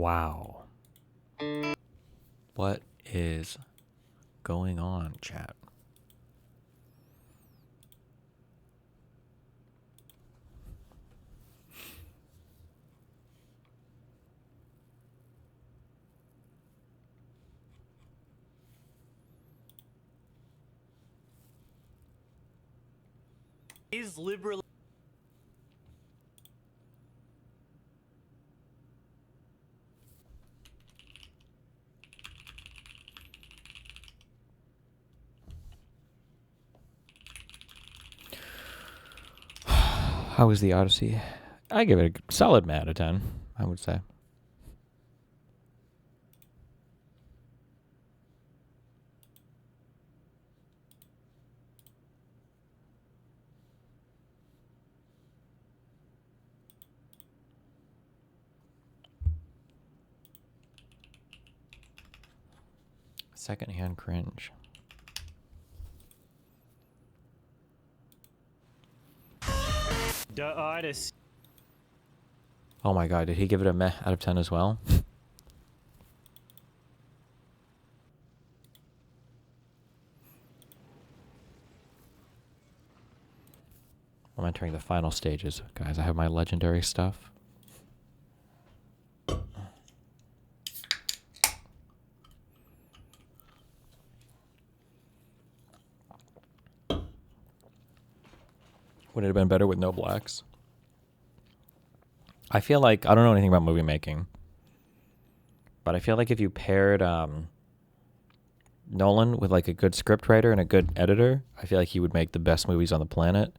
Wow. What is going on, chat? Is liberal. How was the Odyssey? I give it a solid man out of 10, I would say. Secondhand cringe. The Odyssey. Oh my god, did he give it a meh out of 10 as well? I'm entering the final stages, guys. I have my legendary stuff. Would it have been better with no blacks? I feel like, I don't know anything about movie making, but I feel like if you paired Nolan with like a good script writer and a good editor, I feel like he would make the best movies on the planet.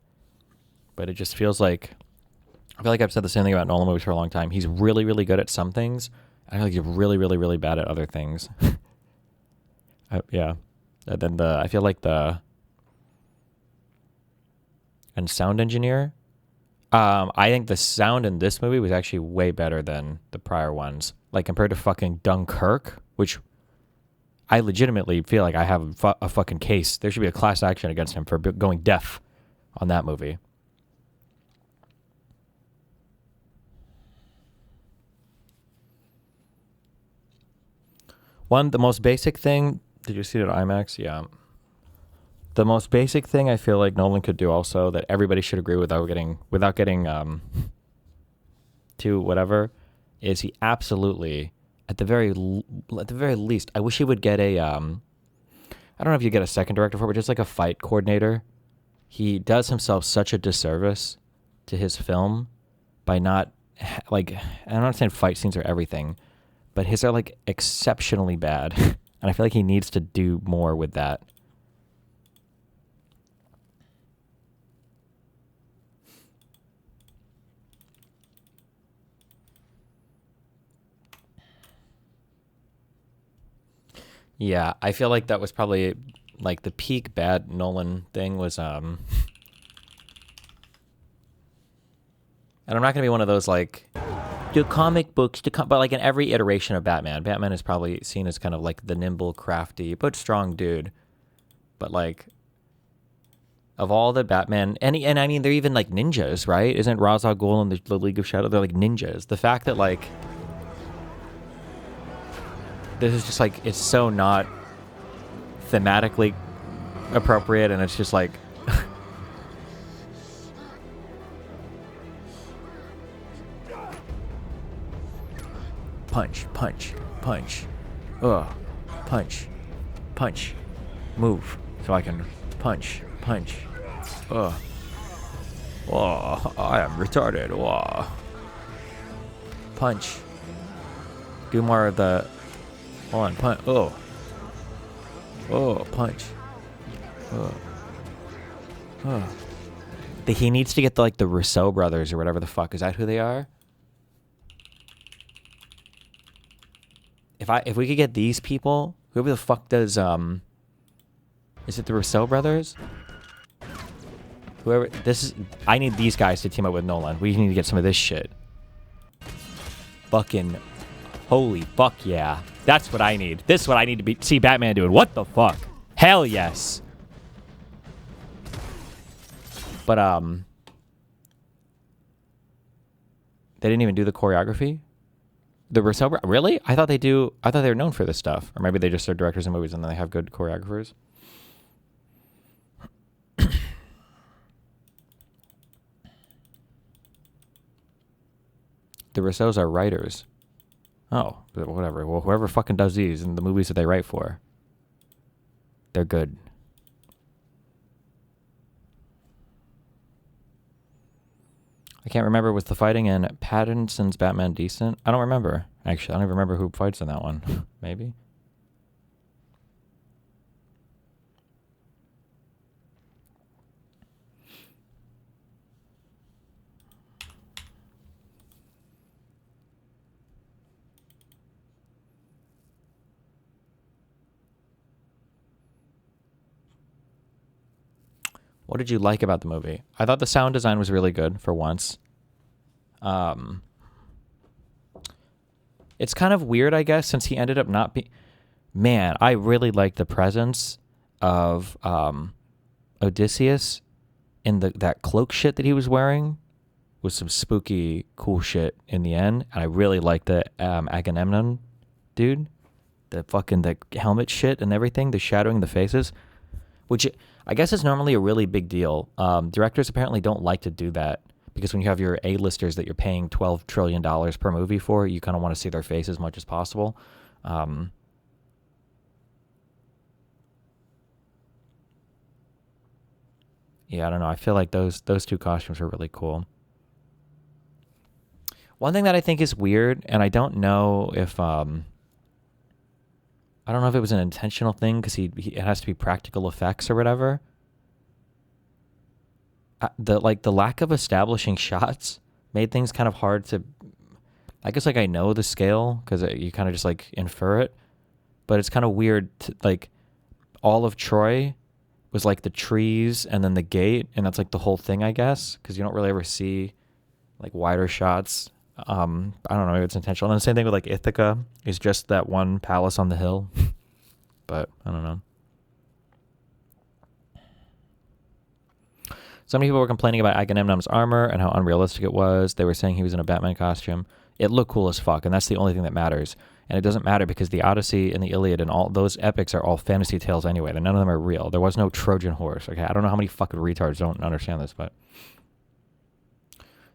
But it just feels like, I feel like I've said the same thing about Nolan movies for a long time. He's really, really good at some things. I feel like he's really, really, really bad at other things. Yeah. And then I feel like and sound engineer. I think the sound in this movie was actually way better than the prior ones. Like compared to fucking Dunkirk, which I legitimately feel like I have a fucking case. There should be a class action against him for going deaf on that movie. The most basic thing, did you see it at IMAX? Yeah. The most basic thing I feel like Nolan could do also that everybody should agree without getting to whatever is he absolutely at the very least I wish he would get a I don't know if you get a second director for it, but just like a fight coordinator. He does himself such a disservice to his film by not like, I'm not saying fight scenes are everything, but his are like exceptionally bad. And I feel like he needs to do more with that. Yeah, I feel like that was probably like the peak bad Nolan thing was and I'm not gonna be one of those like do comic books to but like in every iteration of Batman is probably seen as kind of like the nimble, crafty, but strong dude. But like of all the Batman and I mean they're even like ninjas, right? Isn't Ra's al Ghul in the League of Shadow? They're like ninjas. The fact that like this is just like, it's so not thematically appropriate, and it's just like punch, punch, punch, punch, punch, move, so I can punch, punch, oh, I am retarded, punch, do more of the on punch. Oh, punch. He needs to get the Rousseau brothers or whatever the fuck. Is that who they are? If we could get these people, whoever the fuck does is it the Rousseau brothers? Whoever this is, I need these guys to team up with Nolan. We need to get some of this shit. Fucking holy fuck yeah. That's what I need. This is what I need to see Batman doing. What the fuck? Hell yes. But they didn't even do the choreography. The Rousseau, really? I thought they do. I thought they were known for this stuff, or maybe they just are directors of movies and then they have good choreographers. The Rousseaus are writers. Oh, whatever. Well, whoever fucking does these and the movies that they write for, they're good. I can't remember. Was the fighting in Pattinson's Batman decent? I don't remember. Actually, I don't even remember who fights in that one. Maybe. What did you like about the movie? I thought the sound design was really good for once. It's kind of weird, I guess, since he ended up not being... Man, I really liked the presence of Odysseus in that cloak shit that he was wearing with some spooky, cool shit in the end. And I really liked the Agamemnon dude. The helmet shit and everything, the shadowing the faces, which I guess is normally a really big deal. Directors apparently don't like to do that because when you have your A-listers that you're paying $12 trillion per movie for, you kind of want to see their face as much as possible. Yeah, I don't know. I feel like those two costumes were really cool. One thing that I think is weird, and I don't know if it was an intentional thing because it has to be practical effects or whatever. The lack of establishing shots made things kind of hard to. I guess I know the scale because you kind of just infer it, but it's kind of weird to, all of Troy was the trees and then the gate, and that's the whole thing, I guess, because you don't really ever see wider shots. I don't know, maybe it's intentional. And the same thing with Ithaca is just that one palace on the hill. But I don't know. So many people were complaining about Agamemnon's armor and how unrealistic it was. They were saying he was in a Batman costume. It looked cool as fuck, and that's the only thing that matters. And it doesn't matter because the Odyssey and the Iliad and all those epics are all fantasy tales anyway. None of them are real. There was no Trojan horse. Okay, I don't know how many fucking retards don't understand this, but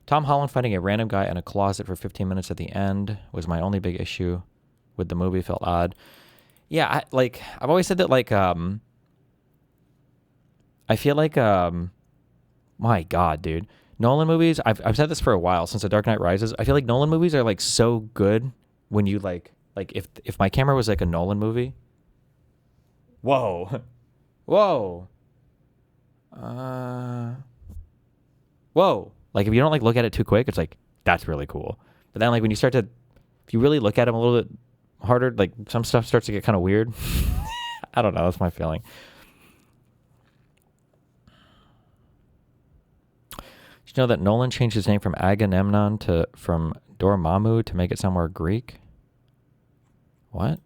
Tom Holland fighting a random guy in a closet for 15 minutes at the end was my only big issue with the movie. Felt odd. Yeah, I've always said that I feel my God, dude. Nolan movies, I've said this for a while since The Dark Knight Rises. I feel like Nolan movies are so good when you if my camera was a Nolan movie. Whoa. Whoa. Whoa. If you don't look at it too quick, it's that's really cool. But then when you start to, if you really look at them a little bit harder, some stuff starts to get kind of weird. I don't know, that's my feeling. Did you know that Nolan changed his name from Agamemnon from Dormammu to make it sound more Greek? What?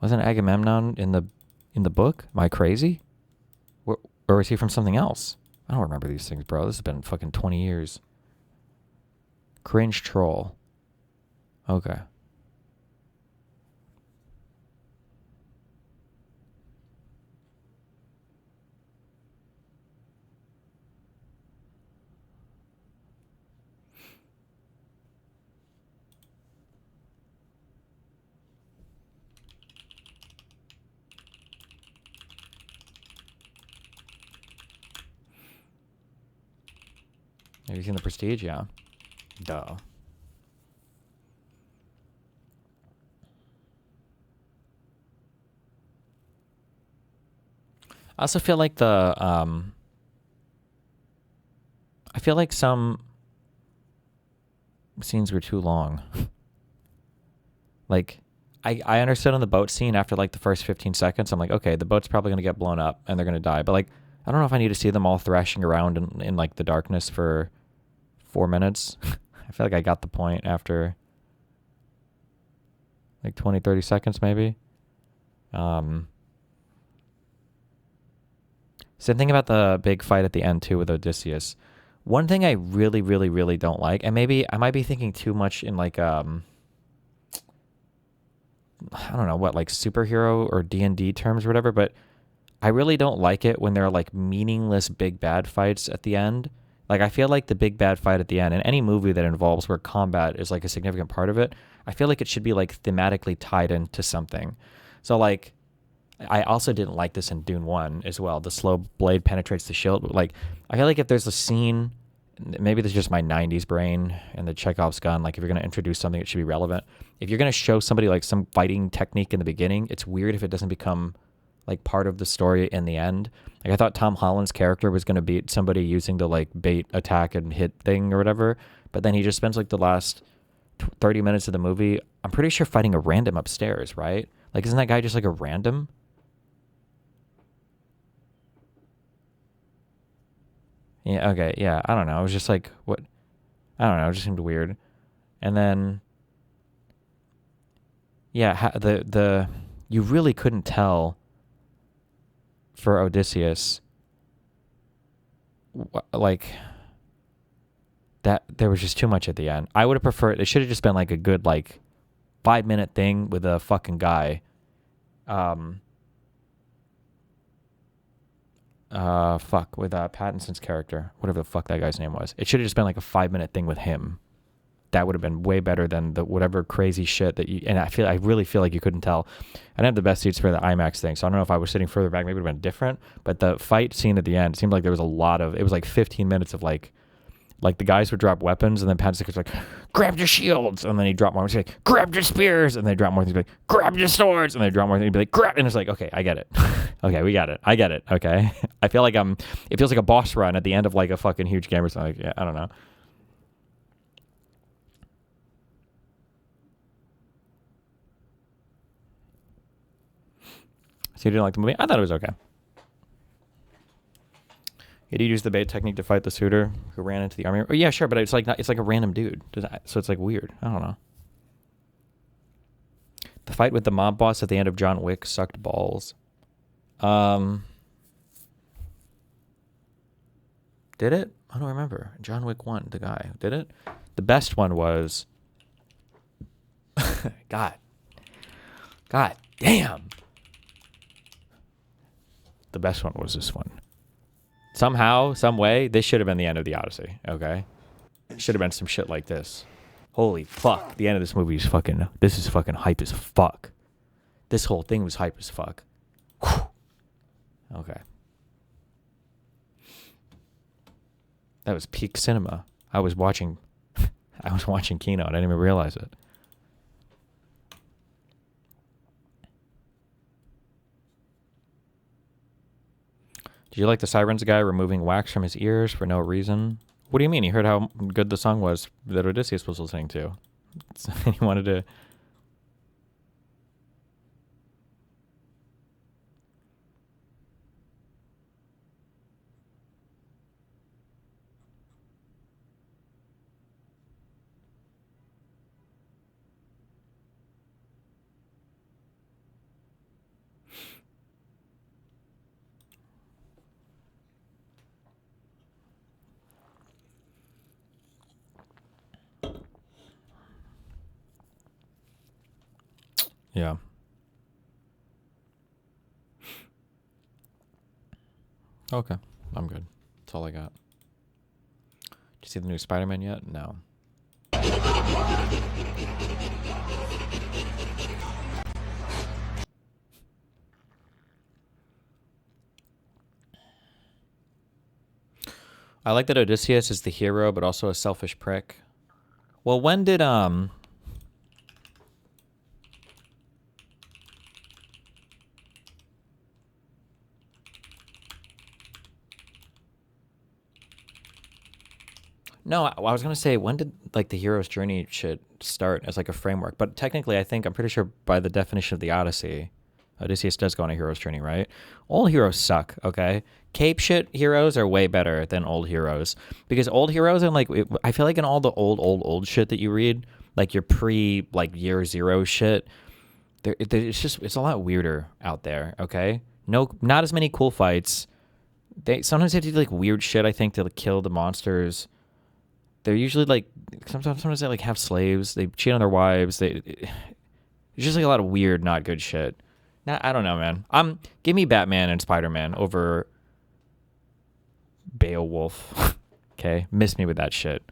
Wasn't Agamemnon in the book? Am I crazy? Or is he from something else? I don't remember these things, bro. This has been fucking 20 years. Cringe troll. Okay. Have you seen The Prestige? Yeah. Duh. I also feel like I feel like some scenes were too long. I understood on the boat scene after the first 15 seconds. I'm okay, the boat's probably going to get blown up and they're going to die. But I don't know if I need to see them all thrashing around in the darkness for 4 minutes. I feel like I got the point after 20, 30 seconds maybe. Same thing about the big fight at the end too with Odysseus. One thing I really, really, really don't like, and maybe I might be thinking too much in like I don't know what, like superhero or D&D terms or whatever, but I really don't like it when there are like meaningless big bad fights at the end. Like I feel like the big bad fight at the end in any movie that involves where combat is like a significant part of it, I feel like it should be like thematically tied into something. So like I also didn't like this in Dune 1 as well. The slow blade penetrates the shield. Like I feel like if there's a scene, maybe this is just my 90s brain and the Chekhov's gun, like if you're going to introduce something, it should be relevant. If you're going to show somebody like some fighting technique in the beginning, it's weird if it doesn't become like part of the story in the end. Like I thought Tom Holland's character was going to beat somebody using the like bait attack and hit thing or whatever, but then he just spends like the last 30 minutes of the movie, I'm pretty sure, fighting a random upstairs, right? Like isn't that guy just like a random? Yeah, okay, yeah, I don't know. It was just like, what? I don't know, it just seemed weird. And then, yeah, you really couldn't tell for Odysseus, like, that there was just too much at the end. I would have preferred, it should have just been like a good, like, 5-minute thing with a fucking guy. With Pattinson's character, whatever the fuck that guy's name was. It should have just been like a 5-minute thing with him. That would have been way better than the whatever crazy shit that you. And I really feel like you couldn't tell. I didn't have the best seats for the IMAX thing, so I don't know if I was sitting further back, maybe it would have been different. But the fight scene at the end seemed like there was a lot of. It was like 15 minutes of like the guys would drop weapons, and then Pattinson was like, grab your shields, and then he'd drop more. He'd like, grab your spears, and they drop more. He'd be like, grab your swords, and they drop more. And he'd be like, grab, and it's like, okay, I get it. Okay, we got it. I get it. Okay, I feel like it feels like a boss run at the end of like a fucking huge game or something. Like, yeah, I don't know. So you didn't like the movie? I thought it was okay. He did use the bait technique to fight the suitor who ran into the army. Oh, yeah, sure, but it's like it's like a random dude, so it's like weird. I don't know. The fight with the mob boss at the end of John Wick sucked balls. Did it? I don't remember. John Wick 1, the guy. Did it? The best one was... God damn. The best one was this one. Somehow, some way, this should have been the end of the Odyssey, okay? It should have been some shit like this. Holy fuck. The end of this movie is fucking... This is fucking hype as fuck. This whole thing was hype as fuck. Whew. Okay. That was peak cinema. I was watching KINO and I didn't even realize it. Did you like the Sirens guy removing wax from his ears for no reason? What do you mean? He heard how good the song was that Odysseus was listening to. And he wanted to... Yeah. Okay. I'm good. That's all I got. Did you see the new Spider-Man yet? No. I like that Odysseus is the hero, but also a selfish prick. Well, when did, No, I was going to say, when did, like, the hero's journey should start as, like, a framework? But technically, I'm pretty sure by the definition of the Odyssey, Odysseus does go on a hero's journey, right? All heroes suck, okay? Cape shit heroes are way better than old heroes. Because old heroes, and, like, I feel like in all the old shit that you read, like, your year zero shit, it's a lot weirder out there, okay? No, not as many cool fights. they sometimes have to do like weird shit, I think, to like, kill the monsters. They're usually like sometimes they like have slaves. They cheat on their wives. It's just like a lot of weird, not good shit. Now, I don't know, man. Give me Batman and Spider-Man over Beowulf. Okay, miss me with that shit.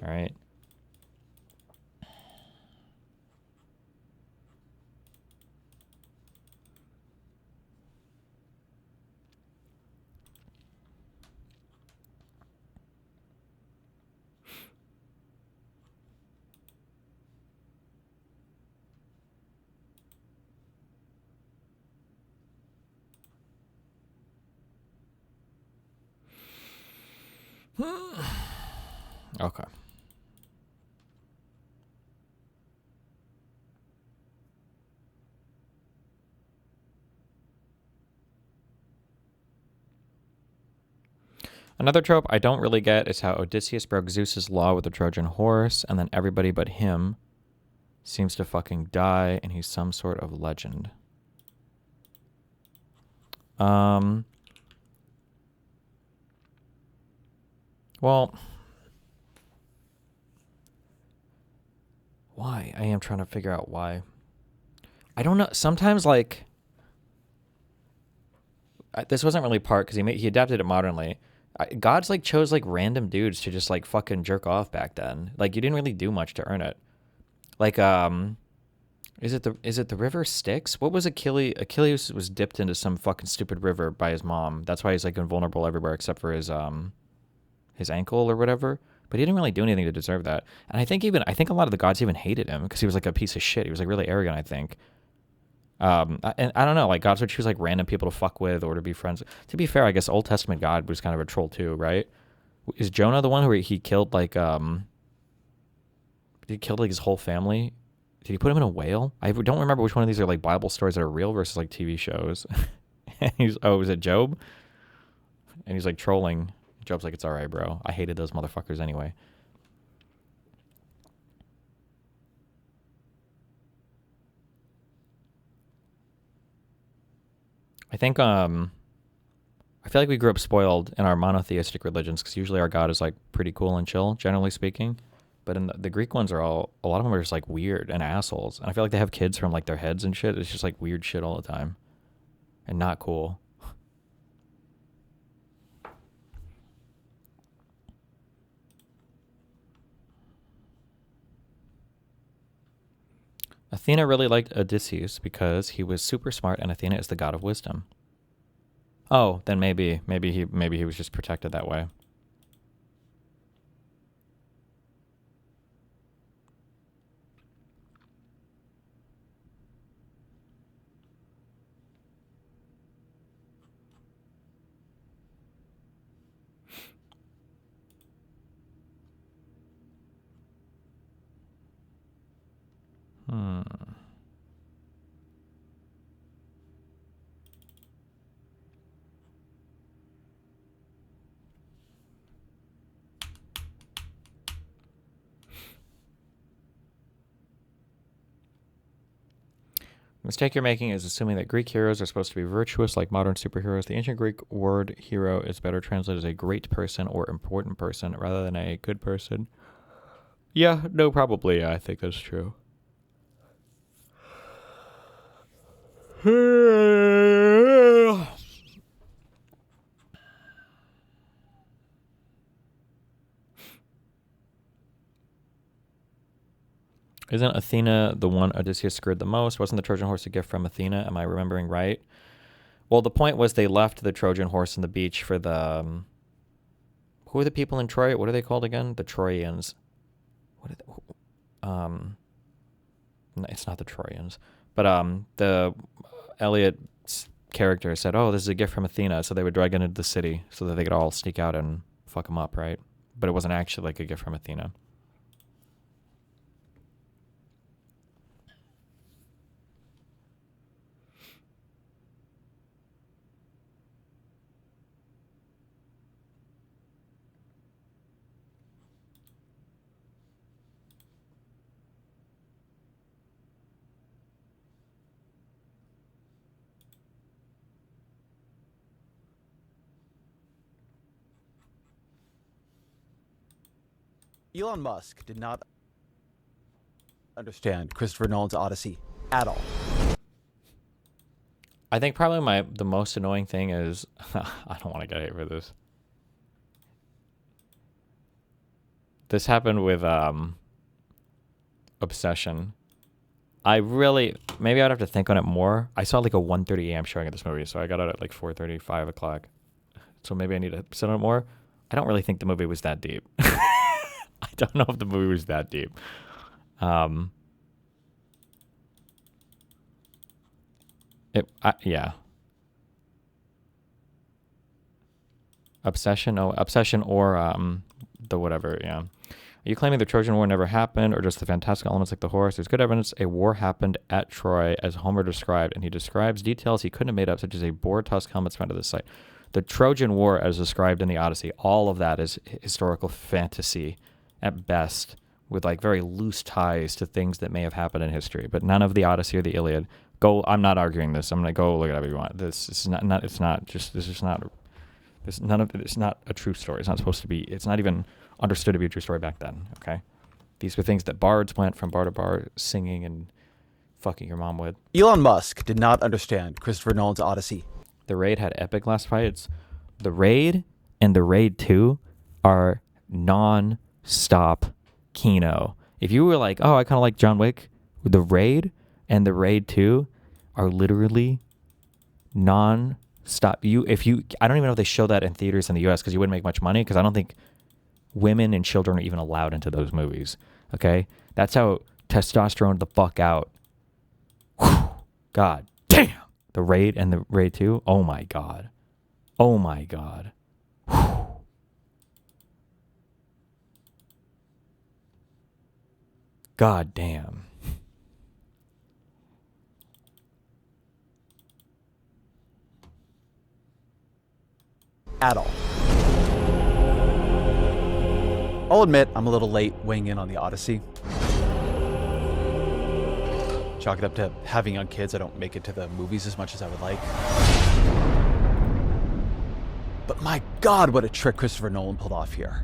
All right. Okay. Another trope I don't really get is how Odysseus broke Zeus's law with the Trojan horse, and then everybody but him seems to fucking die, and he's some sort of legend. Well, why? I am trying to figure out why. I don't know. Sometimes, like, this wasn't really part because he adapted it modernly. Gods like chose like random dudes to just like fucking jerk off back then. Like you didn't really do much to earn it. Like is it the river Styx? What was Achilles? Achilles was dipped into some fucking stupid river by his mom. That's why he's like invulnerable everywhere except for his ankle or whatever. But he didn't really do anything to deserve that. And I think a lot of the gods even hated him because he was like a piece of shit. He was like really arrogant, I think. And I don't know, like gods would choose like random people to fuck with or to be friends. To be fair, I guess Old Testament God was kind of a troll too, right? Is Jonah the one who he killed like did he kill like his whole family? Did he put him in a whale? I don't remember which one of these are like Bible stories that are real versus like TV shows. Was it Job? And he's like trolling. Job's like, it's all right, bro. I hated those motherfuckers anyway. I think I feel like we grew up spoiled in our monotheistic religions because usually our God is like pretty cool and chill, generally speaking. But in the Greek ones are a lot of them are just like weird and assholes. And I feel like they have kids from like their heads and shit. It's just like weird shit all the time and not cool. Athena really liked Odysseus because he was super smart and Athena is the god of wisdom. Oh, then maybe he was just protected that way. The mistake you're making is assuming that Greek heroes are supposed to be virtuous like modern superheroes. The ancient Greek word hero is better translated as a great person or important person rather than a good person. Yeah, no, probably. Yeah, I think that's true. Isn't Athena the one Odysseus screwed the most? Wasn't the Trojan horse a gift from Athena? Am I remembering right? Well, the point was they left the Trojan horse on the beach for the... who are the people in Troy? What are they called again? The Troyans. What are they... no, it's not the Troyans. But the Elliot's character said, oh, this is a gift from Athena. So they would drag it into the city so that they could all sneak out and fuck him up, right? But it wasn't actually like a gift from Athena. Elon Musk did not understand Christopher Nolan's Odyssey at all. I think probably the most annoying thing is I don't want to get hate for this. This happened with Obsession. Maybe I'd have to think on it more. I saw like a 1:30 a.m. showing of this movie, so I got out at like 4:30, 5 o'clock. So maybe I need to sit on it more. I don't really think the movie was that deep. I don't know if the movie was that deep. Yeah. Obsession or the whatever, yeah. Are you claiming the Trojan War never happened or just the fantastical elements like the horse? There's good evidence a war happened at Troy as Homer described, and he describes details he couldn't have made up, such as a boar tusk helmet found at the site. The Trojan War, as described in the Odyssey, all of that is historical fantasy at best, with like very loose ties to things that may have happened in history, but none of the Odyssey or the Iliad. I'm not arguing this. I'm gonna go look it up if you want. It's not a true story. It's not supposed to be. It's not even understood to be a true story back then. Okay, these were things that bards went from bar to bar singing and fucking your mom with. Elon Musk did not understand Christopher Nolan's Odyssey. The Raid had epic last fights. The Raid and the Raid 2 are non-stop KINO. If you were like, oh, I kind of like John Wick, the Raid and the Raid 2 are literally non-stop. I don't even know if they show that in theaters in the US because you wouldn't make much money, because I don't think women and children are even allowed into those movies. Okay? That's how testosterone the fuck out. Whew. God damn. The Raid and the Raid 2. Oh my God. Oh my God. Whew. God damn. At all. I'll admit I'm a little late weighing in on the Odyssey. Chalk it up to having young kids. I don't make it to the movies as much as I would like. But my God, what a trick Christopher Nolan pulled off here.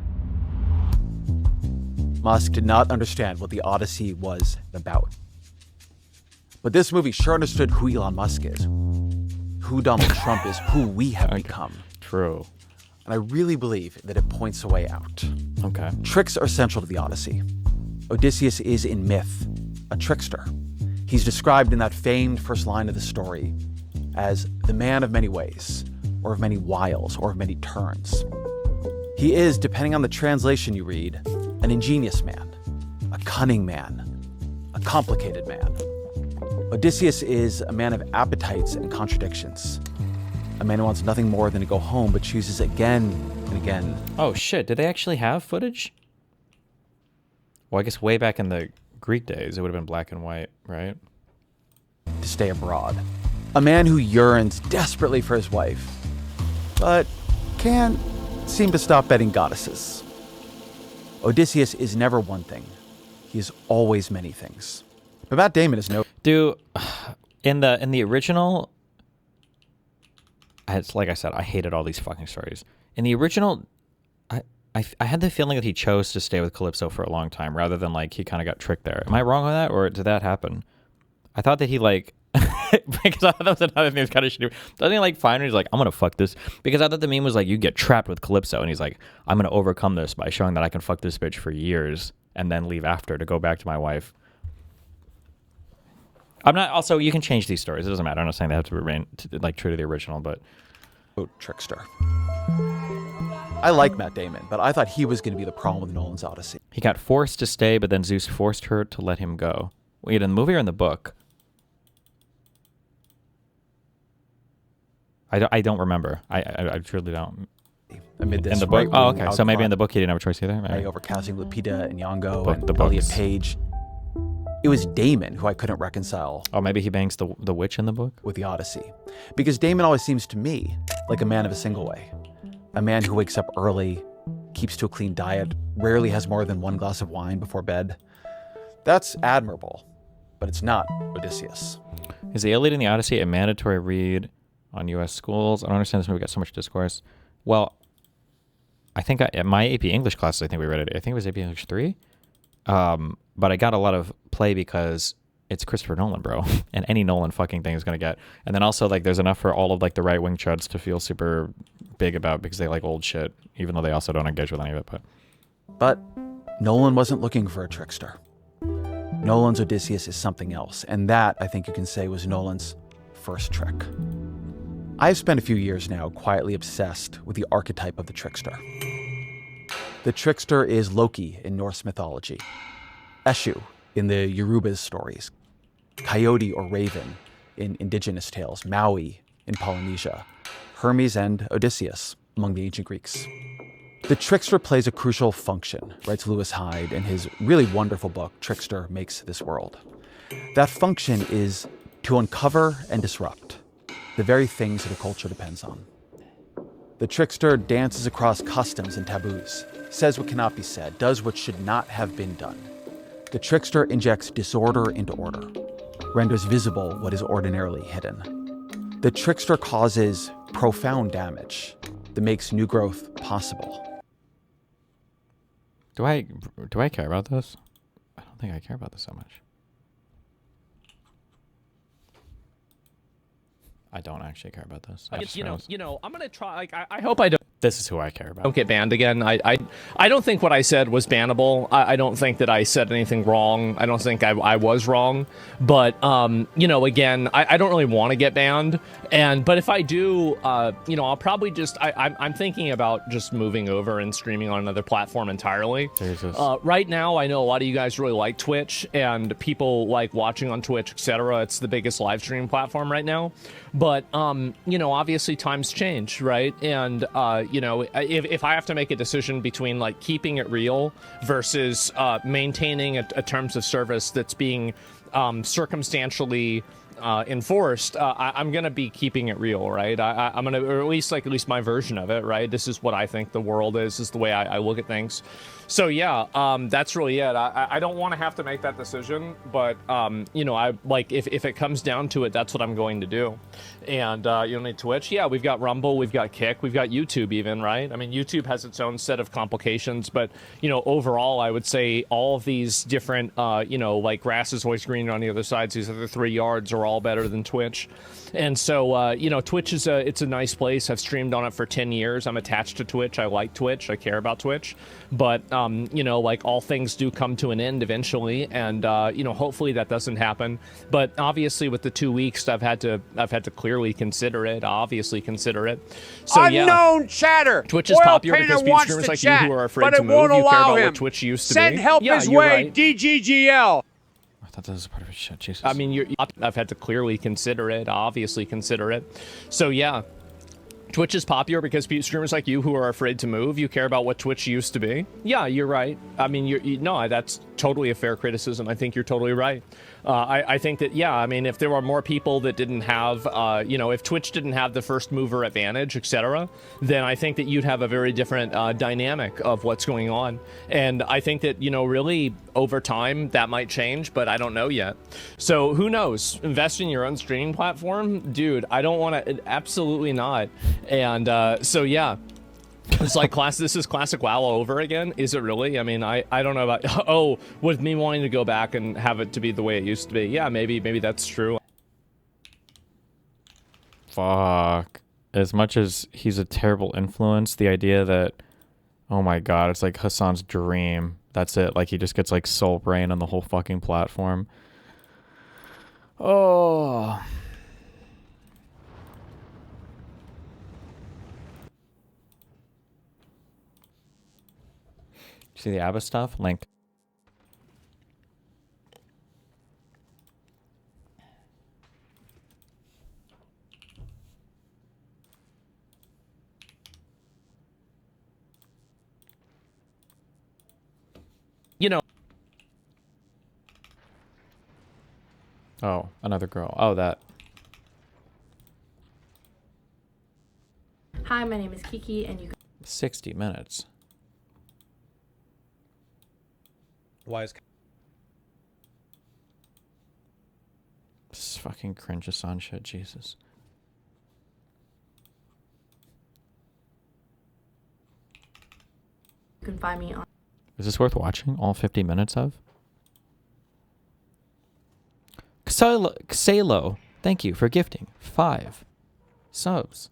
Musk did not understand what the Odyssey was about. But this movie sure understood who Elon Musk is, who Donald Trump is, who we have become. True. And I really believe that it points a way out. Okay. Tricks are central to the Odyssey. Odysseus is, in myth, a trickster. He's described in that famed first line of the story as the man of many ways, or of many wiles, or of many turns. He is, depending on the translation you read, an ingenious man, a cunning man, a complicated man. Odysseus is a man of appetites and contradictions. A man who wants nothing more than to go home, but chooses again and again. Oh shit, did they actually have footage? Well, I guess way back in the Greek days, it would have been black and white, right? To stay abroad. A man who yearns desperately for his wife, but can't seem to stop betting goddesses. Odysseus is never one thing. He is always many things. But Matt Damon is no... Dude, in the original... It's like I said, I hated all these fucking stories. In the original, I had the feeling that he chose to stay with Calypso for a long time rather than like he kind of got tricked there. Am I wrong on that, or did that happen? I thought that he like because I thought that was another thing that's kind of shitty. Doesn't he like finally he's like, I'm gonna fuck this, because I thought the meme was like you get trapped with Calypso and he's like, I'm gonna overcome this by showing that I can fuck this bitch for years and then leave after to go back to my wife. I'm not. Also, you can change these stories. It doesn't matter. I'm not saying they have to remain like true to the original, but trickster. I like Matt Damon, but I thought he was going to be the problem with Nolan's Odyssey. He got forced to stay, but then Zeus forced her to let him go. Wait, in the movie or in the book? I don't remember. I truly don't. Amid this in the book? Oh, okay. outcry, So maybe in the book he didn't have a choice either. Maybe. Over casting Lupita and Nyong'o But and the Elliot books. Page. It was Damon who I couldn't reconcile Oh, maybe he bangs the witch in the book? with the Odyssey. Because Damon always seems to me like a man of a single way. A man who wakes up early, keeps to a clean diet, rarely has more than one glass of wine before bed. That's admirable, but it's not Odysseus. Is the Iliad and the Odyssey a mandatory read on U.S. schools? I don't understand this movie got so much discourse. Well, I think at my AP English class, I think we read it. I think it was AP English 3. But I got a lot of play because it's Christopher Nolan, bro. And any Nolan fucking thing is going to get. And then also, like, there's enough for all of, like, the right-wing chuds to feel super big about because they like old shit, even though they also don't engage with any of it. But Nolan wasn't looking for a trickster. Nolan's Odysseus is something else. And that, I think you can say, was Nolan's first trick. I've spent a few years now quietly obsessed with the archetype of the trickster. The trickster is Loki in Norse mythology, Eshu in the Yoruba's stories, Coyote or Raven in indigenous tales, Maui in Polynesia, Hermes and Odysseus among the ancient Greeks. The trickster plays a crucial function, writes Lewis Hyde in his really wonderful book, Trickster Makes This World. That function is to uncover and disrupt the very things that a culture depends on. The trickster dances across customs and taboos, says what cannot be said, does what should not have been done. The trickster injects disorder into order, renders visible what is ordinarily hidden. The trickster causes profound damage that makes new growth possible. Do I care about this? I don't think I care about this so much. I don't actually care about this. I'm gonna try. Like, I hope I don't. This is who I care about. Don't get banned again. I don't think what I said was bannable. I don't think that I said anything wrong. I don't think I was wrong. But again, I don't really want to get banned. But if I do, I'll probably just I'm thinking about just moving over and streaming on another platform entirely. Jesus. Right now, I know a lot of you guys really like Twitch and people like watching on Twitch, etc. It's the biggest live stream platform right now. But obviously times change, right? And if I have to make a decision between like keeping it real versus maintaining a terms of service that's being circumstantially enforced, I'm gonna be keeping it real, right? I'm gonna, or at least my version of it, right? This is what I think the world is the way I look at things. So yeah, that's really it. I don't want to have to make that decision, but I like if it comes down to it, that's what I'm going to do. And you need Twitch. Yeah, we've got Rumble, we've got Kick, we've got YouTube even, right? I mean, YouTube has its own set of complications, but overall, I would say all of these different, like grass is always greener on the other side. These other 3 yards are all better than Twitch. And so, Twitch is it's a nice place. I've streamed on it for 10 years. I'm attached to Twitch. I like Twitch. I care about Twitch. But, like all things do come to an end eventually. And, hopefully that doesn't happen. But obviously with the 2 weeks, I've had to clearly consider it, obviously consider it. So Unknown chatter. Twitch is popular because streamers like you who are afraid to move, you care about what Twitch used to be. Send help his way, right. DGGL. I thought that was part of his shit. Jesus. I mean, I've had to clearly consider it, obviously consider it. So yeah, Twitch is popular because streamers like you who are afraid to move, you care about what Twitch used to be. Yeah, you're right. I mean, no, that's totally a fair criticism. I think you're totally right. I think that, yeah, I mean, if there were more people that didn't have, if Twitch didn't have the first mover advantage, etc., then I think that you'd have a very different dynamic of what's going on. And I think that, really over time that might change, but I don't know yet. So who knows? Invest in your own streaming platform? Dude, I don't want to, absolutely not. And so, yeah. It's like this is classic WoW all over again. Is it really? I mean, I don't know about, with me wanting to go back and have it to be the way it used to be. Yeah, maybe that's true. Fuck. As much as he's a terrible influence, the idea that, oh my god, it's like Hassan's dream. That's it. Like he just gets like soul brain on the whole fucking platform. Oh. See the ABBA stuff? Link. Oh, another girl. Oh, that. Hi, my name is Kiki, and you 60 minutes. Why is This is fucking cringe Hassan shit, Jesus. You can find me on. Is this worth watching? All 50 minutes of? Xalo, thank you for gifting 5 subs.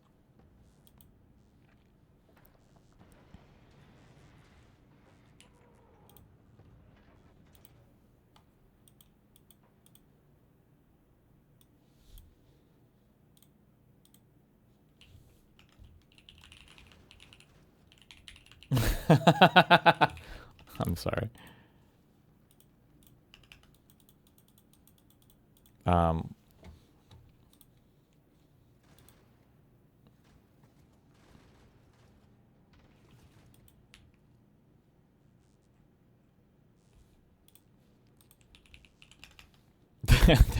I'm sorry.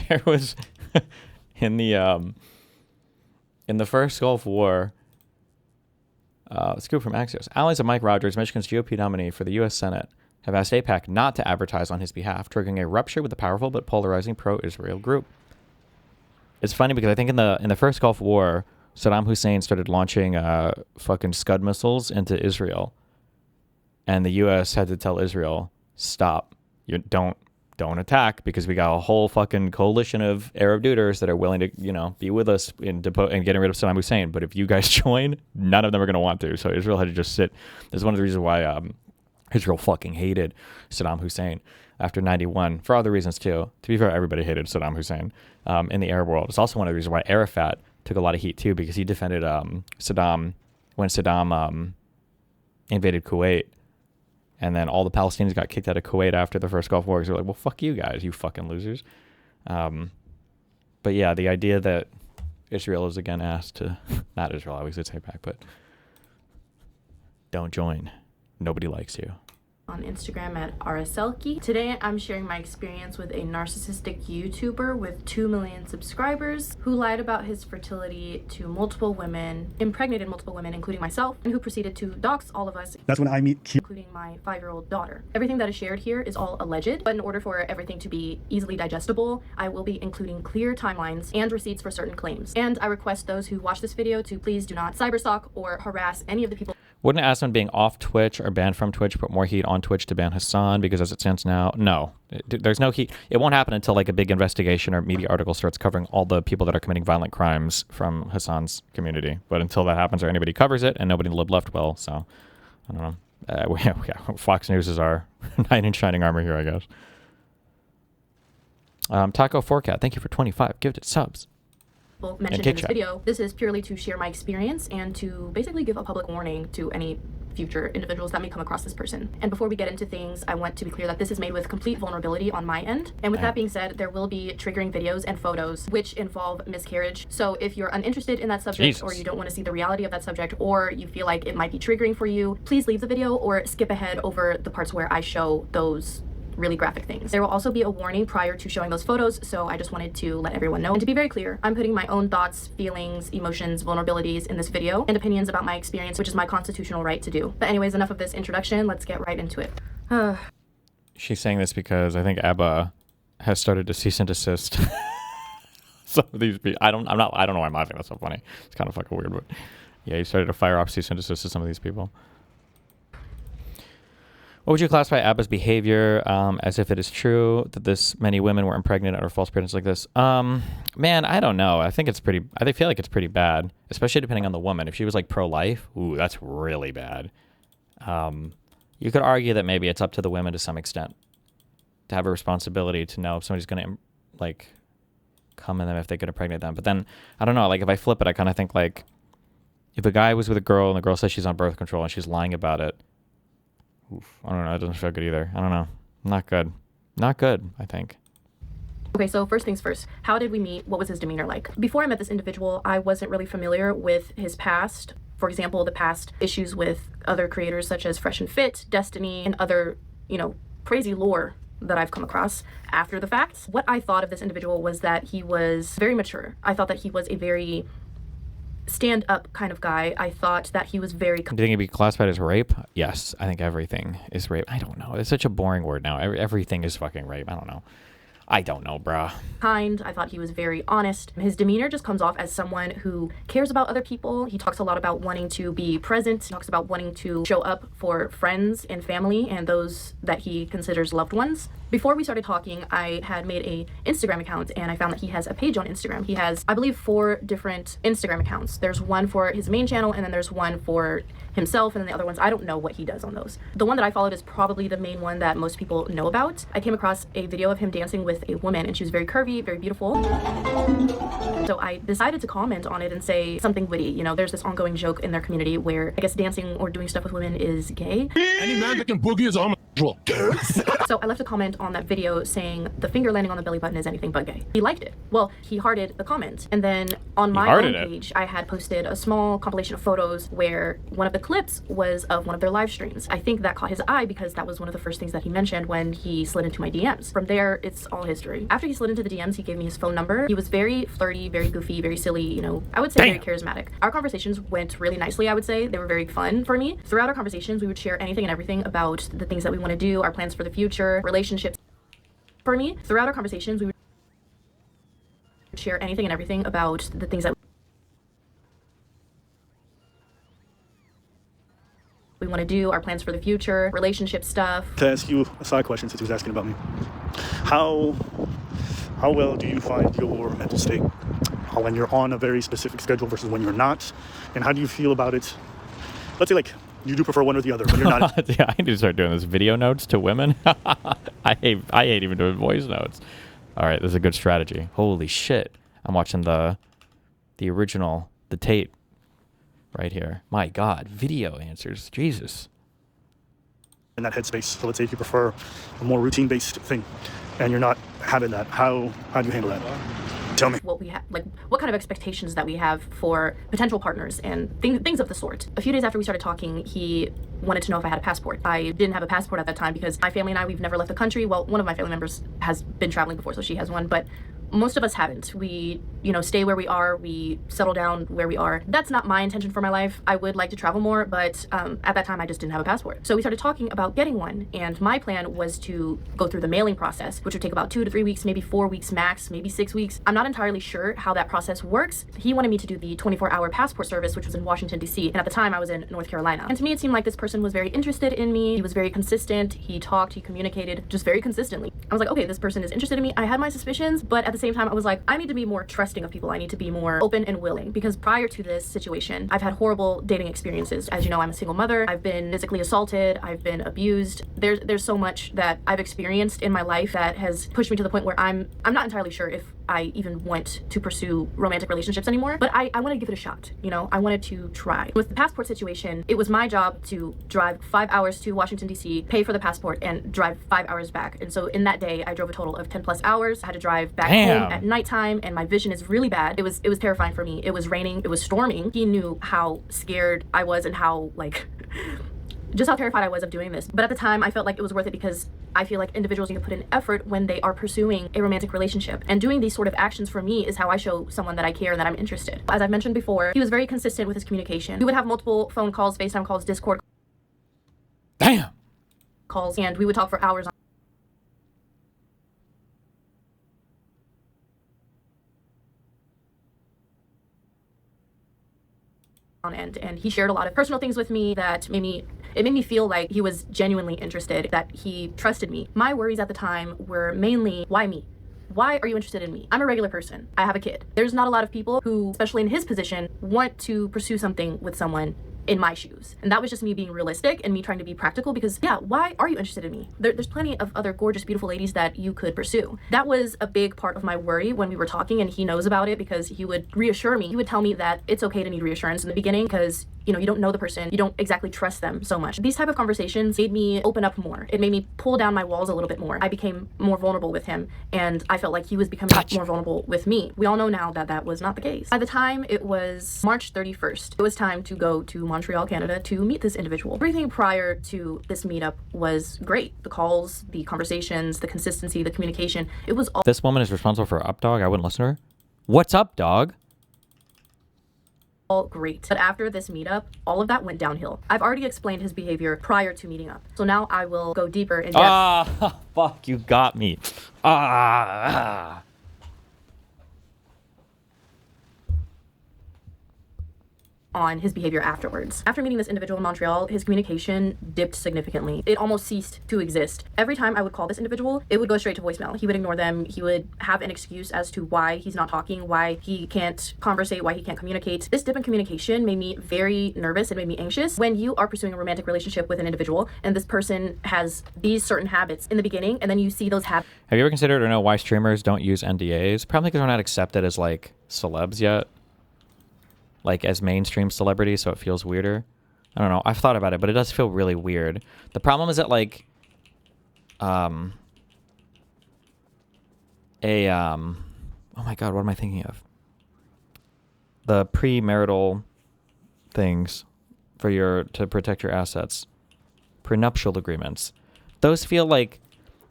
There was in the first Gulf War. Scoop from Axios. Allies of Mike Rogers, Michigan's GOP nominee for the U.S. Senate, have asked AIPAC not to advertise on his behalf, triggering a rupture with the powerful but polarizing pro-Israel group. It's funny because I think in the first Gulf War, Saddam Hussein started launching fucking Scud missiles into Israel, and the U.S. had to tell Israel, stop, you don't attack, because we got a whole fucking coalition of Arab duders that are willing to, be with us in getting rid of Saddam Hussein. But if you guys join, none of them are going to want to. So Israel had to just sit. This is one of the reasons why Israel fucking hated Saddam Hussein after 91, for other reasons too. To be fair, everybody hated Saddam Hussein in the Arab world. It's also one of the reasons why Arafat took a lot of heat too, because he defended Saddam when Saddam invaded Kuwait. And then all the Palestinians got kicked out of Kuwait after the first Gulf War because they're like, well, fuck you guys, you fucking losers. But yeah, the idea that Israel is again asked to, not Israel, I always say back, but don't join. Nobody likes you. On Instagram at rslki. Today I'm sharing my experience with a narcissistic YouTuber with 2 million subscribers who lied about his fertility to multiple women, impregnated multiple women, including myself, and who proceeded to dox all of us. That's when I meet including my 5-year-old daughter. Everything that is shared here is all alleged, but in order for everything to be easily digestible, I will be including clear timelines and receipts for certain claims. And I request those who watch this video to please do not cyberstalk or harass any of the people. Wouldn't Asmon being off Twitch or banned from Twitch put more heat on Twitch to ban Hassan? Because as it stands now, no. There's no heat. It won't happen until like a big investigation or media article starts covering all the people that are committing violent crimes from Hassan's community. But until that happens or anybody covers it, and nobody lived left well, so I don't know. Yeah, Fox News is our knight in shining armor here, I guess. Taco Forecat, thank you for 25 gifted subs. Mentioned in this video. This is purely to share my experience and to basically give a public warning to any future individuals that may come across this person. And before we get into things, I want to be clear that this is made with complete vulnerability on my end. And with that being said, there will be triggering videos and photos which involve miscarriage. So if you're uninterested in that subject, or you don't want to see the reality of that subject, or you feel like it might be triggering for you, please leave the video or skip ahead over the parts where I show those really graphic things. There will also be a warning prior to showing those photos, so I just wanted to let everyone know. And to be very clear, I'm putting my own thoughts, feelings, emotions, vulnerabilities in this video, and opinions about my experience, which is my constitutional right to do. But anyways, enough of this introduction, let's get right into it. She's saying this because I think ABBA has started to cease and desist some of these people. I don't know why I'm laughing, that's so funny. It's kind of fucking weird, but yeah, he started to fire off cease and desist to some of these people. What would you classify ABBA's behavior as if it is true that this many women were impregnated under false pretenses like this? Man, I don't know. I feel like it's pretty bad, especially depending on the woman. If she was like pro-life, ooh, that's really bad. You could argue that maybe it's up to the women to some extent to have a responsibility to know if somebody's going to like come in them if they could impregnate them. But then I don't know. Like if I flip it, I kind of think like if a guy was with a girl and the girl says she's on birth control and she's lying about it. I don't know. It doesn't feel good either. I don't know. Not good. Not good, I think. Okay, so first things first. How did we meet? What was his demeanor like? Before I met this individual, I wasn't really familiar with his past. For example, the past issues with other creators such as Fresh and Fit, Destiny, and other, crazy lore that I've come across after the fact. What I thought of this individual was that he was very mature. I thought that he was a very stand-up kind of guy. I thought that he was very... Do you think it'd be classified as rape? Yes, I think everything is rape. I don't know. It's such a boring word now. Everything is fucking rape. I don't know. I don't know, bruh. Kind. I thought he was very honest. His demeanor just comes off as someone who cares about other people. He talks a lot about wanting to be present. He talks about wanting to show up for friends and family and those that he considers loved ones. Before we started talking, I had made a Instagram account and I found that he has a page on Instagram. He has, I believe, 4 different Instagram accounts. There's one for his main channel and then there's one for himself, and then the other ones, I don't know what he does on those. The one that I followed is probably the main one that most people know about. I came across a video of him dancing with a woman and she was very curvy, very beautiful. So I decided to comment on it and say something witty. You know, there's this ongoing joke in their community where I guess dancing or doing stuff with women is gay. Any man that can boogie is homosexual. So I left a comment on that video saying the finger landing on the belly button is anything but gay. He liked it. Well, he hearted the comment. And then on my own page, I had posted a small compilation of photos where one of the clips was of one of their live streams. I think that caught his eye because that was one of the first things that he mentioned when he slid into my DMs. From there, it's all history. After he slid into the DMs, he gave me his phone number. He was very flirty, very goofy, very silly, you know, I would say very charismatic. Our conversations went really nicely, I would say. They were very fun for me. Throughout our conversations, we would share anything and everything about the things that we want to do, our plans for the future, relationships. For me, throughout our conversations, we would share anything and everything about the things that we want to do, our plans for the future, relationship stuff. To ask you a side question since he was asking about me. How well do you find your mental state when you're on a very specific schedule versus when you're not? And how do you feel about it? Let's say like you do prefer one or the other when you're not. Yeah, I need to start doing this video notes to women. I hate even doing voice notes. All right, this is a good strategy. Holy shit. I'm watching the original, the Tate right here. My God, video answers. Jesus. In that headspace. So let's say if you prefer a more routine-based thing and you're not having that, how do you handle that? Tell me. What we have, like, what kind of expectations that we have for potential partners and things of the sort. A few days after we started talking, he wanted to know if I had a passport. I didn't have a passport at that time because my family and I, we've never left the country. Well, one of my family members has been traveling before, so she has one, but most of us haven't. We, you know, stay where we are. We settle down where we are. That's not my intention for my life. I would like to travel more, but at that time I just didn't have a passport. So we started talking about getting one, and my plan was to go through the mailing process, which would take about 2 to 3 weeks, maybe 4 weeks max, maybe 6 weeks. I'm not entirely sure how that process works. He wanted me to do the 24-hour passport service, which was in Washington, D.C., and at the time I was in North Carolina. And to me, it seemed like this person was very interested in me. He was very consistent. He talked, he communicated just very consistently. I was like, okay, this person is interested in me. I had my suspicions, but at the same time, I was like, I need to be more trusting of people. I need to be more open and willing, because prior to this situation, I've had horrible dating experiences. As you know, I'm a single mother. I've been physically assaulted. I've been abused. There's so much that I've experienced in my life that has pushed me to the point where I'm not entirely sure if I even want to pursue romantic relationships anymore, but I want to give it a shot. You know, I wanted to try. With the passport situation, it was my job to drive 5 hours to Washington, D.C., pay for the passport, and drive 5 hours back. And so in that day, I drove a total of 10 plus hours. I had to drive back home at nighttime, and my vision is really bad. It was terrifying for me. It was raining. It was storming. He knew how scared I was and how, like, just how terrified I was of doing this. But at the time, I felt like it was worth it because I feel like individuals need to put in effort when they are pursuing a romantic relationship. And doing these sort of actions for me is how I show someone that I care and that I'm interested. As I've mentioned before, he was very consistent with his communication. We would have multiple phone calls, FaceTime calls, Discord calls, and we would talk for hours on end. And he shared a lot of personal things with me that made me feel like he was genuinely interested, that he trusted me. My worries at the time were mainly, why me? Why are you interested in me? I'm a regular person. I have a kid. There's not a lot of people who, especially in his position, want to pursue something with someone in my shoes. And that was just me being realistic and me trying to be practical because, yeah, why are you interested in me? There's plenty of other gorgeous, beautiful ladies that you could pursue. That was a big part of my worry when we were talking, and he knows about it because he would reassure me. He would tell me that it's okay to need reassurance in the beginning because, you know, you don't know the person, you don't exactly trust them so much. These type of conversations made me open up more. It made me pull down my walls a little bit more. I became more vulnerable with him, and I felt like he was becoming more vulnerable with me. We all know now that that was not the case. By the time it was March 31st, it was time to go to Montreal, Canada to meet this individual. Everything prior to this meetup was great. The calls, the conversations, the consistency, the communication, it was all— This woman is responsible for Up Dog. I wouldn't listen to her. What's up, dog? all great. But after this meetup, all of that went downhill. I've already explained his behavior prior to meeting up. So now I will go deeper in depth. Fuck, you got me. On his behavior afterwards. After meeting this individual in Montreal, his communication dipped significantly. It almost ceased to exist. Every time I would call this individual, it would go straight to voicemail. He would ignore them. He would have an excuse as to why he's not talking, why he can't conversate, why he can't communicate. This dip in communication made me very nervous and made me anxious. When you are pursuing a romantic relationship with an individual and this person has these certain habits in the beginning and then you see those habits. Have you ever considered or know why streamers don't use NDAs? Probably because they're not accepted as like celebs yet. Like as mainstream celebrities, so it feels weirder. I don't know. I've thought about it, but it does feel really weird. The problem is that like, oh my God, what am I thinking of? The premarital things for to protect your assets, prenuptial agreements. Those feel like,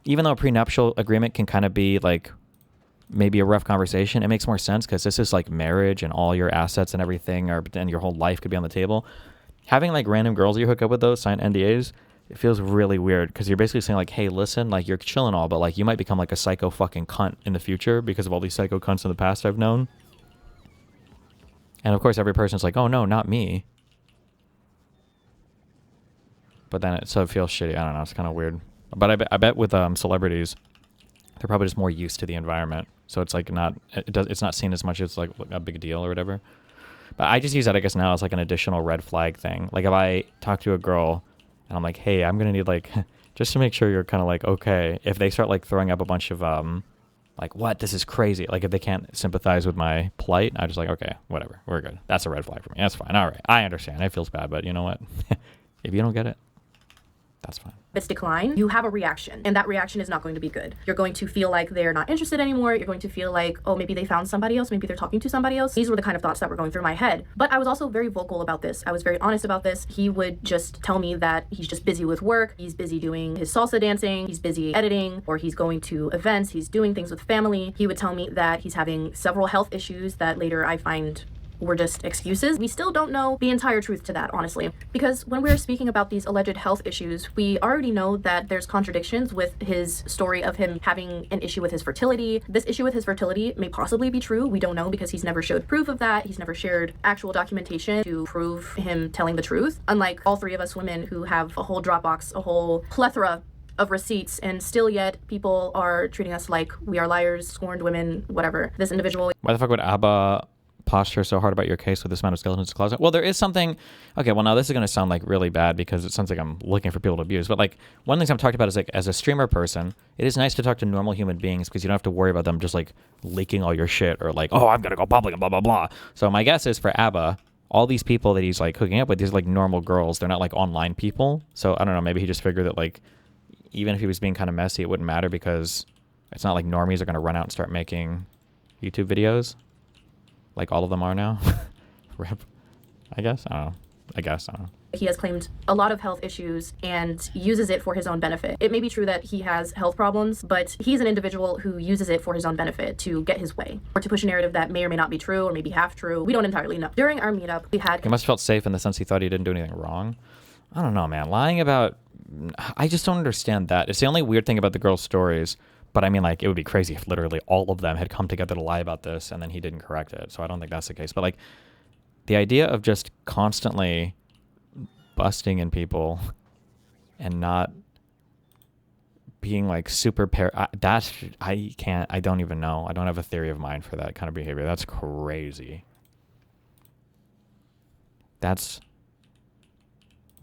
even though a prenuptial agreement can kind of be like maybe a rough conversation, it makes more sense because this is like marriage and all your assets and everything and your whole life could be on the table. Having like random girls you hook up with those sign NDAs, it feels really weird because you're basically saying like, hey, listen, like you're chilling all, but like you might become like a psycho fucking cunt in the future because of all these psycho cunts in the past I've known. And of course every person's like, oh no, not me. But then it feels shitty. I don't know, it's kind of weird. But I bet with celebrities, they're probably just more used to the environment. So it's like it's not seen as much as like a big deal or whatever. But I just use that, I guess, now as like an additional red flag thing. Like if I talk to a girl and I'm like, hey, I'm going to need like, just to make sure you're kind of like, okay. If they start like throwing up a bunch of like, what? This is crazy. Like if they can't sympathize with my plight, I'm just like, okay, whatever. We're good. That's a red flag for me. That's fine. All right. I understand. It feels bad, but you know what? If you don't get it, that's fine. It's decline, you have a reaction, and that reaction is not going to be good. You're going to feel like they're not interested anymore. You're going to feel like, oh, maybe they found somebody else. Maybe they're talking to somebody else. These were the kind of thoughts that were going through my head. But I was also very vocal about this. I was very honest about this. He would just tell me that he's just busy with work. He's busy doing his salsa dancing. He's busy editing, or he's going to events. He's doing things with family. He would tell me that he's having several health issues that later I find were just excuses. We still don't know the entire truth to that, honestly, because when we're speaking about these alleged health issues, we already know that there's contradictions with his story of him having an issue with his fertility. This issue with his fertility may possibly be true. We don't know because he's never showed proof of that. He's never shared actual documentation to prove him telling the truth. Unlike all three of us women who have a whole Dropbox, a whole plethora of receipts, and still yet people are treating us like we are liars, scorned women, whatever. This individual. Why the fuck would ABBA posture so hard about your case with this amount of skeletons in the closet? Well, there is something. Okay, well, now this is going to sound like really bad because it sounds like I'm looking for people to abuse, but like one of the things I'm talking about is like as a streamer person, it is nice to talk to normal human beings because you don't have to worry about them just like leaking all your shit or like, oh, I'm going to go public and blah, blah, blah. So my guess is for ABBA, all these people that he's like hooking up with, these are like normal girls. They're not like online people. So I don't know, maybe he just figured that like even if he was being kind of messy, it wouldn't matter because it's not like normies are going to run out and start making YouTube videos. Like all of them are now. Rip. I guess. I don't know. I don't know. He has claimed a lot of health issues and uses it for his own benefit. It may be true that he has health problems, but he's an individual who uses it for his own benefit to get his way or to push a narrative that may or may not be true or maybe half true. We don't entirely know. During our meetup, we had... He must have felt safe in the sense he thought he didn't do anything wrong. I don't know, man. Lying about... I just don't understand that. It's the only weird thing about the girls' stories. But I mean, like, it would be crazy if literally all of them had come together to lie about this and then he didn't correct it. So I don't think that's the case. But like, the idea of just constantly busting in people and not being like super I don't even know. I don't have a theory of mind for that kind of behavior. That's crazy. That's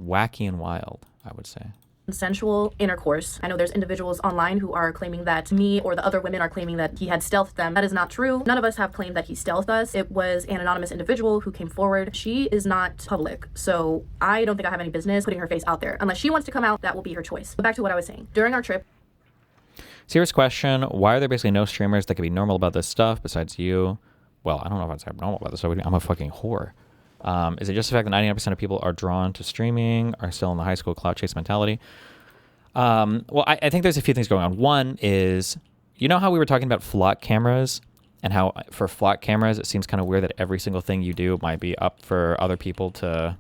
wacky and wild, I would say. Consensual intercourse. I know there's individuals online who are claiming that me or the other women are claiming that he had stealthed them. That is not true. None of us have claimed that he stealthed us. It was an anonymous individual who came forward. She is not public, so I don't think I have any business putting her face out there. Unless she wants to come out, that will be her choice. But back to what I was saying. During our trip... Serious question. Why are there basically no streamers that can be normal about this stuff besides you? Well, I don't know if I'm normal about this. I'm a fucking whore. Is it just the fact that 99% of people are drawn to streaming, are still in the high school clout chase mentality? Well, I think there's a few things going on. One is, you know how we were talking about flock cameras and how for flock cameras, it seems kind of weird that every single thing you do might be up for other people to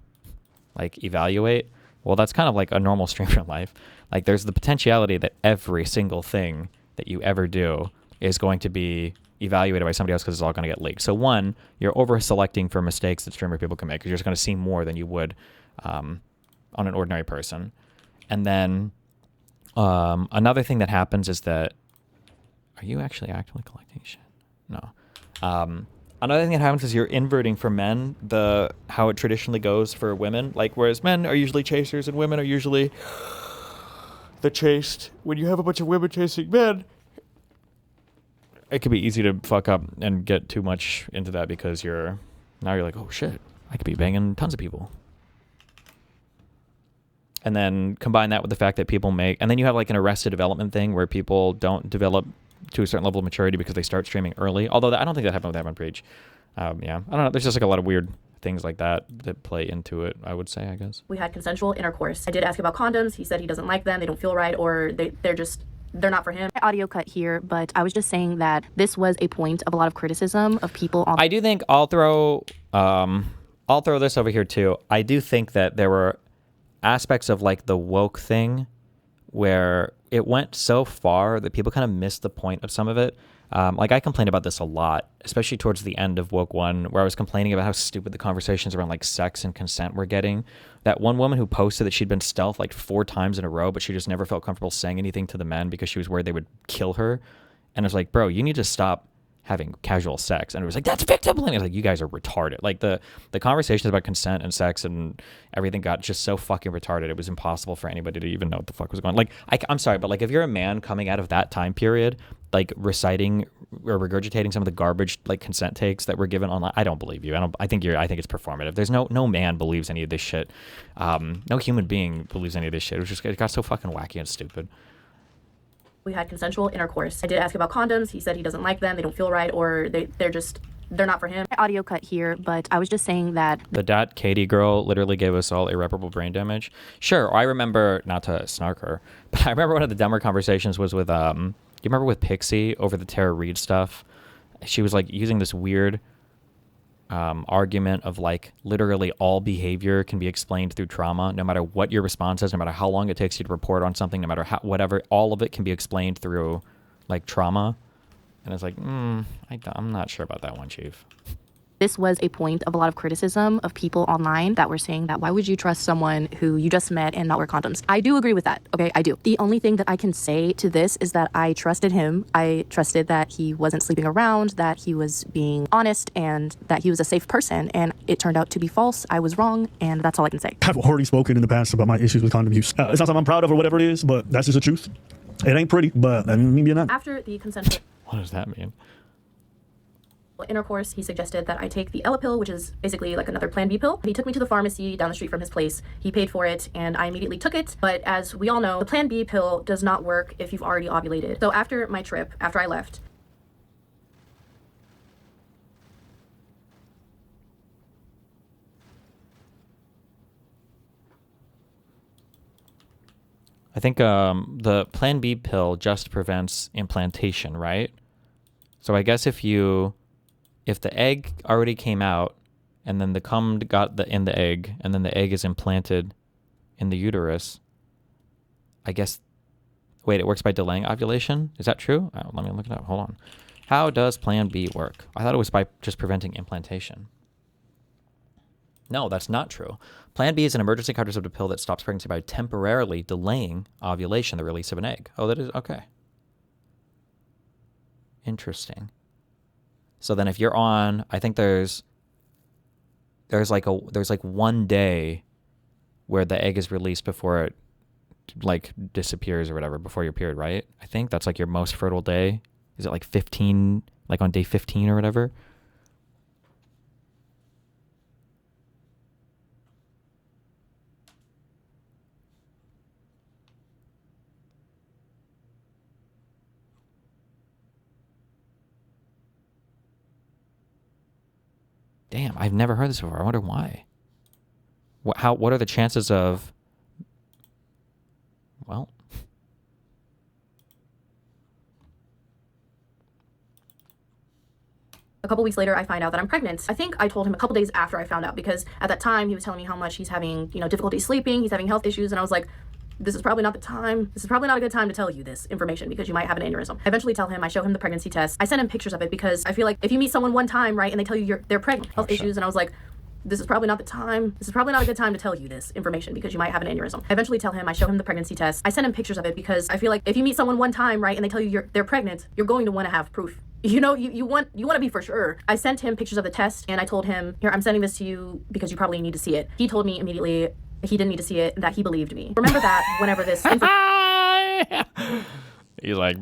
like evaluate. Well, that's kind of like a normal streamer life. Like there's the potentiality that every single thing that you ever do is going to be evaluated by somebody else because it's all going to get leaked. So one, you're over selecting for mistakes that streamer people can make because you're just going to see more than you would on an ordinary person. And then another thing that happens is that, are you actually actively collecting shit? No. Another thing that happens is you're inverting for men how it traditionally goes for women. Like whereas men are usually chasers and women are usually the chased. When you have a bunch of women chasing men, it can be easy to fuck up and get too much into that because now you're like, oh shit, I could be banging tons of people. And then combine that with the fact that people and then you have like an arrested development thing where people don't develop to a certain level of maturity because they start streaming early. Although I don't think that happened with Evan Preach. Yeah, I don't know. There's just like a lot of weird things like that play into it, I would say, I guess. We had consensual intercourse. I did ask about condoms. He said he doesn't like them. They don't feel right, or they're not for him. Audio cut here, but I was just saying that this was a point of a lot of criticism of people on. I do think I'll throw this over here too. I do think that there were aspects of like the woke thing where it went so far that people kind of missed the point of some of it. Like I complained about this a lot, especially towards the end of Woke 1, where I was complaining about how stupid the conversations around like sex and consent were getting. That one woman who posted that she'd been stealth like 4 times in a row, but she just never felt comfortable saying anything to the men because she was worried they would kill her. And I was like, bro, you need to stop having casual sex. And it was like, that's victim blaming. I was like, you guys are retarded. Like the conversations about consent and sex and everything got just so fucking retarded. It was impossible for anybody to even know what the fuck was going on. Like, I'm sorry, but like if you're a man coming out of that time period, like reciting or regurgitating some of the garbage like consent takes that were given online, I don't believe you. I think it's performative. There's no man believes any of this shit. No human being believes any of this shit. It got so fucking wacky and stupid. We had consensual intercourse. I did ask about condoms. He said he doesn't like them. They don't feel right, or they're not for him. Audio cut here, but I was just saying that the Katie girl literally gave us all irreparable brain damage. Sure, I remember, not to snark her, but I remember one of the dumber conversations was with, you remember with Pixie over the Tara Reid stuff? She was like using this weird argument of like literally all behavior can be explained through trauma, no matter what your response is, no matter how long it takes you to report on something, no matter whatever, all of it can be explained through like trauma. And it's like, I'm not sure about that one, Chief. this was a point of a lot of criticism of people online that were saying that why would you trust someone who you just met and not wear condoms? I do agree with that. Okay, I do. The only thing that I can say to this is that I trusted him. I trusted that he wasn't sleeping around, that he was being honest, and that he was a safe person. And it turned out to be false. I was wrong, and that's all I can say. I've already spoken in the past about my issues with condom use. It's not something I'm proud of or whatever it is, but that's just the truth. It ain't pretty, but I mean, you're not. After the consensual What does that mean? intercourse, he suggested that I take the Ella pill, which is basically like another Plan B pill. He took me to the pharmacy down the street from his place. He paid for it, and I immediately took it. But as we all know, the Plan B pill does not work if you've already ovulated. So after my trip, after I left, I think the Plan B pill just prevents implantation, right? So I guess if the egg already came out and then the cum got in the egg and then the egg is implanted in the uterus, I guess, wait, it works by delaying ovulation? Is that true? Oh, let me look it up. Hold on. How does Plan B work? I thought it was by just preventing implantation. No, that's not true. Plan B is an emergency contraceptive pill that stops pregnancy by temporarily delaying ovulation, the release of an egg. Oh, that is okay. Interesting. So then if you're on, I think there's like 1 day where the egg is released before it like disappears or whatever, before your period, right? I think that's like your most fertile day. Is it like 15, like on day 15 or whatever? Damn, I've never heard this before. I wonder why. What are the chances of... Well... A couple weeks later, I find out that I'm pregnant. I think I told him a couple days after I found out, because at that time he was telling me how much he's having, difficulty sleeping, he's having health issues, and I was like, this is probably not the time. This is probably not a good time to tell you this information because you might have an aneurysm. I eventually tell him, I show him the pregnancy test. I send him pictures of it because I feel like if you meet someone one time, right, and they tell you they're pregnant, health issues, and I was like, this is probably not the time. This is probably not a good time to tell you this information because you might have an aneurysm. I eventually tell him, I show him the pregnancy test. I send him pictures of it because I feel like if you meet someone one time, right, and they tell you they're pregnant, you're going to want to have proof. You want to be for sure. I sent him pictures of the test and I told him, here, I'm sending this to you because you probably need to see it. He told me immediately he didn't need to see it and that he believed me. Remember that whenever this He's like,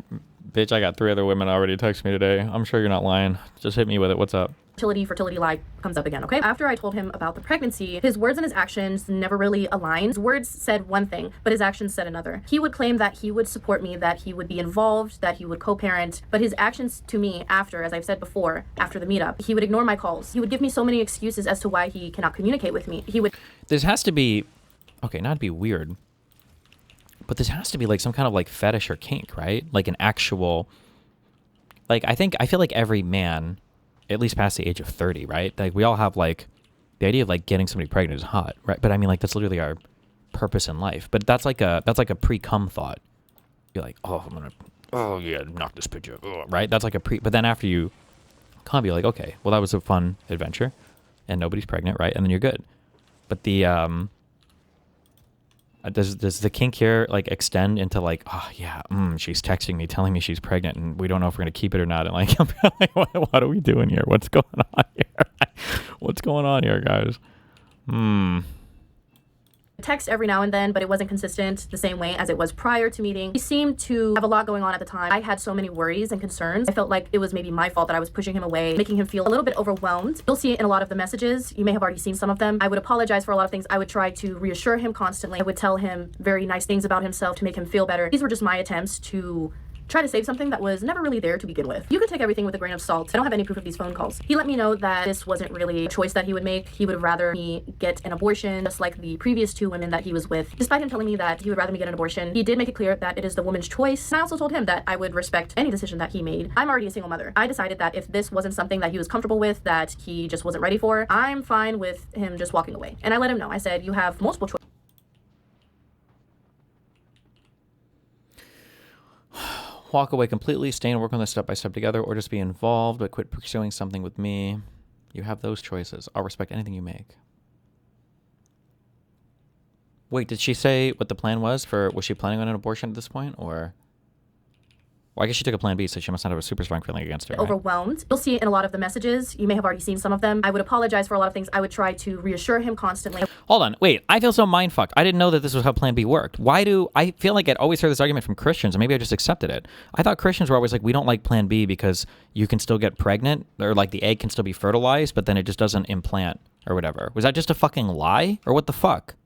bitch, I got 3 other women already text me today. I'm sure you're not lying. Just hit me with it. What's up? fertility lie comes up again, okay? After I told him about the pregnancy, his words and his actions never really aligned. His words said one thing, but his actions said another. He would claim that he would support me, that he would be involved, that he would co-parent, but his actions to me after, as I've said before, after the meetup, he would ignore my calls. He would give me so many excuses as to why he cannot communicate with me. This has to be, okay, not to be weird, but this has to be like some kind of like fetish or kink, right? Like an actual, like I feel like every man, at least past the age of 30, right? Like we all have like the idea of like getting somebody pregnant is hot, right? But I mean like that's literally our purpose in life. But that's like a pre-cum thought. You're like, oh yeah, knock this bitch up, right? That's like but then after you come, you're like, okay, well that was a fun adventure and nobody's pregnant, right? And then you're good. But the does the kink here like extend into like, oh yeah, she's texting me telling me she's pregnant and we don't know if we're gonna keep it or not, and like what are we doing here? What's going on here? What's going on here, guys? Text every now and then, but it wasn't consistent the same way as it was prior to meeting. He seemed to have a lot going on at the time. I had so many worries and concerns. I felt like it was maybe my fault that I was pushing him away, making him feel a little bit overwhelmed. You'll see it in a lot of the messages. You may have already seen some of them. I would apologize for a lot of things. I would try to reassure him constantly. I would tell him very nice things about himself to make him feel better. These were just my attempts to try to save something that was never really there to begin with. You could take everything with a grain of salt. I don't have any proof of these phone calls. He let me know that this wasn't really a choice that he would make. He would rather me get an abortion, just like the previous 2 women that he was with. Despite him telling me that he would rather me get an abortion, he did make it clear that it is the woman's choice. And I also told him that I would respect any decision that he made. I'm already a single mother. I decided that if this wasn't something that he was comfortable with, that he just wasn't ready for, I'm fine with him just walking away. And I let him know. I said, you have multiple choices. Walk away completely, stay and work on this step by step together, or just be involved but quit pursuing something with me. You have those choices. I'll respect anything you make. Wait, did she say what the plan was was she planning on an abortion at this point, or? Well, I guess she took a plan B, so she must not have a super strong feeling against it, right? Overwhelmed. You'll see it in a lot of the messages. You may have already seen some of them. I would apologize for a lot of things. I would try to reassure him constantly. Hold on, wait, I feel so mindfucked. I didn't know that this was how plan B worked. I feel like I'd always heard this argument from Christians, and maybe I just accepted it. I thought Christians were always like, we don't like plan B because you can still get pregnant, or like the egg can still be fertilized, but then it just doesn't implant or whatever. Was that just a fucking lie, or what the fuck?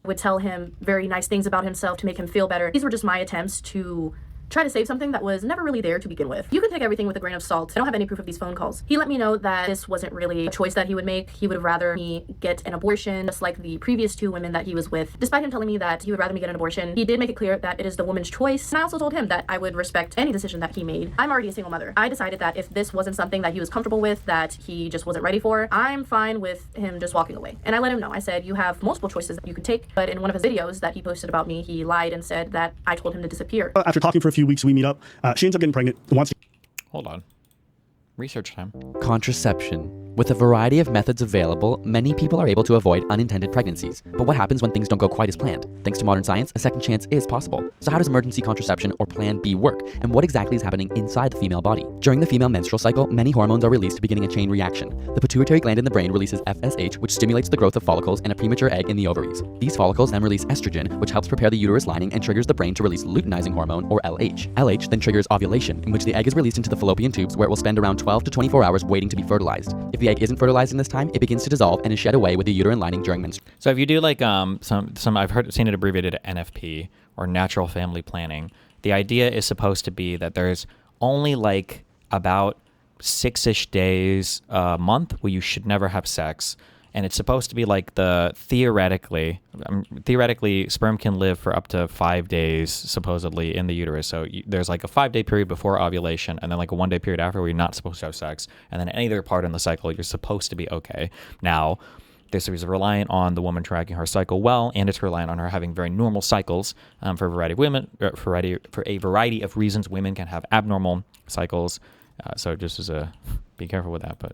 Would tell him very nice things about himself to make him feel better. These were just my attempts to try to save something that was never really there to begin with. You can take everything with a grain of salt. I don't have any proof of these phone calls. He let me know that this wasn't really a choice that he would make. He would rather me get an abortion, just like the previous 2 women that he was with. Despite him telling me that he would rather me get an abortion, he did make it clear that it is the woman's choice. And I also told him that I would respect any decision that he made. I'm already a single mother. I decided that if this wasn't something that he was comfortable with, that he just wasn't ready for, I'm fine with him just walking away. And I let him know. I said, you have multiple choices that you could take. But in one of his videos that he posted about me, he lied and said that I told him to disappear. After talking for a few weeks, we meet up. She ends up getting pregnant. Hold on. Research time. Contraception. With a variety of methods available, many people are able to avoid unintended pregnancies. But what happens when things don't go quite as planned? Thanks to modern science, a second chance is possible. So how does emergency contraception, or Plan B, work? And what exactly is happening inside the female body? During the female menstrual cycle, many hormones are released, beginning a chain reaction. The pituitary gland in the brain releases FSH, which stimulates the growth of follicles and a premature egg in the ovaries. These follicles then release estrogen, which helps prepare the uterus lining and triggers the brain to release luteinizing hormone, or LH. LH then triggers ovulation, in which the egg is released into the fallopian tubes, where it will spend around 12 to 24 hours waiting to be fertilized. If the egg isn't fertilized in this time, it begins to dissolve and is shed away with the uterine lining during menstruation. So if you do like some I've seen it abbreviated NFP, or natural family planning, the idea is supposed to be that there's only like about 6-ish days a month where you should never have sex. And it's supposed to be like theoretically, sperm can live for up to 5 days, supposedly, in the uterus. So there's like a 5-day period before ovulation, and then like a 1-day period after where you're not supposed to have sex. And then any other part in the cycle, you're supposed to be okay. Now, this is reliant on the woman tracking her cycle well, and it's reliant on her having very normal cycles for a variety of women, for a variety of reasons. Women can have abnormal cycles. So just be careful with that, but.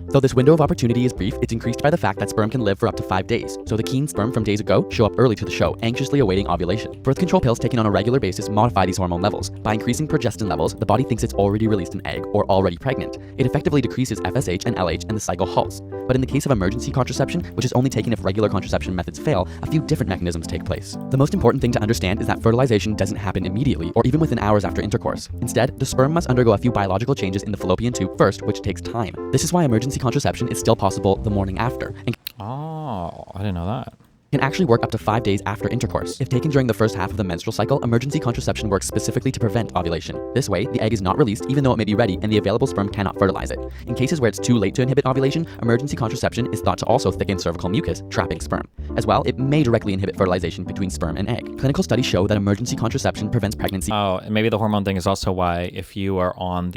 Though this window of opportunity is brief, it's increased by the fact that sperm can live for up to 5 days. So the keen sperm from days ago show up early to the show, anxiously awaiting ovulation. Birth control pills taken on a regular basis modify these hormone levels. By increasing progestin levels, the body thinks it's already released an egg or already pregnant. It effectively decreases FSH and LH and the cycle halts. But in the case of emergency contraception, which is only taken if regular contraception methods fail, a few different mechanisms take place. The most important thing to understand is that fertilization doesn't happen immediately or even within hours after intercourse. Instead, the sperm must undergo a few biological changes in the fallopian tube first, which takes time. This is why emergency contraception is still possible the morning after and I didn't know that. can actually work up to 5 days after intercourse. If taken during the first half of the menstrual cycle, emergency contraception works specifically to prevent ovulation. This way, the egg is not released even though it may be ready and the available sperm cannot fertilize it. In cases where it's too late to inhibit ovulation, emergency contraception is thought to also thicken cervical mucus, trapping sperm. As well, it may directly inhibit fertilization between sperm and egg. Clinical studies show that emergency contraception prevents pregnancy. Oh, and maybe the hormone thing is also why if you are on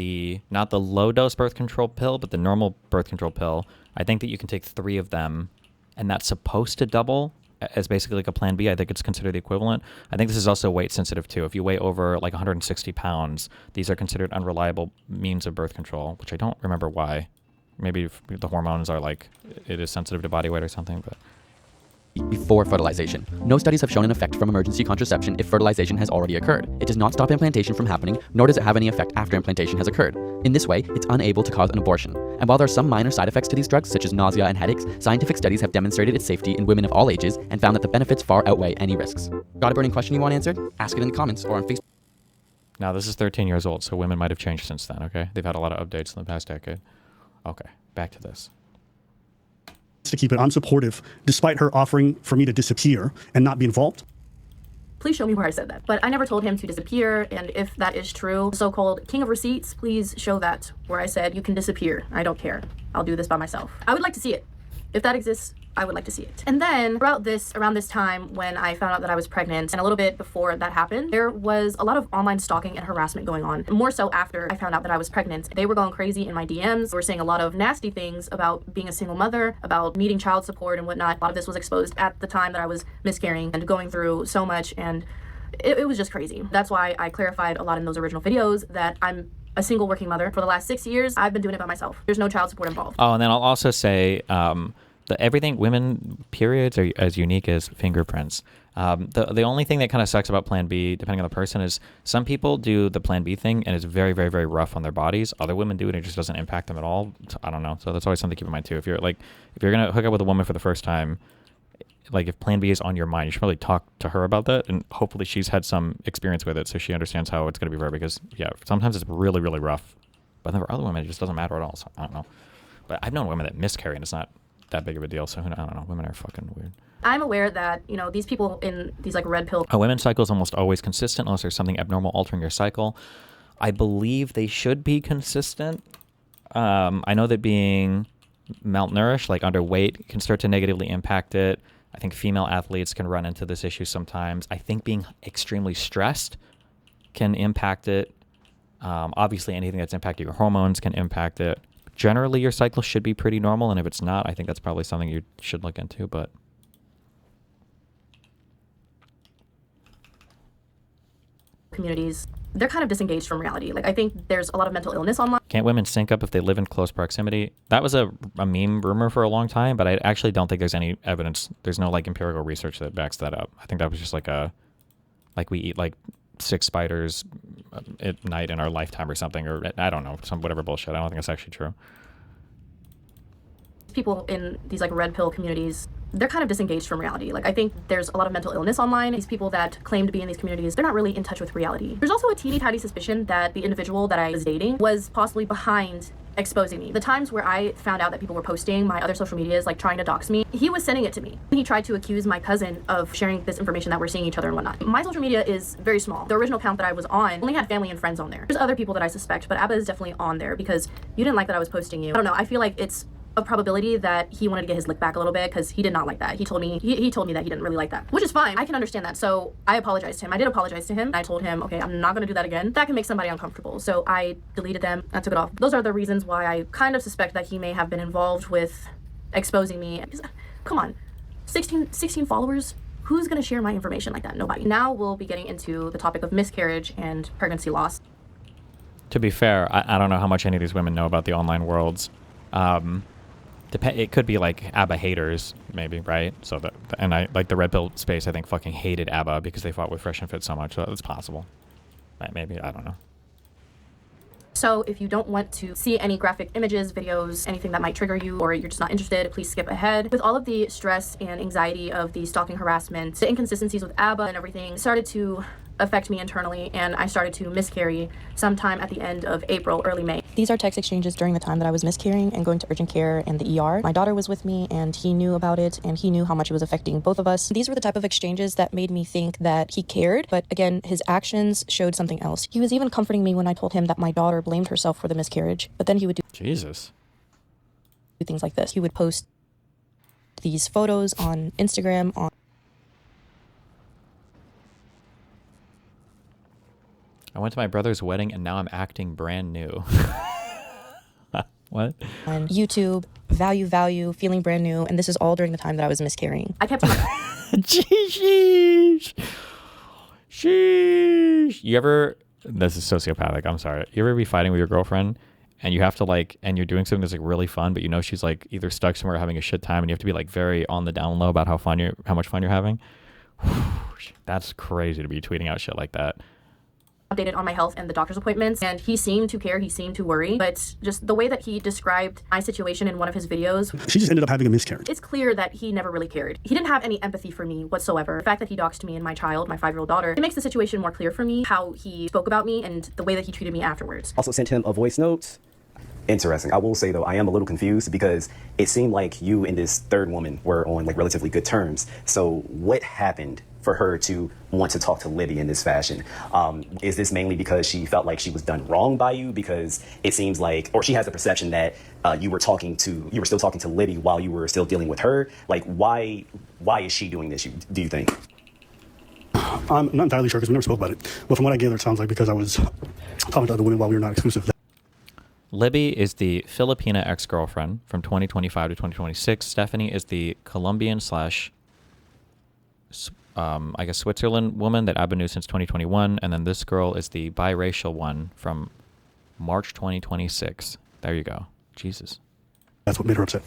not the low dose birth control pill, but the normal birth control pill, I think that you can take 3 of them, and that's supposed to double as basically like a plan B. I think it's considered the equivalent. I think this is also weight sensitive too. If you weigh over like 160 pounds, these are considered unreliable means of birth control, which I don't remember why. Maybe the hormones are like, it is sensitive to body weight or something, but. Before fertilization. No studies have shown an effect from emergency contraception if fertilization has already occurred. It does not stop implantation from happening, nor does it have any effect after implantation has occurred. In this way, it's unable to cause an abortion. And while there are some minor side effects to these drugs, such as nausea and headaches, scientific studies have demonstrated its safety in women of all ages and found that the benefits far outweigh any risks. Got a burning question you want answered? Ask it in the comments or on Facebook. Now, this is 13 years old, so women might have changed since then, okay? They've had a lot of updates in the past decade. Okay, back to this. To keep it unsupportive, despite her offering for me to disappear and not be involved. Please show me where I said that. But I never told him to disappear, and if that is true, so-called king of receipts, please show that where I said you can disappear. I don't care. I'll do this by myself. I would like to see it. If that exists, I would like to see it. And then around this time when I found out that I was pregnant, and a little bit before that happened, there was a lot of online stalking and harassment going on. More so after I found out that I was pregnant. They were going crazy in my DMs. They were saying a lot of nasty things about being a single mother, about needing child support and whatnot. A lot of this was exposed at the time that I was miscarrying and going through so much, and it was just crazy. That's why I clarified a lot in those original videos that I'm a single working mother. For the last 6 years, I've been doing it by myself. There's no child support involved. Oh, and then I'll also say everything women periods are as unique as fingerprints. The only thing that kind of sucks about Plan B, depending on the person, is some people do the Plan B thing and it's very, very, very rough on their bodies. Other women do it and it just doesn't impact them at all. So, I don't know. So that's always something to keep in mind too. If you're gonna hook up with a woman for the first time, like if Plan B is on your mind, you should probably talk to her about that, and hopefully she's had some experience with it so she understands how it's gonna be for her. Because yeah, sometimes it's really, really rough, but then for other women it just doesn't matter at all. So I don't know. But I've known women that miscarry and it's not that big of a deal. So I don't know. Women are fucking weird. I'm aware that, these people in these like red pill. A women's cycle is almost always consistent unless there's something abnormal altering your cycle. I believe they should be consistent. I know that being malnourished, like underweight, can start to negatively impact it. I think female athletes can run into this issue sometimes. I think being extremely stressed can impact it. Obviously, anything that's impacting your hormones can impact it. Generally, your cycle should be pretty normal, and if it's not, I think that's probably something you should look into, but... Communities, they're kind of disengaged from reality. Like, I think there's a lot of mental illness online. Can't women sync up if they live in close proximity? That was a meme rumor for a long time, but I actually don't think there's any evidence. There's no, like, empirical research that backs that up. I think that was just like we eat, like, 6 spiders at night in our lifetime or something, or I don't know, some whatever bullshit. I don't think that's actually true. People in these like red pill communities, they're kind of disengaged from reality. Like, I think there's a lot of mental illness online. These people that claim to be in these communities, they're not really in touch with reality. There's also a teeny tiny suspicion that the individual that I was dating was possibly behind exposing me. The times where I found out that people were posting my other social medias, like trying to dox me, he was sending it to me. He tried to accuse my cousin of sharing this information that we're seeing each other and whatnot. My social media is very small. The original account that I was on only had family and friends on there. There's other people that I suspect, but AbaW is definitely on there because you didn't like that I was posting you. I don't know, I feel like it's a probability that he wanted to get his lick back a little bit because he did not like that. He told me he told me that he didn't really like that, which is fine. I can understand that. So I apologized to him. I did apologize to him. I told him, okay, I'm not going to do that again. That can make somebody uncomfortable. So I deleted them. I took it off. Those are the reasons why I kind of suspect that he may have been involved with exposing me. Come on, 16 followers. Who's going to share my information like that? Nobody. Now we'll be getting into the topic of miscarriage and pregnancy loss. To be fair, I don't know how much any of these women know about the online worlds. It could be like ABBA haters, maybe, right? So that, and I like the red pill space, I think fucking hated ABBA because they fought with Fresh and Fit so much. So it's possible. Maybe, I don't know. So if you don't want to see any graphic images, videos, anything that might trigger you, or you're just not interested, please skip ahead. With all of the stress and anxiety of the stalking harassment, the inconsistencies with ABBA and everything started to affect me internally, and I started to miscarry sometime at the end of April, early May. These are text exchanges during the time that I was miscarrying and going to urgent care and the ER. My daughter was with me and he knew about it and he knew how much it was affecting both of us. These were the type of exchanges that made me think that he cared, but again, his actions showed something else. He was even comforting me when I told him that my daughter blamed herself for the miscarriage, but then he would do things like this. He would post these photos on Instagram, I went to my brother's wedding and now I'm acting brand new. What? On YouTube, value, feeling brand new, and this is all during the time that I was miscarrying. I kept Sheesh. You ever, this is sociopathic, I'm sorry. You ever be fighting with your girlfriend and you have to like, and you're doing something that's like really fun, but you know she's like either stuck somewhere or having a shit time and you have to be like very on the down low about how much fun you're having? That's crazy to be tweeting out shit like that. Updated on my health and the doctor's appointments, and he seemed to care, he seemed to worry, but just the way that he described my situation in one of his videos, she just ended up having a miscarriage. It's clear that he never really cared. He didn't have any empathy for me whatsoever. The fact that he doxed me and my child, my 5-year-old daughter, it makes the situation more clear for me how he spoke about me and the way that he treated me afterwards. Also sent him a voice note. Interesting. I will say though, I am a little confused because it seemed like you and this third woman were on like relatively good terms. So what happened for her to want to talk to Libby in this fashion? Is this mainly because she felt like she was done wrong by you? Because it seems like, or she has the perception that you were still talking to Libby while you were still dealing with her. Like, why is she doing this, do you think? I'm not entirely sure because we never spoke about it. But from what I gather, it sounds like because I was talking to other women while we were not exclusive. Libby is the Filipina ex-girlfriend from 2025 to 2026. Stephanie is the Colombian / I guess Switzerland woman that AbaW knew since 2021, and then this girl is the biracial one from March 2026. There you go. Jesus. That's what made her upset.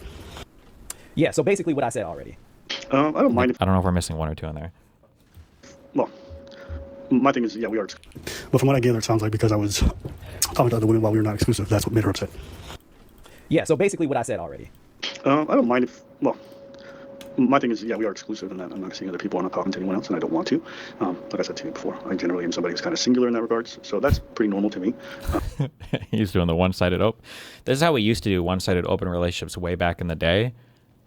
Yeah, so basically what I said already. I don't mind. I don't know if we're missing one or two in there. Well, my thing is, yeah, we are exclusive. But from what I gather, it sounds like because I was talking to other women while we were not exclusive, that's what made her upset. Yeah, so basically what I said already. I don't mind if, well, my thing is, yeah, we are exclusive and I'm not seeing other people. I'm not talking to anyone else and I don't want to. Like I said to you before, I generally am somebody who's kind of singular in that regards. So that's pretty normal to me. He's doing the one-sided open. This is how we used to do one-sided open relationships way back in the day.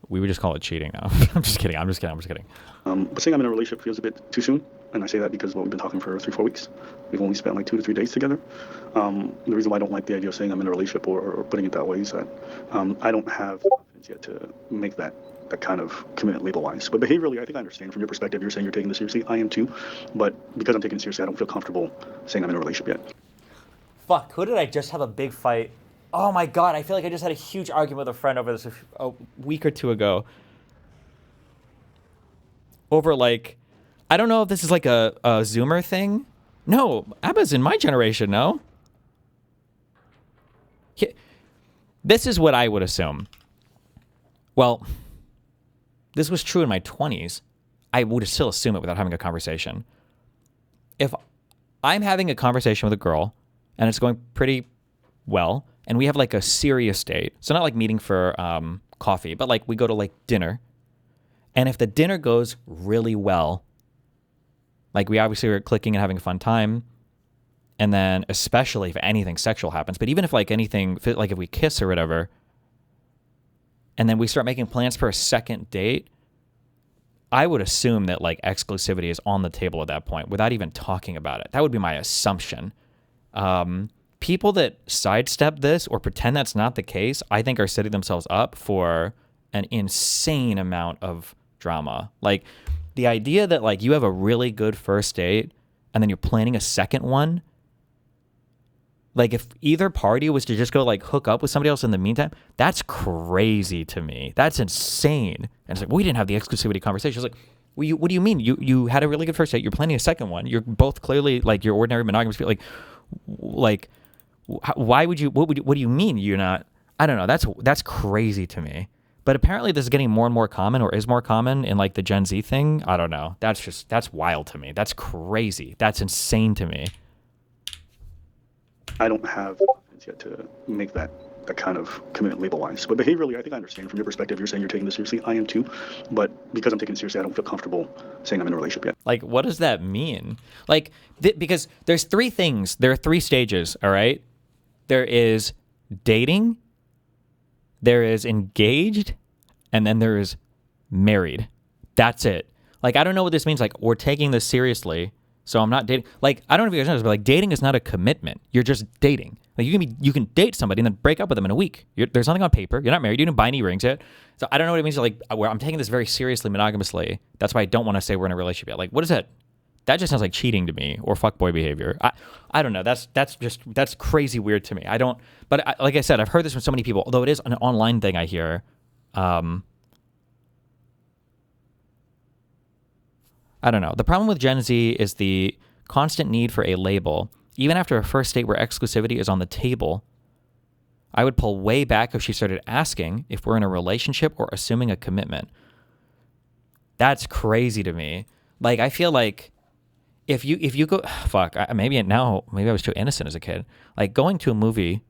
We would just call it cheating now. I'm just kidding. But saying I'm in a relationship feels a bit too soon. And I say that because, well, we've been talking for 3-4 weeks. We've only spent like 2 to 3 days together. The reason why I don't like the idea of saying I'm in a relationship or putting it that way is that I don't have the confidence yet to make that kind of commitment label-wise. But behaviorally, I think I understand from your perspective. You're saying you're taking this seriously. I am too. But because I'm taking it seriously, I don't feel comfortable saying I'm in a relationship yet. Fuck, who did I just have a big fight? Oh my god, I feel like I just had a huge argument with a friend over this a week or two ago. Over like, I don't know if this is like a Zoomer thing. No, ABBA's in my generation, no? This is what I would assume. Well, this was true in my 20s. I would still assume it without having a conversation. If I'm having a conversation with a girl and it's going pretty well, and we have like a serious date, so not like meeting for coffee, but like we go to like dinner, and if the dinner goes really well, like we obviously are clicking and having a fun time, and then especially if anything sexual happens, but even if like anything, like if we kiss or whatever, and then we start making plans for a second date, I would assume that like exclusivity is on the table at that point without even talking about it. That would be my assumption. People that sidestep this or pretend that's not the case, I think are setting themselves up for an insane amount of drama. Like the idea that like you have a really good first date and then you're planning a second one. Like if either party was to just go like hook up with somebody else in the meantime, that's crazy to me. That's insane. And it's like, we didn't have the exclusivity conversation. It's like, well, what do you mean? You had a really good first date. You're planning a second one. You're both clearly like your ordinary monogamous people. Like, why would you? What do you mean you're not? I don't know. That's crazy to me. But apparently this is getting more and more common, or is more common in like the Gen Z thing. I don't know. That's wild to me. That's crazy. That's insane to me. I don't have the confidence yet to make that kind of commitment label-wise. But behaviorally, I think I understand from your perspective. You're saying you're taking this seriously. I am too. But because I'm taking it seriously, I don't feel comfortable saying I'm in a relationship yet. Like, what does that mean? Like, because there's three things. There are three stages, all right? There is dating, there is engaged, and then there is married. That's it. Like, I don't know what this means. Like, we're taking this seriously, so I'm not dating. Like, I don't know if you guys know this, but like dating is not a commitment. You're just dating. Like you can date somebody and then break up with them in a week. There's nothing on paper. You're not married. You didn't buy any rings yet. So I don't know what it means. Like, where I'm taking this very seriously, monogamously. That's why I don't want to say we're in a relationship yet. Like, what is that? That just sounds like cheating to me, or fuckboy behavior. I don't know. That's crazy weird to me. I don't. But like I said, I've heard this from so many people. Although it is an online thing, I hear. I don't know. The problem with Gen Z is the constant need for a label. Even after a first date where exclusivity is on the table, I would pull way back if she started asking if we're in a relationship or assuming a commitment. That's crazy to me. Like, I feel like if you go, maybe I was too innocent as a kid. Like going to a movie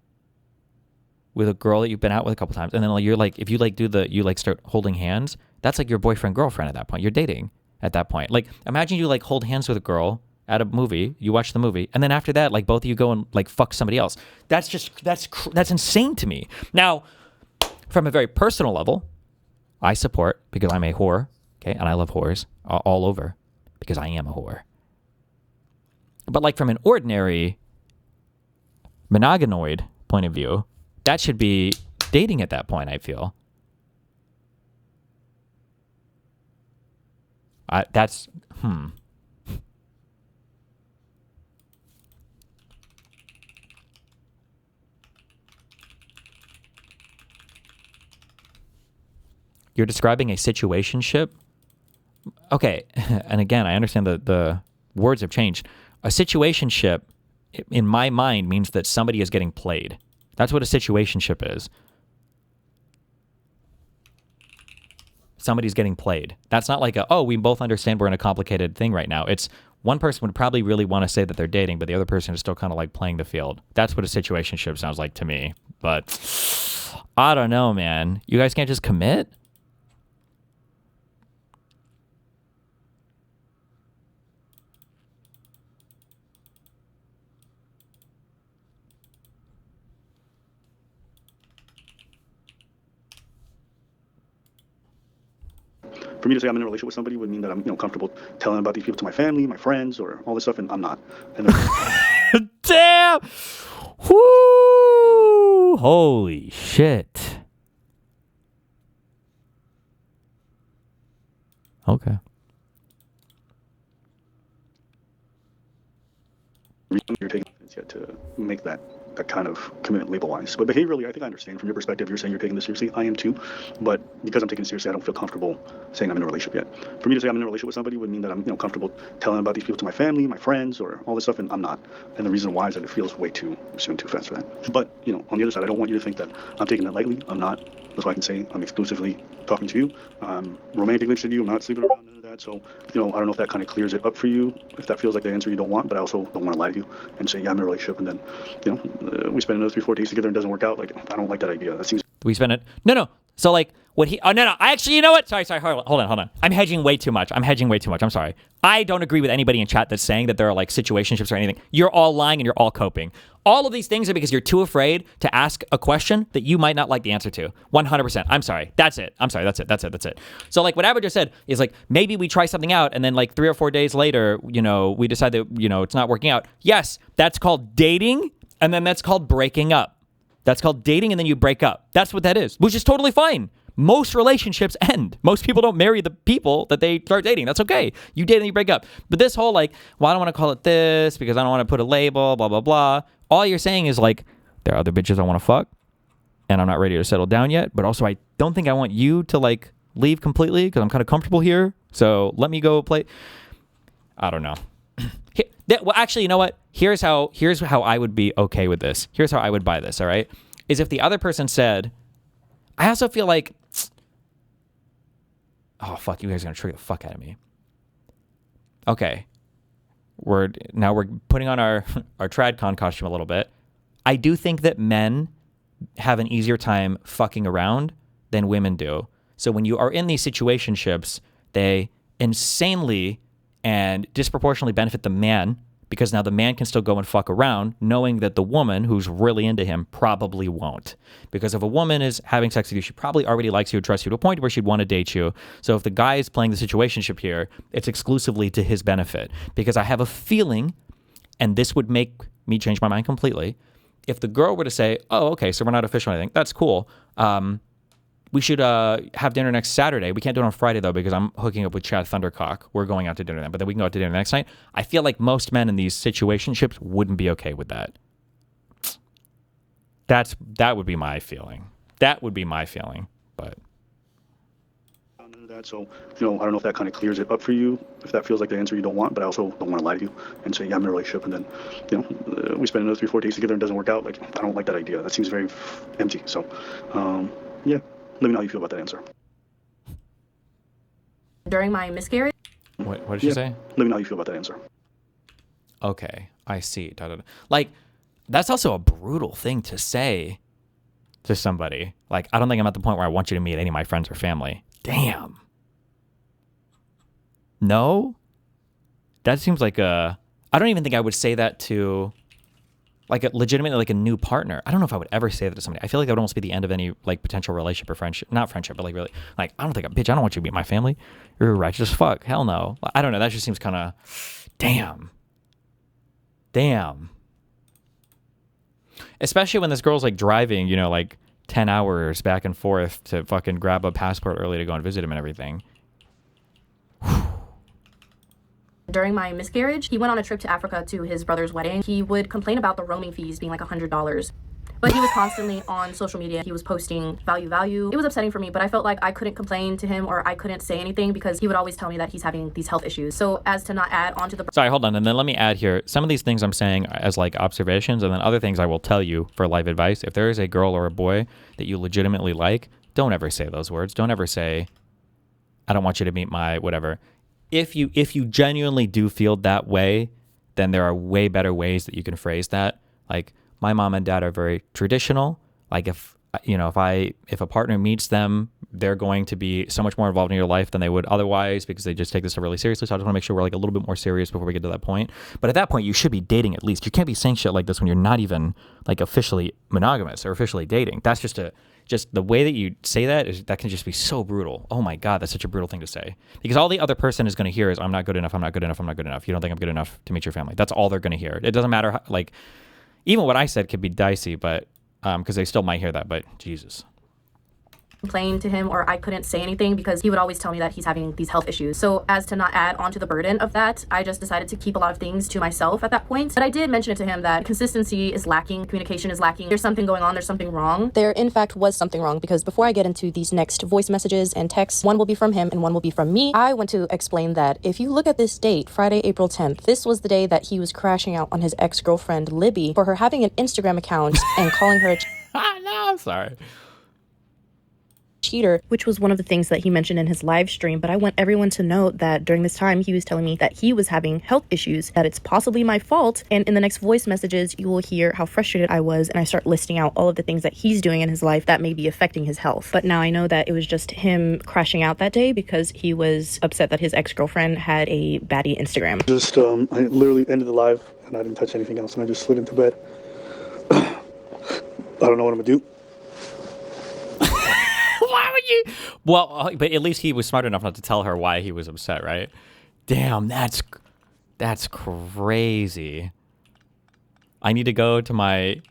with a girl that you've been out with a couple times, and then you're like, if you like you start holding hands, that's like your boyfriend girlfriend at that point. You're dating at that point. Like imagine you like hold hands with a girl at a movie, you watch the movie, and then after that, like both of you go and like fuck somebody else. That's insane to me. Now, from a very personal level, I support, because I'm a whore, okay, and I love whores all over, because I am a whore. But like from an ordinary monogamoid point of view, that should be dating at that point, I feel. You're describing a situationship? Okay, and again, I understand the words have changed. A situationship, in my mind, means that somebody is getting played. That's what a situationship is. Somebody's getting played. That's not like we both understand we're in a complicated thing right now. It's one person would probably really want to say that they're dating, but the other person is still kind of like playing the field. That's what a situationship sounds like to me. But I don't know, man. You guys can't just commit? For me to say I'm in a relationship with somebody would mean that I'm, comfortable telling about these people to my family, my friends, or all this stuff, and I'm not. And damn! Whoo! Holy shit. Okay. You're taking it yet to make that kind of commitment label-wise. But behaviorally, I think I understand from your perspective. You're saying you're taking this seriously. I am too. But because I'm taking it seriously, I don't feel comfortable saying I'm in a relationship yet. For me to say I'm in a relationship with somebody would mean that I'm, comfortable telling about these people to my family, my friends, or all this stuff, and I'm not. And the reason why is that it feels way too soon, too fast for that. But, on the other side, I don't want you to think that I'm taking that lightly. I'm not. That's why I can say I'm exclusively talking to you. I'm romantically interested in you. I'm not sleeping around, none of that. So, I don't know if that kind of clears it up for you, if that feels like the answer you don't want, but I also don't want to lie to you and say, yeah, I'm in a relationship, and then, we spend another 3-4 days together and it doesn't work out. Like, I don't like that idea. That seems... We spend it... No. So, like, What he? Oh no, I actually, you know what? Sorry. Hold on. I'm hedging way too much. I'm sorry. I don't agree with anybody in chat that's saying that there are like situationships or anything. You're all lying and you're all coping. All of these things are because you're too afraid to ask a question that you might not like the answer to. 100%. I'm sorry. That's it. That's it. So like what AbaW just said is like, maybe we try something out and then like 3 or 4 days later, you know, we decide that, you know, it's not working out. Yes, that's called dating, and then that's called breaking up. That's called dating, and then you break up. That's what that is, which is totally fine. Most relationships end. Most people don't marry the people that they start dating. That's okay. You date and you break up. But this whole like, well, I don't want to call it this because I don't want to put a label, blah, blah, blah. All you're saying is like, there are other bitches I want to fuck and I'm not ready to settle down yet. But also I don't think I want you to like leave completely because I'm kind of comfortable here. So let me go play. I don't know. Well, actually, you know what? Here's how I would be okay with this. Here's how I would buy this, all right? Is if the other person said, I also feel like, oh, fuck, you guys are going to trigger the fuck out of me. Okay. We're putting on our TradCon costume a little bit. I do think that men have an easier time fucking around than women do. So when you are in these situationships, they insanely and disproportionately benefit the man because now the man can still go and fuck around knowing that the woman who's really into him probably won't. Because if a woman is having sex with you, she probably already likes you and trusts you to a point where she'd want to date you. So if the guy is playing the situationship here, it's exclusively to his benefit. Because I have a feeling, and this would make me change my mind completely, if the girl were to say, oh, okay, so we're not official or anything, that's cool. We should have dinner next Saturday. We can't do it on Friday, though, because I'm hooking up with Chad Thundercock. We're going out to dinner then, but then we can go out to dinner next night. I feel like most men in these situationships wouldn't be okay with that. That would be my feeling. But so, you know, I don't know if that kind of clears it up for you, if that feels like the answer you don't want, but I also don't want to lie to you and say, yeah, I'm in a relationship, and then, you know, we spend another 3-4 days together and it doesn't work out. Like, I don't like that idea. That seems very empty. So, yeah, let me know how you feel about that answer. During my miscarriage. What did you say? Let me know how you feel about that answer. Okay, I see. Like, that's also a brutal thing to say to somebody. Like, I don't think I'm at the point where I want you to meet any of my friends or family. Damn. No? That seems like I don't even think I would say that to, like, legitimately, like, a new partner. I don't know if I would ever say that to somebody. I feel like that would almost be the end of any, like, potential relationship or friendship. Not friendship, but, like, really, like, I don't don't want you to meet my family. You're righteous as fuck. Hell no. I don't know. That just seems kind of, damn. Especially when this girl's, like, driving, you know, like, 10 hours back and forth to fucking grab a passport early to go and visit him and everything. During my miscarriage, he went on a trip to Africa to his brother's wedding. He would complain about the roaming fees being like $100. But he was constantly on social media. He was posting value. It was upsetting for me, but I felt like I couldn't complain to him or I couldn't say anything because he would always tell me that he's having these health issues. So as to not add onto the... Sorry, hold on. And then let me add here. Some of these things I'm saying as like observations, and then other things I will tell you for life advice. If there is a girl or a boy that you legitimately like, don't ever say those words. Don't ever say, I don't want you to meet my whatever. If you genuinely do feel that way, then there are way better ways that you can phrase that. Like, my mom and dad are very traditional. Like, if a partner meets them, they're going to be so much more involved in your life than they would otherwise because they just take this stuff really seriously. So I just want to make sure we're like a little bit more serious before we get to that point. But at that point, you should be dating at least. You can't be saying shit like this when you're not even like officially monogamous or officially dating. That's just the way that you say that can just be so brutal. Oh my God, that's such a brutal thing to say. Because all the other person is going to hear is, I'm not good enough. You don't think I'm good enough to meet your family. That's all they're going to hear. It doesn't matter how, like, even what I said could be dicey, but because they still might hear that, but Jesus. Complain to him or I couldn't say anything because he would always tell me that he's having these health issues. So as to not add onto the burden of that, I just decided to keep a lot of things to myself at that point. But I did mention it to him that consistency is lacking, communication is lacking. There's something going on, there's something wrong. There, in fact, was something wrong because before I get into these next voice messages and texts, one will be from him and one will be from me. I want to explain that if you look at this date, Friday, April 10th, this was the day that he was crashing out on his ex-girlfriend, Libby, for her having an Instagram account and calling her a No, I'm sorry. cheater, which was one of the things that he mentioned in his live stream. But I want everyone to know that during this time, he was telling me that he was having health issues, that it's possibly my fault. And in the next voice messages, you will hear how frustrated I was, and I start listing out all of the things that he's doing in his life that may be affecting his health. But now I know that it was just him crashing out that day because he was upset that his ex-girlfriend had a baddie Instagram. Just, I literally ended the live and I didn't touch anything else and I just slid into bed. I don't know what I'm gonna do. Why would you? Well, but at least he was smart enough not to tell her why he was upset, right? Damn, that's crazy. I need to go to my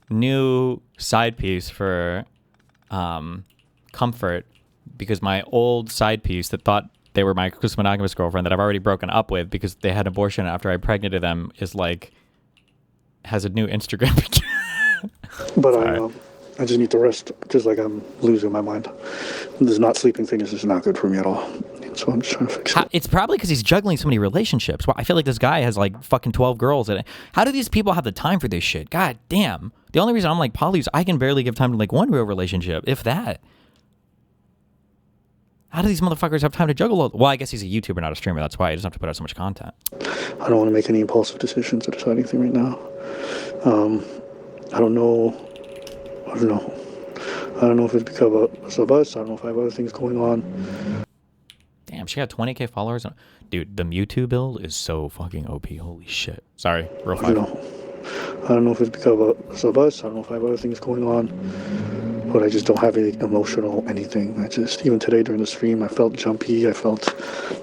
new side piece for comfort because my old side piece that thought they were my exclusive monogamous girlfriend that I've already broken up with because they had an abortion after I impregnated them is like has a new Instagram picture. But I just need to rest, just like I'm losing my mind. This not sleeping thing is just not good for me at all. So I'm just trying to fix it. It's probably because he's juggling so many relationships. Well, I feel like this guy has like fucking 12 girls. How do these people have the time for this shit? God damn. The only reason I'm like poly is I can barely give time to like one real relationship, if that. How do these motherfuckers have time to juggle all? Well, I guess he's a YouTuber, not a streamer. That's why he doesn't have to put out so much content. I don't want to make any impulsive decisions or decide anything right now. I don't know if it's because of us. I don't know if I have other things going on. Damn, she got 20K followers. Dude, the Mewtwo build is so fucking OP. Holy shit. Sorry, real five. I don't know if it's because of us. I don't know if I have other things going on. But I just don't have any emotional anything. Even today during the stream, I felt jumpy. I felt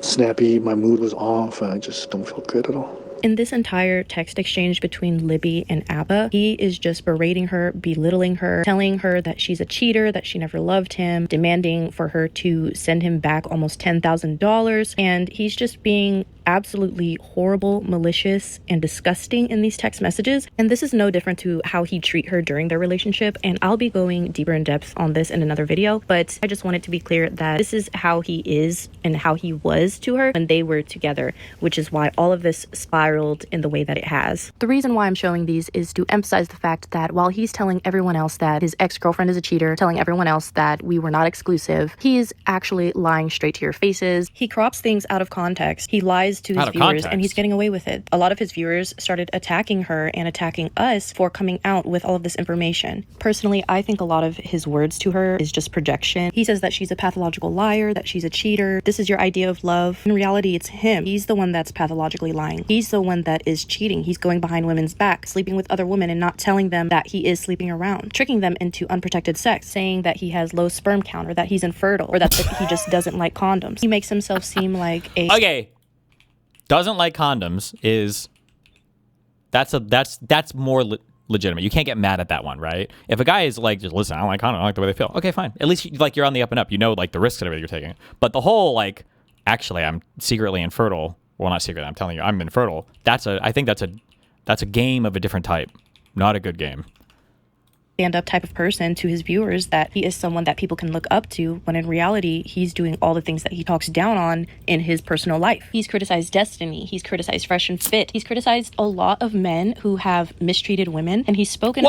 snappy. My mood was off. I just don't feel good at all. In this entire text exchange between Libby and Abba, he is just berating her, belittling her, telling her that she's a cheater, that she never loved him, demanding for her to send him back almost $10,000. And he's just being absolutely horrible, malicious, and disgusting in these text messages. And this is no different to how he'd treat her during their relationship. And I'll be going deeper in depth on this in another video, but I just wanted to be clear that this is how he is and how he was to her when they were together, which is why all of this spiraled in the way that it has. The reason why I'm showing these is to emphasize the fact that while he's telling everyone else that his ex-girlfriend is a cheater, telling everyone else that we were not exclusive, he is actually lying straight to your faces. He crops things out of context. He lies to his viewers, and he's getting away with it. A lot of his viewers started attacking her and attacking us for coming out with all of this information. Personally, I think a lot of his words to her is just projection. He says that she's a pathological liar, that she's a cheater. This is your idea of love. In reality, it's him. He's the one that's pathologically lying. He's the one that is cheating. He's going behind women's back, sleeping with other women and not telling them that he is sleeping around, tricking them into unprotected sex, saying that he has low sperm count or that he's infertile or that he just doesn't like condoms. He makes himself seem like a... Okay. Doesn't like condoms is that's more legitimate. You can't get mad at that one, right? If a guy is like, just listen, I don't like condoms, I don't like the way they feel. Okay, fine. At least like you're on the up and up. You know, like the risks and everything you're taking. But the whole like, actually, I'm secretly infertile. Well, not secretly. I'm telling you, I'm infertile. I think that's a game of a different type. Not a good game. Stand-up type of person to his viewers that he is someone that people can look up to, when in reality he's doing all the things that he talks down on in his personal life. He's criticized Destiny, he's criticized Fresh and Fit, he's criticized a lot of men who have mistreated women, and he's spoken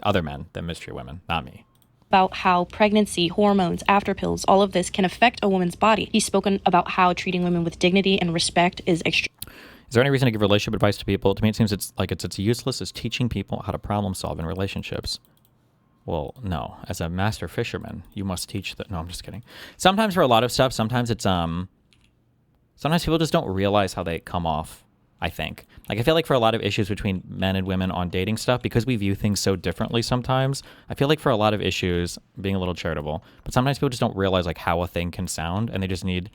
other men that mistreat women, not me. About how pregnancy, hormones, after pills, all of this can affect a woman's body. He's spoken about how treating women with dignity and respect is extreme. Is there any reason to give relationship advice to people? To me, it seems it's useless as teaching people how to problem solve in relationships. Well, no. As a master fisherman, you must teach that. No, I'm just kidding. Sometimes for a lot of stuff, sometimes it's sometimes people just don't realize how they come off. I think. Like I feel like for a lot of issues between men and women on dating stuff, because we view things so differently sometimes. I feel like for a lot of issues, being a little charitable, but sometimes people just don't realize like how a thing can sound, and they just need.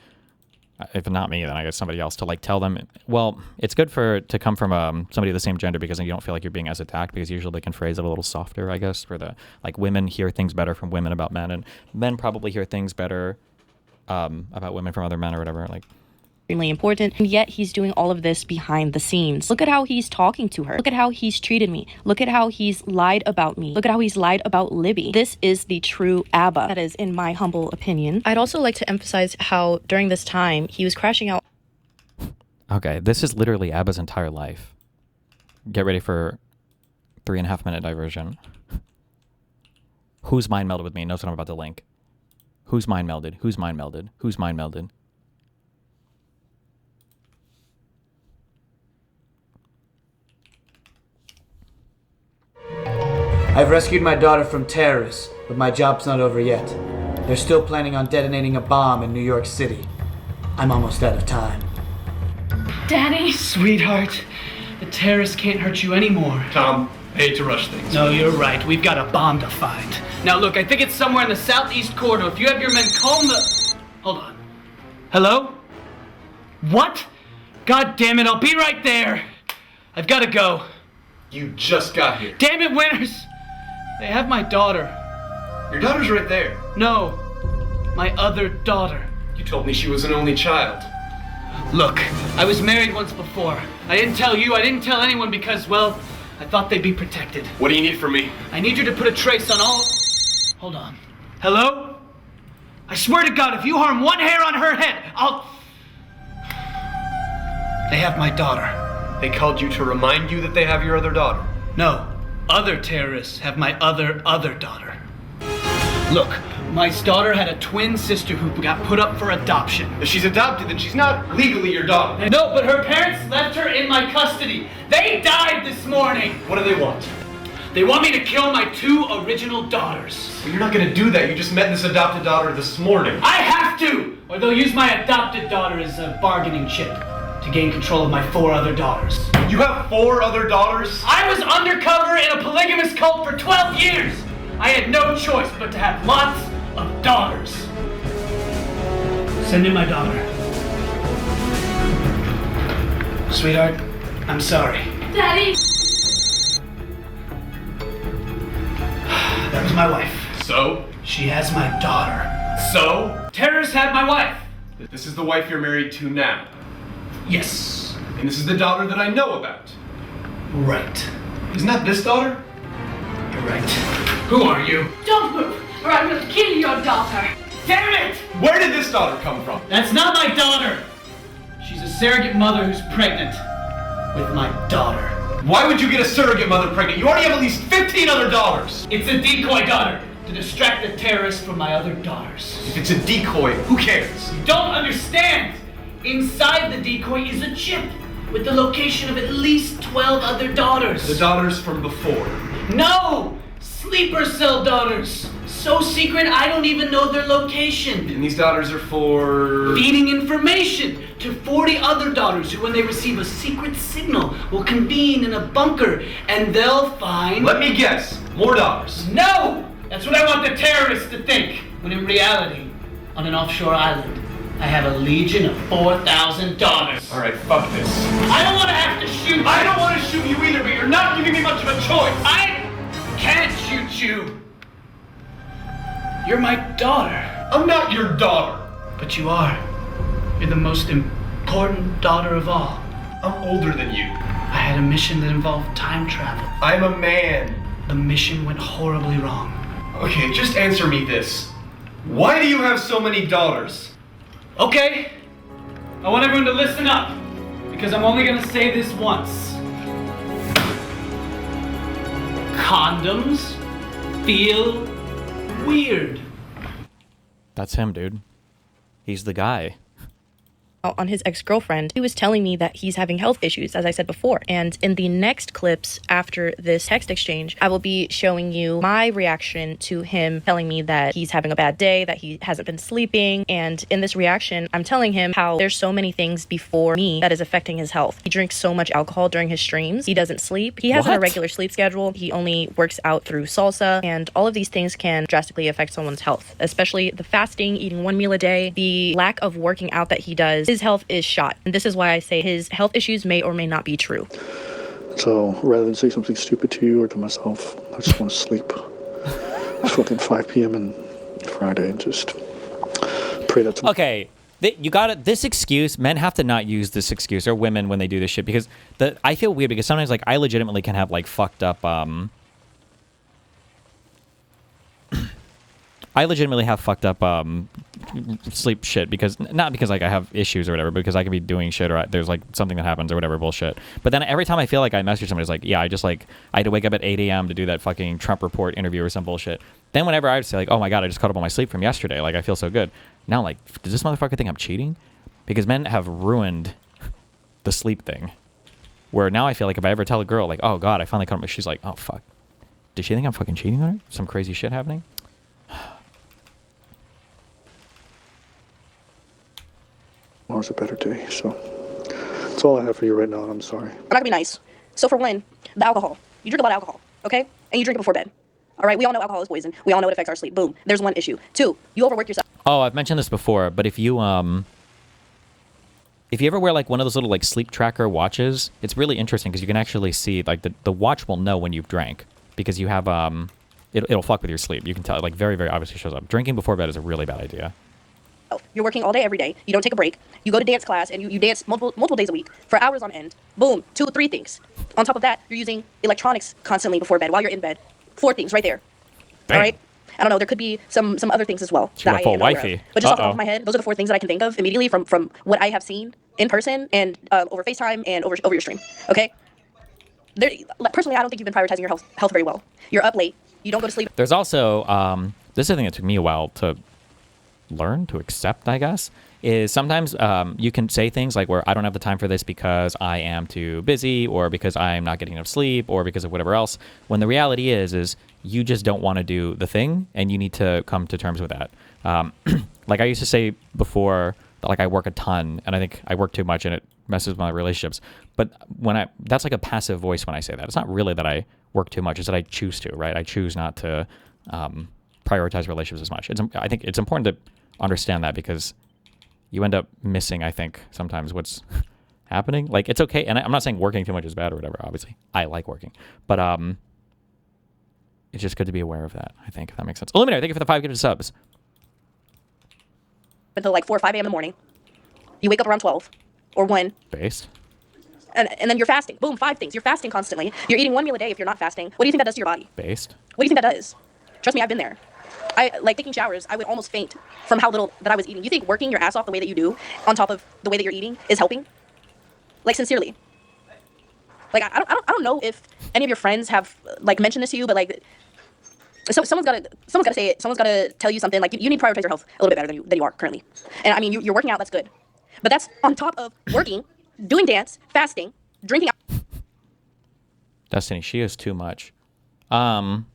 If not me, then I guess somebody else to like tell them. Well, it's good to come from somebody of the same gender because then you don't feel like you're being as attacked, because usually they can phrase it a little softer, I guess. For the like women hear things better from women about men, and men probably hear things better about women from other men or whatever. Like extremely important, and yet he's doing all of this behind the scenes. Look at how he's talking to her. Look at how he's treated me. Look at how he's lied about me. Look at how he's lied about Libby. This is the true ABBA. That is, in my humble opinion. I'd also like to emphasize how during this time he was crashing out. Okay, this is literally ABBA's entire life. Get ready for 3.5 minute diversion. Who's mind melded with me? Knows what I'm about to link. Who's mind melded? Who's mind melded? Who's mind melded? I've rescued my daughter from terrorists, but my job's not over yet. They're still planning on detonating a bomb in New York City. I'm almost out of time. Daddy? Sweetheart, the terrorists can't hurt you anymore. Tom, I hate to rush things. No, you're right. We've got a bomb to find. Now look, I think it's somewhere in the southeast corridor. If you have your men comb the... Hold on. Hello? What? God damn it, I'll be right there. I've got to go. You just got here. Damn it, Winters! They have my daughter. Your daughter's right there. No, my other daughter. You told me she was an only child. Look, I was married once before. I didn't tell you, I didn't tell anyone because, well, I thought they'd be protected. What do you need from me? I need you to put a trace on all... Hold on. Hello? I swear to God, if you harm one hair on her head, I'll... They have my daughter. They called you to remind you that they have your other daughter. No, other terrorists have my other daughter. Look, my daughter had a twin sister who got put up for adoption. If she's adopted, then she's not legally your daughter. No, but her parents left her in my custody. They died this morning. What do they want? They want me to kill my two original daughters. Well, you're not gonna do that. You just met this adopted daughter this morning. I have to! Or they'll use my adopted daughter as a bargaining chip to gain control of my 4 other daughters. You have 4 other daughters? I was undercover in a polygamous cult for 12 years! I had no choice but to have lots of daughters. Send in my daughter. Sweetheart, I'm sorry. Daddy! That was my wife. So? She has my daughter. So? Terrorists have my wife. This is the wife you're married to now. Yes. And this is the daughter that I know about. Right. Isn't that this daughter? You're right. Who are you? Don't move, or I will kill your daughter. Damn it! Where did this daughter come from? That's not my daughter. She's a surrogate mother who's pregnant with my daughter. Why would you get a surrogate mother pregnant? You already have at least 15 other daughters. It's a decoy daughter to distract the terrorists from my other daughters. If it's a decoy, who cares? You don't understand. Inside the decoy is a chip with the location of at least 12 other daughters. The daughters from before. No! Sleeper cell daughters. So secret I don't even know their location. And these daughters are for... feeding information to 40 other daughters who, when they receive a secret signal, will convene in a bunker and they'll find... Let me guess. More daughters. No! That's what I want the terrorists to think. When in reality, on an offshore island, I have a legion of 4,000 daughters. All right, fuck this. I don't want to have to shoot you. I don't want to shoot you either, but you're not giving me much of a choice. I can't shoot you. You're my daughter. I'm not your daughter. But you are. You're the most important daughter of all. I'm older than you. I had a mission that involved time travel. I'm a man. The mission went horribly wrong. Okay, just answer me this. Why do you have so many daughters? Okay, I want everyone to listen up, because I'm only gonna say this once. Condoms feel weird. That's him, dude. He's the guy. On his ex-girlfriend, he was telling me that he's having health issues, as I said before. And in the next clips after this text exchange, I will be showing you my reaction to him telling me that he's having a bad day, that he hasn't been sleeping. And in this reaction, I'm telling him how there's so many things before me that is affecting his health. He drinks so much alcohol during his streams. He doesn't sleep. He has an irregular sleep schedule. He only works out through salsa. And all of these things can drastically affect someone's health, especially the fasting, eating 1 meal a day, the lack of working out that he does. His health is shot. And this is why I say his health issues may or may not be true. So rather than say something stupid to you or to myself, I just want to sleep. It's fucking 5 p.m. and Friday and just pray that. Okay, you got it. This excuse, men have to not use this excuse, or women when they do this shit, because I feel weird because sometimes like I legitimately can have like fucked up I legitimately have fucked up sleep shit because not because like I have issues or whatever, because I could be doing shit or there's like something that happens or whatever bullshit. But then every time I feel like I message somebody, it's like, yeah, I had to wake up at 8 a.m. to do that fucking Trump report interview or some bullshit. Then whenever I would say like, oh my god, I just caught up on my sleep from yesterday, like I feel so good. Now I'm like, does this motherfucker think I'm cheating? Because men have ruined the sleep thing. Where now I feel like if I ever tell a girl like, oh god, I finally caught up, she's like, oh fuck, does she think I'm fucking cheating on her? Some crazy shit happening? Tomorrow's a better day, so that's all I have for you right now, and I'm sorry. I'm not gonna be nice. So for one, the alcohol. You drink a lot of alcohol, okay? And you drink it before bed. All right, we all know alcohol is poison. We all know it affects our sleep. Boom. There's one issue. Two, you overwork yourself. Oh, I've mentioned this before, but if you ever wear like one of those little like sleep tracker watches, it's really interesting because you can actually see like the watch will know when you've drank because you have it'll fuck with your sleep. You can tell, like very, very obviously shows up. Drinking before bed is a really bad idea. You're working all day, every day. You don't take a break. You go to dance class and you dance multiple days a week for hours on end. Boom, 2, 3 things. On top of that, you're using electronics constantly before bed while you're in bed. 4 things right there. Bang. All right? I don't know. There could be some other things as well. She got full wifey. But just off the top of my head, those are the 4 things that I can think of immediately from what I have seen in person and over FaceTime and over your stream. Okay? Personally, I don't think you've been prioritizing your health very well. You're up late. You don't go to sleep. There's also this is the thing that took me a while to learn to accept, I guess, is sometimes you can say things like where I don't have the time for this because I am too busy or because I'm not getting enough sleep or because of whatever else, when the reality is you just don't want to do the thing and you need to come to terms with that. Like I used to say before that like I work a ton and I think I work too much and it messes with my relationships, but that's like a passive voice when I say that. It's not really that I work too much, it's that I choose to, right? I choose not to prioritize relationships as much. I think it's important to understand that because you end up missing, I think, sometimes what's happening. Like, it's okay, and I'm not saying working too much is bad or whatever, obviously. I like working. But it's just good to be aware of that, I think, if that makes sense. Illuminator, thank you for the 5 gifted subs. Until like 4 or 5 a.m. in the morning. You wake up around 12 or 1. Based. And then you're fasting. Boom, 5 things. You're fasting constantly. You're eating 1 meal a day if you're not fasting. What do you think that does to your body? Based. What do you think that does? Trust me, I've been there. I like taking showers. I would almost faint from how little that I was eating. You think working your ass off the way that you do, on top of the way that you're eating, is helping? Like, sincerely. Like, I don't know if any of your friends have like mentioned this to you, but like, so someone's gotta say it. Someone's gotta tell you something. Like, you need to prioritize your health a little bit better than you are currently. And I mean, you're working out. That's good, but that's on top of working, doing dance, fasting, drinking. Destiny, she is too much. Well,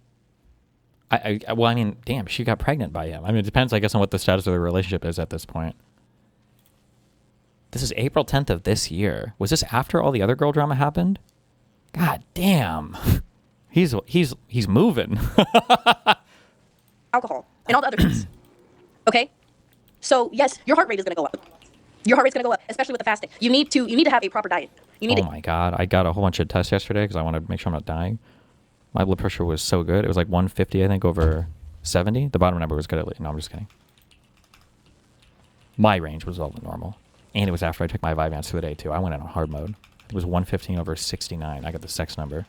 I mean, damn, she got pregnant by him. I mean, it depends, I guess, on what the status of the relationship is at this point. This is April 10th of this year. Was this after all the other girl drama happened? God damn. He's moving. Alcohol and all the other things. Okay? So, yes, your heart rate is going to go up. Your heart rate's going to go up, especially with the fasting. You need to have a proper diet. Oh my God. I got a whole bunch of tests yesterday because I want to make sure I'm not dying. My blood pressure was so good. It was like 150, I think, over 70. The bottom number was good at least. No, I'm just kidding. My range was all normal. And it was after I took my Vyvanse for the day, too. I went in on hard mode. It was 115 over 69. I got the sex number.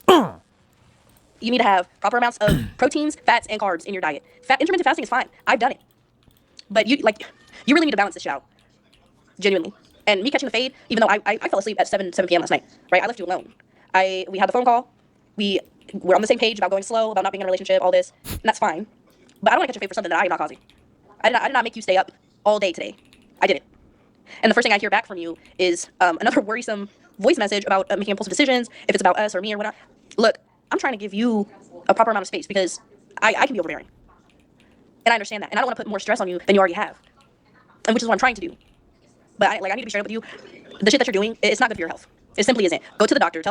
You need to have proper amounts of proteins, fats, and carbs in your diet. Intermittent fasting is fine. I've done it. But you really need to balance this shit out. Genuinely. And me catching the fade, even though I fell asleep at 7 p.m. last night, right? I left you alone. We had the phone call. We were on the same page about going slow, about not being in a relationship, all this, and that's fine. But I don't want to catch a fade for something that I am not causing. I did not make you stay up all day today. I didn't. And the first thing I hear back from you is another worrisome voice message about making impulsive decisions, if it's about us or me or whatnot. Look, I'm trying to give you a proper amount of space because I can be overbearing. And I understand that. And I don't want to put more stress on you than you already have. And which is what I'm trying to do. But I need to be straight up with you. The shit that you're doing, it's not good for your health. It simply isn't. Go to the doctor.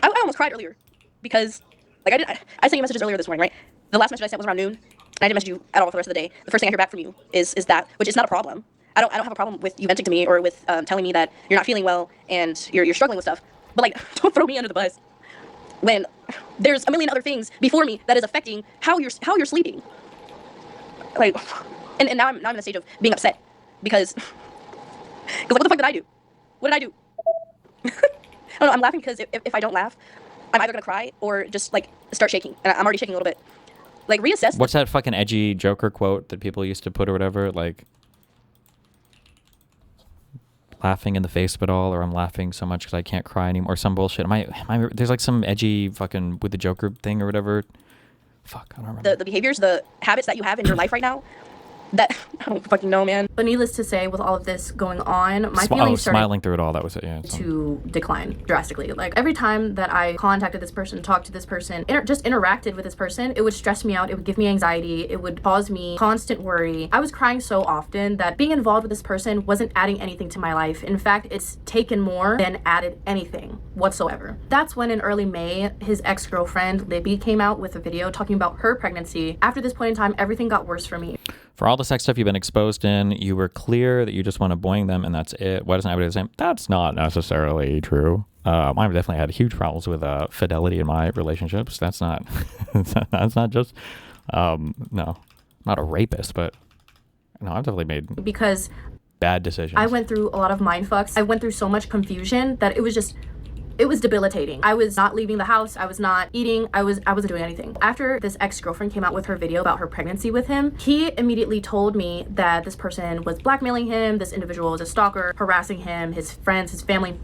I almost cried earlier because, I sent you messages earlier this morning, right? The last message I sent was around noon, and I didn't message you at all for the rest of the day. The first thing I hear back from you is that, which is not a problem. I don't have a problem with you venting to me or with telling me that you're not feeling well and you're struggling with stuff. But don't throw me under the bus when there's a million other things before me that is affecting how you're sleeping. And now I'm in the stage of being upset because what the fuck did I do? What did I do? I don't know, I'm laughing because if I don't laugh, I'm either going to cry or just start shaking. And I'm already shaking a little bit. like reassess. What's that fucking edgy Joker quote that people used to put or whatever? Like, laughing in the face of it all, or I'm laughing so much because I can't cry anymore, or some bullshit. There's like some edgy fucking with the Joker thing or whatever. Fuck, I don't remember. The behaviors, the habits that you have in your life right now, that I don't fucking know, man. But needless to say, with all of this going on, my feelings started smiling through it all. That was it. Yeah. To decline drastically. Like every time that I contacted this person, talked to this person, just interacted with this person, it would stress me out. It would give me anxiety. It would cause me constant worry. I was crying so often that being involved with this person wasn't adding anything to my life. In fact, it's taken more than added anything whatsoever. That's when in early May, his ex-girlfriend Libby came out with a video talking about her pregnancy. After this point in time, everything got worse for me. For all the sex stuff you've been exposed in, you were clear that you just want to boing them and that's it. Why doesn't everybody do the same? That's not necessarily true. I've definitely had huge problems with fidelity in my relationships. That's not, that's not just, no, I'm not a rapist, but no, I've definitely made because bad decisions. I went through a lot of mind fucks. I went through so much confusion that it was debilitating. I was not leaving the house. I was not eating. I wasn't doing anything. After this ex-girlfriend came out with her video about her pregnancy with him, he immediately told me that this person was blackmailing him. This individual was a stalker, harassing him, his friends, his family.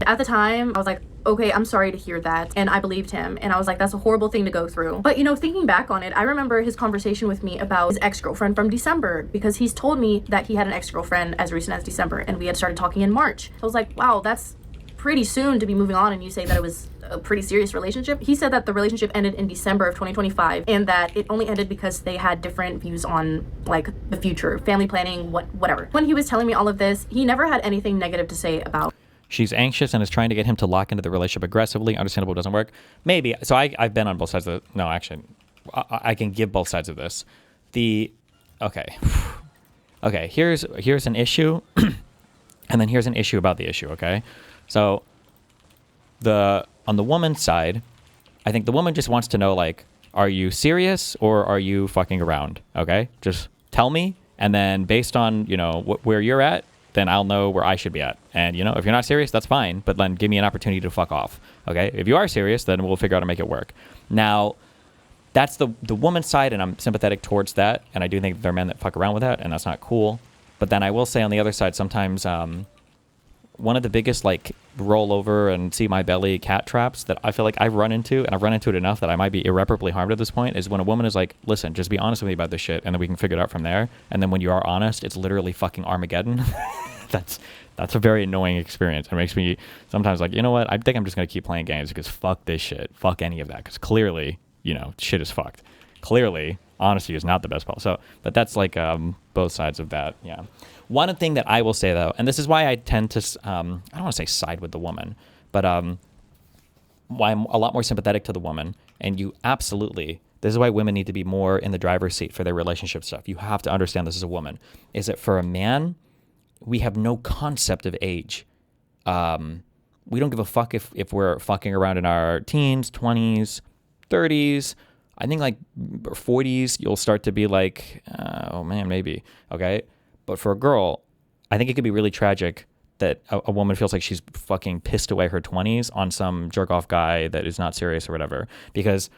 At the time, I was like, okay, I'm sorry to hear that. And I believed him. And I was like, that's a horrible thing to go through. But, you know, thinking back on it, I remember his conversation with me about his ex-girlfriend from December, because he's told me that he had an ex-girlfriend as recent as December, and we had started talking in March. So I was like, wow, that's pretty soon to be moving on, and you say that it was a pretty serious relationship. He said that the relationship ended in December of 2025 and that it only ended because they had different views on like the future, family planning, whatever. When he was telling me all of this, he never had anything negative to say about. She's anxious and is trying to get him to lock into the relationship aggressively. Understandable, doesn't work. Maybe. So I've been on both sides of the, no, actually, I can give both sides of this. Okay, here's an issue, and then here's an issue about the issue, okay? So on the woman's side, I think the woman just wants to know, like, are you serious or are you fucking around? Okay, just tell me, and then based on, you know, where you're at, then I'll know where I should be at. And, you know, if you're not serious, that's fine, but then give me an opportunity to fuck off. Okay, if you are serious, then we'll figure out how to make it work. Now, that's the woman's side, and I'm sympathetic towards that, and I do think there are men that fuck around with that, and that's not cool. But then I will say on the other side, sometimes one of the biggest, like, roll over and see my belly cat traps that I feel like I've run into, and I've run into it enough that I might be irreparably harmed at this point, is when a woman is like, listen, just be honest with me about this shit, and then we can figure it out from there. And then when you are honest, it's literally fucking Armageddon. That's a very annoying experience. It makes me sometimes like, you know what, I think I'm just going to keep playing games because fuck this shit. Fuck any of that, because clearly, you know, shit is fucked. Clearly, honesty is not the best policy. So, but that's like both sides of that, yeah. One thing that I will say, though, and this is why I tend to, I don't want to say side with the woman, but why I'm a lot more sympathetic to the woman, and you absolutely, this is why women need to be more in the driver's seat for their relationship stuff. You have to understand this as a woman, is that for a man, we have no concept of age. We don't give a fuck if we're fucking around in our teens, 20s, 30s. I think like 40s, you'll start to be like, oh man, maybe, okay? But for a girl, I think it could be really tragic that a woman feels like she's fucking pissed away her 20s on some jerk-off guy that is not serious or whatever. Because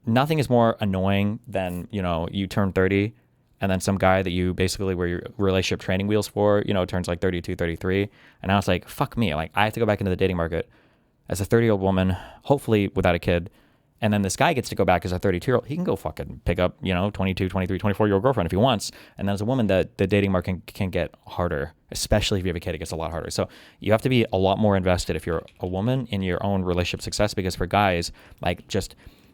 nothing is more annoying than, you know, you turn 30 and then some guy that you basically were your relationship training wheels for, you know, turns like 32, 33. And now it's like, fuck me. Like, I have to go back into the dating market as a 30-year-old woman, hopefully without a kid. And then this guy gets to go back as a 32-year-old. He can go fucking pick up, you know, 22, 23, 24-year-old girlfriend if he wants. And then as a woman, the dating market can get harder, especially if you have a kid, it gets a lot harder. So you have to be a lot more invested if you're a woman in your own relationship success, because for guys, like,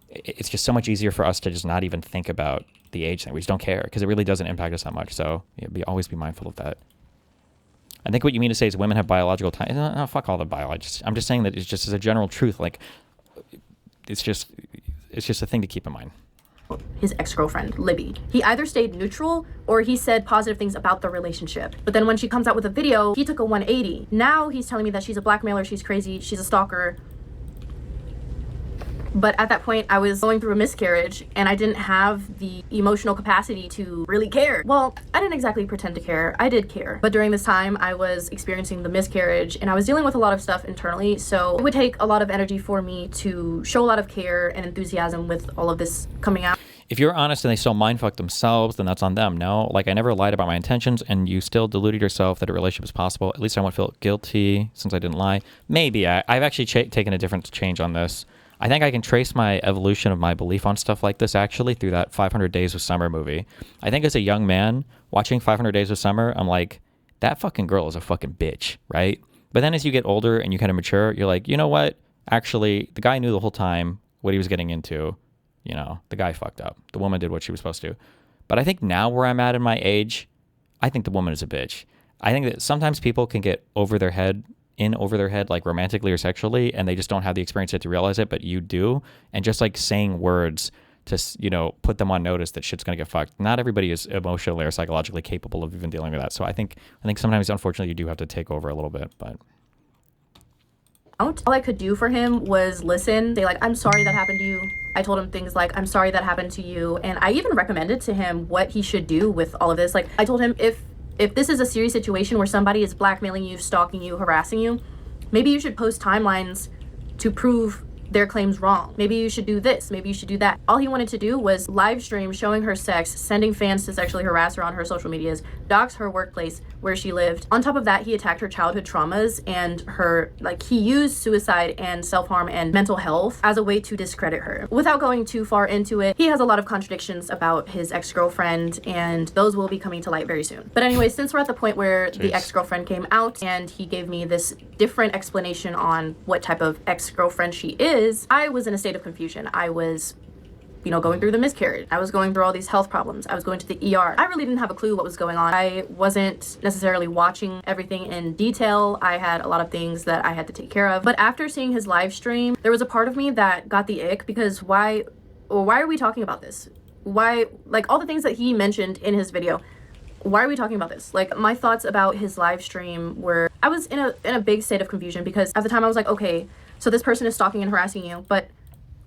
it's just so much easier for us to just not even think about the age thing. We just don't care because it really doesn't impact us that much. So always be mindful of that. I think what you mean to say is women have biological time. No, fuck all the biology. I'm just saying that it's just as a general truth, like, it's just a thing to keep in mind. His ex-girlfriend, Libby. He either stayed neutral or he said positive things about the relationship. But then when she comes out with a video, he took a 180. Now he's telling me that she's a blackmailer, she's crazy, she's a stalker. But at that point, I was going through a miscarriage and I didn't have the emotional capacity to really care. Well, I didn't exactly pretend to care. I did care. But during this time, I was experiencing the miscarriage and I was dealing with a lot of stuff internally. So it would take a lot of energy for me to show a lot of care and enthusiasm with all of this coming out. if you're honest and they still mindfuck themselves, then that's on them. No, like, I never lied about my intentions, and you still deluded yourself that a relationship is possible. At least I won't feel guilty since I didn't lie. Maybe. I've actually taken a different change on this. I think I can trace my evolution of my belief on stuff like this, actually, through that 500 Days of Summer movie. I think as a young man, watching 500 Days of Summer, I'm like, that fucking girl is a fucking bitch, right? But then as you get older and you kind of mature, you're like, you know what? Actually, the guy knew the whole time what he was getting into. You know, the guy fucked up. The woman did what she was supposed to. But I think now where I'm at in my age, I think the woman is a bitch. I think that sometimes people can get over their head, like romantically or sexually, and they just don't have the experience yet to realize it, but you do. And just like saying words to, you know, put them on notice that shit's going to get fucked. Not everybody is emotionally or psychologically capable of even dealing with that. So I think sometimes, unfortunately, you do have to take over a little bit, but... All I could do for him was listen, say like, I'm sorry that happened to you. I told him things like, I'm sorry that happened to you. And I even recommended to him what he should do with all of this. Like, I told him, if this is a serious situation where somebody is blackmailing you, stalking you, harassing you, maybe you should post timelines to prove their claims wrong. Maybe you should do this, maybe you should do that. All he wanted to do was live stream showing her sex, sending fans to sexually harass her on her social medias, dox her workplace where she lived. On top of that, he attacked her childhood traumas and her, like, he used suicide and self-harm and mental health as a way to discredit her. Without going too far into it, he has a lot of contradictions about his ex-girlfriend, and those will be coming to light very soon. But anyway, since we're at the point where the ex-girlfriend came out and he gave me this different explanation on what type of ex-girlfriend she is, I was in a state of confusion. I was, you know, going through the miscarriage. I was going through all these health problems. I was going to the ER. I really didn't have a clue what was going on. I wasn't necessarily watching everything in detail. I had a lot of things that I had to take care of. But after seeing his live stream, there was a part of me that got the ick, because why are we talking about this? Why, like, all the things that he mentioned in his video, why are we talking about this? Like, my thoughts about his live stream were, I was in a big state of confusion, because at the time I was like, okay, so this person is stalking and harassing you, but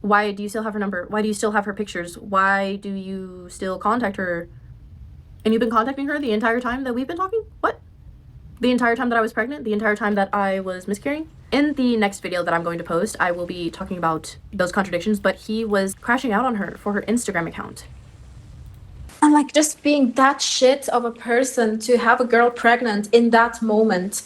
why do you still have her number? Why do you still have her pictures? Why do you still contact her? And you've been contacting her the entire time that we've been talking? What? The entire time that I was pregnant? The entire time that I was miscarrying? In the next video that I'm going to post, I will be talking about those contradictions, but he was crashing out on her for her Instagram account. And like, just being that shit of a person to have a girl pregnant in that moment.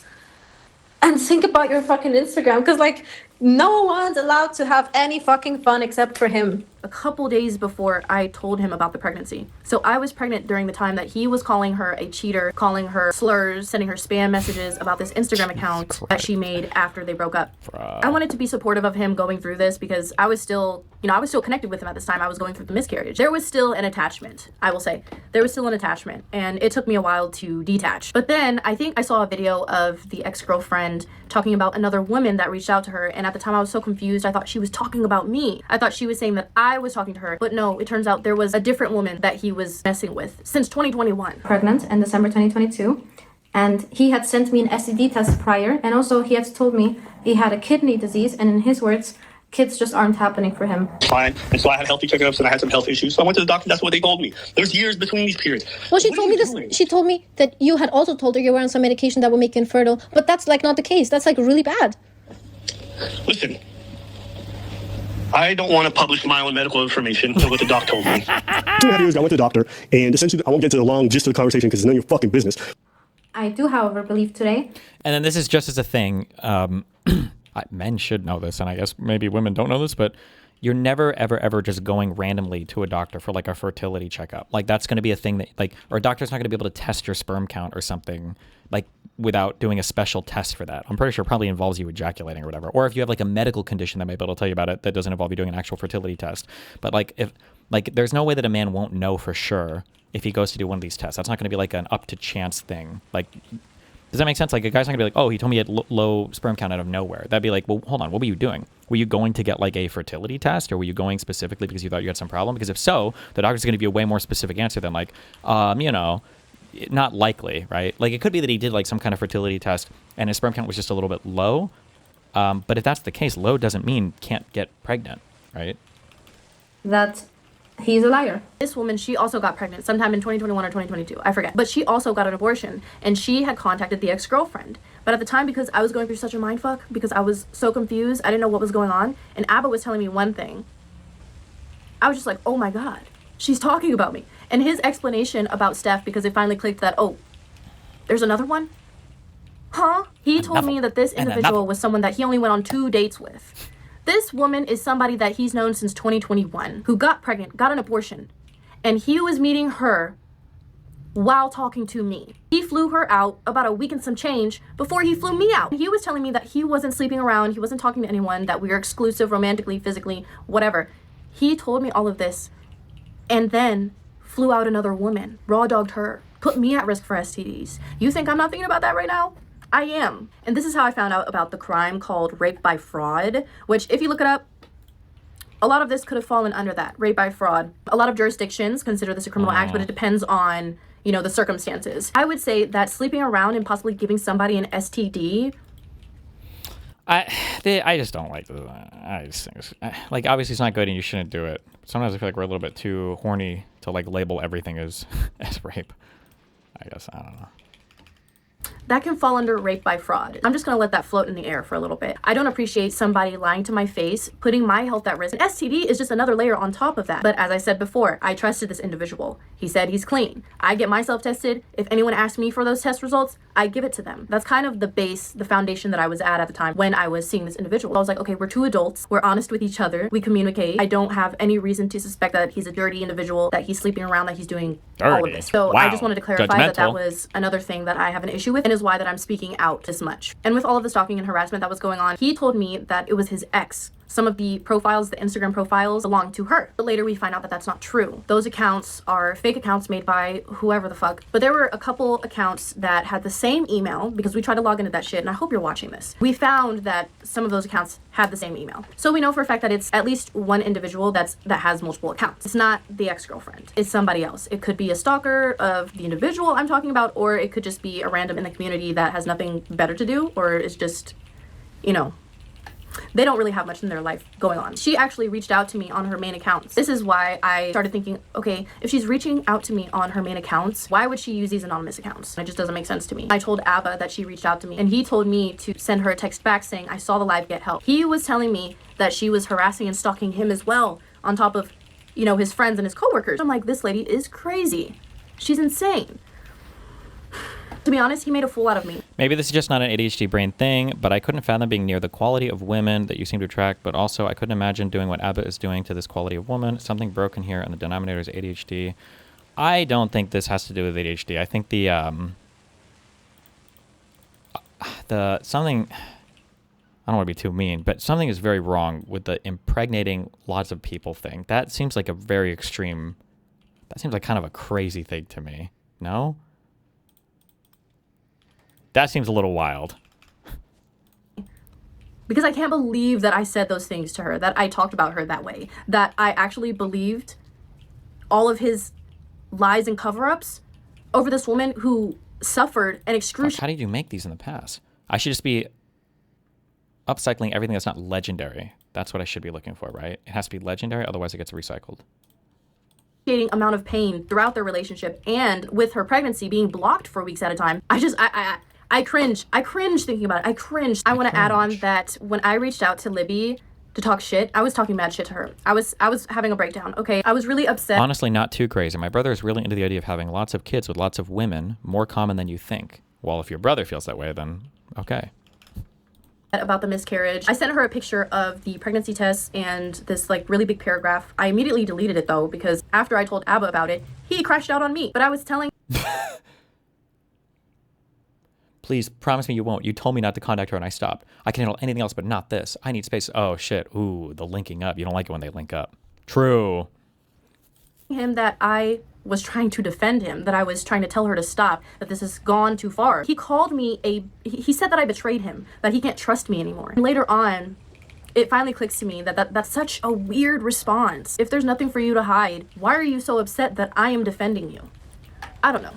And think about your fucking Instagram, because like, no one's allowed to have any fucking fun except for him. A couple days before I told him about the pregnancy. So I was pregnant during the time that he was calling her a cheater, calling her slurs, sending her spam messages about this Instagram account that she made after they broke up. I wanted to be supportive of him going through this, because I was still, you know, I was still connected with him at this time. I was going through the miscarriage. There was still an attachment, I will say. There was still an attachment, and it took me a while to detach. But then I think I saw a video of the ex-girlfriend talking about another woman that reached out to her, and at the time I was so confused. I thought she was talking about me. I thought she was saying that I was talking to her, but no, it turns out there was a different woman that he was messing with since 2021. Pregnant in December 2022, and he had sent me an STD test prior, and also he had told me he had a kidney disease, and in his words, kids just aren't happening for him. Fine. And so I had healthy checkups and I had some health issues. So I went to the doctor. That's what they told me. There's years between these periods. Well, she told me this. She told me that you had also told her you were on some medication that would make you infertile. But that's like not the case. That's like really bad. Listen, I don't want to publish my own medical information to what the doc told me. 2.5 years ago, I went to the doctor, and essentially, I won't get into the long gist of the conversation because it's none of your fucking business. I do, however, believe today. And then this is just as a thing. Men should know this, and I guess maybe women don't know this, but you're never, ever, ever just going randomly to a doctor for like a fertility checkup. Like that's going to be a thing that like, or a doctor's not going to be able to test your sperm count or something like without doing a special test for that. I'm pretty sure it probably involves you ejaculating or whatever. Or if you have like a medical condition that might be able to tell you about it, that doesn't involve you doing an actual fertility test. But like if, like there's no way that a man won't know for sure if he goes to do one of these tests. That's not going to be like an up to chance thing. Like, does that make sense? Like a guy's not gonna be like, oh, he told me he had low sperm count out of nowhere. That'd be like, well, hold on, what were you doing? Were you going to get like a fertility test, or were you going specifically because you thought you had some problem? Because if so, the doctor's gonna give you a way more specific answer than like, you know, not likely, right? Like it could be that he did like some kind of fertility test and his sperm count was just a little bit low. But if that's the case, low doesn't mean can't get pregnant, right? That he's a liar. This woman, she also got pregnant sometime in 2021 or 2022. I forget. But she also got an abortion, and she had contacted the ex-girlfriend. But at the time, because I was going through such a mindfuck, because I was so confused, I didn't know what was going on, and ABBA was telling me one thing. I was just like, oh my God. she's talking about me. And his explanation about Steph, because it finally clicked that, oh, there's another one? Huh? He told me that this individual was someone that he only went on 2 dates with. This woman is somebody that he's known since 2021, who got pregnant, got an abortion, and he was meeting her while talking to me. He flew her out about a week and some change before he flew me out. He was telling me that he wasn't sleeping around, he wasn't talking to anyone, that we were exclusive romantically, physically, whatever. He told me all of this and then flew out another woman, raw dogged her, put me at risk for STDs. You think I'm not thinking about that right now? I am. And this is how I found out about the crime called rape by fraud, which if you look it up, a lot of this could have fallen under that, rape by fraud. A lot of jurisdictions consider this a criminal act, but it depends on, you know, the circumstances. I would say that sleeping around and possibly giving somebody an STD. I just don't like this. I just think it's, like, obviously it's not good and you shouldn't do it. Sometimes I feel like we're a little bit too horny to like label everything as rape. I guess, I don't know. That can fall under rape by fraud. I'm just gonna let that float in the air for a little bit. I don't appreciate somebody lying to my face, putting my health at risk. An STD is just another layer on top of that. But as I said before, I trusted this individual. He said he's clean. I get myself tested. If anyone asks me for those test results, I give it to them. That's kind of the base, the foundation that I was at the time when I was seeing this individual. I was like, okay, we're 2 adults. We're honest with each other. We communicate. I don't have any reason to suspect that he's a dirty individual, that he's sleeping around, that he's doing all of this. So I just wanted to clarify that that was another thing that I have an issue with, and is why that I'm speaking out this much. And with all of the stalking and harassment that was going on, he told me that it was his ex. Some of the profiles, the Instagram profiles, belong to her. But later we find out that that's not true. Those accounts are fake accounts made by whoever the fuck. But there were a couple accounts that had the same email, because we tried to log into that shit, and I hope you're watching this. We found that some of those accounts had the same email. So we know for a fact that it's at least one individual that has multiple accounts. It's not the ex-girlfriend. It's somebody else. It could be a stalker of the individual I'm talking about, or it could just be a random in the community that has nothing better to do, or is just, you know, they don't really have much in their life going on. She actually reached out to me on her main accounts. This is why I started thinking, okay, if she's reaching out to me on her main accounts, why would she use these anonymous accounts? It just doesn't make sense to me. I told ABBA that she reached out to me, and he told me to send her a text back saying, I saw the live, get help. He was telling me that she was harassing and stalking him as well, on top of, you know, his friends and his coworkers. I'm like, this lady is crazy. She's insane. To be honest, he made a fool out of me. Maybe this is just not an ADHD brain thing, but I couldn't fathom being near the quality of women that you seem to attract, but also I couldn't imagine doing what ABBA is doing to this quality of woman. Something broken here, and the denominator is ADHD. I don't think this has to do with ADHD. I think the something, I don't want to be too mean, but something is very wrong with the impregnating lots of people thing. That seems like a very extreme, that seems like kind of a crazy thing to me. No? That seems a little wild. Because I can't believe that I said those things to her, that I talked about her that way, that I actually believed all of his lies and cover-ups over this woman who suffered an excruciating... How did you make these in the past? I should just be upcycling everything that's not legendary. That's what I should be looking for, right? It has to be legendary, otherwise it gets recycled. Amount of pain throughout their relationship, and with her pregnancy being blocked for weeks at a time. I cringe. I cringe thinking about it. I cringe. I want to add on that when I reached out to Libby to talk shit, I was talking mad shit to her. I was having a breakdown, okay? I was really upset. Honestly, not too crazy. My brother is really into the idea of having lots of kids with lots of women, more common than you think. Well, if your brother feels that way, then okay. About the miscarriage. I sent her a picture of the pregnancy test and this like really big paragraph. I immediately deleted it though, because after I told ABBA about it, he crashed out on me. But I was telling... Please promise me you won't. You told me not to contact her and I stopped. I can handle anything else but not this. I need space. Oh shit. Ooh, the linking up. You don't like it when they link up. True. Him that I was trying to defend him, that I was trying to tell her to stop, that this has gone too far. He called me he said that I betrayed him, that he can't trust me anymore. And later on, it finally clicks to me that that's such a weird response. If there's nothing for you to hide, why are you so upset that I am defending you? I don't know.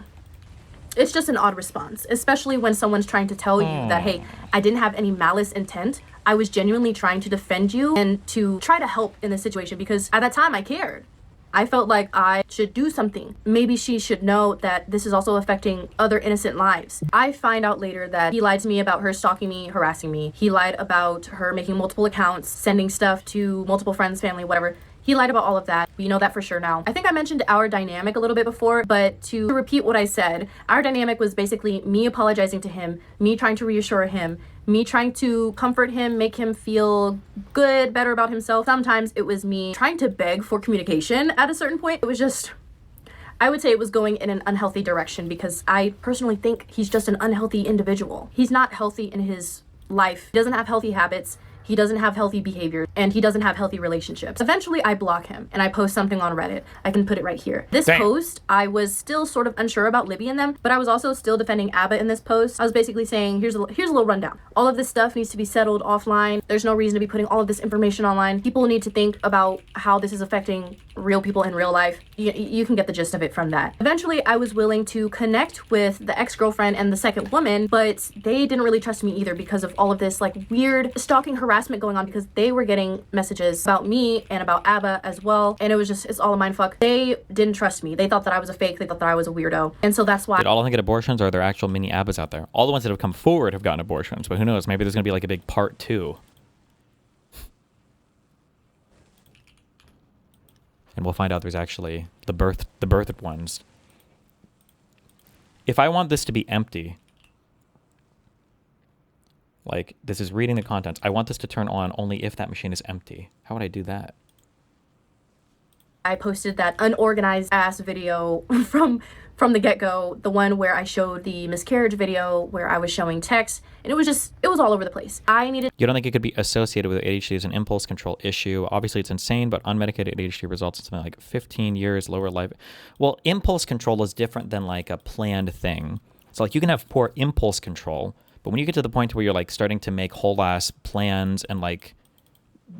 It's just an odd response, especially when someone's trying to tell you that, hey, I didn't have any malice intent. I was genuinely trying to defend you and to try to help in this situation, because at that time I cared. I felt like I should do something. Maybe she should know that this is also affecting other innocent lives. I find out later that he lied to me about her stalking me, harassing me. He lied about her making multiple accounts, sending stuff to multiple friends, family, whatever. He lied about all of that. We know that for sure now. I think I mentioned our dynamic a little bit before, but to repeat what I said, our dynamic was basically me apologizing to him, me trying to reassure him, me trying to comfort him, make him feel good, better about himself. Sometimes it was me trying to beg for communication at a certain point. It was just, I would say it was going in an unhealthy direction because I personally think he's just an unhealthy individual. He's not healthy in his life. He doesn't have healthy habits. He doesn't have healthy behavior, and he doesn't have healthy relationships. Eventually, I block him, and I post something on Reddit. I can put it right here. This post, I was still sort of unsure about Libby and them, but I was also still defending ABBA in this post. I was basically saying, here's a little rundown. All of this stuff needs to be settled offline. There's no reason to be putting all of this information online. People need to think about how this is affecting real people in real life. You can get the gist of it from that. Eventually, I was willing to connect with the ex-girlfriend and the second woman, but they didn't really trust me either because of all of this like weird stalking harassment going on because they were getting messages about me and about ABBA as well, and it was just, it's all a mindfuck. They didn't trust me. They thought that I was a fake. They thought that I was a weirdo, and so that's why. Did all of them get abortions, or are there actual mini ABBAs out there? All the ones that have come forward have gotten abortions, but who knows? Maybe there's gonna be like a big part 2. And we'll find out there's actually the birthed ones. If I want this to be empty, like this is reading the contents, I want this to turn on only if that machine is empty. How would I do that? I posted that unorganized ass video from the get-go, the one where I showed the miscarriage video where I was showing text, and it was all over the place. I needed. You don't think it could be associated with ADHD as an impulse control issue? Obviously it's insane, but unmedicated ADHD results in something like 15 years lower life. Well, impulse control is different than like a planned thing. So like you can have poor impulse control, but when you get to the point where you're like starting to make whole ass plans and like,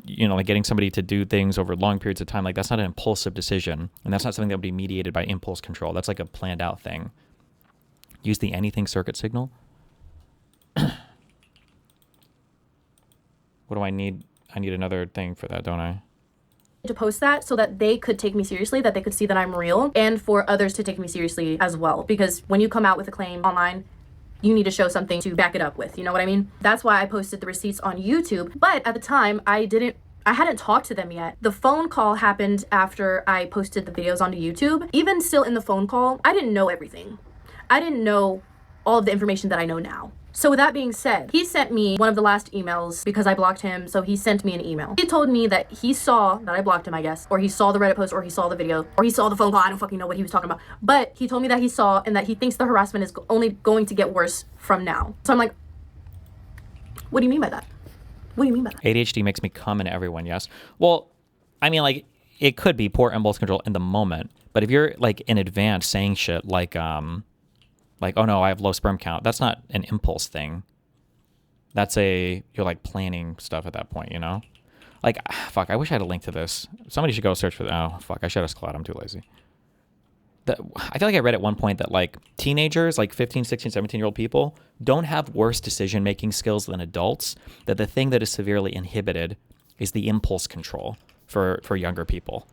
you know, like getting somebody to do things over long periods of time, like that's not an impulsive decision, and that's not something that would be mediated by impulse control. That's like a planned out thing. Use the anything circuit signal. What do I need? I need another thing for that, don't I? To post that so that they could take me seriously, that they could see that I'm real, and for others to take me seriously as well. Because when you come out with a claim online, you need to show something to back it up with, you know what I mean? That's why I posted the receipts on YouTube, but at the time I hadn't talked to them yet. The phone call happened after I posted the videos onto YouTube. Even still in the phone call, I didn't know everything. I didn't know all of the information that I know now. So with that being said, he sent me one of the last emails because I blocked him, so he sent me an email. He told me that he saw that I blocked him, I guess, or he saw the Reddit post, or he saw the video, or he saw the phone call. I don't fucking know what he was talking about. But he told me that he saw and that he thinks the harassment is only going to get worse from now. So I'm like, what do you mean by that? What do you mean by that? ADHD makes me come in everyone, yes. Well, I mean, like, it could be poor impulse control in the moment, but if you're, like, in advance saying shit like, oh no, I have low sperm count, that's not an impulse thing. That's you're, like, planning stuff at that point, you know? Like, fuck, I wish I had a link to this. Somebody should go search for that. Oh, fuck, I should have Cloud, I'm too lazy. I feel like I read at one point that, like, teenagers, like 15, 16, 17-year-old people, don't have worse decision-making skills than adults, that the thing that is severely inhibited is the impulse control for younger people.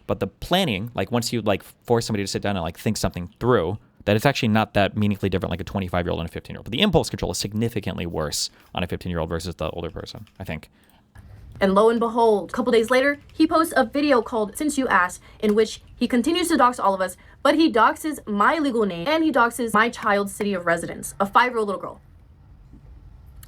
But the planning, like, once you, like, force somebody to sit down and, like, think something through, that it's actually not that meaningfully different, like a 25-year-old and a 15-year-old. But the impulse control is significantly worse on a 15-year-old versus the older person, I think. And lo and behold, a couple days later, he posts a video called Since You Asked, in which he continues to dox all of us, but he doxes my legal name and he doxes my child's city of residence, a 5-year-old little girl.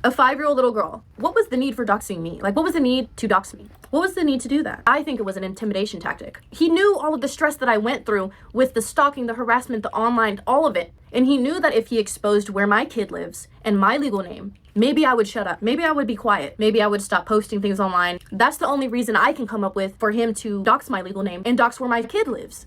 A 5-year-old little girl. What was the need for doxing me? Like, what was the need to dox me? What was the need to do that? I think it was an intimidation tactic. He knew all of the stress that I went through with the stalking, the harassment, the online, all of it. And he knew that if he exposed where my kid lives and my legal name, maybe I would shut up. Maybe I would be quiet. Maybe I would stop posting things online. That's the only reason I can come up with for him to dox my legal name and dox where my kid lives.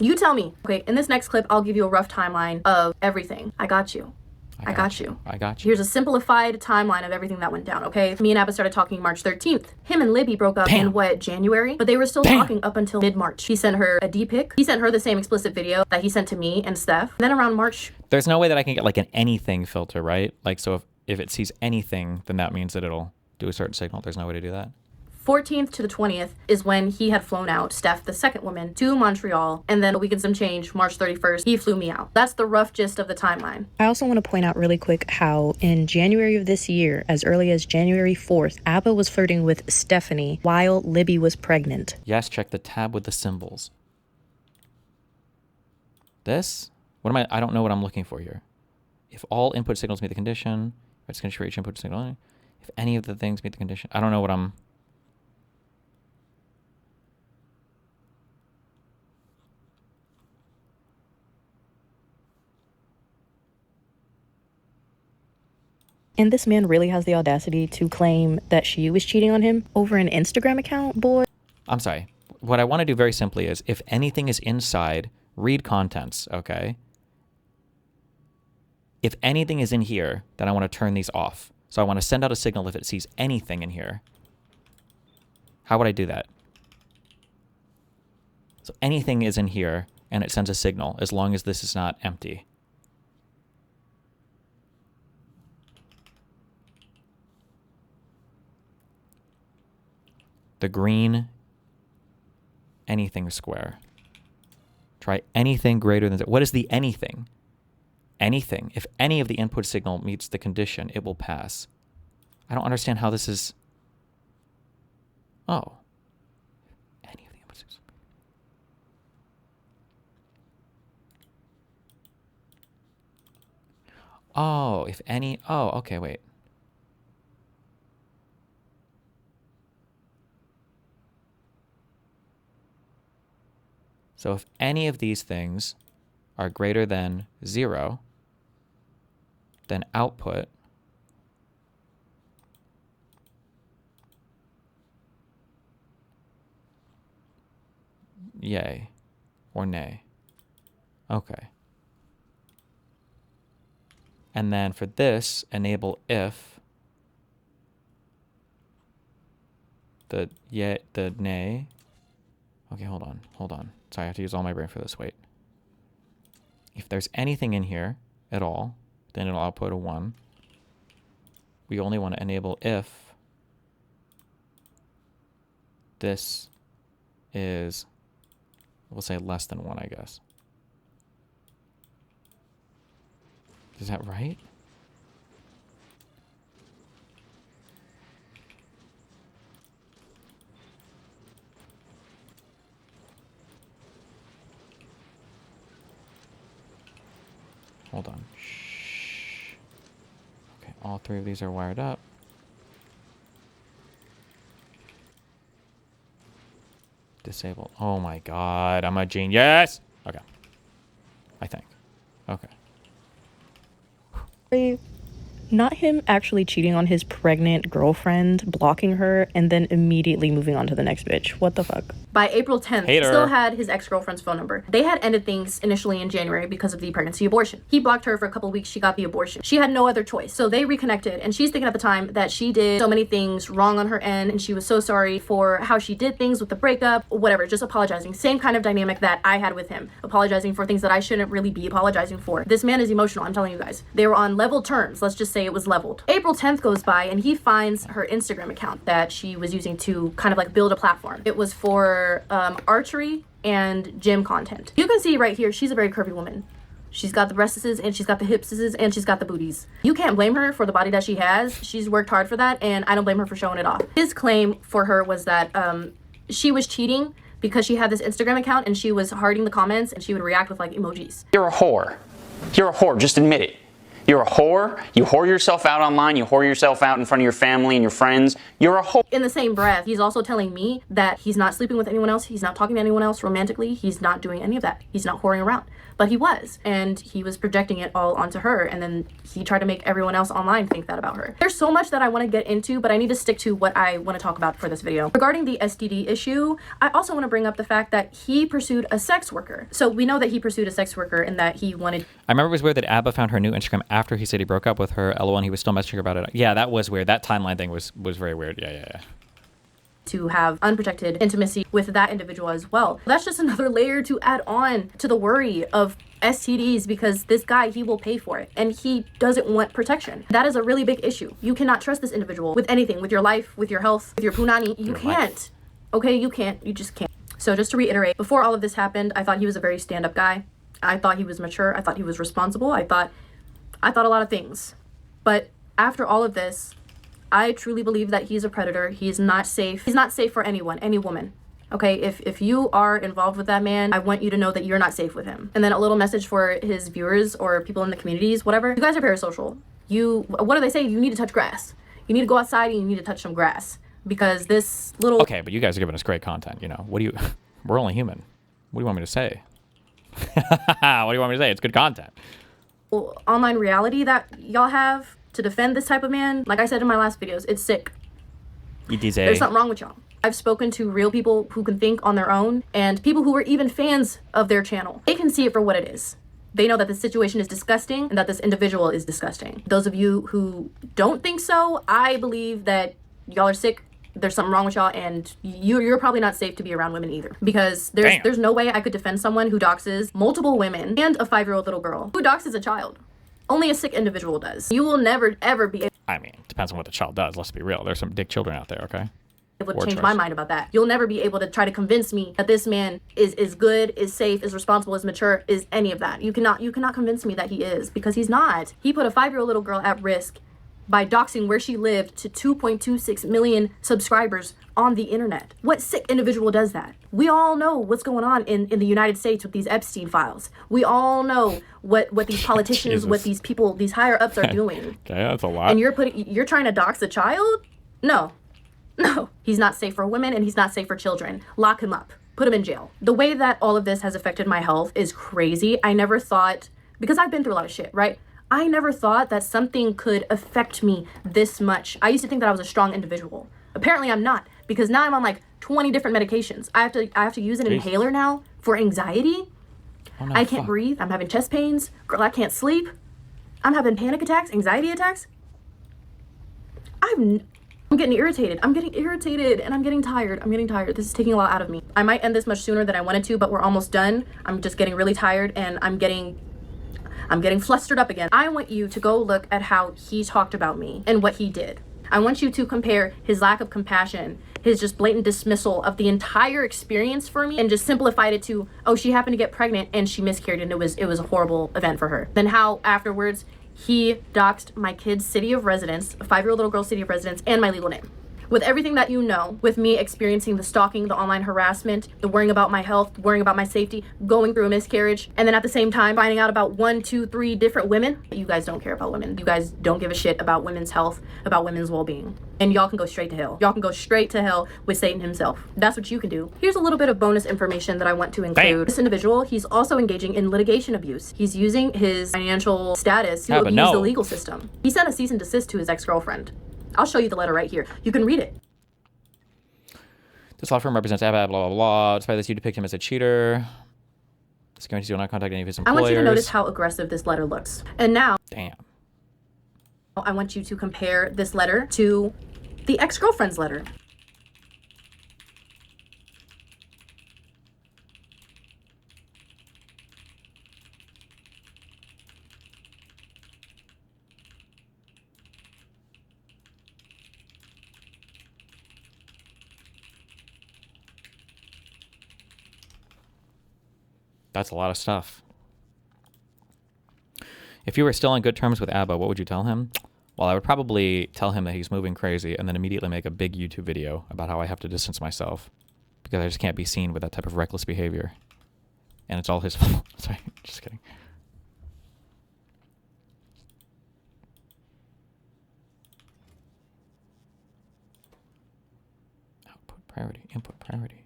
You tell me. Okay, in this next clip, I'll give you a rough timeline of everything. I got you. I got you. Here's a simplified timeline of everything that went down, okay? Me and Abba started talking March 13th. Him and Libby broke up in, January? But they were still talking up until mid-March. He sent her a D-pic. He sent her the same explicit video that he sent to me and Steph. Then around March... There's no way that I can get, like, an anything filter, right? Like, so if it sees anything, then that means that it'll do a certain signal. There's no way to do that. 14th to the 20th is when he had flown out Steph, the second woman, to Montreal, and then a week and some change, March 31st, he flew me out. That's the rough gist of the timeline. I also want to point out really quick how in January of this year, as early as January 4th, ABBA was flirting with Stephanie while Libby was pregnant. Yes, check the tab with the symbols. This? What am I don't know what I'm looking for here. If all input signals meet the condition, it's going to show each input signal. If any of the things meet the condition, I don't know what I'm... And this man really has the audacity to claim that she was cheating on him over an Instagram account, boy. I'm sorry. What I want to do very simply is, if anything is inside, read contents, okay? If anything is in here, then I want to turn these off. So I want to send out a signal if it sees anything in here. How would I do that? So anything is in here, and it sends a signal, as long as this is not empty. The green, anything square. Try anything greater than... What is the anything? Anything. If any of the input signal meets the condition, it will pass. I don't understand how this is... Oh. Any of the input signals. Oh, if any... Oh, okay, wait. So if any of these things are greater than 0, then output yay or nay. Okay. And then for this, enable if the yay, the nay. Okay, hold on. Sorry, I have to use all my brain for this. Wait. If there's anything in here at all, then it'll output a 1. We only want to enable if this is, we'll say less than 1, I guess. Is that right? Hold on. Shh. Okay, all 3 of these are wired up. Disable. Oh my god, I'm a genius! Okay. I think. Okay. Not him actually cheating on his pregnant girlfriend, blocking her, and then immediately moving on to the next bitch. What the fuck? By April 10th, he Hater. still had his ex-girlfriend's phone number. They had ended things initially in January because of the pregnancy abortion. He blocked her for a couple weeks. She got the abortion. She had no other choice. So they reconnected, and she's thinking at the time that she did so many things wrong on her end, and she was so sorry for how she did things with the breakup, whatever, just apologizing. Same kind of dynamic that I had with him. Apologizing for things that I shouldn't really be apologizing for. This man is emotional, I'm telling you guys. They were on level terms. Let's just say it was leveled. April 10th goes by, and he finds her Instagram account that she was using to kind of like build a platform. It was for archery and gym content. You can see right here, she's a very curvy woman. She's got the breasts and she's got the hips and she's got the booties. You can't blame her for the body that she has. She's worked hard for that, and I don't blame her for showing it off. His claim for her was that she was cheating because she had this Instagram account and she was hearting the comments and she would react with like emojis. You're a whore. You're a whore. Just admit it. You're a whore. You whore yourself out online. You whore yourself out in front of your family and your friends. You're a whore. In the same breath, he's also telling me that he's not sleeping with anyone else. He's not talking to anyone else romantically. He's not doing any of that. He's not whoring around. But he was. And he was projecting it all onto her. And then he tried to make everyone else online think that about her. There's so much that I want to get into, but I need to stick to what I want to talk about for this video. Regarding the STD issue, I also want to bring up the fact that he pursued a sex worker. So we know that he pursued a sex worker and that he wanted... I remember it was weird that ABBA found her new Instagram after he said he broke up with her. LOL, and he was still messaging her about it. Yeah, that was weird. That timeline thing was very weird. Yeah. To have unprotected intimacy with that individual as well. That's just another layer to add on to the worry of STDs because this guy, he will pay for it and he doesn't want protection. That is a really big issue. You cannot trust this individual with anything, with your life, with your health, with your punani. You can't. Okay, you can't. You just can't. So just to reiterate, before all of this happened, I thought he was a very stand-up guy. I thought he was mature. I thought he was responsible. I thought a lot of things. But after all of this, I truly believe that he's a predator. He's not safe. He's not safe for anyone, any woman. Okay, if you are involved with that man, I want you to know that you're not safe with him. And then a little message for his viewers or people in the communities, whatever. You guys are parasocial. What do they say? You need to touch grass. You need to go outside and you need to touch some grass. Because this little... Okay, but you guys are giving us great content, you know. What do you... We're only human. What do you want me to say? What do you want me to say? It's good content. Online reality that y'all have to defend this type of man, like I said in my last videos, it's sick. There's something wrong with y'all. I've spoken to real people who can think on their own and people who are even fans of their channel. They can see it for what it is. They know that the situation is disgusting and that this individual is disgusting. Those of you who don't think so, I believe that y'all are sick. There's something wrong with y'all and you're probably not safe to be around women either. Because there's no way I could defend someone who doxes multiple women and a 5-year-old little girl. Who doxes a child? Only a sick individual does. You will never, ever be able... I mean, depends on what the child does. Let's be real. There's some dick children out there, okay? Able to change my mind about that. You'll never be able to try to convince me that this man is good, is safe, is responsible, is mature, is any of that. You cannot convince me that he is, because he's not. He put a 5-year-old little girl at risk by doxing where she lived to 2.26 million subscribers on the internet. What sick individual does that? We all know what's going on in the United States with these Epstein files. We all know what these politicians, what these people, these higher ups are doing. Okay, that's a lot. And you're trying to dox a child? No. No, he's not safe for women and he's not safe for children. Lock him up. Put him in jail. The way that all of this has affected my health is crazy. I never thought, because I've been through a lot of shit, right? I never thought that something could affect me this much. I used to think that I was a strong individual. Apparently I'm not, because now I'm on like 20 different medications. I have to use an inhaler now for anxiety. Oh, no, I can't breathe. I'm having chest pains. Girl, I can't sleep. I'm having panic attacks, anxiety attacks. I'm getting irritated. I'm getting irritated and I'm getting tired. This is taking a lot out of me. I might end this much sooner than I wanted to, but we're almost done. I'm just getting really tired and I'm getting flustered up again. I want you to go look at how he talked about me and what he did. I want you to compare his lack of compassion, his just blatant dismissal of the entire experience for me, and just simplified it to, oh, she happened to get pregnant and she miscarried and it was a horrible event for her. Then how afterwards he doxed my kid's city of residence, a 5-year-old little girl's city of residence, and my legal name. With everything that you know, with me experiencing the stalking, the online harassment, the worrying about my health, worrying about my safety, going through a miscarriage, and then at the same time finding out about 1, 2, 3 different women. You guys don't care about women. You guys don't give a shit about women's health, about women's well-being. And y'all can go straight to hell. Y'all can go straight to hell with Satan himself. That's what you can do. Here's a little bit of bonus information that I want to include. This individual, he's also engaging in litigation abuse. He's using his financial status to abuse the legal system. He sent a cease and desist to his ex-girlfriend. I'll show you the letter right here. You can read it. This law firm represents AbaW, blah, blah, blah. Despite this, you depict him as a cheater. This guarantees you will not contact any of his employers. I want you to notice how aggressive this letter looks. And now, damn. I want you to compare this letter to the ex-girlfriend's letter. That's a lot of stuff. If you were still on good terms with ABBA, what would you tell him? Well, I would probably tell him that he's moving crazy and then immediately make a big YouTube video about how I have to distance myself because I just can't be seen with that type of reckless behavior. And it's all his fault. Sorry, just kidding. Output priority, input priority.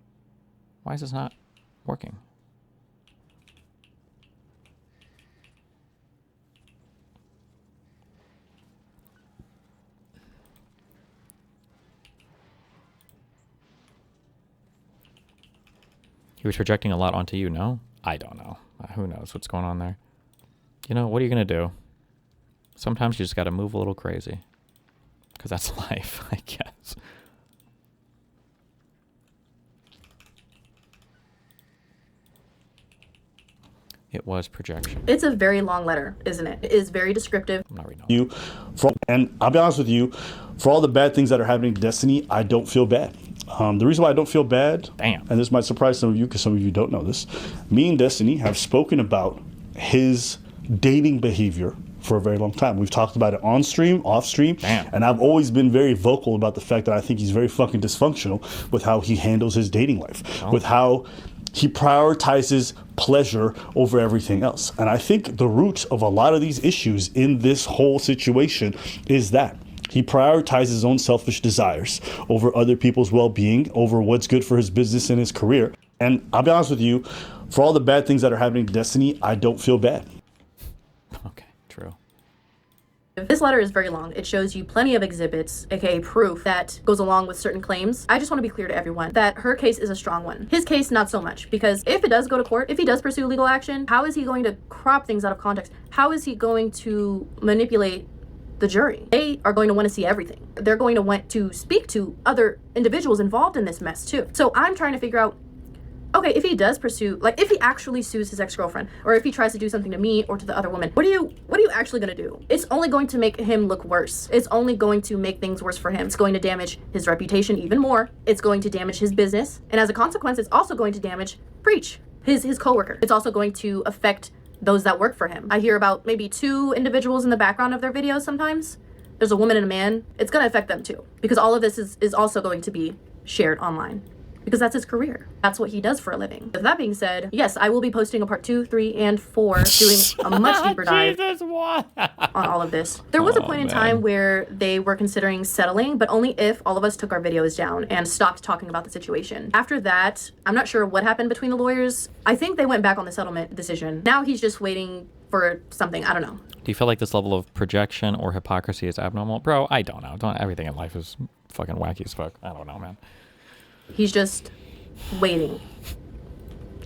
Why is this not working? He was projecting a lot onto you, no? I don't know. Who knows what's going on there? You know, what are you going to do? Sometimes you just got to move a little crazy. Because that's life, I guess. It was projection. It's a very long letter, isn't it? It is very descriptive. I'm not reading you. And I'll be honest with you, for all the bad things that are happening to Destiny, I don't feel bad. The reason why I don't feel bad, and this might surprise some of you because some of you don't know this, me and Destiny have spoken about his dating behavior for a very long time. We've talked about it on stream, off stream, and I've always been very vocal about the fact that I think he's very fucking dysfunctional with how he handles his dating life, with how he prioritizes pleasure over everything else. And I think the root of a lot of these issues in this whole situation is that he prioritizes his own selfish desires over other people's well-being, over what's good for his business and his career. And I'll be honest with you, for all the bad things that are happening to Destiny, I don't feel bad. Okay, true. This letter is very long. It shows you plenty of exhibits, aka proof, that goes along with certain claims. I just want to be clear to everyone that her case is a strong one. His case, not so much, because if it does go to court, if he does pursue legal action, how is he going to crop things out of context? How is he going to manipulate the jury? They are going to want to see everything. They're going to want to speak to other individuals involved in this mess too. So I'm trying to figure out, okay, if he does pursue, like if he actually sues his ex-girlfriend, or if he tries to do something to me or to the other woman, what are you actually going to do? It's only going to make him look worse. It's only going to make things worse for him. It's going to damage his reputation even more. It's going to damage his business. And as a consequence, it's also going to damage Preach, his coworker. It's also going to affect those that work for him. I hear about maybe 2 individuals in the background of their videos sometimes. There's a woman and a man. It's going to affect them too, because all of this is also going to be shared online, because that's his career. That's what he does for a living. With that being said, yes, I will be posting a part 2, 3, and 4, doing a much deeper dive on all of this. There was a point in time where they were considering settling, but only if all of us took our videos down and stopped talking about the situation. After that, I'm not sure what happened between the lawyers. I think they went back on the settlement decision. Now he's just waiting for something. I don't know. Do you feel like this level of projection or hypocrisy is abnormal? Bro, I don't know. Everything in life is fucking wacky as fuck. I don't know, man. He's just waiting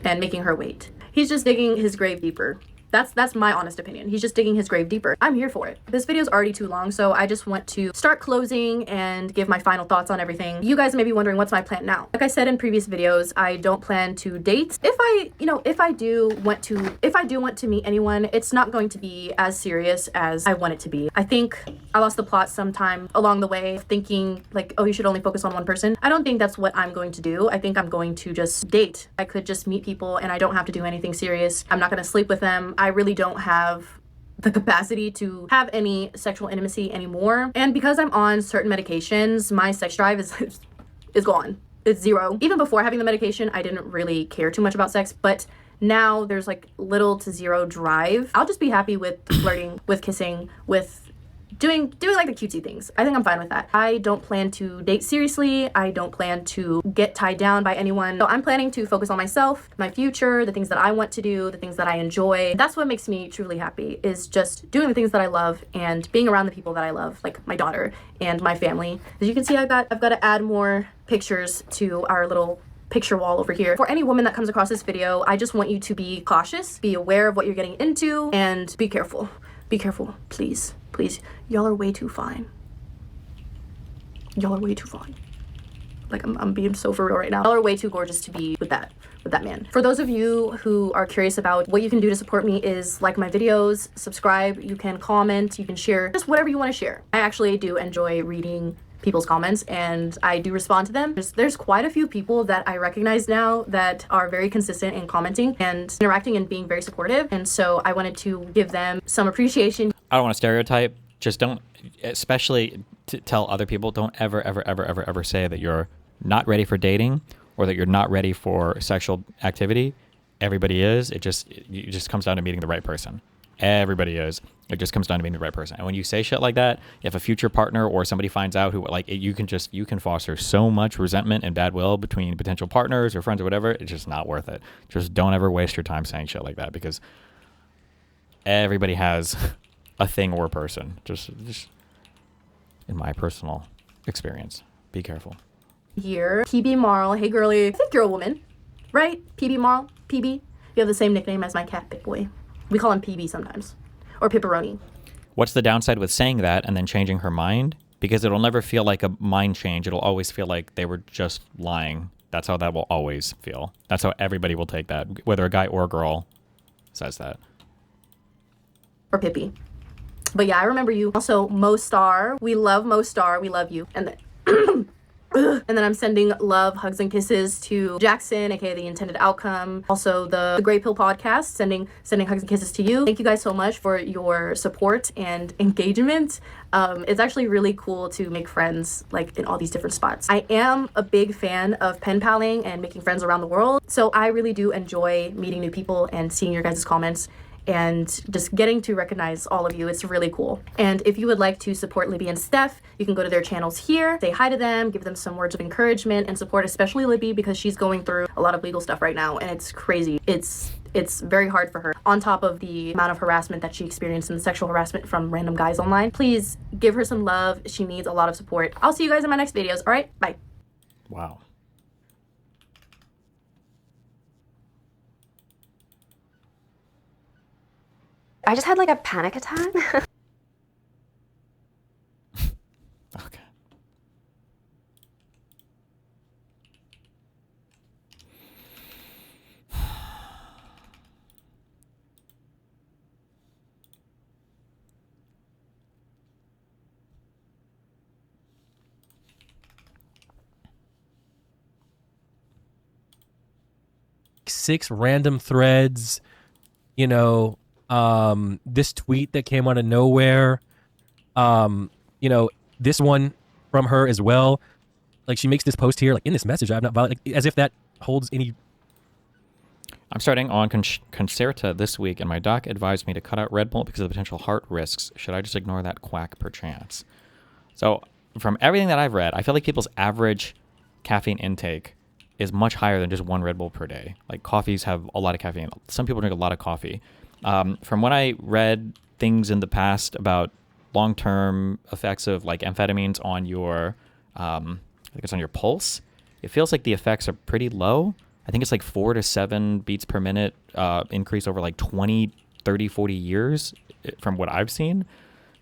and making her wait. He's just digging his grave deeper. That's my honest opinion. He's just digging his grave deeper. I'm here for it. This video is already too long, so I just want to start closing and give my final thoughts on everything. You guys may be wondering, what's my plan now? Like I said in previous videos, I don't plan to date. If I do want to meet anyone, it's not going to be as serious as I want it to be. I think I lost the plot sometime along the way, thinking like, oh, you should only focus on one person. I don't think that's what I'm going to do. I think I'm going to just date. I could just meet people and I don't have to do anything serious. I'm not going to sleep with them. I really don't have the capacity to have any sexual intimacy anymore. And because I'm on certain medications, my sex drive is gone. It's 0. Even before having the medication, I didn't really care too much about sex, but now there's like little to 0 drive. I'll just be happy with flirting, with kissing, with doing like the cutesy things. I think I'm fine with that. I don't plan to date seriously. I don't plan to get tied down by anyone. So I'm planning to focus on myself, my future, the things that I want to do, the things that I enjoy. That's what makes me truly happy, is just doing the things that I love and being around the people that I love, like my daughter and my family. As you can see, I've got to add more pictures to our little picture wall over here. For any woman that comes across this video, I just want you to be cautious, be aware of what you're getting into, and be careful. Be careful, please. Please, y'all are way too fine. Y'all are way too fine. Like, I'm being so for real right now. Y'all are way too gorgeous to be with that man. For those of you who are curious about what you can do to support me, is like my videos, subscribe, you can comment, you can share, just whatever you want to share. I actually do enjoy reading people's comments and I do respond to them. There's quite a few people that I recognize now that are very consistent in commenting and interacting and being very supportive, and so I wanted to give them some appreciation. I don't want to stereotype. Just don't, especially to tell other people, don't ever say that you're not ready for dating or that you're not ready for sexual activity. Everybody is. It just comes down to meeting the right person. Everybody is. It just comes down to being the right person. And when you say shit like that, if a future partner or somebody finds out who, like, you can foster so much resentment and bad will between potential partners or friends or whatever. It's just not worth it. Just don't ever waste your time saying shit like that, because everybody has a thing or a person. Just in my personal experience, be careful. Here, PB Marl. Hey girlie, I think you're a woman, right? PB Marl, PB. You have the same nickname as my cat, Pip Boy. We call him PB sometimes, or Pipperoni. What's the downside with saying that and then changing her mind? Because it'll never feel like a mind change. It'll always feel like they were just lying. That's how that will always feel. That's how everybody will take that, whether a guy or a girl. says that. Or Pippi. But yeah, I remember you. Also, Mostar. We love Mostar. We love you. And then and then I'm sending love, hugs, and kisses to Jackson, aka The Intended Outcome. Also, the Gray Pill podcast, sending hugs and kisses to you. Thank you guys so much for your support and engagement. It's actually really cool to make friends like in all these different spots. I am a big fan of pen paling and making friends around the world. So I really do enjoy meeting new people and seeing your guys' comments and just getting to recognize all of you. It's really cool. And if you would like to support Libby and Steph, you can go to their channels here, say hi to them, give them some words of encouragement and support, especially Libby, because she's going through a lot of legal stuff right now and it's crazy. It's very hard for her. On top of the amount of harassment that she experienced and the sexual harassment from random guys online, please give her some love. She needs a lot of support. I'll see you guys in my next videos. All right, bye. Wow. I just had like a panic attack. Okay. Six random threads, you know, this tweet that came out of nowhere, you know, this one from her as well. Like she makes this post here, like in this message, I have not violated, like, as if that holds any. I'm starting on Concerta this week, and my doc advised me to cut out Red Bull because of the potential heart risks. Should I just ignore that quack perchance? So from everything that I've read, I feel like people's average caffeine intake is much higher than just one Red Bull per day. Like coffees have a lot of caffeine. Some people drink a lot of coffee. From what I read things in the past about long-term effects of like amphetamines on your, I think it's on your pulse, it feels like the effects are pretty low. I think it's like 4 to 7 beats per minute increase over like 20, 30, 40 years from what I've seen.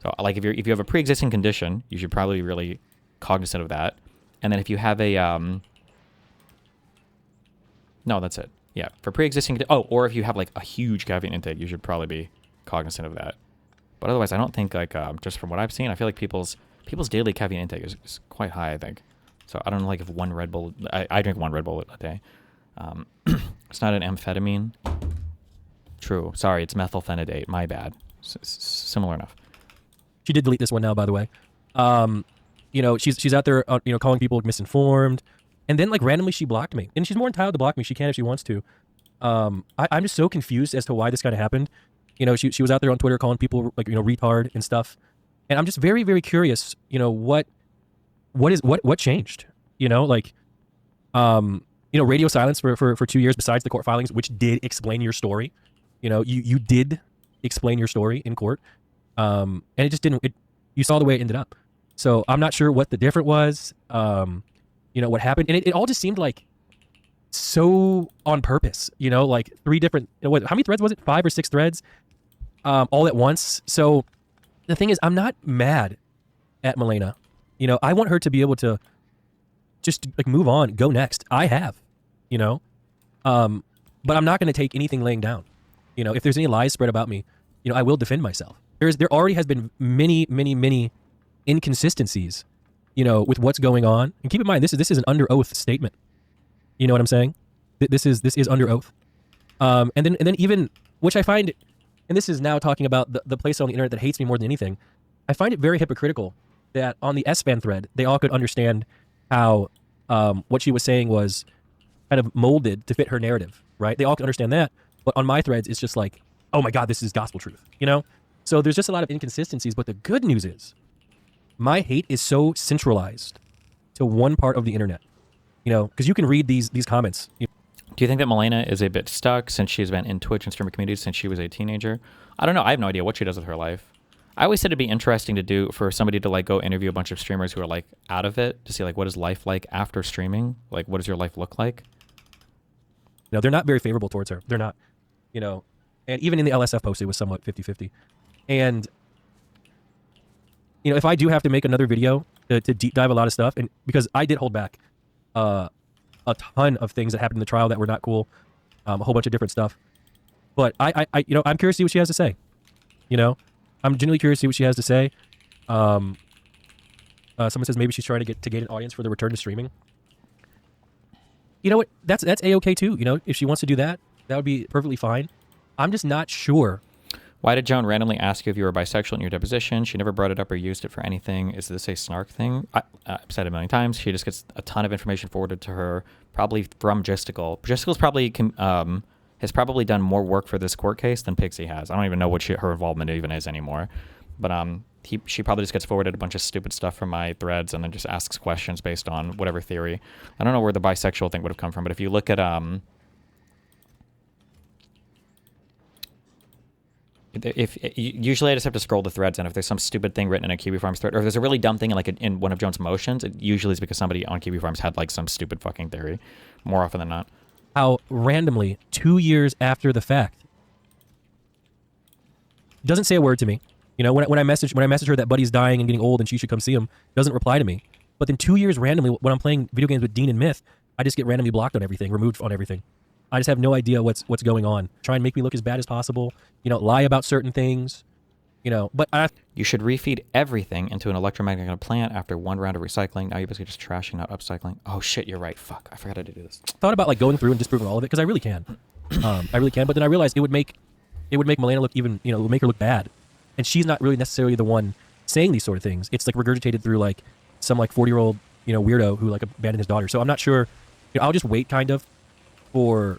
So like if you have a pre-existing condition, you should probably be really cognizant of that. And then if you have a, no, that's it. Yeah, for pre-existing, or if you have like a huge caffeine intake, you should probably be cognizant of that. But otherwise, I don't think like, just from what I've seen, I feel like people's daily caffeine intake is quite high, I think. So I don't know like if one Red Bull, I drink one Red Bull a day. It's not an amphetamine. True. Sorry, it's methylphenidate. My bad. Similar enough. She did delete this one now, by the way. You know, she's out there, you know, calling people misinformed. And then, like, randomly she blocked me. And she's more entitled to block me. She can if she wants to. I'm just so confused as to why this kind of happened. You know, she was out there on Twitter calling people, like, you know, retard and stuff. And I'm just very, very curious, you know, what changed? You know, like, you know, radio silence for 2 years besides the court filings, which did explain your story. You know, you did explain your story in court. And it just didn't, you saw the way it ended up. So I'm not sure what the difference was. You know, what happened. And it all just seemed like so on purpose, you know, like 3 different, you know, how many threads was it? 5 or 6 threads all at once. So the thing is, I'm not mad at Milena. You know, I want her to be able to just like move on, go next. I have, you know, but I'm not going to take anything laying down. You know, if there's any lies spread about me, you know, I will defend myself. There already has been many inconsistencies, you know, with what's going on. And keep in mind, this is an under oath statement. You know what I'm saying? This is under oath. And then even, which I find, and this is now talking about the place on the internet that hates me more than anything, I find it very hypocritical that on the S-Fan thread, they all could understand how what she was saying was kind of molded to fit her narrative, right? They all could understand that. But on my threads, it's just like, oh my God, this is gospel truth, you know? So there's just a lot of inconsistencies. But the good news is, my hate is so centralized to one part of the internet, you know, because you can read these comments. Do you think that Milena is a bit stuck since she's been in Twitch and streamer communities since she was a teenager? I don't know. I have no idea what she does with her life. I always said it'd be interesting to do for somebody to like go interview a bunch of streamers who are like out of it to see like what is life like after streaming? Like what does your life look like? You know, they're not very favorable towards her. They're not, you know, and even in the LSF post, it was somewhat 50-50. And you know, if I do have to make another video to deep dive a lot of stuff, and because I did hold back a ton of things that happened in the trial that were not cool, a whole bunch of different stuff. But you know, I'm curious to see what she has to say. You know, I'm genuinely curious to see what she has to say. Someone says maybe she's trying to gain an audience for the return to streaming. You know what? That's A-okay too. You know, if she wants to do that, that would be perfectly fine. I'm just not sure. Why did Joan randomly ask you if you were bisexual in your deposition? She never brought it up or used it for anything. Is this a snark thing? I've said it a million times. She just gets a ton of information forwarded to her, probably from Gisticle. Gisticle's probably has probably done more work for this court case than Pixie has. I don't even know what her involvement even is anymore. But she probably just gets forwarded a bunch of stupid stuff from my threads and then just asks questions based on whatever theory. I don't know where the bisexual thing would have come from, but if you look at usually I just have to scroll the threads, and if there's some stupid thing written in a QB Farms thread, or if there's a really dumb thing in one of Joan's motions, it usually is because somebody on QB Farms had like some stupid fucking theory, more often than not. How randomly 2 years after the fact, doesn't say a word to me. You know, when I message her that Buddy's dying and getting old and she should come see him, doesn't reply to me. But then 2 years randomly, when I'm playing video games with Dean and Myth, I just get randomly blocked on everything, removed on everything. I just have no idea what's going on. Try and make me look as bad as possible. You know, lie about certain things. You know, but you should refeed everything into an electromagnetic plant after one round of recycling. Now you're basically just trashing, not upcycling. Oh shit, you're right. Fuck, I forgot how to do this. Thought about like going through and disproving all of it because I really can. I really can. But then I realized it would make Milena look even. You know, it would make her look bad, and she's not really necessarily the one saying these sort of things. It's like regurgitated through like some like 40-year-old weirdo who like abandoned his daughter. So I'm not sure. You know, I'll just wait kind of for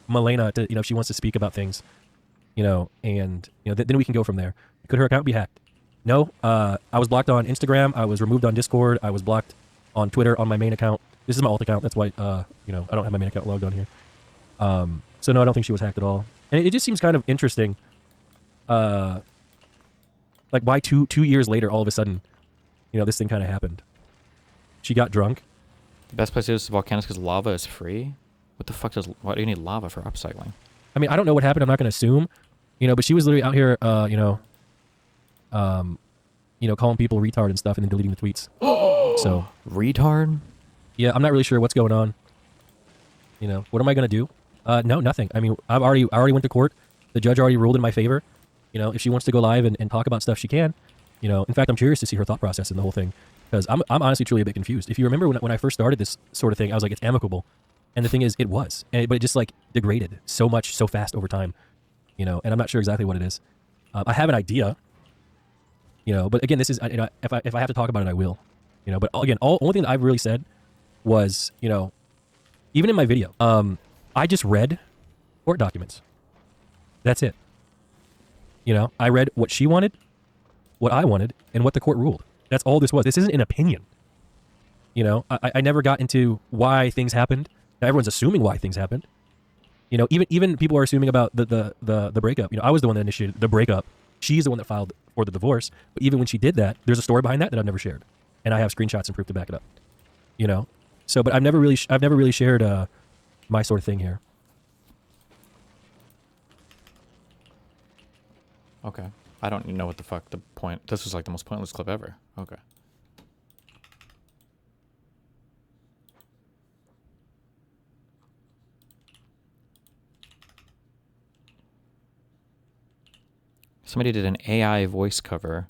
Milena to, if she wants to speak about things, and then we can go from there. Could her account be hacked? No. I was blocked on Instagram. I was removed on Discord. I was blocked on Twitter on my main account. This is my alt account. That's why I don't have my main account logged on here. So no, I don't think she was hacked at all. And it just seems kind of interesting. Like why two years later, all of a sudden, this thing kind of happened. She got drunk. The best place is volcanoes because lava is free. What the fuck why do you need lava for upcycling? I mean, I don't know what happened. I'm not going to assume, but she was literally out here, calling people retard and stuff and then deleting the tweets. So retard? Yeah, I'm not really sure what's going on. What am I going to do? No, nothing. I mean, I already went to court. The judge already ruled in my favor. If she wants to go live and talk about stuff, she can. In fact, I'm curious to see her thought process in the whole thing because I'm honestly truly a bit confused. If you remember when I first started this sort of thing, I was like, it's amicable. And the thing is, it was. But it just like degraded so much, so fast over time. And I'm not sure exactly what it is. I have an idea. But again, this is, if I have to talk about it, I will. But again, only thing that I've really said was, even in my video, I just read court documents. That's it. I read what she wanted, what I wanted, and what the court ruled. That's all this was. This isn't an opinion. I never got into why things happened. Now everyone's assuming why things happened. Even people are assuming about the breakup. I was the one that initiated the breakup. She's the one that filed for the divorce. But even when she did that, there's a story behind that I've never shared, and I have screenshots and proof to back it up. So, but I've never really shared my sort of thing here. Okay. I don't even know what the fuck the point. This was like the most pointless clip ever. Okay. Somebody did an AI voice cover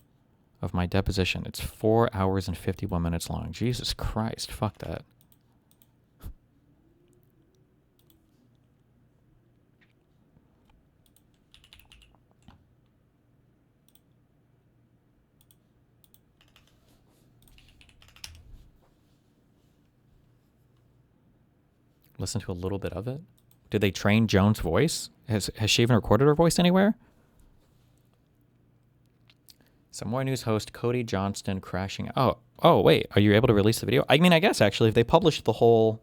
of my deposition. It's 4 hours and 51 minutes long. Jesus Christ. Fuck that. Listen to a little bit of it. Did they train Joan's voice? Has she even recorded her voice anywhere? Some more news host Cody Johnston crashing. Oh, wait. Are you able to release the video? I mean, I guess actually, if they published the whole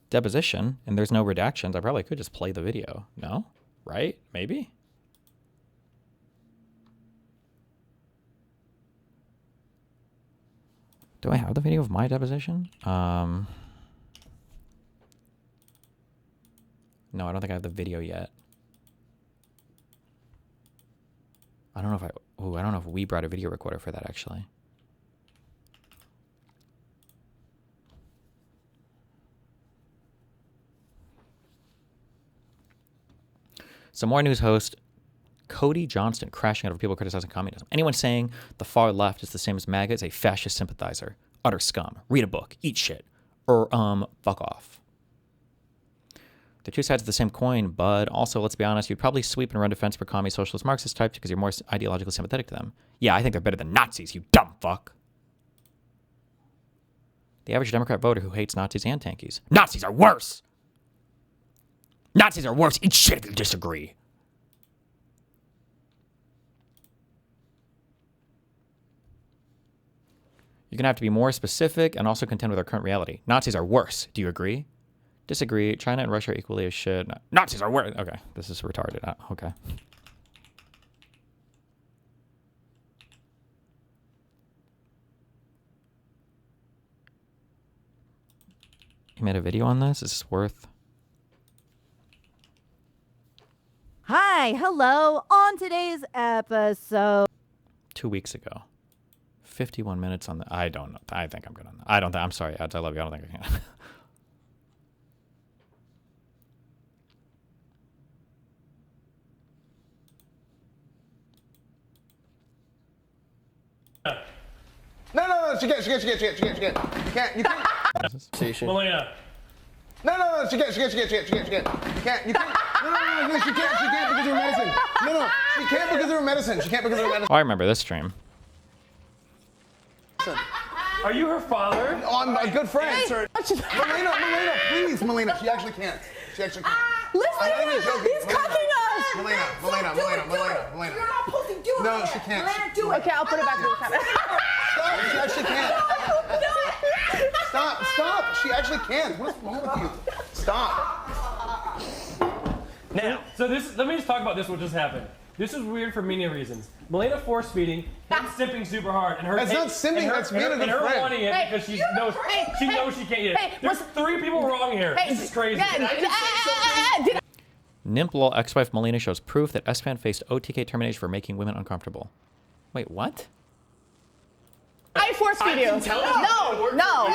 deposition and there's no redactions, I probably could just play the video. No? Right? Maybe? Do I have the video of my deposition? No, I don't think I have the video yet. I don't know if I don't know if we brought a video recorder for that actually. Some more news host Cody Johnston crashing out of people criticizing communism. Anyone saying the far left is the same as MAGA is a fascist sympathizer. Utter scum. Read a book. Eat shit. Or, fuck off. They're two sides of the same coin, bud. Also, let's be honest, you'd probably sweep and run defense for commie socialist Marxist types because you're more ideologically sympathetic to them. Yeah, I think they're better than Nazis, you dumb fuck. The average Democrat voter who hates Nazis and tankies. Nazis are worse! Nazis are worse. Eat shit if you disagree. You're going to have to be more specific and also contend with our current reality. Nazis are worse. Do you agree? Disagree. China and Russia are equally as shit. Nazis are worse. Okay, this is retarded. Okay. You made a video on this? Is this worth? Hi, hello. On today's episode. 2 weeks ago. 51 minutes on the... I don't know. I think I'm good on that. I don't think... I'm sorry, ads. I love you. I don't think I can. No, she can't. You can't. Melina. No, she can't. You can't. No, she can't because of her medicine. No, she can't because of her medicine. She can't because of her medicine. Oh, I remember this stream. Are you her father? Oh, I'm a good friend. Hey, Melina, please, Melina. She actually can't. Listen to him. He's cucking us. Melina. You're not supposed to do it. No, she can't. Okay, I'll put it back in the camera. Stop. She actually can't. Stop. She actually can't. What's wrong with you? Stop. Now, so let me just talk about this, what just happened. This is weird for many reasons. Melina force feeding, simping super hard, and her That's not simping, that's being a good friend. wanting it because she knows she can't eat it. There's 3 people wrong here. This is crazy. nmplol ex-wife Melina shows proof that S-Fan faced OTK termination for making women uncomfortable. Wait, what? I force feed you. No.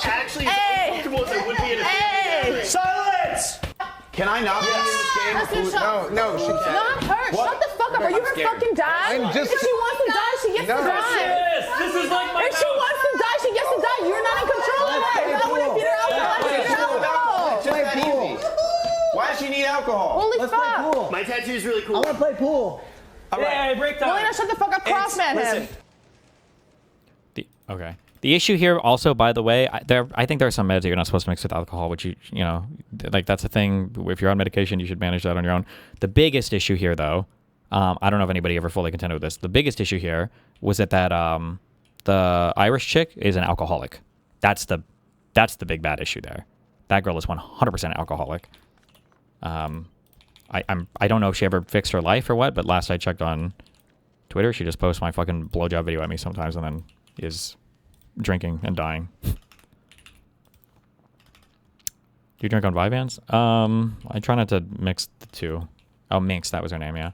Actually, as uncomfortable as it would be in a Silence! Can I not be in this game? No, she can't. Not her. What? Shut the fuck up. Are you her fucking dad? I'm just... If she wants to die, she gets to die. This is like my If she wants to die, she gets to die. You're not in control of her. You're not going to feed her alcohol. Play pool. Why does she need alcohol? Holy fuck. My tattoo is really cool. I want to play pool. All right, break time. Melina, shut the fuck up. Crossman him. Okay. The issue here also, by the way, I think there are some meds that you're not supposed to mix with alcohol, which you know, like that's a thing. If you're on medication, you should manage that on your own. The biggest issue here, though, I don't know if anybody ever fully contended with this. The biggest issue here was that the Irish chick is an alcoholic. That's the big bad issue there. That girl is 100% alcoholic. I don't know if she ever fixed her life or what, but last I checked on Twitter, she just posts my fucking blowjob video at me sometimes and then is drinking and dying. Do you drink on Vyvanse? I try not to mix the two. Oh, Minx, that was her name, yeah.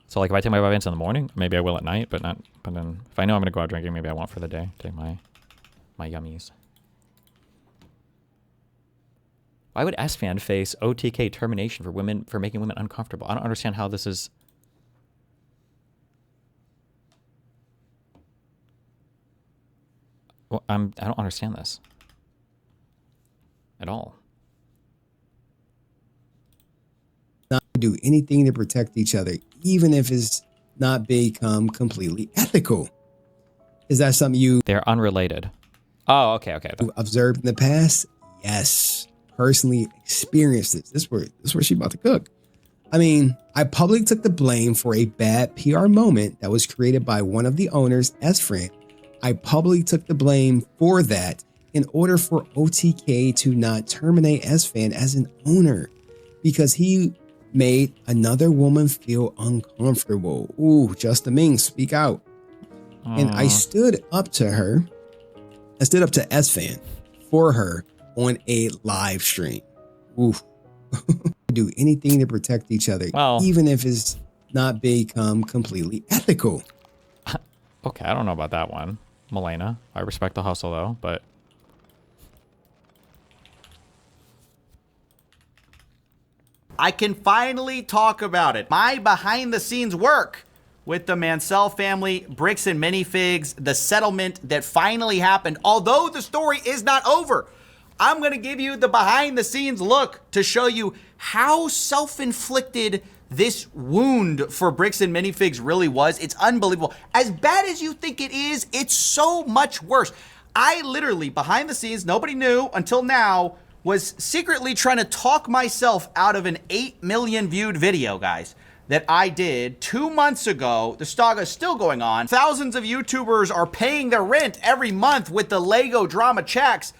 So like if I take my Vyvanse in the morning, maybe I will at night, but then if I know I'm gonna go out drinking, maybe I won't for the day. Take my yummies. Why would S-Fan face OTK termination for making women uncomfortable? I don't understand how this is. Well, I don't understand this at all. Not do anything to protect each other, even if it's not become completely ethical. Is that something They're unrelated. Oh, okay. Observed in the past? Yes. Personally experienced it. This is where she about to cook. I mean, I publicly took the blame for a bad PR moment that was created by one of the owners, S-Friend. I publicly took the blame for that in order for OTK to not terminate S-Fan as an owner because he made another woman feel uncomfortable. Ooh, just the Ming, speak out. And I stood up to her. I stood up to S-Fan for her on a live stream. Ooh. Do anything to protect each other, even if it's not become completely ethical. Okay, I don't know about that one. Melina, I respect the hustle though, but I can finally talk about it. My behind the scenes work with the Mansell family, bricks and minifigs, the settlement that finally happened. Although the story is not over, I'm gonna give you the behind the scenes look to show you how self-inflicted this wound for bricks and minifigs really was. It's unbelievable. As bad as you think it is, it's so much worse. I literally, behind the scenes, nobody knew until now, was secretly trying to talk myself out of an 8 million viewed video, guys, that I did 2 months ago. The saga is still going on. Thousands of YouTubers are paying their rent every month with the Lego drama checks.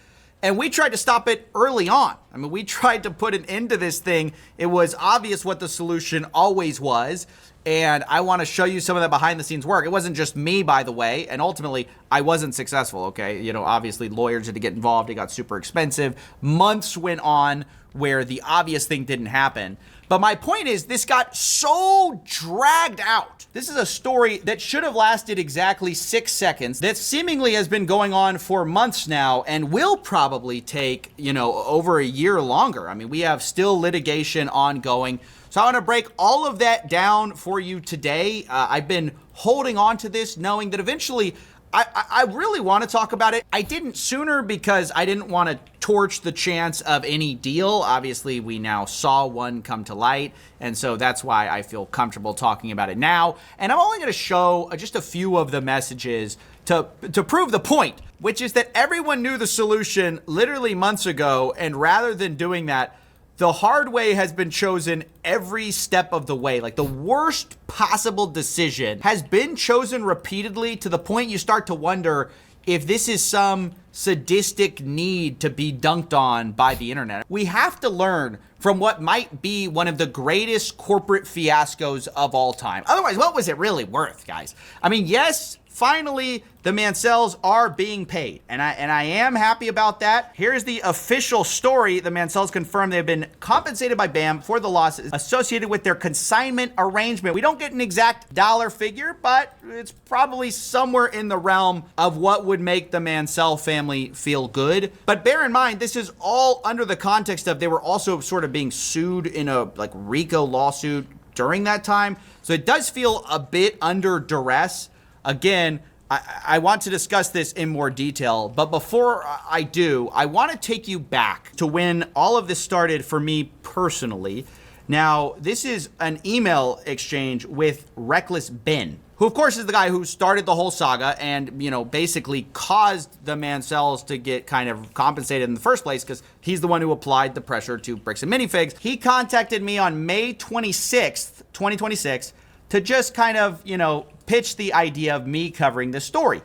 And we tried to stop it early on. I mean, we tried to put an end to this thing. It was obvious what the solution always was. And I want to show you some of the behind the scenes work. It wasn't just me, by the way. And ultimately, I wasn't successful, okay? You know, obviously lawyers had to get involved. It got super expensive. Months went on where the obvious thing didn't happen. But my point is, this got so dragged out. This is a story that should have lasted exactly 6 seconds, that seemingly has been going on for months now and will probably take, you know, over a year longer. I mean, we have still litigation ongoing. So I want to break all of that down for you today. I've been holding on to this, knowing that eventually I really want to talk about it. I didn't sooner because I didn't want to torch the chance of any deal. Obviously, we now saw one come to light, and so that's why I feel comfortable talking about it now. And I'm only going to show just a few of the messages to prove the point, which is that everyone knew the solution literally months ago, and rather than doing that, the hard way has been chosen every step of the way. Like, the worst possible decision has been chosen repeatedly to the point you start to wonder if this is some sadistic need to be dunked on by the internet. We have to learn from what might be one of the greatest corporate fiascos of all time. Otherwise, what was it really worth, guys? I mean, yes, finally, the Mansells are being paid, and I am happy about that. Here's the official story. The Mansells confirmed they've been compensated by BAM for the losses associated with their consignment arrangement. We don't get an exact dollar figure, but it's probably somewhere in the realm of what would make the Mansell family feel good. But bear in mind, this is all under the context of they were also sort of being sued in a like RICO lawsuit during that time. So it does feel a bit under duress. Again, I want to discuss this in more detail, but before I do, I want to take you back to when all of this started for me personally. Now, this is an email exchange with Reckless Ben, who of course is the guy who started the whole saga and, you know, basically caused the Mansells to get kind of compensated in the first place because he's the one who applied the pressure to Bricks and Minifigs. He contacted me on May 26th, 2026 to just kind of, you know, pitch the idea of me covering this story.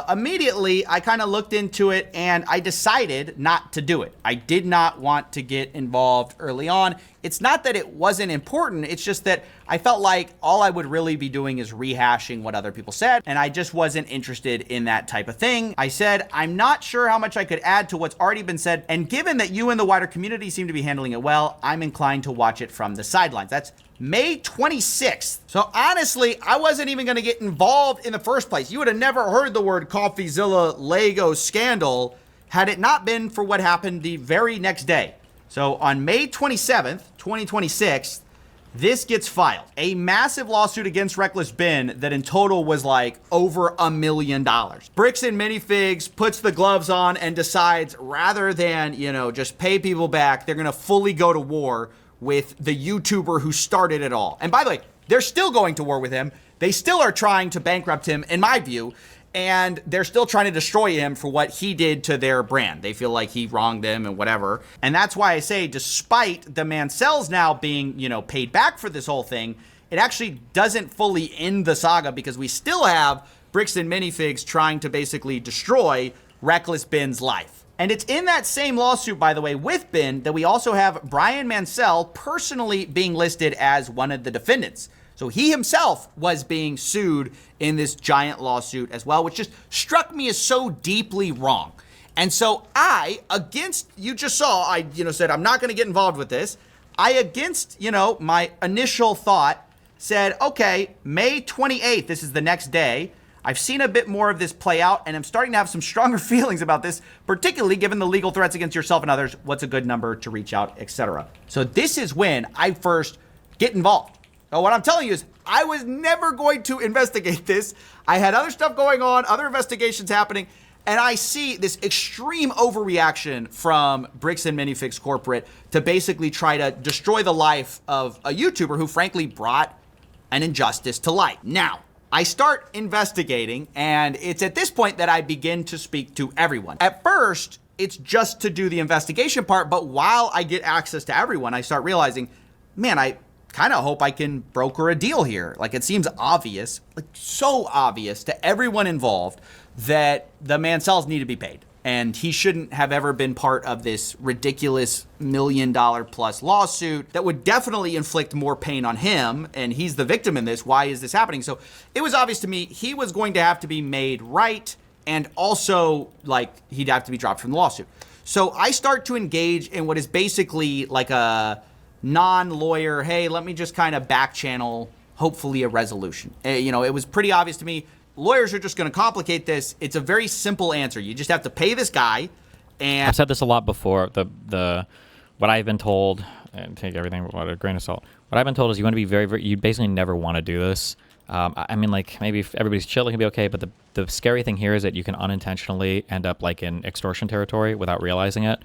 Immediately, I kind of looked into it and I decided not to do it. I did not want to get involved early on. It's not that it wasn't important, it's just that I felt like all I would really be doing is rehashing what other people said, and I just wasn't interested in that type of thing. I said, I'm not sure how much I could add to what's already been said, and given that you and the wider community seem to be handling it well, I'm inclined to watch it from the sidelines. That's May 26th. So honestly, I wasn't even going to get involved in the first place. You would have never heard the word Coffeezilla Lego scandal had it not been for what happened the very next day. So on May 27th, 2026, this gets filed. A massive lawsuit against Reckless Ben that in total was like over $1 million. Bricks and Minifigs puts the gloves on and decides rather than, you know, just pay people back, they're going to fully go to war with the YouTuber who started it all. And by the way, they're still going to war with him. They still are trying to bankrupt him, in my view, and they're still trying to destroy him for what he did to their brand. They feel like he wronged them and whatever. And that's why I say, despite the Mansells now being, you know, paid back for this whole thing, it actually doesn't fully end the saga because we still have Bricks and Minifigs trying to basically destroy Reckless Ben's life. And it's in that same lawsuit, by the way, with Ben, that we also have Brian Mansell personally being listed as one of the defendants. So he himself was being sued in this giant lawsuit as well, which just struck me as so deeply wrong. And so I, against, you just saw, I, you know, said, I'm not going to get involved with this. I, against, you know, my initial thought, said, okay, May 28th, this is the next day, I've seen a bit more of this play out, and I'm starting to have some stronger feelings about this, particularly given the legal threats against yourself and others. What's a good number to reach out, etc. So this is when I first get involved. So what I'm telling you is I was never going to investigate this. I had other stuff going on, other investigations happening, and I see this extreme overreaction from Bricks and Minifigs Corporate to basically try to destroy the life of a YouTuber who frankly brought an injustice to light. Now, I start investigating, and it's at this point that I begin to speak to everyone. At first, it's just to do the investigation part, but while I get access to everyone, I start realizing, man, I kind of hope I can broker a deal here. Like, it seems obvious, like so obvious to everyone involved that the Mansells need to be paid. And he shouldn't have ever been part of this ridiculous $1 million plus lawsuit that would definitely inflict more pain on him. And he's the victim in this. Why is this happening? So it was obvious to me he was going to have to be made right. And also, like, he'd have to be dropped from the lawsuit. So I start to engage in what is basically like a non-lawyer, hey, let me just kind of back channel, hopefully a resolution. You know, it was pretty obvious to me. Lawyers are just going to complicate this. It's a very simple answer. You just have to pay this guy. And I've said this a lot before. What I've been told, and take everything with a grain of salt. What I've been told is you want to be very, you basically never want to do this. I mean, like, maybe if everybody's chill, it can be okay. But the scary thing here is that you can unintentionally end up like in extortion territory without realizing it.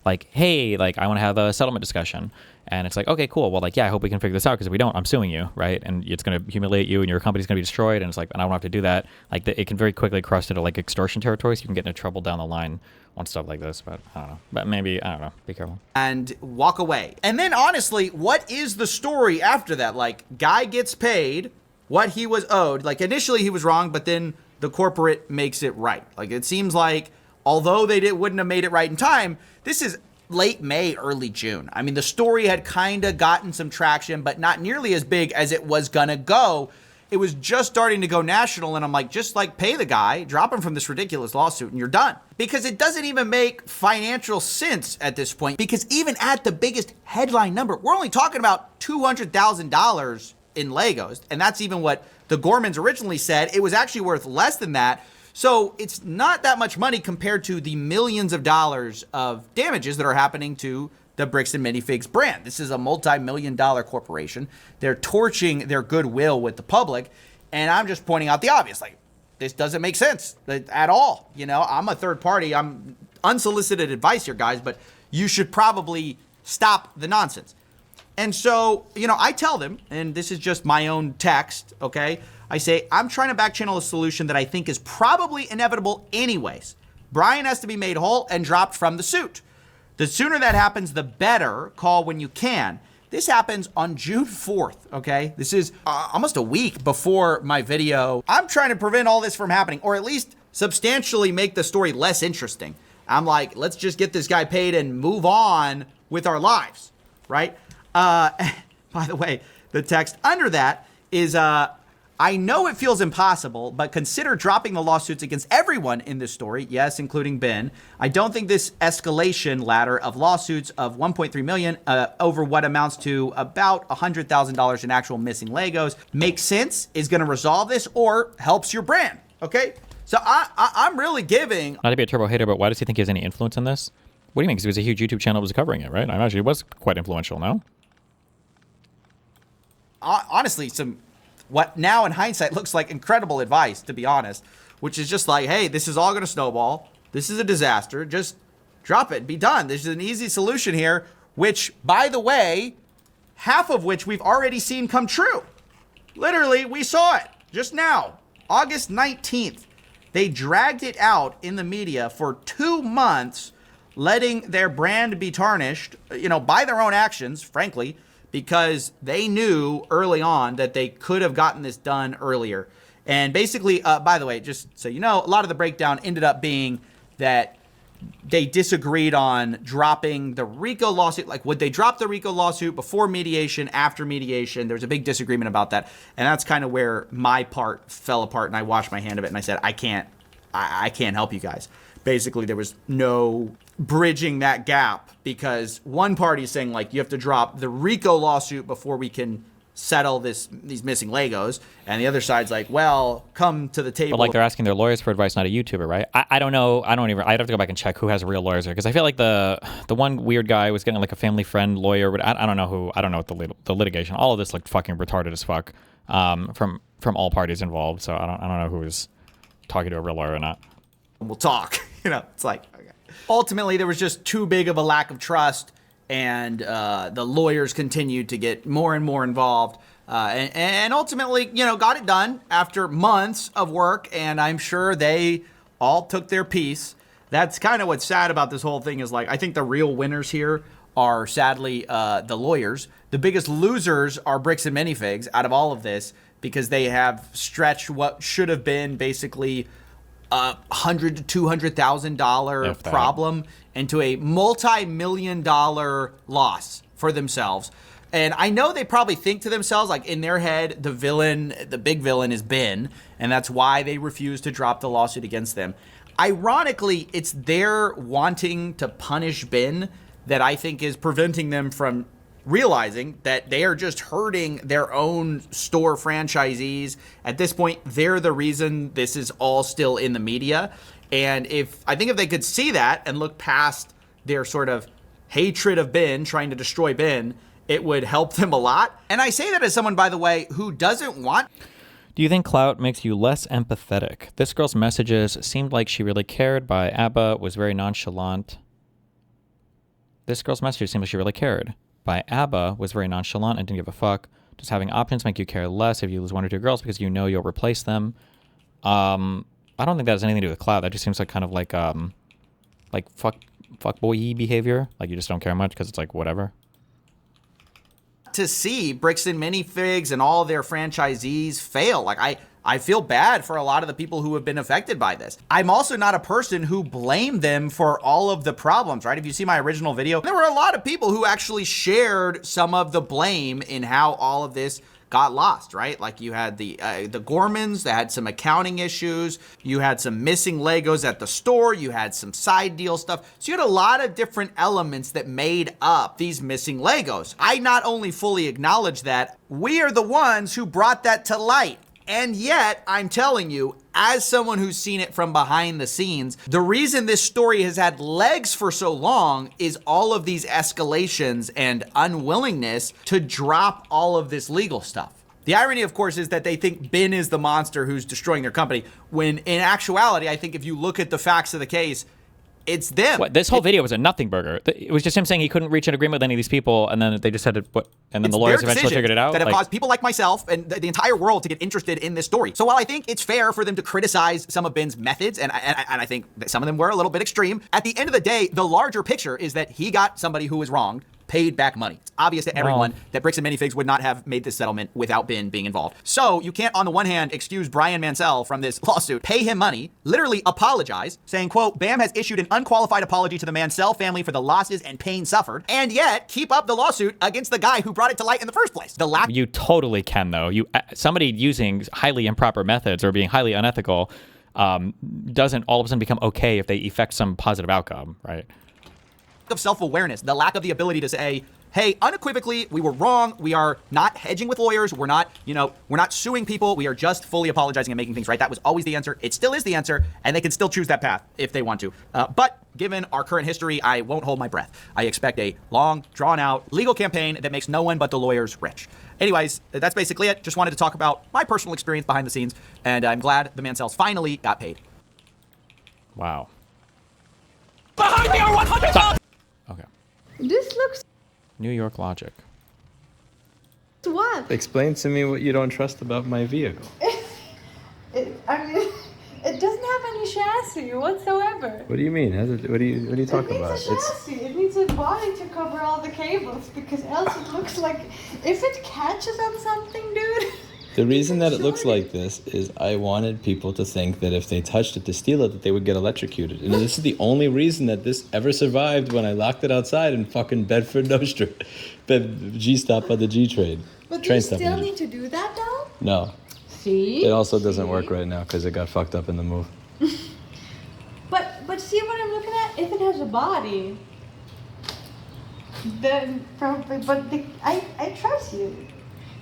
Like, hey, like, I want to have a settlement discussion. And it's like, okay, cool. Well, like, yeah, I hope we can figure this out, because if we don't, I'm suing you, right? And it's going to humiliate you, and your company's going to be destroyed. And it's like, and I don't have to do that. Like, it can very quickly cross into like extortion territory, so you can get into trouble down the line on stuff like this. But I don't know. But maybe, I don't know. Be careful. And walk away. And then honestly, what is the story after that? Like, guy gets paid what he was owed. Like, initially he was wrong, but then the corporate makes it right. Like, it seems like although they wouldn't have made it right in time, this is late May, early June. I mean, the story had kind of gotten some traction, but not nearly as big as it was gonna go. It was just starting to go national, and I'm like, just like pay the guy, drop him from this ridiculous lawsuit, and you're done. Because it doesn't even make financial sense at this point, because even at the biggest headline number, we're only talking about $200,000 in Legos, and that's even what the Gormans originally said. It was actually worth less than that. So it's not that much money compared to the millions of dollars of damages that are happening to the Bricks and Minifigs brand. This is a multi-million-dollar corporation. They're torching their goodwill with the public, and I'm just pointing out the obvious. Like, this doesn't make sense at all. You know, I'm a third party. I'm unsolicited advice here, guys, but you should probably stop the nonsense. And so, you know, I tell them, and this is just my own text, okay? I say, I'm trying to back channel a solution that I think is probably inevitable anyways. Brian has to be made whole and dropped from the suit. The sooner that happens, the better. Call when you can. This happens on June 4th, okay? This is almost a week before my video. I'm trying to prevent all this from happening, or at least substantially make the story less interesting. I'm like, let's just get this guy paid and move on with our lives, right? By the way, the text under that is, I know it feels impossible, but consider dropping the lawsuits against everyone in this story. Yes, including Ben. I don't think this escalation ladder of lawsuits of 1.3 million over what amounts to about $100,000 in actual missing Legos makes sense, is going to resolve this, or helps your brand. Okay. So I'm really giving. Not to be a turbo hater, but why does he think he has any influence in this? What do you mean? Because it was a huge YouTube channel that was covering it, right? I imagine it was quite influential, no? Honestly, what now in hindsight looks like incredible advice, to be honest, which is just like, hey, this is all going to snowball. This is a disaster. Just drop it. Be done. There's an easy solution here, which, by the way, half of which we've already seen come true. Literally, we saw it just now, August 19th. They dragged it out in the media for 2 months, letting their brand be tarnished, you know, by their own actions, frankly, because they knew early on that they could have gotten this done earlier. And basically, by the way, just so you know, a lot of the breakdown ended up being that they disagreed on dropping the RICO lawsuit. Like, would they drop the RICO lawsuit before mediation, after mediation? There was a big disagreement about that. And that's kind of where my part fell apart, and I washed my hand of it, and I said, I can't help you guys. Basically, there was no bridging that gap, because one party is saying, like, you have to drop the RICO lawsuit before we can settle these missing Legos, and the other side's like, well, come to the table. But like they're asking their lawyers for advice, not a YouTuber, right? I don't know. I'd have to go back and check who has real lawyers there, because I feel like the one weird guy was getting like a family friend lawyer, but I don't know who. I don't know what the litigation. All of this looked fucking retarded as fuck from all parties involved. So I don't know who was talking to a real lawyer or not. We'll talk. It's like, okay. Ultimately there was just too big of a lack of trust, and the lawyers continued to get more and more involved, and ultimately, got it done after months of work, and I'm sure they all took their piece. That's kind of what's sad about this whole thing is, like, I think the real winners here are sadly the lawyers. The biggest losers are Bricks and Minifigs out of all of this, because they have stretched what should have been basically $100,000 to $200,000 problem into a multi-million-dollar loss for themselves. And I know they probably think to themselves, like, in their head, the big villain is Ben, and that's why they refuse to drop the lawsuit against them. Ironically, it's their wanting to punish Ben that I think is preventing them from realizing that they are just hurting their own store franchisees. At this point, they're the reason this is all still in the media. And I think if they could see that and look past their sort of hatred of Ben, trying to destroy Ben, it would help them a lot. And I say that as someone, by the way, who doesn't want... Do you think clout makes you less empathetic? This girl's messages seemed like she really cared. By ABBA was very nonchalant. This girl's messages seemed like she really cared. By ABBA was very nonchalant and didn't give a fuck. Does having options make you care less if you lose one or two girls because you know you'll replace them? I don't think that has anything to do with clout. That just seems like kind of like fuck boy behavior. Like you just don't care much because it's like whatever. To see Bricks and Minifigs and all their franchisees fail. Like I feel bad for a lot of the people who have been affected by this. I'm also not a person who blamed them for all of the problems, right? If you see my original video, there were a lot of people who actually shared some of the blame in how all of this got lost, right? Like you had the Gormans that had some accounting issues. You had some missing Legos at the store. You had some side deal stuff. So you had a lot of different elements that made up these missing Legos. I not only fully acknowledge that, we are the ones who brought that to light. And yet, I'm telling you, as someone who's seen it from behind the scenes, the reason this story has had legs for so long is all of these escalations and unwillingness to drop all of this legal stuff. The irony, of course, is that they think Ben is the monster who's destroying their company, when in actuality, I think if you look at the facts of the case, it's them. This whole video was a nothing burger. It was just him saying he couldn't reach an agreement with any of these people, and then they just had to. And then the lawyers eventually figured it out. That have caused people like myself and the entire world to get interested in this story. So while I think it's fair for them to criticize some of Ben's methods, and I think that some of them were a little bit extreme, at the end of the day, the larger picture is that he got somebody who was wronged paid back money. It's obvious to everyone that Bricks and Minifigs would not have made this settlement without Ben being involved. So you can't, on the one hand, excuse Brian Mansell from this lawsuit, pay him money, literally apologize, saying, quote, BAM has issued an unqualified apology to the Mansell family for the losses and pain suffered, and yet keep up the lawsuit against the guy who brought it to light in the first place. You totally can, though. Somebody using highly improper methods or being highly unethical doesn't all of a sudden become okay if they effect some positive outcome, right? Of self-awareness, the lack of the ability to say, hey, unequivocally, we were wrong. We are not hedging with lawyers. We're not, we're not suing people. We are just fully apologizing and making things right. That was always the answer. It still is the answer, and they can still choose that path if they want to. But given our current history, I won't hold my breath. I expect a long, drawn-out legal campaign that makes no one but the lawyers rich. Anyways, that's basically it. Just wanted to talk about my personal experience behind the scenes, and I'm glad the Mansells finally got paid. Wow. Behind me are 100. Okay. This looks. New York logic. What? Explain to me what you don't trust about my vehicle. It doesn't have any chassis whatsoever. What do you mean? What are you talking about? It needs a chassis. It needs a body to cover all the cables, because else it looks like if it catches on something, dude. The reason that it looks like this is I wanted people to think that if they touched it to steal it, that they would get electrocuted. And this is the only reason that this ever survived when I locked it outside in fucking Bedford Nostrand. G-stop on the G-train. But do you still need to do that, though? No. See? It also doesn't work right now because it got fucked up in the move. But see what I'm looking at? If it has a body, then probably, I trust you.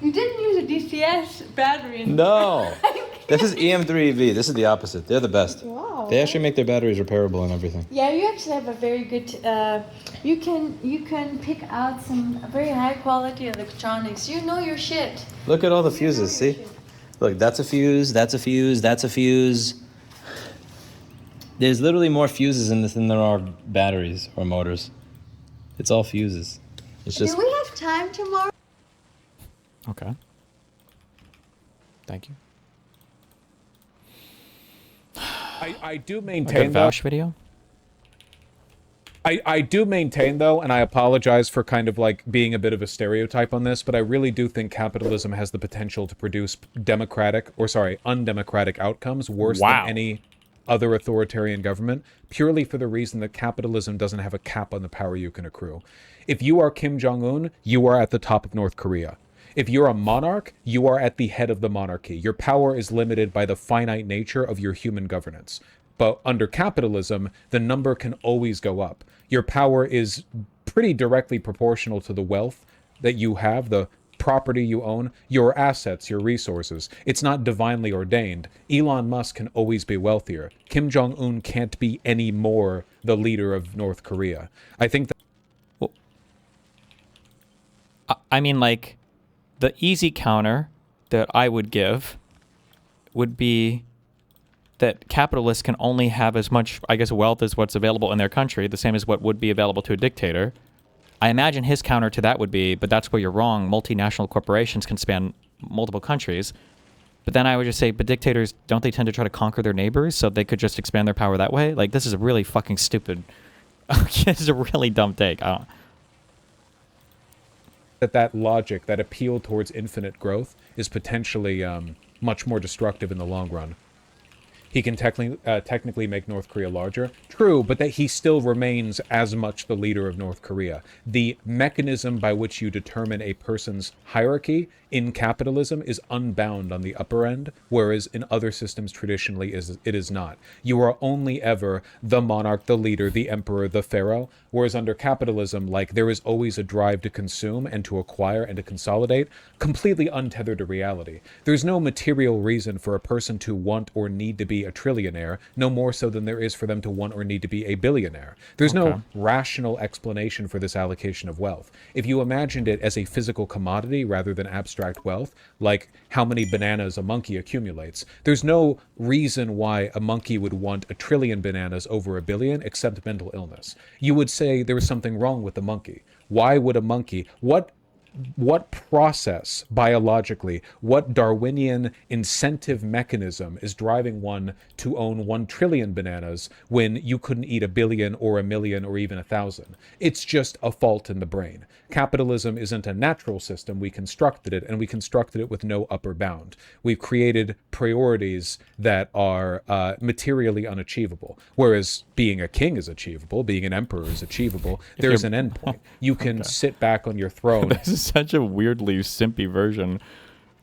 You didn't use a DCS battery. No. This is EM3EV. This is the opposite. They're the best. Wow. They actually make their batteries repairable and everything. Yeah, you actually have a very good. You can pick out some very high quality electronics. You know your shit. Look at all the fuses, see? Look, that's a fuse, that's a fuse, that's a fuse. There's literally more fuses in this than there are batteries or motors. It's all fuses. It's just... Do we have time tomorrow? Okay. Thank you. I do A maintain good though. Voosh video. I do maintain though, and I apologize for kind of like being a bit of a stereotype on this, but I really do think capitalism has the potential to produce undemocratic outcomes worse than any other authoritarian government, purely for the reason that capitalism doesn't have a cap on the power you can accrue. If you are Kim Jong-un, you are at the top of North Korea. If you're a monarch, you are at the head of the monarchy. Your power is limited by the finite nature of your human governance. But under capitalism, the number can always go up. Your power is pretty directly proportional to the wealth that you have, the property you own, your assets, your resources. It's not divinely ordained. Elon Musk can always be wealthier. Kim Jong-un can't be any more the leader of North Korea. I think that... Well, I mean, like, the easy counter that I would give would be that capitalists can only have as much, I guess, wealth as what's available in their country, the same as what would be available to a dictator. I imagine his counter to that would be, but that's where you're wrong, multinational corporations can span multiple countries. But then I would just say, but dictators, don't they tend to try to conquer their neighbors so they could just expand their power that way? Like, this is a really fucking stupid, this is a really dumb take. I don't... that logic, that appeal towards infinite growth, is potentially much more destructive in the long run. He can technically make North Korea larger. True, but that he still remains as much the leader of North Korea. The mechanism by which you determine a person's hierarchy in capitalism is unbound on the upper end, whereas in other systems traditionally it is not. You are only ever the monarch, the leader, the emperor, the pharaoh, whereas under capitalism, like, there is always a drive to consume and to acquire and to consolidate, completely untethered to reality. There's no material reason for a person to want or need to be a trillionaire, no more so than there is for them to want or need to be a billionaire. There's no rational explanation for this allocation of wealth. If you imagined it as a physical commodity rather than abstract wealth, like how many bananas a monkey accumulates, there's no reason why a monkey would want 1 trillion bananas over 1 billion except mental illness. You would say there was something wrong with the monkey. Why would a monkey, what process biologically, what Darwinian incentive mechanism is driving one to own 1 trillion bananas when you couldn't eat 1 billion or 1 million or even 1,000? It's just a fault in the brain. Capitalism isn't a natural system. We constructed it, and we constructed it with no upper bound. We've created priorities that are materially unachievable, whereas being a king is achievable, being an emperor is achievable. There's an endpoint. You can sit back on your throne. This is such a weirdly simpy version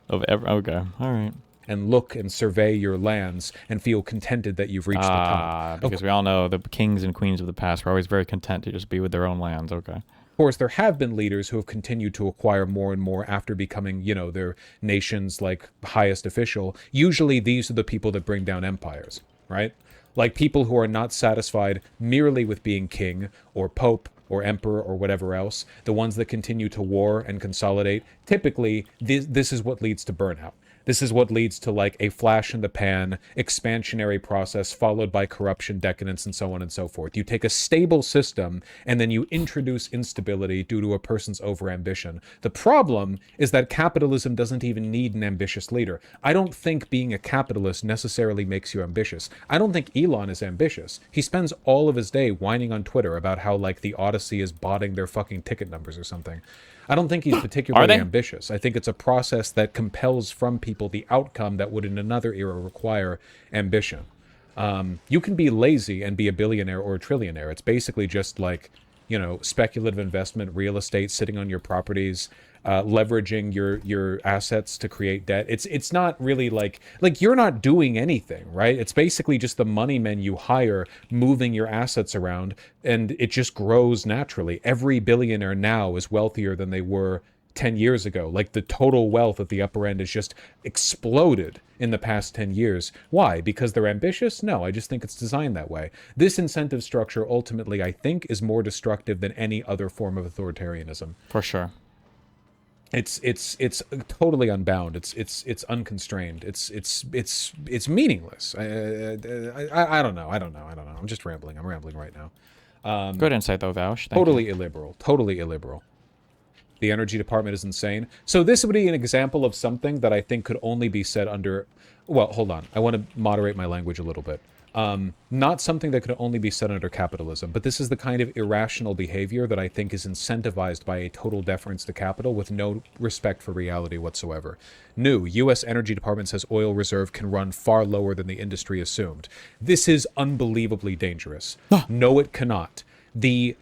of okay, all right. And look and survey your lands and feel contented that you've reached the top. Because we all know the kings and queens of the past were always very content to just be with their own lands. Okay. Of course, there have been leaders who have continued to acquire more and more after becoming, their nation's like highest official. Usually these are the people that bring down empires, right? Like people who are not satisfied merely with being king or pope or emperor or whatever else, the ones that continue to war and consolidate, typically this is what leads to burnout. This is what leads to like a flash in the pan, expansionary process followed by corruption, decadence, and so on and so forth. You take a stable system and then you introduce instability due to a person's overambition. The problem is that capitalism doesn't even need an ambitious leader. I don't think being a capitalist necessarily makes you ambitious. I don't think Elon is ambitious. He spends all of his day whining on Twitter about how like the Odyssey is botting their fucking ticket numbers or something. I don't think he's particularly ambitious. I think it's a process that compels from people the outcome that would in another era require ambition. You can be lazy and be a billionaire or a trillionaire. It's basically just like, speculative investment, real estate, sitting on your properties, leveraging your assets to create debt. It's not really like you're not doing anything, right? It's basically just the money men you hire moving your assets around, and it just grows naturally. Every billionaire now is wealthier than they were 10 years ago. Like, the total wealth at the upper end has just exploded in the past 10 years. Why? Because they're ambitious? No, I just think it's designed that way. This incentive structure ultimately, I think, is more destructive than any other form of authoritarianism. For sure. It's totally unbound. It's unconstrained. It's meaningless. I don't know. I'm just rambling. I'm rambling right now. Good insight though, Voosh. Totally illiberal. Totally illiberal. The energy department is insane. So this would be an example of something that I think could only be said under... Well, hold on. I want to moderate my language a little bit. Not something that could only be said under capitalism, but this is the kind of irrational behavior that I think is incentivized by a total deference to capital with no respect for reality whatsoever. New, U.S. Energy Department says oil reserve can run far lower than the industry assumed. This is unbelievably dangerous. No, it cannot. The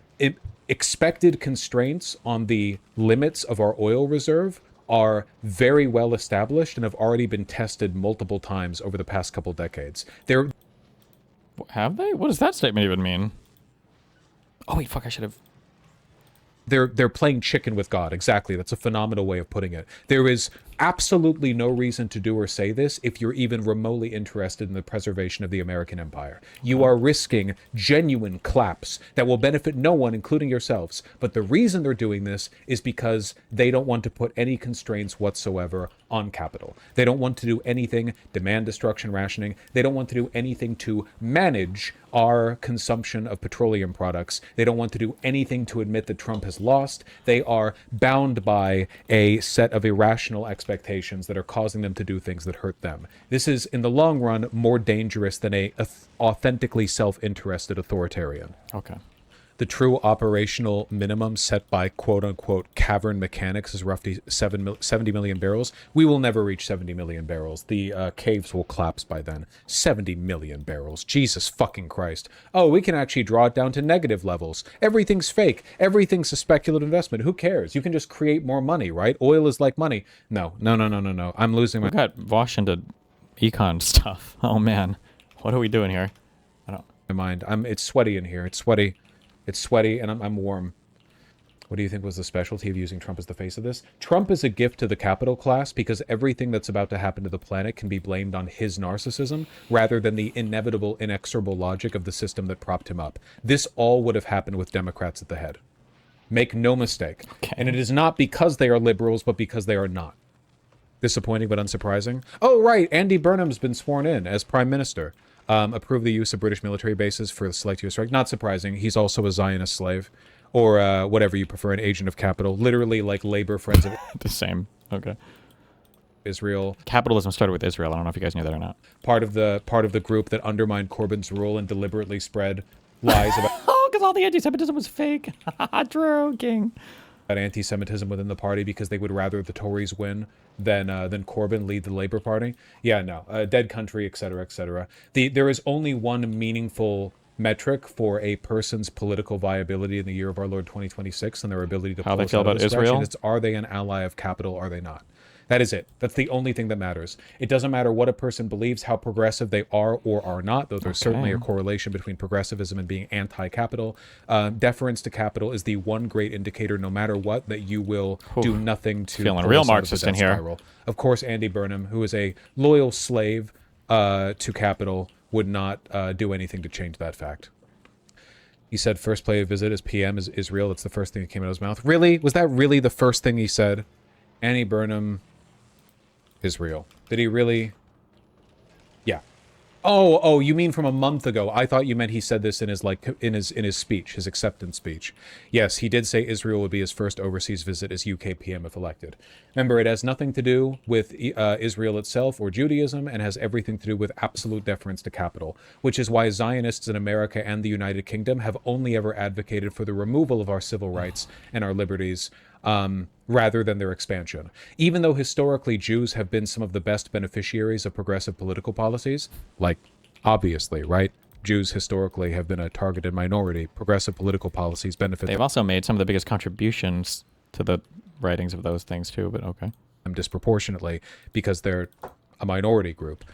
expected constraints on the limits of our oil reserve are very well established and have already been tested multiple times over the past couple decades. Have they? What does that statement even mean? Oh wait, fuck! I should have. They're playing chicken with God. Exactly. That's a phenomenal way of putting it. There is absolutely no reason to do or say this if you're even remotely interested in the preservation of the American empire. You are risking genuine collapse that will benefit no one, including yourselves. But the reason they're doing this is because they don't want to put any constraints whatsoever on capital. They don't want to do anything, demand destruction, rationing. They don't want to do anything to manage our consumption of petroleum products. They don't want to do anything to admit that Trump has lost. They are bound by a set of irrational expectations that are causing them to do things that hurt them. This is, in the long run, more dangerous than a authentically self-interested authoritarian. Okay. The true operational minimum set by quote-unquote cavern mechanics is roughly 70 million barrels. We will never reach 70 million barrels. The caves will collapse by then. 70 million barrels. Jesus fucking Christ. Oh, we can actually draw it down to negative levels. Everything's fake. Everything's a speculative investment. Who cares? You can just create more money, right? Oil is like money. No. I'm losing my... We got Voosh into econ stuff. Oh, man. What are we doing here? I don't... My mind. It's sweaty in here. It's sweaty. It's sweaty, and I'm warm. What do you think was the specialty of using Trump as the face of this? Trump is a gift to the capital class because everything that's about to happen to the planet can be blamed on his narcissism rather than the inevitable, inexorable logic of the system that propped him up. This all would have happened with Democrats at the head. Make no mistake. Okay. And it is not because they are liberals, but because they are not. Disappointing but unsurprising. Oh, right, Andy Burnham's been sworn in as Prime Minister. Approve the use of British military bases for the select U.S. strike. Not surprising. He's also a Zionist slave. Or whatever you prefer, an agent of capital. Literally like labor friends of... The same. Okay. Israel. Capitalism started with Israel. I don't know if you guys knew that or not. Part of the group that undermined Corbyn's rule and deliberately spread lies about... Oh, because all the anti-Semitism was fake. True, King. About anti-Semitism within the party because they would rather the Tories win than Corbyn lead the Labour Party. Yeah, no. Dead country, etc., etc. There is only one meaningful metric for a person's political viability in the year of our Lord 2026 and their ability to... How they feel about Israel? It's, are they an ally of capital, are they not? That is it. That's the only thing that matters. It doesn't matter what a person believes, how progressive they are or are not, though there's certainly a correlation between progressivism and being anti-capital. Deference to capital is the one great indicator, no matter what, that you will do nothing to... Feeling real Marxist in here. Spiral. Of course, Andy Burnham, who is a loyal slave to capital, would not do anything to change that fact. He said first play of visit as PM is Israel. That's the first thing that came out of his mouth. Really? Was that really the first thing he said? Andy Burnham... Israel. Did he really? Yeah. Oh, you mean from a month ago? I thought you meant he said this in his speech, his acceptance speech. Yes, he did say Israel would be his first overseas visit as UK PM if elected. Remember, it has nothing to do with Israel itself or Judaism and has everything to do with absolute deference to capital, which is why Zionists in America and the United Kingdom have only ever advocated for the removal of our civil rights and our liberties rather than their expansion. Even though historically Jews have been some of the best beneficiaries of progressive political policies, like, obviously, right? Jews historically have been a targeted minority. Progressive political policies benefit They've also made some of the biggest contributions to the writings of those things too, but okay. Them disproportionately because they're a minority group.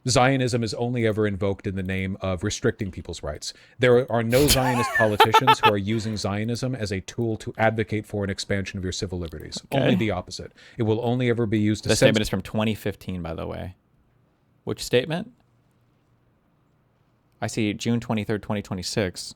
Zionism is only ever invoked in the name of restricting people's rights. There are no Zionist politicians who are using Zionism as a tool to advocate for an expansion of your civil liberties. Okay. Only the opposite. It will only ever be used to This statement is from 2015, by the way. Which statement? I see June 23rd, 2026.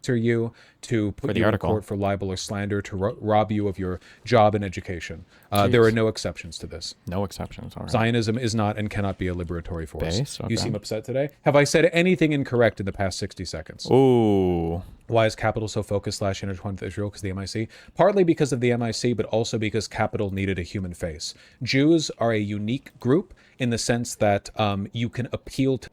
You to put you in court for libel or slander, to rob you of your job and education. There are no exceptions to this. No exceptions. All right. Zionism is not and cannot be a liberatory force. Base, okay. You seem upset today. Have I said anything incorrect in the past 60 seconds? Ooh. Why is capital so focused / intertwined with Israel? Because the MIC? Partly because of the MIC, but also because capital needed a human face. Jews are a unique group in the sense that you can appeal to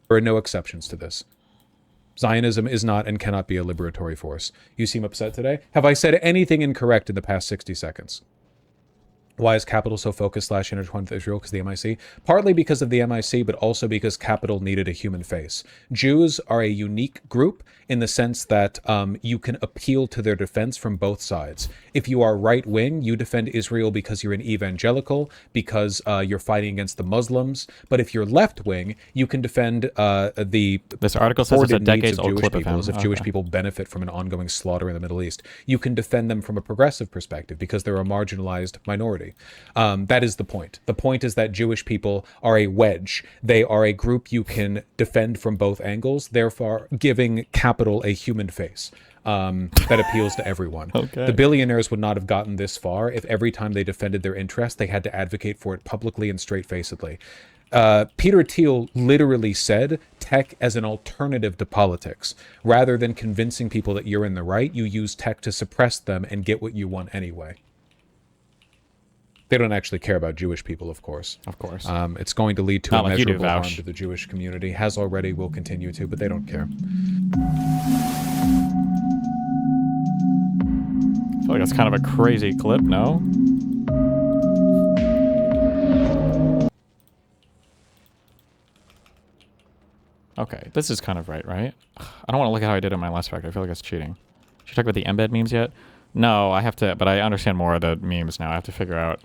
There are no exceptions to this. Zionism is not and cannot be a liberatory force. You seem upset today. Have I said anything incorrect in the past 60 seconds? Why is capital so focused / intertwined with Israel? Because the MIC? Partly because of the MIC, but also because capital needed a human face. Jews are a unique group in the sense that you can appeal to their defense from both sides. If you are right-wing, you defend Israel because you're an evangelical, because you're fighting against the Muslims. But if you're left-wing, you can defend This article says it's a decades-old clip of him. If Jewish people benefit from an ongoing slaughter in the Middle East. You can defend them from a progressive perspective because they're a marginalized minority. That is the point. The point is that Jewish people are a wedge. They are a group you can defend from both angles, therefore giving capital a human face that appeals to everyone. Okay. The billionaires would not have gotten this far if every time they defended their interest, they had to advocate for it publicly and straight-facedly. Peter Thiel literally said tech as an alternative to politics. Rather than convincing people that you're in the right, you use tech to suppress them and get what you want anyway. They don't actually care about Jewish people, of course. Of course. It's going to lead to Not like you do, immeasurable harm Voosh. to the Jewish community, has already, will continue to, but they don't care. I feel like that's kind of a crazy clip, no? Okay, this is kind of right? I don't want to look at how I did in my last fact. I feel like that's cheating. Should we talk about the embed memes yet? No, I have to, but I understand more of the memes now. I have to figure out.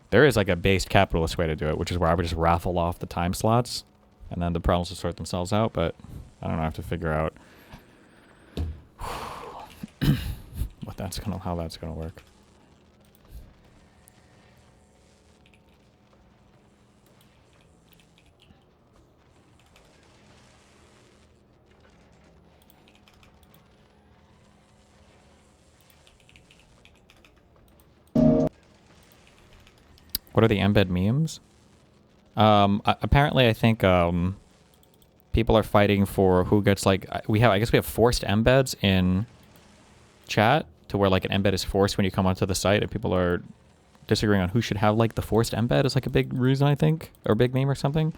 There is like a based capitalist way to do it, which is where I would just raffle off the time slots, and then the problems will sort themselves out, but I don't know, I have to figure out how that's gonna work. What are the embed memes? Apparently, I think people are fighting for who gets like I guess we have forced embeds in chat to where like an embed is forced when you come onto the site, and people are disagreeing on who should have like the forced embed is like a big reason, I think, or a big meme or something.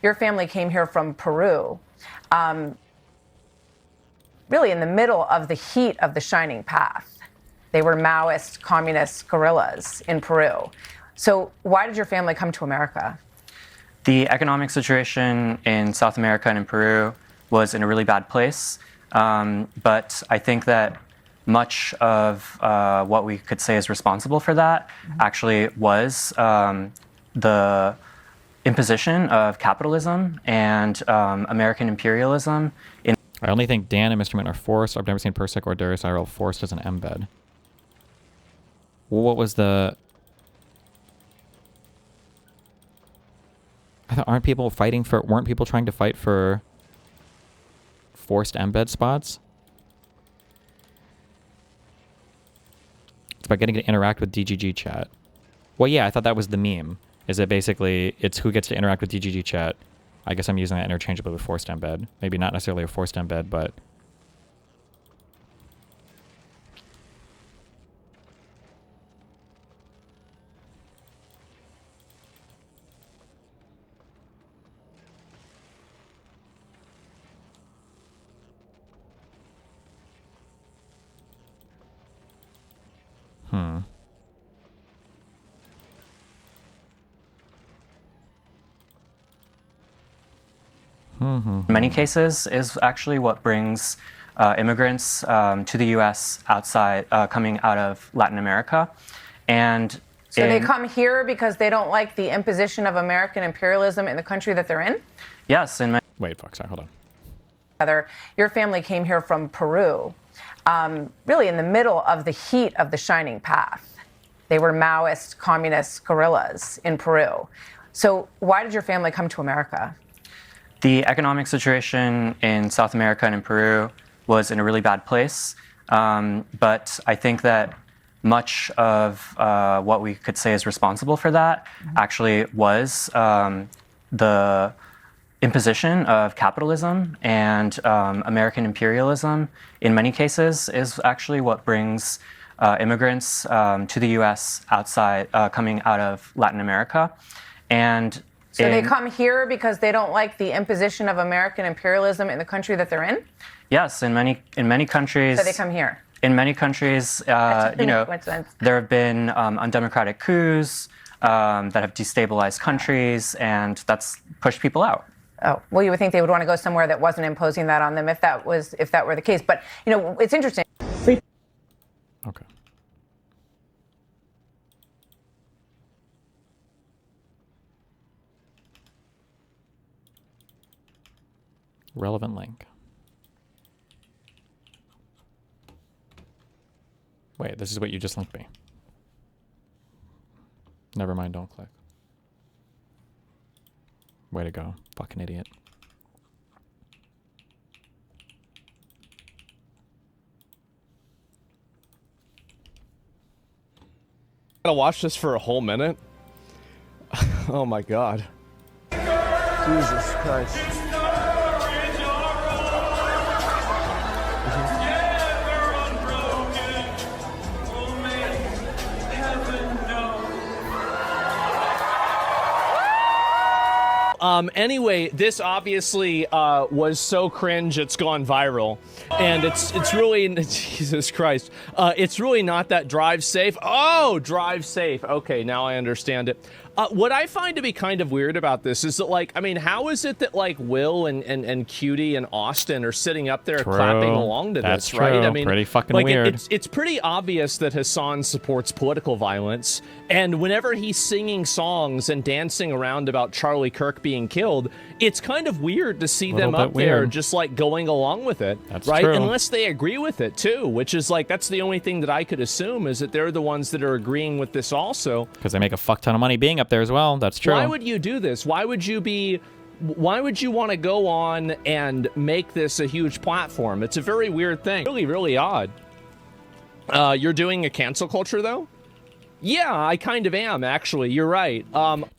Your family came here from Peru, really in the middle of the heat of the Shining Path. They were Maoist, communist guerrillas in Peru. So why did your family come to America? The economic situation in South America and in Peru was in a really bad place. But I think that much of what we could say is responsible for that actually was the imposition of capitalism and American imperialism. I only think Dan and Mr. Mint are forced. I've never seen Persec or Darius IRL forced as an embed. What was the... I thought, weren't people trying to fight for forced embed spots? It's about getting to interact with DGG chat. Well, yeah, I thought that was the meme. Is that basically it's who gets to interact with DGG chat. I guess I'm using that interchangeably with forced embed. Maybe not necessarily a forced embed, but... in many cases, is actually what brings immigrants to the U.S. coming out of Latin America. And so they come here because they don't like the imposition of American imperialism in the country that they're in? Yes. Wait, fuck, sorry, hold on. Your family came here from Peru, really in the middle of the heat of the Shining Path. They were Maoist communist guerrillas in Peru. So why did your family come to America? The economic situation in South America and in Peru was in a really bad place. But I think that much of what we could say is responsible for that actually was the imposition of capitalism, and American imperialism in many cases is actually what brings immigrants to the U.S. coming out of Latin America. And so they come here because they don't like the imposition of American imperialism in the country that they're in? Yes, in many countries. So they come here. In many countries, there have been undemocratic coups that have destabilized countries, and that's pushed people out. Oh, well, you would think they would want to go somewhere that wasn't imposing that on them if that were the case. But, you know, it's interesting. Okay. Relevant link. Wait, this is what you just linked me. Never mind, don't click. Way to go, fucking idiot. Gotta watch this for a whole minute. Oh my god. Jesus Christ. Anyway, this obviously was so cringe it's gone viral, and it's really Jesus Christ. It's really not that drive safe. Oh, drive safe. Okay, now I understand it. What I find to be kind of weird about this is that, like, I mean, how is it that, like, Will and Cutie and Austin are sitting up there clapping along to That's this, right? true. I mean, Pretty fucking like, weird. It's pretty obvious that Hassan supports political violence, and whenever he's singing songs and dancing around about Charlie Kirk being killed, it's kind of weird to see them up there just, like, going along with it, That's right? true. Unless they agree with it, too, which is, like, that's the only thing that I could assume is that they're the ones that are agreeing with this also. Because they make a fuck ton of money being up there as well. That's true. Why would you do this? Why would you want to go on and make this a huge platform? It's a very weird thing. Really, really odd. You're doing a cancel culture, though? Yeah, I kind of am, actually. You're right.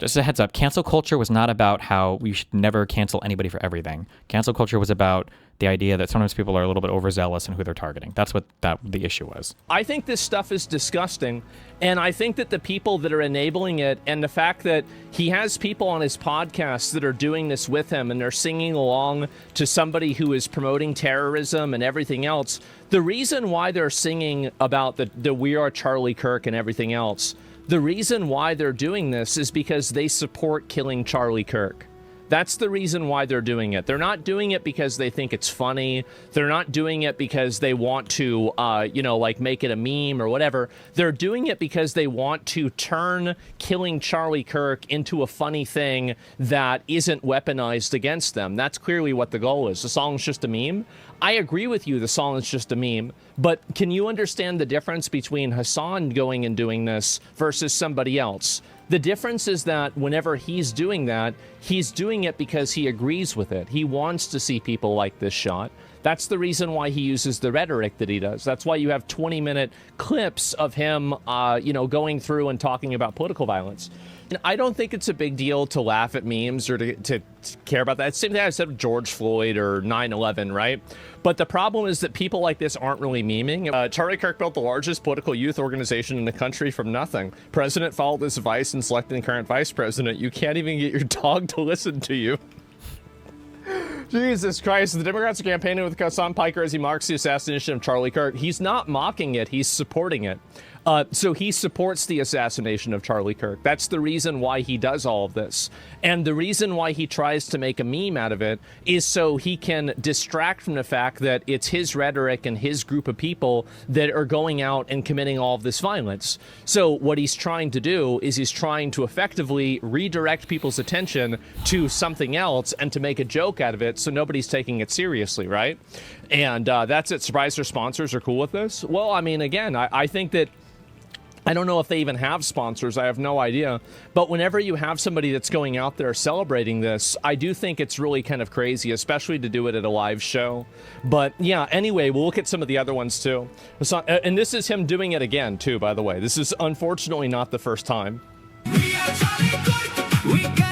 Just a heads up, cancel culture was not about how we should never cancel anybody for everything. Cancel culture was about the idea that sometimes people are a little bit overzealous in who they're targeting. That's what the issue was. I think this stuff is disgusting, and I think that the people that are enabling it, and the fact that he has people on his podcast that are doing this with him, and they're singing along to somebody who is promoting terrorism and everything else, the reason why they're singing about the We Are Charlie Kirk and everything else, the reason why they're doing this is because they support killing Charlie Kirk. That's the reason why they're doing it. They're not doing it because they think it's funny. They're not doing it because they want to, like make it a meme or whatever. They're doing it because they want to turn killing Charlie Kirk into a funny thing that isn't weaponized against them. That's clearly what the goal is. The song's just a meme. I agree with you, the song is just a meme, but can you understand the difference between Hassan going and doing this versus somebody else? The difference is that whenever he's doing that, he's doing it because he agrees with it. He wants to see people like this shot. That's the reason why he uses the rhetoric that he does. That's why you have 20-minute clips of him, going through and talking about political violence. And I don't think it's a big deal to laugh at memes or to care about that. It's the same thing I said with George Floyd or 9/11, right? But the problem is that people like this aren't really memeing. Charlie Kirk built the largest political youth organization in the country from nothing. President followed his advice in selecting the current vice president. You can't even get your dog to listen to you. Jesus Christ, the Democrats are campaigning with Hassan Piker as he mocks the assassination of Charlie Kirk. He's not mocking it, he's supporting it. So he supports the assassination of Charlie Kirk. That's the reason why he does all of this. And the reason why he tries to make a meme out of it is so he can distract from the fact that it's his rhetoric and his group of people that are going out and committing all of this violence. So what he's trying to do is he's trying to effectively redirect people's attention to something else and to make a joke out of it so nobody's taking it seriously, right? And that's it. Surprised their sponsors are cool with this? Well, I mean, again, I think that I don't know if they even have sponsors. I have no idea. But whenever you have somebody that's going out there celebrating this, I do think it's really kind of crazy, especially to do it at a live show. But yeah, anyway, we'll look at some of the other ones too. And this is him doing it again too, by the way. This is unfortunately not the first time.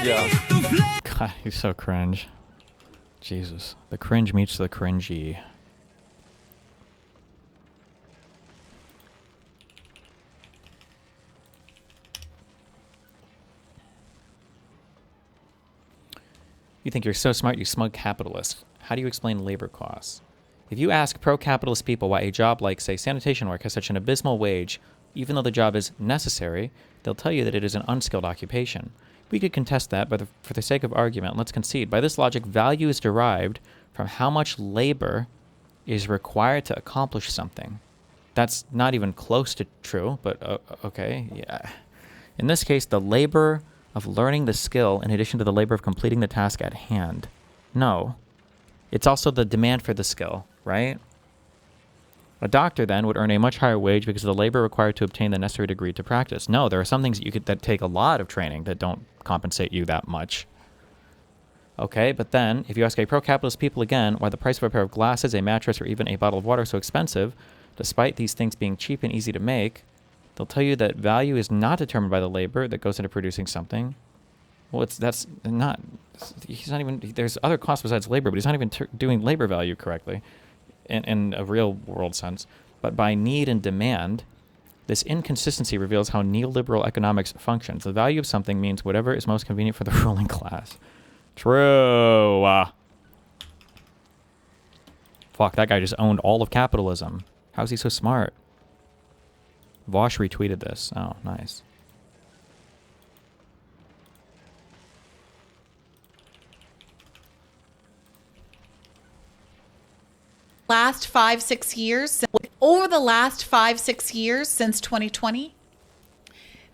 Yeah. God, he's so cringe. Jesus. The cringe meets the cringy. You think you're so smart, you smug capitalist. How do you explain labor costs? If you ask pro-capitalist people why a job like, say, sanitation work has such an abysmal wage, even though the job is necessary, they'll tell you that it is an unskilled occupation. We could contest that, but for the sake of argument, let's concede. By this logic, value is derived from how much labor is required to accomplish something. That's not even close to true, but okay, yeah. In this case, the labor of learning the skill in addition to the labor of completing the task at hand. No. It's also the demand for the skill, right? A doctor then would earn a much higher wage because of the labor required to obtain the necessary degree to practice. No, there are some things that take a lot of training that don't compensate you that much. Okay, but then if you ask a pro-capitalist people again why the price of a pair of glasses, a mattress, or even a bottle of water is so expensive, despite these things being cheap and easy to make, they'll tell you that value is not determined by the labor that goes into producing something. Well, that's not, he's not even, there's other costs besides labor, but he's not even doing labor value correctly in a real world sense. But by need and demand, this inconsistency reveals how neoliberal economics functions. The value of something means whatever is most convenient for the ruling class. True. Fuck, that guy just owned all of capitalism. How is he so smart? Voosh retweeted this. Oh, nice. Last 5-6 years, over the last 5-6 years since 2020,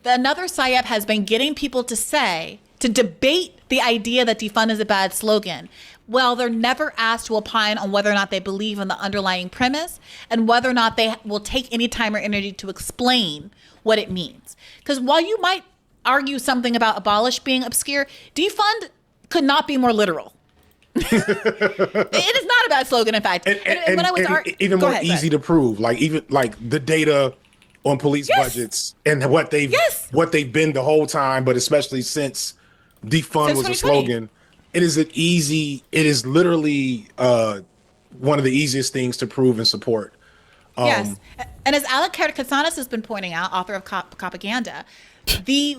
another PSYOP has been getting people to debate the idea that defund is a bad slogan. Well, they're never asked to opine on whether or not they believe in the underlying premise and whether or not they will take any time or energy to explain what it means. Because while you might argue something about abolish being obscure, defund could not be more literal. It is not a bad slogan, in fact. And when I was even more easy to prove, like even like the data on police budgets and what they've been the whole time, but especially since defund was a slogan. It is literally one of the easiest things to prove and support. Yes. And as Alec Katsanis has been pointing out, author of Propaganda, the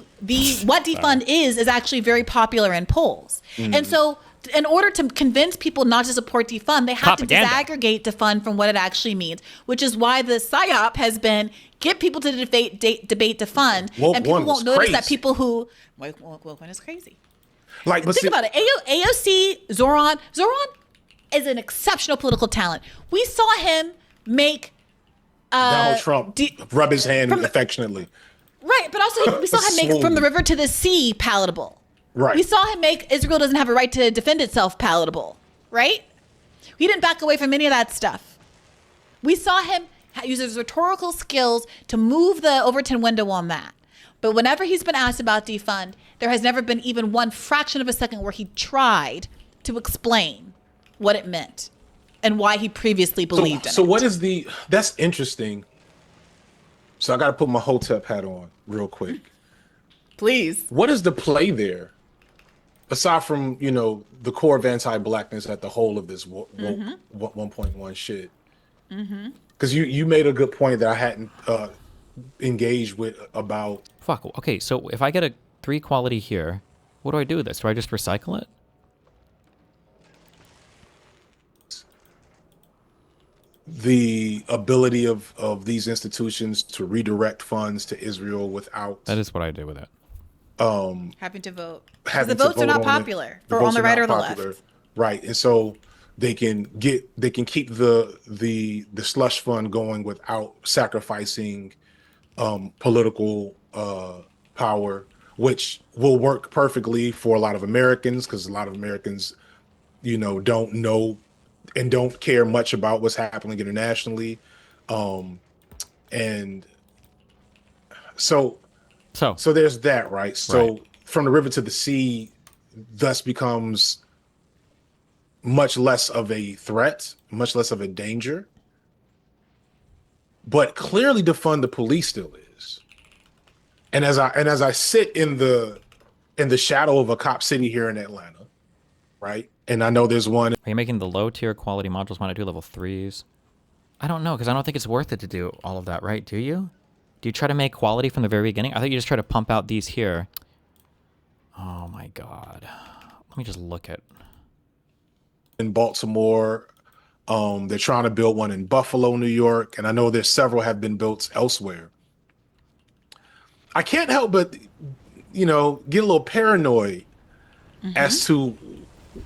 what defund is actually very popular in polls. Mm-hmm. And so in order to convince people not to support defund, they have to disaggregate defund from what it actually means, which is why the PSYOP has been get people to debate defund, and people won't notice that people who woke one is crazy. Like, think about it. AOC, Zoran is an exceptional political talent. We saw him make Donald Trump rub his hand affectionately. Right, but also we saw him make From the River to the Sea palatable. Right. We saw him make Israel doesn't have a right to defend itself palatable. Right? He didn't back away from any of that stuff. We saw him use his rhetorical skills to move the Overton window on that. But whenever he's been asked about defund, there has never been even one fraction of a second where he tried to explain what it meant and why he previously believed in it. So what is that's interesting. So I got to put my Hotep hat on real quick. Please. What is the play there? Aside from, the core of anti-blackness at the whole of this 1.1 shit. Because you made a good point that I hadn't engaged with about... Fuck, okay, so if I get a 3 quality here, what do I do with this? Do I just recycle it? the ability of these institutions to redirect funds to Israel without That is what I did with it. Having to vote. Because having the to votes are not vote on it. popular The for on votes the are right not or the popular. left. Right. And so they can keep the slush fund going without sacrificing political power, which will work perfectly for a lot of Americans, because a lot of Americans, don't know and don't care much about what's happening internationally. And so there's that, right? So from the river to the sea thus becomes much less of a threat, much less of a danger. But clearly defund the police still is. And as I sit in the shadow of a cop city here in Atlanta, right? And I know there's one. Are you making the low tier quality modules want to do level 3s? I don't know, because I don't think it's worth it to do all of that, right? Do you? Do you try to make quality from the very beginning? I think you just try to pump out these here. Oh my god. Let me just look at... In Baltimore, they're trying to build one in Buffalo, New York, and I know there's several have been built elsewhere. I can't help but, get a little paranoid as to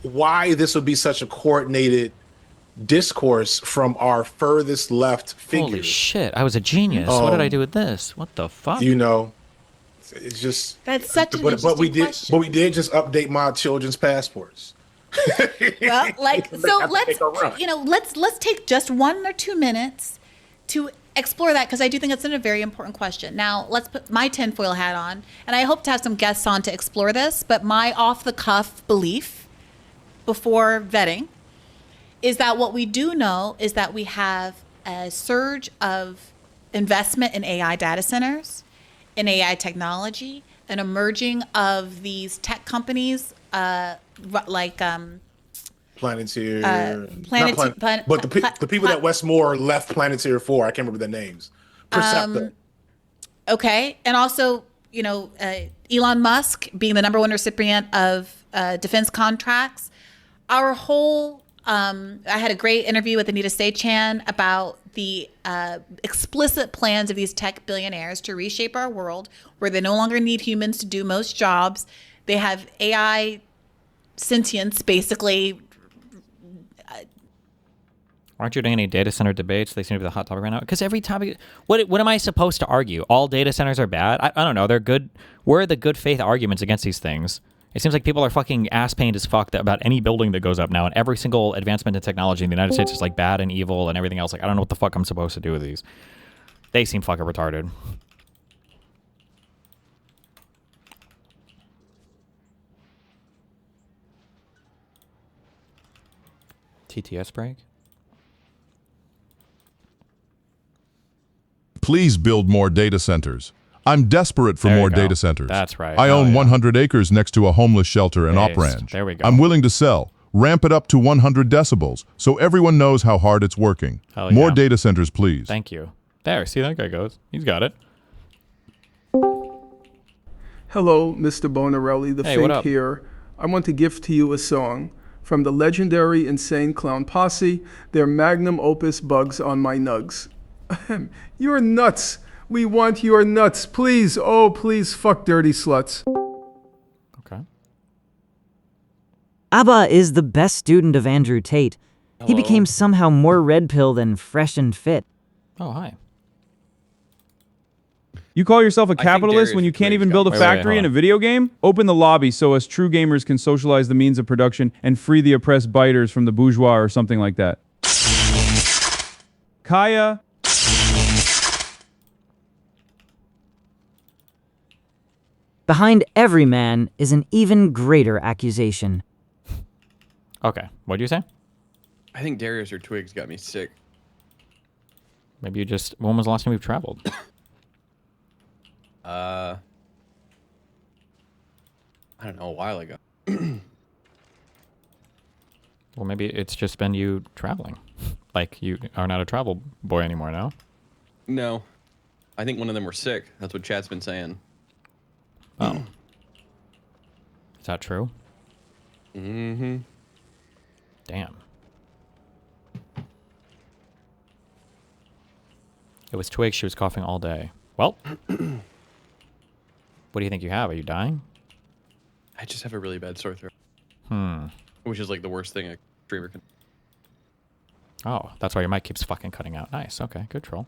why this would be such a coordinated discourse from our furthest left figures. Holy shit, I was a genius. What did I do with this? What the fuck? It's just... That's such an but we interesting did, question. But we did just update my children's passports. Well, let's take just 1 or 2 minutes to explore that, because I do think it's a very important question. Now, let's put my tinfoil hat on, and I hope to have some guests on to explore this, but my off-the-cuff belief before vetting is that what we do know is that we have a surge of investment in AI data centers, in AI technology, an emerging of these tech companies like Planeteer, Planet- but the people that Westmore left Planeteer for, I can't remember their names. Perceptor. Okay, and also Elon Musk being the #1 recipient of defense contracts. Our whole I had a great interview with Anita Saychan about the explicit plans of these tech billionaires to reshape our world, where they no longer need humans to do most jobs. They have AI sentience, basically. Aren't you doing any data center debates? They seem to be the hot topic right now. Because every topic... What am I supposed to argue? All data centers are bad? I don't know. They're good. Where are the good faith arguments against these things? It seems like people are fucking ass-pained as fuck about any building that goes up now, and every single advancement in technology in the United States is like bad and evil and everything else. Like, I don't know what the fuck I'm supposed to do with these. They seem fucking retarded. TTS break? Please build more data centers. I'm desperate for There you more go. data centers. That's right. I Oh, own yeah. 100 acres next to a homeless shelter and op Based. ranch. There we go. I'm willing to sell. Ramp it up to 100 decibels so everyone knows how hard it's working. Hell More yeah. data centers, please. Thank you. There, see that guy goes. He's got it. Hello, Mr. Bonarelli, the Hey, what Fink up? here. I want to gift to you a song from the legendary Insane Clown Posse, their magnum opus, Bugs on My Nugs. You're nuts. We want your nuts. Please, oh, please, fuck dirty sluts. Okay. ABBA is the best student of Andrew Tate. He Hello. became somehow more red pill than fresh and fit. Oh, hi. You call yourself a capitalist Darius when you can't even Craig's build a got- Wait, wait, factory hold in a on. video game? Open the lobby so us true gamers can socialize the means of production and free the oppressed biters from the bourgeois or something like that. Kaya. Behind every man is an even greater accusation. Okay. What'd you say? I think Darius or Twigs got me sick. Maybe you just... When was the last time we've traveled? I don't know, a while ago. Well, maybe it's just been you traveling. Like, you are not a travel boy anymore now. No. I think one of them were sick. That's what chat's been saying. Oh. Is that true? Mm-hmm. Damn. It was twigs. She was coughing all day. Well, what do you think you have? Are you dying? I just have a really bad sore throat. Hmm. Which is like the worst thing a streamer can. Oh, that's why your mic keeps fucking cutting out. Nice. Okay, good troll.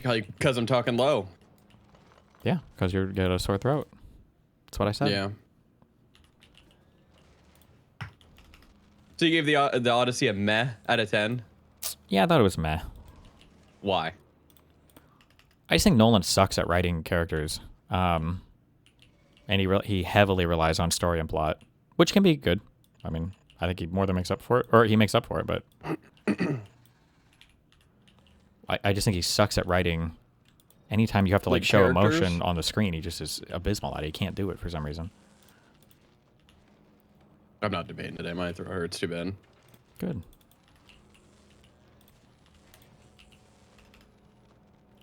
Because I'm talking low. Yeah, because you get a sore throat. That's what I said. Yeah. So you gave the Odyssey a meh out of 10? Yeah, I thought it was meh. Why? I just think Nolan sucks at writing characters. And he heavily relies on story and plot, which can be good. I mean, I think he more than makes up for it, or he makes up for it, but I just think he sucks at writing. Anytime you have to like show emotion on the screen, he just is abysmal at it. He can't do it for some reason. I'm not debating today. My throat hurts too bad. Good.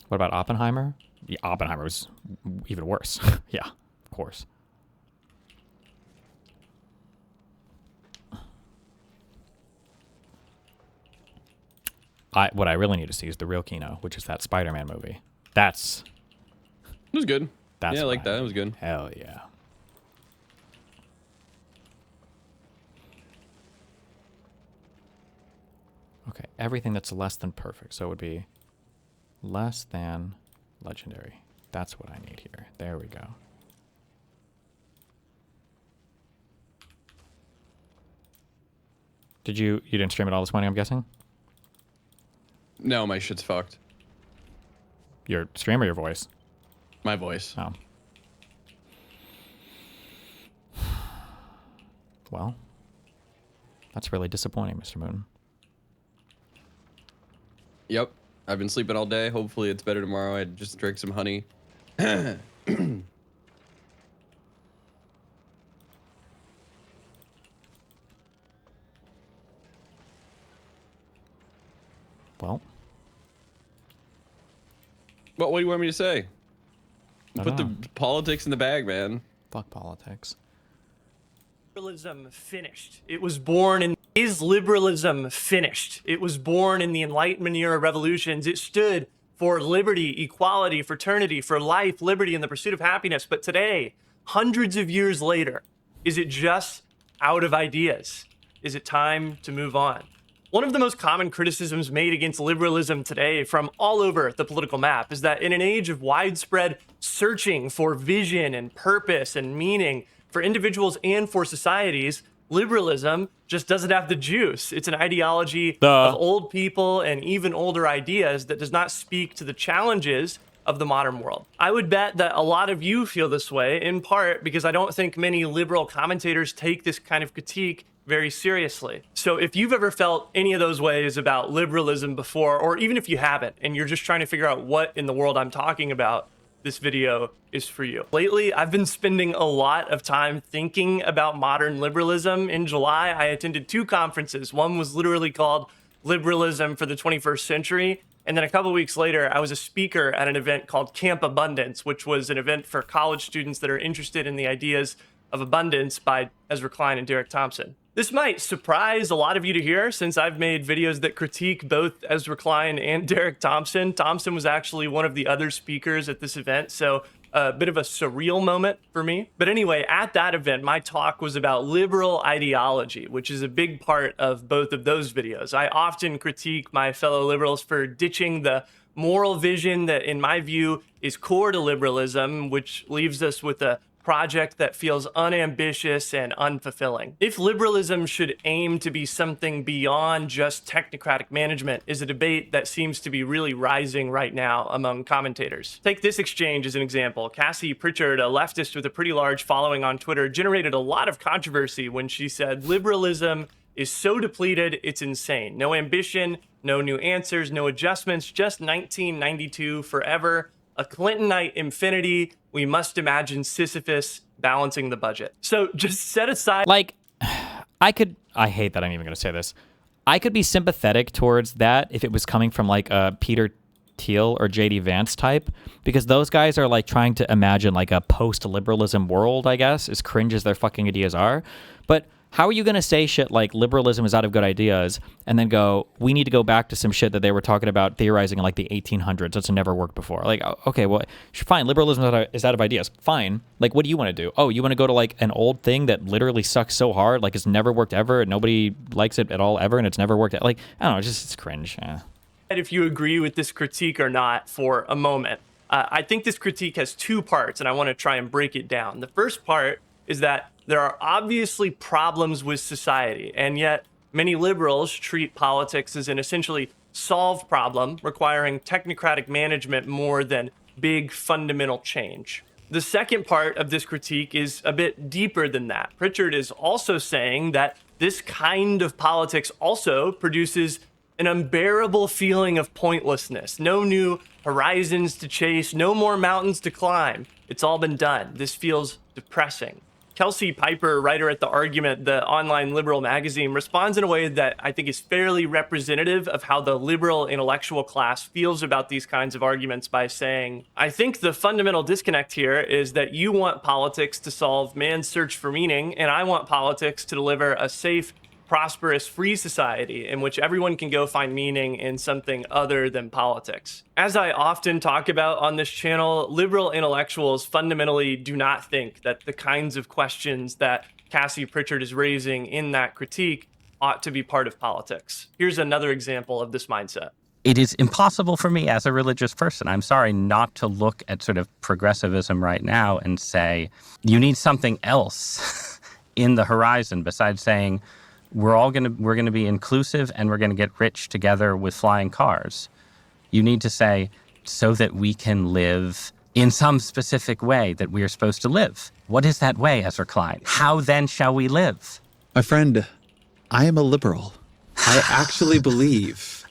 What about Oppenheimer? Yeah, Oppenheimer was even worse. Yeah, of course. What I really need to see is the real KINO, which is that Spider-Man movie. It was good. That's yeah, I like that. It was good. Hell yeah. Okay, everything that's less than perfect. So it would be less than legendary. That's what I need here. There we go. You didn't stream it all this morning, I'm guessing? No, my shit's fucked. Your stream or your voice? My voice. Oh. Well, that's really disappointing, Mr. Moon. Yep. I've been sleeping all day. Hopefully it's better tomorrow. I just drank some honey. Well. What do you want me to say? Put the know. politics in the bag, man. Fuck politics. Liberalism finished. It was born in... Is liberalism finished? It was born in the Enlightenment era revolutions. It stood for liberty, equality, fraternity, for life, liberty, and the pursuit of happiness. But today, hundreds of years later, is it just out of ideas? Is it time to move on? One of the most common criticisms made against liberalism today from all over the political map is that in an age of widespread searching for vision and purpose and meaning for individuals and for societies, liberalism just doesn't have the juice. It's an ideology of old people and even older ideas that does not speak to the challenges of the modern world. I would bet that a lot of you feel this way, in part because I don't think many liberal commentators take this kind of critique very seriously. So if you've ever felt any of those ways about liberalism before, or even if you haven't, and you're just trying to figure out what in the world I'm talking about, this video is for you. Lately, I've been spending a lot of time thinking about modern liberalism. In July, I attended 2 conferences. One was literally called Liberalism for the 21st Century. And then a couple weeks later, I was a speaker at an event called Camp Abundance, which was an event for college students that are interested in the ideas of abundance by Ezra Klein and Derek Thompson. This might surprise a lot of you to hear, since I've made videos that critique both Ezra Klein and Derek Thompson. Thompson was actually one of the other speakers at this event, so a bit of a surreal moment for me. But anyway, at that event, my talk was about liberal ideology, which is a big part of both of those videos. I often critique my fellow liberals for ditching the moral vision that, in my view, is core to liberalism, which leaves us with a project that feels unambitious and unfulfilling. If liberalism should aim to be something beyond just technocratic management is a debate that seems to be really rising right now among commentators. Take this exchange as an example. Cassie Pritchard, a leftist with a pretty large following on Twitter, generated a lot of controversy when she said liberalism is so depleted, it's insane. No ambition, no new answers, no adjustments, just 1992 forever. A Clintonite infinity. We must imagine Sisyphus balancing the budget. So just set aside... Like, I hate that I'm even going to say this. I could be sympathetic towards that if it was coming from like a Peter Thiel or JD Vance type, because those guys are like trying to imagine like a post-liberalism world, I guess, as cringe as their fucking ideas are. But How are you going to say shit like liberalism is out of good ideas and then go, we need to go back to some shit that they were talking about theorizing in like the 1800s that's never worked before? Like, okay, well, fine, liberalism is out of ideas. Fine. Like, what do you want to do? Oh, you want to go to like an old thing that literally sucks so hard, like it's never worked ever, and nobody likes it at all ever, and it's never worked. Like, I don't know, it's cringe. Yeah. If you agree with this critique or not for a moment. I think this critique has two parts, and I want to try and break it down. The first part is that there are obviously problems with society, and yet many liberals treat politics as an essentially solved problem requiring technocratic management more than big fundamental change. The second part of this critique is a bit deeper than that. Pritchard is also saying that this kind of politics also produces an unbearable feeling of pointlessness. No new horizons to chase, no more mountains to climb. It's all been done. This feels depressing. Kelsey Piper, writer at The Argument, the online liberal magazine, responds in a way that I think is fairly representative of how the liberal intellectual class feels about these kinds of arguments by saying, I think the fundamental disconnect here is that you want politics to solve man's search for meaning, and I want politics to deliver a safe, prosperous, free society in which everyone can go find meaning in something other than politics. As I often talk about on this channel, liberal intellectuals fundamentally do not think that the kinds of questions that Cassie Pritchard is raising in that critique ought to be part of politics. Here's another example of this mindset. It is impossible for me as a religious person, I'm sorry, not to look at sort of progressivism right now and say, you need something else in the horizon besides saying, we're going to be inclusive and we're going to get rich together with flying cars. You need to say, so that we can live in some specific way that we are supposed to live. What is that way, Ezra Klein? How then shall we live? My friend, I am a liberal. I actually believe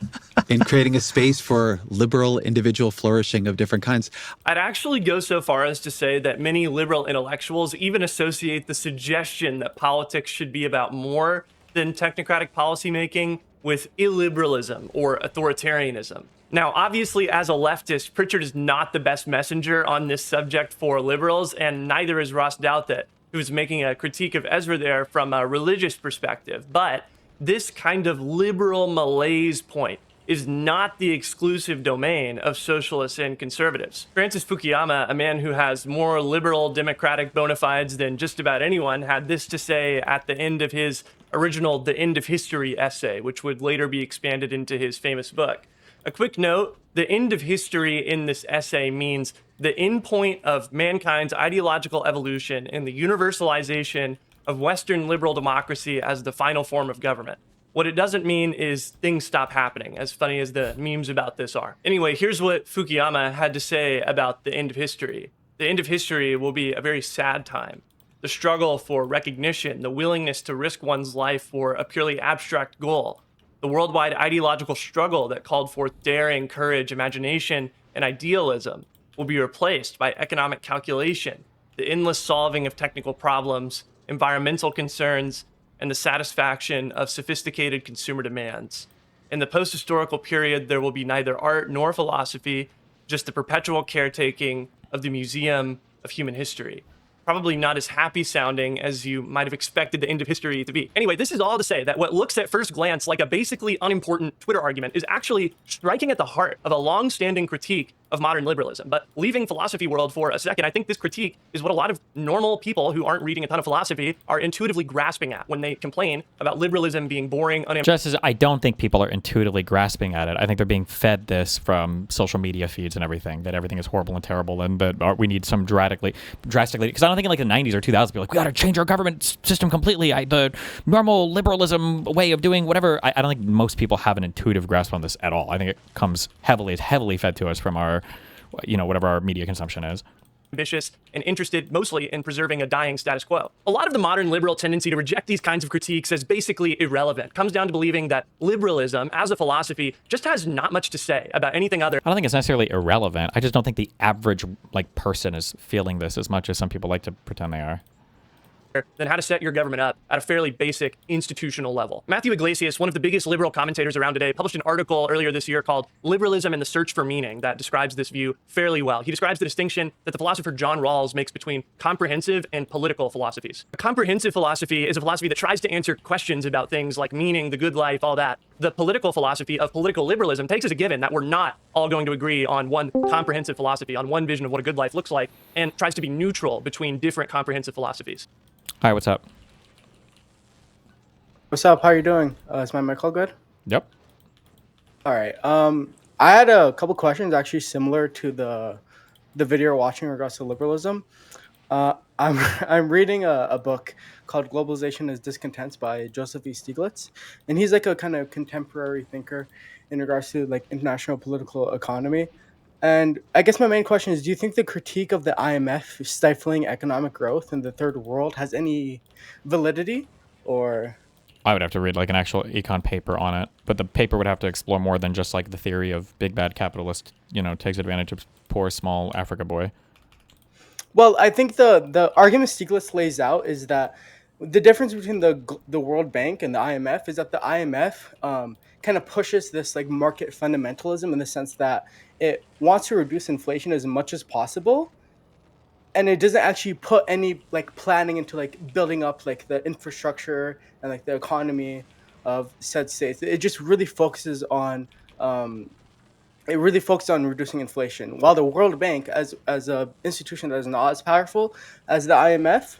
in creating a space for liberal individual flourishing of different kinds. I'd actually go so far as to say that many liberal intellectuals even associate the suggestion that politics should be about more than technocratic policymaking with illiberalism or authoritarianism. Now, obviously, as a leftist, Pritchard is not the best messenger on this subject for liberals, and neither is Ross Douthat, who's making a critique of Ezra there from a religious perspective. But this kind of liberal malaise point is not the exclusive domain of socialists and conservatives. Francis Fukuyama, a man who has more liberal democratic bona fides than just about anyone, had this to say at the end of his original The End of History essay, which would later be expanded into his famous book. A quick note, the end of history in this essay means the endpoint of mankind's ideological evolution and the universalization of Western liberal democracy as the final form of government. What it doesn't mean is things stop happening, as funny as the memes about this are. Anyway, here's what Fukuyama had to say about the end of history. The end of history will be a very sad time. The struggle for recognition, the willingness to risk one's life for a purely abstract goal, the worldwide ideological struggle that called forth daring, courage, imagination, and idealism will be replaced by economic calculation, the endless solving of technical problems, environmental concerns, and the satisfaction of sophisticated consumer demands. In the post-historical period, there will be neither art nor philosophy, just the perpetual caretaking of the Museum of Human History. Probably not as happy sounding as you might have expected the end of history to be. Anyway, this is all to say that what looks at first glance like a basically unimportant Twitter argument is actually striking at the heart of a long-standing critique of modern liberalism. But leaving philosophy world for a second, I think this critique is what a lot of normal people who aren't reading a ton of philosophy are intuitively grasping at when they complain about liberalism being boring, Just as I don't think people are intuitively grasping at it. I think they're being fed this from social media feeds and everything, that everything is horrible and terrible and that we need some drastically, because I don't think in like the 90s or 2000s, people were like, we got to change our government system completely. The normal liberalism way of doing whatever. I don't think most people have an intuitive grasp on this at all. I think it comes heavily fed to us from our, whatever our media consumption is. Ambitious and interested mostly in preserving a dying status quo. A lot of the modern liberal tendency to reject these kinds of critiques as basically irrelevant comes down to believing that liberalism as a philosophy just has not much to say about anything other. I don't think it's necessarily irrelevant. I just don't think the average person is feeling this as much as some people like to pretend they are. than how to set your government up at a fairly basic institutional level. Matthew Iglesias, one of the biggest liberal commentators around today, published an article earlier this year called Liberalism and the Search for Meaning that describes this view fairly well. He describes the distinction that the philosopher John Rawls makes between comprehensive and political philosophies. A comprehensive philosophy is a philosophy that tries to answer questions about things like meaning, the good life, all that. The political philosophy of political liberalism takes as a given that we're not all going to agree on one comprehensive philosophy, on one vision of what a good life looks like, and tries to be neutral between different comprehensive philosophies. Hi, what's up? What's up? How are you doing? Is my mic all good? Yep. All right. I had a couple questions actually similar to the video you're watching in regards to liberalism. I'm reading a book called Globalization is Discontent by Joseph E. Stiglitz, and he's like a kind of contemporary thinker in regards to like international political economy. And I guess my main question is, do you think the critique of the IMF stifling economic growth in the third world has any validity, or? I would have to read like an actual econ paper on it, but the paper would have to explore more than just like the theory of big bad capitalist, takes advantage of poor small Africa boy. Well, I think the argument Stiglitz lays out is that the difference between the World Bank and the IMF is that the IMF kind of pushes this like market fundamentalism in the sense that it wants to reduce inflation as much as possible, and it doesn't actually put any like planning into like building up like the infrastructure and like the economy of said states. It just really focuses on reducing inflation, while the World Bank, as a institution that is not as powerful as the IMF,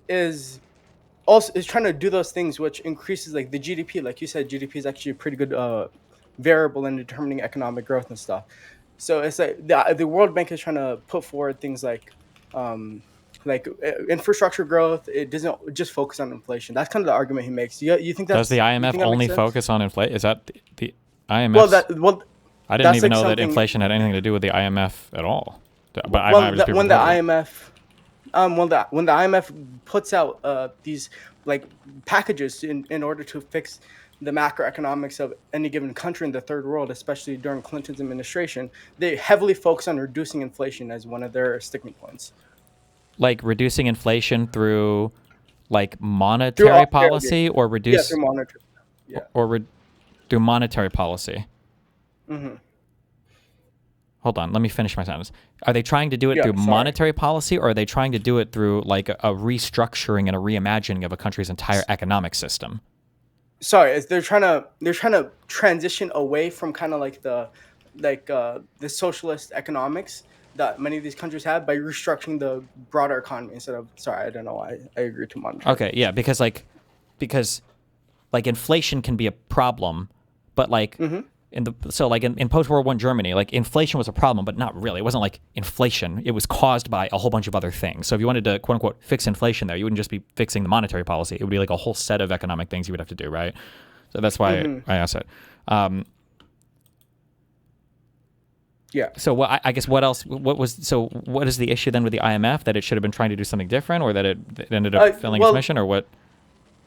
is trying to do those things which increases like the GDP. Like you said, GDP is actually a pretty good variable in determining economic growth and stuff. So it's like the World Bank is trying to put forward things like infrastructure growth. It doesn't just focus on inflation. That's kind of the argument he makes. You think does the IMF only focus on inflation? Is that the IMF? I didn't even know that inflation had anything to do with the IMF at all. But when the IMF puts out these like packages in order to fix the macroeconomics of any given country in the third world, especially during Clinton's administration, they heavily focus on reducing inflation as one of their sticking points. Like reducing inflation through like monetary policy, or reduce through monetary, through monetary policy. Mm-hmm. Hold on, let me finish my sentence. Are they trying to do it through monetary policy, or are they trying to do it through like a restructuring and a reimagining of a country's entire economic system? Sorry, they're trying to transition away from kind of like the socialist economics that many of these countries have by restructuring the broader economy instead of. Sorry, I don't know why I agree to monetary. Okay, yeah, because inflation can be a problem, but like. Mm-hmm. In post-World War Germany, like inflation was a problem, but not really. It wasn't like inflation. It was caused by a whole bunch of other things. So if you wanted to, quote unquote, fix inflation there, you wouldn't just be fixing the monetary policy. It would be like a whole set of economic things you would have to do, right? So that's why I asked it. Yeah. So I guess what else? What is the issue then with the IMF? That it should have been trying to do something different, or that it ended up failing its mission, or what?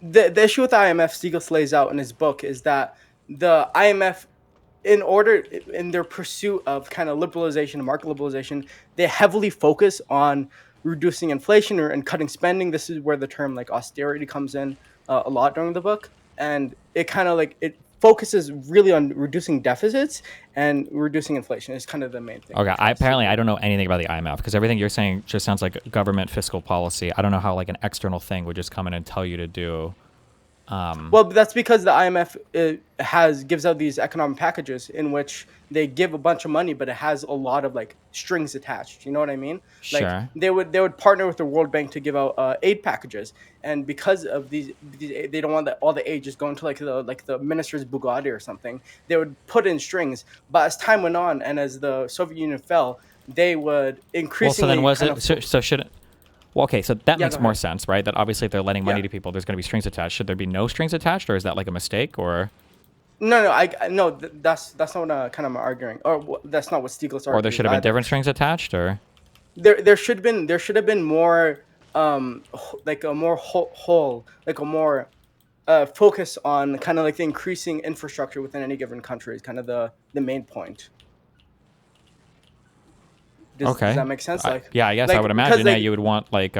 The issue with the IMF, Stiglitz lays out in his book, is that the IMF, in their pursuit of kind of liberalization and market liberalization, they heavily focus on reducing inflation and cutting spending. This is where the term like austerity comes in a lot during the book, and it kind of like it focuses really on reducing deficits and reducing inflation. Is kind of the main thing. Okay, I don't know anything about the IMF, because everything you're saying just sounds like government fiscal policy. I don't know how like an external thing would just come in and tell you to do. Well, that's because the IMF gives out these economic packages in which they give a bunch of money, but it has a lot of like strings attached. You know what I mean? Sure. Like they would partner with the World Bank to give out aid packages, and because of these they don't want all the aid just going to like the minister's Bugatti or something. They would put in strings, but as time went on and as the Soviet Union fell, they would increasingly. Well, so then shouldn't. Well, okay, so that makes more sense, right? That obviously if they're lending money to people, there's going to be strings attached. Should there be no strings attached, or is that like a mistake, or? No, that's not what kind of I'm arguing, or that's not what Stiglitz argues. Or there should have been different strings attached, or? There should have been more, like a more whole, like a more focus on kind of like the increasing infrastructure within any given country is kind of the main point. Does that make sense? I guess I would imagine you would want like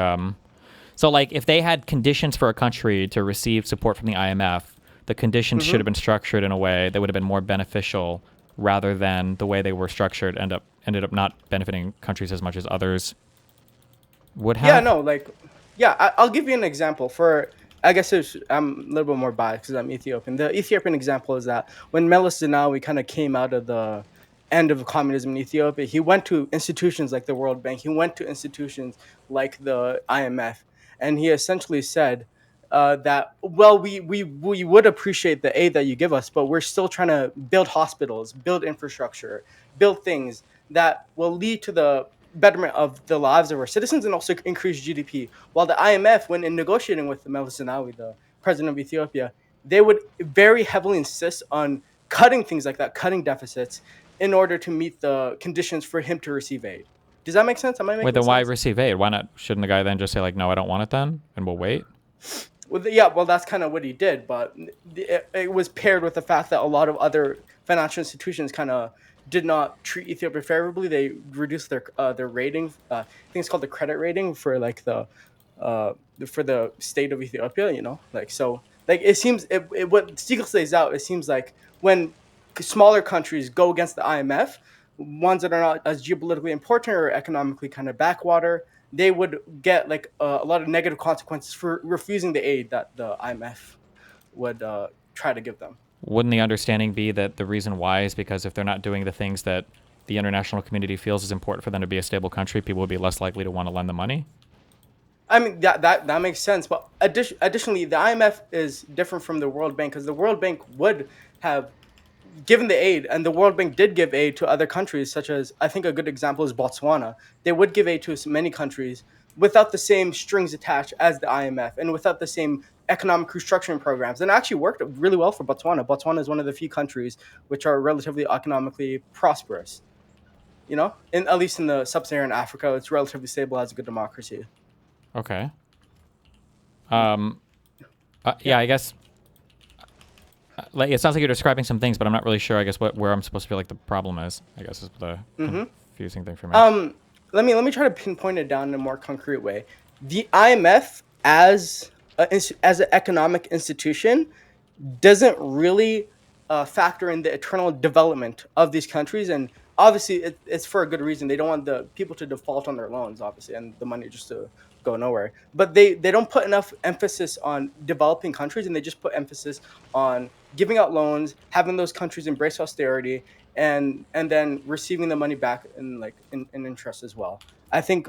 So, like, if they had conditions for a country to receive support from the IMF, the conditions should have been structured in a way that would have been more beneficial rather than the way they were structured ended up not benefiting countries as much as others would have. Yeah, no, like, yeah, I'll give you an example. I guess I'm a little bit more biased because I'm Ethiopian. The Ethiopian example is that when Meles Zenawi kind of came out of the end of communism in Ethiopia, he went to institutions like the World Bank. He went to institutions like the IMF, and he essentially said that, well, we would appreciate the aid that you give us, but we're still trying to build hospitals, build infrastructure, build things that will lead to the betterment of the lives of our citizens and also increase GDP. While the IMF, when in negotiating with Meles Zenawi, the president of Ethiopia, they would very heavily insist on cutting things like that, cutting deficits, in order to meet the conditions for him to receive aid. Does that make sense? Am I making Wait, then sense? why receive aid? Why not? Shouldn't the guy then just say, like, no, I don't want it then, and we'll wait? Well, that's kind of what he did, but it was paired with the fact that a lot of other financial institutions kind of did not treat Ethiopia favorably. They reduced their rating. I think it's called the credit rating for like the state of Ethiopia. You know, like so. Like it seems what Stiglitz lays out. It seems like when smaller countries go against the IMF, ones that are not as geopolitically important or economically kind of backwater, they would get like a lot of negative consequences for refusing the aid that the IMF would try to give them. Wouldn't the understanding be that the reason why is because if they're not doing the things that the international community feels is important for them to be a stable country, people would be less likely to want to lend the money? I mean, that makes sense. But additionally, the IMF is different from the World Bank because the World Bank would have given the aid, and the World Bank did give aid to other countries, such as, I think a good example is Botswana. They would give aid to many countries without the same strings attached as the IMF and without the same economic restructuring programs. And it actually worked really well for Botswana. Botswana is one of the few countries which are relatively economically prosperous. You know, at least in the sub-Saharan Africa, it's relatively stable, has a good democracy. Okay. Yeah, I guess. Like, it sounds like you're describing some things, but I'm not really sure. I guess where I'm supposed to feel like the problem is. I guess is the confusing thing for me. Let me try to pinpoint it down in a more concrete way. The IMF as an economic institution doesn't really factor in the eternal development of these countries, and obviously it's for a good reason. They don't want the people to default on their loans, obviously, and the money just to go nowhere. But they don't put enough emphasis on developing countries, and they just put emphasis on giving out loans, having those countries embrace austerity, and then receiving the money back in interest as well. I think.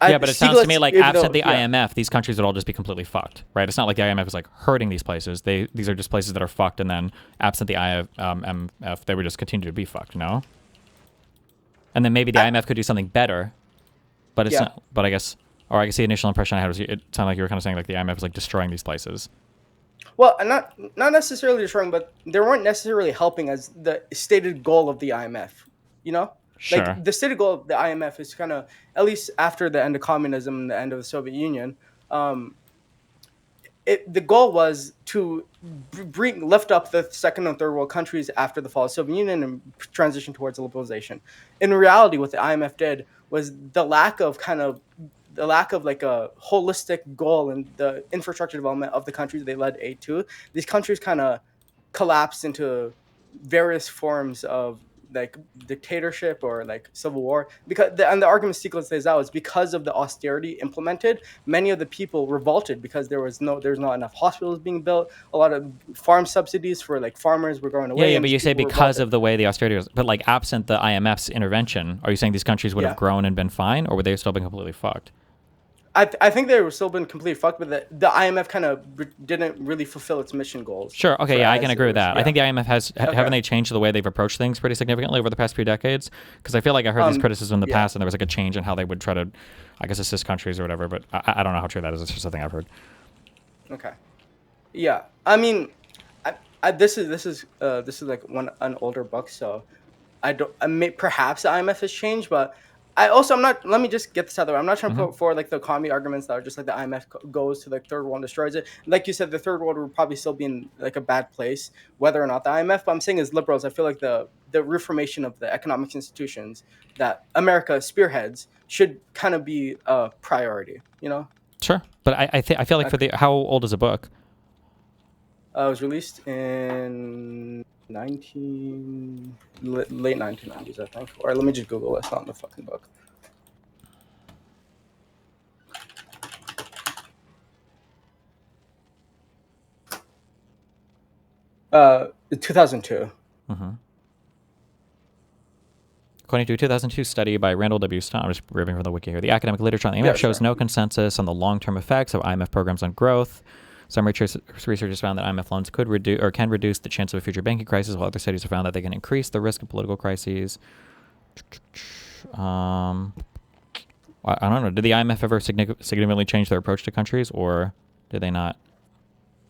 Yeah, but it sounds to me like absent the IMF, these countries would all just be completely fucked, right? It's not like the IMF is like hurting these places. These are just places that are fucked, and then absent the IMF, they would just continue to be fucked, no? And then maybe the IMF could do something better, but it's not. But I guess the initial impression I had was it sounded like you were kind of saying like the IMF is like destroying these places. Well, not necessarily destroying, but they weren't necessarily helping as the stated goal of the IMF. You know. Sure. Like the stated goal of the IMF is kind of, at least after the end of communism and the end of the Soviet Union, the goal was to lift up the second and third world countries after the fall of the Soviet Union and transition towards liberalization. In reality, what the IMF did was the lack of like a holistic goal and the infrastructure development of the countries they led aid to. These countries kind of collapsed into various forms of like dictatorship or like civil war, because the argument Stiglitz lays out is because of the austerity implemented, many of the people revolted because there's not enough hospitals being built, a lot of farm subsidies for like farmers were going away. Yeah, but you say because of the way the austerity was, but like absent the IMF's intervention, are you saying these countries would have grown and been fine, or would they have still been completely fucked? I think they were still been completely fucked, but the IMF kind of didn't really fulfill its mission goals. Sure. Okay. Yeah, I can agree with that. Yeah. I think the IMF haven't they changed the way they've approached things pretty significantly over the past few decades? Because I feel like I heard these criticisms in the past, and there was like a change in how they would try to, I guess, assist countries or whatever. But I don't know how true that is. It's just something I've heard. Okay. Yeah. I mean, this is like an older book, so perhaps the IMF has changed, but. I'm not. Let me just get this out of the way. I'm not trying to put forward like the commie arguments that are just like the IMF goes to the third world and destroys it. Like you said, the third world would probably still be in like a bad place, whether or not the IMF. But I'm saying as liberals, I feel like the reformation of the economic institutions that America spearheads should kind of be a priority. You know. Sure, but I feel like for the how old is the book? It was released in late 1990s, I think. Or let me just Google it. It's not in the fucking book. 2002. Mm-hmm. According to a 2002 study by Randall W. Stone, I'm just ripping from the wiki here, the academic literature on the IMF shows no consensus on the long-term effects of IMF programs on growth. Some researchers found that IMF loans could reduce or can reduce the chance of a future banking crisis, while other studies have found that they can increase the risk of political crises. I don't know. Did the IMF ever significantly change their approach to countries, or did they not?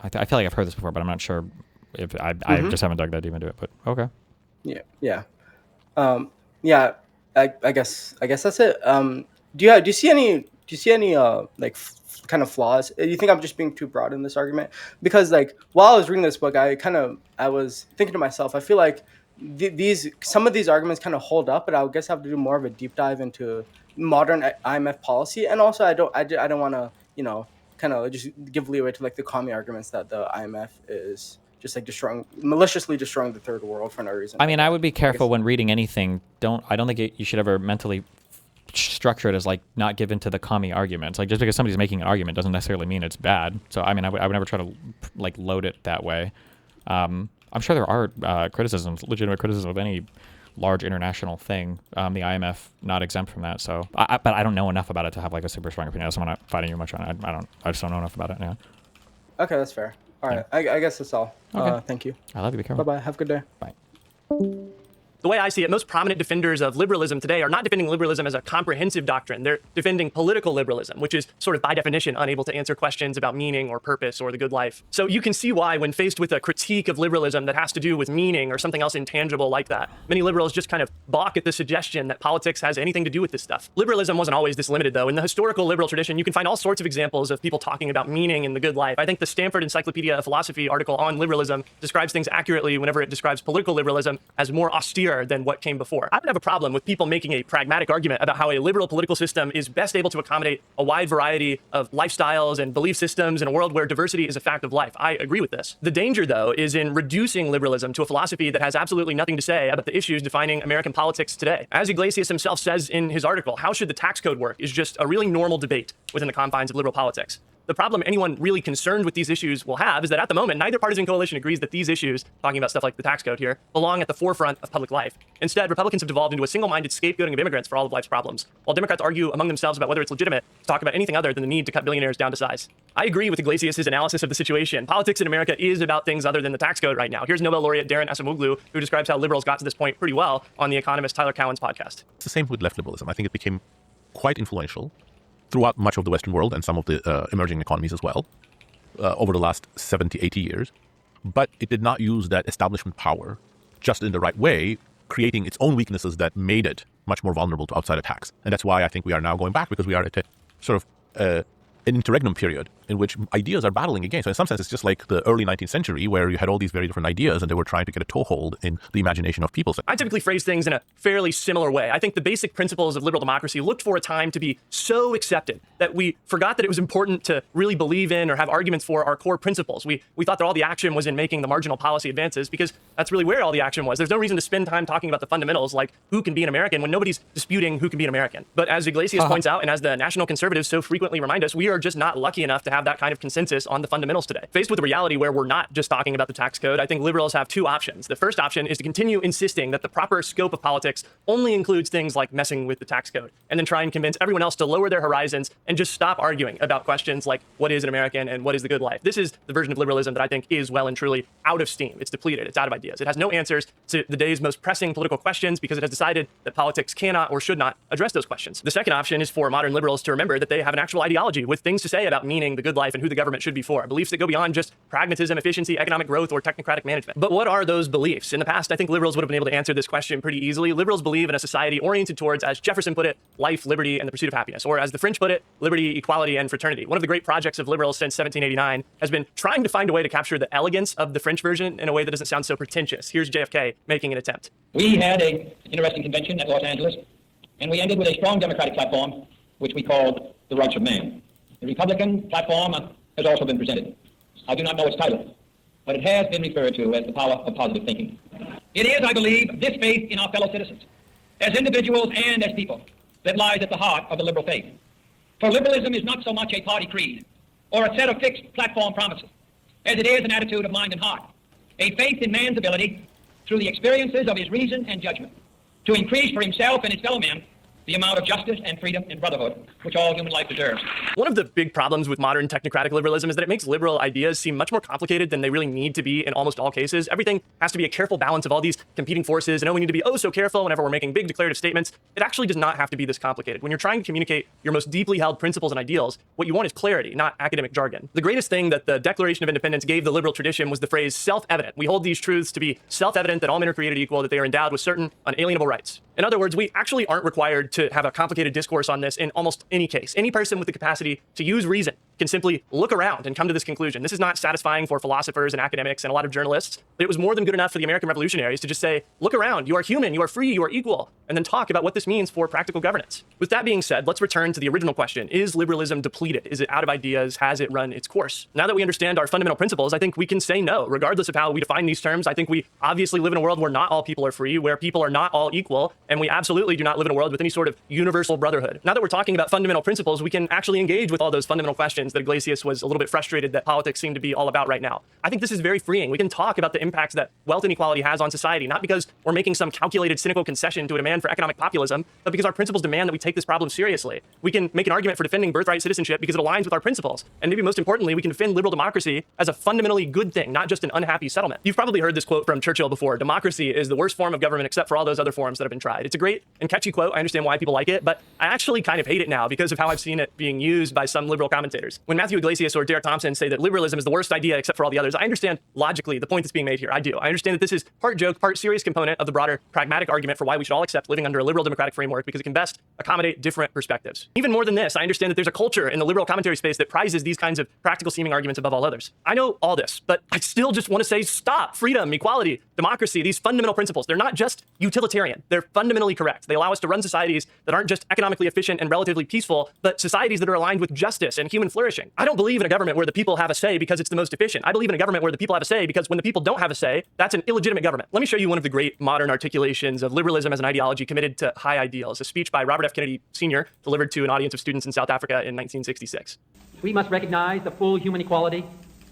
I feel like I've heard this before, but I'm not sure if I just haven't dug that deep into it. But okay. Yeah. I guess that's it. Do you see any like kind of flaws? Do you think I'm just being too broad in this argument? Because like while I was reading this book, I was thinking to myself, I feel like some of these arguments kind of hold up, but I guess I have to do more of a deep dive into modern IMF policy, and also I don't want to kind of just give leeway to like the commie arguments that the IMF is just like maliciously destroying the third world for no reason. I mean, I would be careful when reading anything. I don't think you should ever mentally structure it as like not given to the commie arguments. Like just because somebody's making an argument doesn't necessarily mean it's bad. So I mean, I would never try to like load it that way. I'm sure there are legitimate criticisms of any large international thing. The IMF not exempt from that. So, but I don't know enough about it to have like a super strong opinion. I'm not fighting you much on it. I just don't know enough about it. Yeah. Okay, that's fair. All right, I guess that's all. Okay. Thank you. I love you. Be careful. Bye-bye. Have a good day. Bye. The way I see it, most prominent defenders of liberalism today are not defending liberalism as a comprehensive doctrine. They're defending political liberalism, which is sort of by definition unable to answer questions about meaning or purpose or the good life. So you can see why when faced with a critique of liberalism that has to do with meaning or something else intangible like that, many liberals just kind of balk at the suggestion that politics has anything to do with this stuff. Liberalism wasn't always this limited, though. In the historical liberal tradition, you can find all sorts of examples of people talking about meaning and the good life. I think the Stanford Encyclopedia of Philosophy article on liberalism describes things accurately whenever it describes political liberalism as more austere than what came before. I would have a problem with people making a pragmatic argument about how a liberal political system is best able to accommodate a wide variety of lifestyles and belief systems in a world where diversity is a fact of life. I agree with this. The danger, though, is in reducing liberalism to a philosophy that has absolutely nothing to say about the issues defining American politics today. As Iglesias himself says in his article, how should the tax code work is just a really normal debate within the confines of liberal politics. The problem anyone really concerned with these issues will have is that at the moment, neither partisan coalition agrees that these issues, talking about stuff like the tax code here, belong at the forefront of public life. Instead, Republicans have devolved into a single-minded scapegoating of immigrants for all of life's problems, while Democrats argue among themselves about whether it's legitimate to talk about anything other than the need to cut billionaires down to size. I agree with Iglesias' analysis of the situation. Politics in America is about things other than the tax code right now. Here's Nobel laureate Darren Acemoglu, who describes how liberals got to this point pretty well on the economist Tyler Cowen's podcast. It's the same with left liberalism. I think it became quite influential throughout much of the Western world and some of the emerging economies as well over the last 70, 80 years. But it did not use that establishment power just in the right way, creating its own weaknesses that made it much more vulnerable to outside attacks. And that's why I think we are now going back, because we are at a sort of an interregnum period in which ideas are battling again. So in some sense, it's just like the early 19th century where you had all these very different ideas and they were trying to get a toehold in the imagination of people. I typically phrase things in a fairly similar way. I think the basic principles of liberal democracy looked for a time to be so accepted that we forgot that it was important to really believe in or have arguments for our core principles. We thought that all the action was in making the marginal policy advances because that's really where all the action was. There's no reason to spend time talking about the fundamentals like who can be an American when nobody's disputing who can be an American. But as Iglesias points out, and as the national conservatives so frequently remind us, we are just not lucky enough to have that kind of consensus on the fundamentals today. Faced with a reality where we're not just talking about the tax code, I think liberals have two options. The first option is to continue insisting that the proper scope of politics only includes things like messing with the tax code, and then try and convince everyone else to lower their horizons and just stop arguing about questions like what is an American and what is the good life. This is the version of liberalism that I think is well and truly out of steam. It's depleted. It's out of ideas. It has no answers to the day's most pressing political questions because it has decided that politics cannot or should not address those questions. The second option is for modern liberals to remember that they have an actual ideology with things to say about meaning, the good life, and who the government should be for. Beliefs that go beyond just pragmatism, efficiency, economic growth, or technocratic management. But what are those beliefs? In the past, I think liberals would have been able to answer this question pretty easily. Liberals believe in a society oriented towards, as Jefferson put it, life, liberty, and the pursuit of happiness. Or as the French put it, liberty, equality, and fraternity. One of the great projects of liberals since 1789 has been trying to find a way to capture the elegance of the French version in a way that doesn't sound so pretentious. Here's JFK making an attempt. We had an interesting convention at Los Angeles, and we ended with a strong democratic platform, which we called the rights of man. The Republican platform has also been presented. I do not know its title, but it has been referred to as the power of positive thinking. It is, I believe, this faith in our fellow citizens, as individuals and as people, that lies at the heart of the liberal faith. For liberalism is not so much a party creed or a set of fixed platform promises, as it is an attitude of mind and heart, a faith in man's ability, through the experiences of his reason and judgment, to increase for himself and his fellow men the amount of justice and freedom and brotherhood which all human life deserves. One of the big problems with modern technocratic liberalism is that it makes liberal ideas seem much more complicated than they really need to be in almost all cases. Everything has to be a careful balance of all these competing forces, and we need to be so careful whenever we're making big declarative statements. It actually does not have to be this complicated. When you're trying to communicate your most deeply held principles and ideals, what you want is clarity, not academic jargon. The greatest thing that the Declaration of Independence gave the liberal tradition was the phrase self-evident. We hold these truths to be self-evident, that all men are created equal, that they are endowed with certain unalienable rights. In other words, we actually aren't required to have a complicated discourse on this in almost any case. Any person with the capacity to use reason can simply look around and come to this conclusion. This is not satisfying for philosophers and academics and a lot of journalists, but it was more than good enough for the American revolutionaries to just say, look around, you are human, you are free, you are equal, and then talk about what this means for practical governance. With that being said, let's return to the original question. Is liberalism depleted? Is it out of ideas? Has it run its course? Now that we understand our fundamental principles, I think we can say no. Regardless of how we define these terms, I think we obviously live in a world where not all people are free, where people are not all equal, and we absolutely do not live in a world with any sort of universal brotherhood. Now that we're talking about fundamental principles, we can actually engage with all those fundamental questions that Iglesias was a little bit frustrated that politics seem to be all about right now. I think this is very freeing. We can talk about the impacts that wealth inequality has on society, not because we're making some calculated, cynical concession to a demand for economic populism, but because our principles demand that we take this problem seriously. We can make an argument for defending birthright citizenship because it aligns with our principles. And maybe most importantly, we can defend liberal democracy as a fundamentally good thing, not just an unhappy settlement. You've probably heard this quote from Churchill before: democracy is the worst form of government except for all those other forms that have been tried. It's a great and catchy quote. I understand why people like it, but I actually kind of hate it now because of how I've seen it being used by some liberal commentators. When Matthew Iglesias or Derek Thompson say that liberalism is the worst idea except for all the others, I understand logically the point that's being made here. I do. I understand that this is part joke, part serious component of the broader pragmatic argument for why we should all accept living under a liberal democratic framework, because it can best accommodate different perspectives. Even more than this, I understand that there's a culture in the liberal commentary space that prizes these kinds of practical seeming arguments above all others. I know all this, but I still just want to say stop. Freedom, equality, democracy, these fundamental principles, they're not just utilitarian. They're fundamentally correct. They allow us to run societies that aren't just economically efficient and relatively peaceful, but societies that are aligned with justice and human flourishing. I don't believe in a government where the people have a say because it's the most efficient. I believe in a government where the people have a say because when the people don't have a say, that's an illegitimate government. Let me show you one of the great modern articulations of liberalism as an ideology committed to high ideals, a speech by Robert F. Kennedy Sr. delivered to an audience of students in South Africa in 1966. We must recognize the full human equality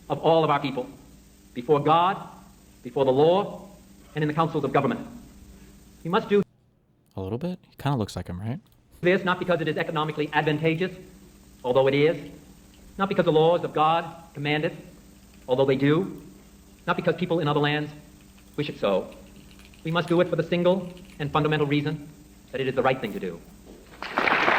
of all of our people before God, before the law, and in the councils of government. We must do a little bit. He kind of looks like him, right? this not because it is economically advantageous, although it is, not because the laws of God command it, although they do, not because people in other lands wish it so. We must do it for the single and fundamental reason that it is the right thing to do.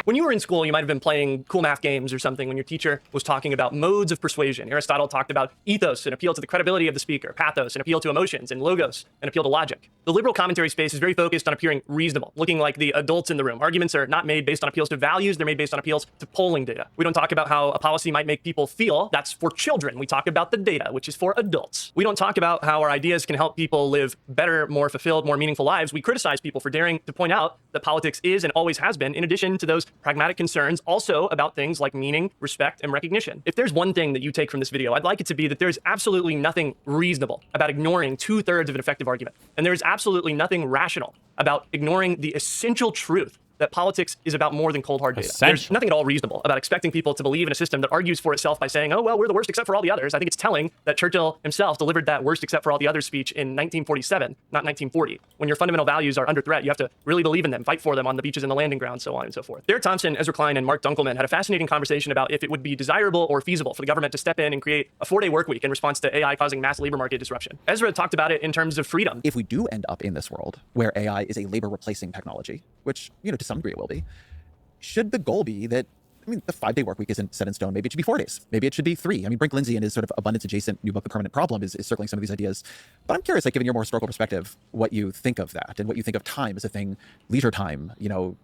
When you were in school, you might have been playing cool math games or something when your teacher was talking about modes of persuasion. Aristotle talked about ethos, an appeal to the credibility of the speaker, pathos, an appeal to emotions, and logos, an appeal to logic. The liberal commentary space is very focused on appearing reasonable, looking like the adults in the room. Arguments are not made based on appeals to values, they're made based on appeals to polling data. We don't talk about how a policy might make people feel. That's for children. We talk about the data, which is for adults. We don't talk about how our ideas can help people live better, more fulfilled, more meaningful lives. We criticize people for daring to point out that politics is and always has been, in addition to those pragmatic concerns, also about things like meaning, respect, and recognition. If there's one thing that you take from this video, I'd like it to be that there's absolutely nothing reasonable about ignoring 2/3 of an effective argument. And there's absolutely nothing rational about ignoring the essential truth that politics is about more than cold hard data. There's nothing at all reasonable about expecting people to believe in a system that argues for itself by saying, oh, well, we're the worst except for all the others. I think it's telling that Churchill himself delivered that worst except for all the others speech in 1947, not 1940. When your fundamental values are under threat, you have to really believe in them, fight for them on the beaches and the landing grounds, so on and so forth. Derek Thompson, Ezra Klein, and Mark Dunkelman had a fascinating conversation about if it would be desirable or feasible for the government to step in and create a 4-day work week in response to AI causing mass labor market disruption. Ezra talked about it in terms of freedom. If we do end up in this world where AI is a labor replacing technology, which, to some degree it will be, should the goal be that, the 5-day work week isn't set in stone. Maybe it should be 4 days. Maybe it should be 3. Brink Lindsay in his sort of abundance adjacent new book, The Permanent Problem, is circling some of these ideas. But I'm curious, given your more historical perspective, what you think of that and what you think of time as a thing, leisure time,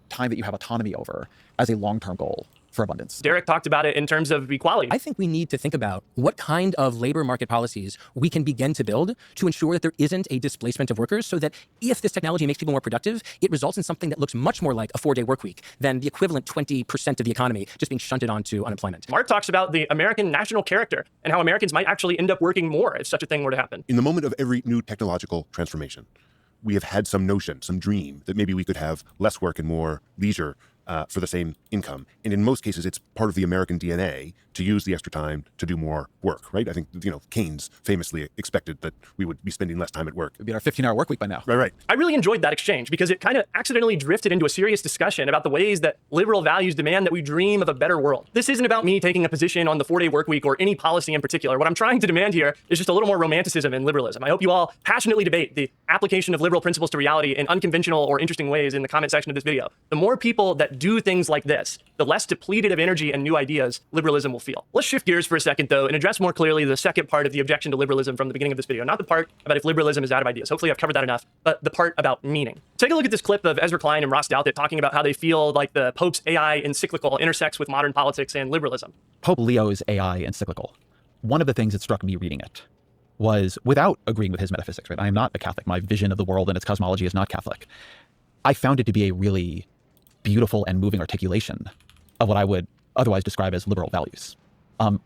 time that you have autonomy over as a long-term goal for abundance. Derek talked about it in terms of equality. I think we need to think about what kind of labor market policies we can begin to build to ensure that there isn't a displacement of workers, so that if this technology makes people more productive, it results in something that looks much more like a 4-day work week than the equivalent 20% of the economy just being shunted onto unemployment. Mark talks about the American national character and how Americans might actually end up working more if such a thing were to happen. In the moment of every new technological transformation, we have had some notion, some dream that maybe we could have less work and more leisure for the same income. And in most cases, it's part of the American DNA to use the extra time to do more work, right? I think, Keynes famously expected that we would be spending less time at work. It'd be our 15-hour work week by now. Right. I really enjoyed that exchange because it kind of accidentally drifted into a serious discussion about the ways that liberal values demand that we dream of a better world. This isn't about me taking a position on the 4-day work week or any policy in particular. What I'm trying to demand here is just a little more romanticism in liberalism. I hope you all passionately debate the application of liberal principles to reality in unconventional or interesting ways in the comment section of this video. The more people that do things like this, the less depleted of energy and new ideas liberalism will feel. Let's shift gears for a second, though, and address more clearly the second part of the objection to liberalism from the beginning of this video. Not the part about if liberalism is out of ideas. Hopefully I've covered that enough, but the part about meaning. Take a look at this clip of Ezra Klein and Ross Douthat talking about how they feel like the Pope's AI encyclical intersects with modern politics and liberalism. Pope Leo's AI encyclical, one of the things that struck me reading it was, without agreeing with his metaphysics, right? I am not a Catholic. My vision of the world and its cosmology is not Catholic. I found it to be a really beautiful and moving articulation of what I would otherwise describe as liberal values.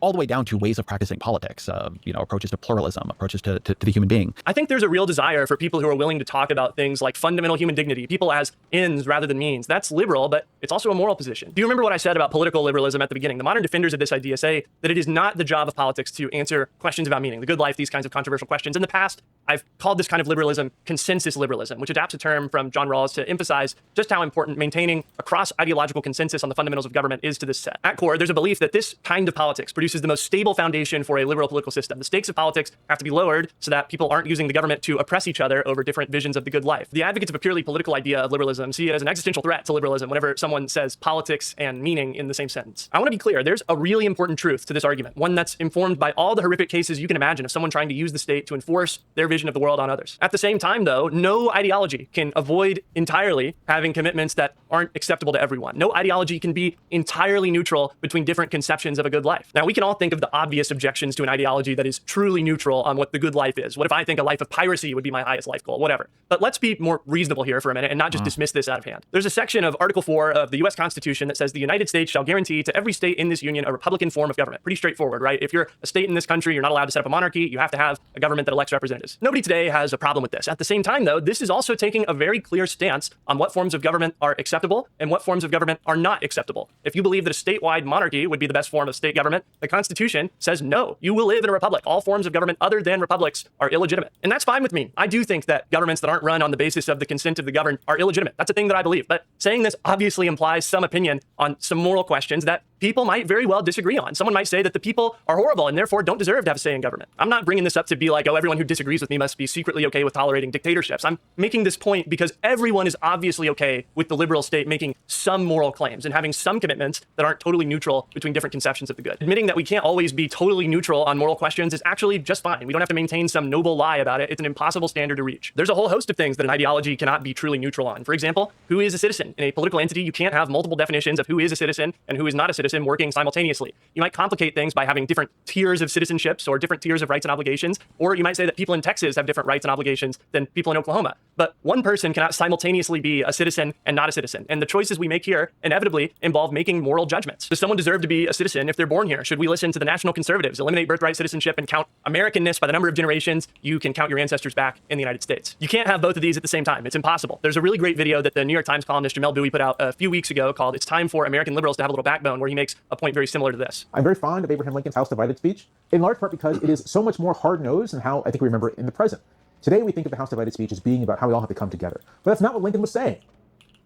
All the way down to ways of practicing politics, approaches to pluralism, approaches to the human being. I think there's a real desire for people who are willing to talk about things like fundamental human dignity, people as ends rather than means. That's liberal, but it's also a moral position. Do you remember what I said about political liberalism at the beginning? The modern defenders of this idea say that it is not the job of politics to answer questions about meaning, the good life, these kinds of controversial questions. In the past, I've called this kind of liberalism consensus liberalism, which adapts a term from John Rawls to emphasize just how important maintaining a cross-ideological consensus on the fundamentals of government is to this set. At core, there's a belief that this kind of politics produces the most stable foundation for a liberal political system. The stakes of politics have to be lowered so that people aren't using the government to oppress each other over different visions of the good life. The advocates of a purely political idea of liberalism see it as an existential threat to liberalism whenever someone says politics and meaning in the same sentence. I want to be clear, there's a really important truth to this argument, one that's informed by all the horrific cases you can imagine of someone trying to use the state to enforce their vision of the world on others. At the same time, though, no ideology can avoid entirely having commitments that aren't acceptable to everyone. No ideology can be entirely neutral between different conceptions of a good life. Now, we can all think of the obvious objections to an ideology that is truly neutral on what the good life is. What if I think a life of piracy would be my highest life goal? Whatever. But let's be more reasonable here for a minute and not just dismiss this out of hand. There's a section of Article 4 of the U.S. Constitution that says the United States shall guarantee to every state in this union a republican form of government. Pretty straightforward, right? If you're a state in this country, you're not allowed to set up a monarchy. You have to have a government that elects representatives. Nobody today has a problem with this. At the same time, though, this is also taking a very clear stance on what forms of government are acceptable and what forms of government are not acceptable. If you believe that a statewide monarchy would be the best form of state government, the Constitution says no. You will live in a republic. All forms of government other than republics are illegitimate. And that's fine with me. I do think that governments that aren't run on the basis of the consent of the governed are illegitimate. That's a thing that I believe. But saying this obviously implies some opinion on some moral questions that people might very well disagree on. Someone might say that the people are horrible and therefore don't deserve to have a say in government. I'm not bringing this up to be like, oh, everyone who disagrees with me must be secretly okay with tolerating dictatorships. I'm making this point because everyone is obviously okay with the liberal state making some moral claims and having some commitments that aren't totally neutral between different conceptions of the good. Admitting that we can't always be totally neutral on moral questions is actually just fine. We don't have to maintain some noble lie about it. It's an impossible standard to reach. There's a whole host of things that an ideology cannot be truly neutral on. For example, who is a citizen? In a political entity, you can't have multiple definitions of who is a citizen and who is not a citizen working simultaneously. You might complicate things by having different tiers of citizenships or different tiers of rights and obligations, or you might say that people in Texas have different rights and obligations than people in Oklahoma. But one person cannot simultaneously be a citizen and not a citizen. And the choices we make here inevitably involve making moral judgments. Does someone deserve to be a citizen if they're born here? Should we listen to the national conservatives, eliminate birthright citizenship and count Americanness by the number of generations you can count your ancestors back in the United States? You can't have both of these at the same time. It's impossible. There's a really great video that the New York Times columnist Jamel Bowie put out a few weeks ago called "It's Time for American Liberals to Have a Little Backbone," where he makes a point very similar to this. I'm very fond of Abraham Lincoln's House Divided speech, in large part because it is so much more hard-nosed than how I think we remember it in the present. Today, we think of the House Divided speech as being about how we all have to come together. But that's not what Lincoln was saying.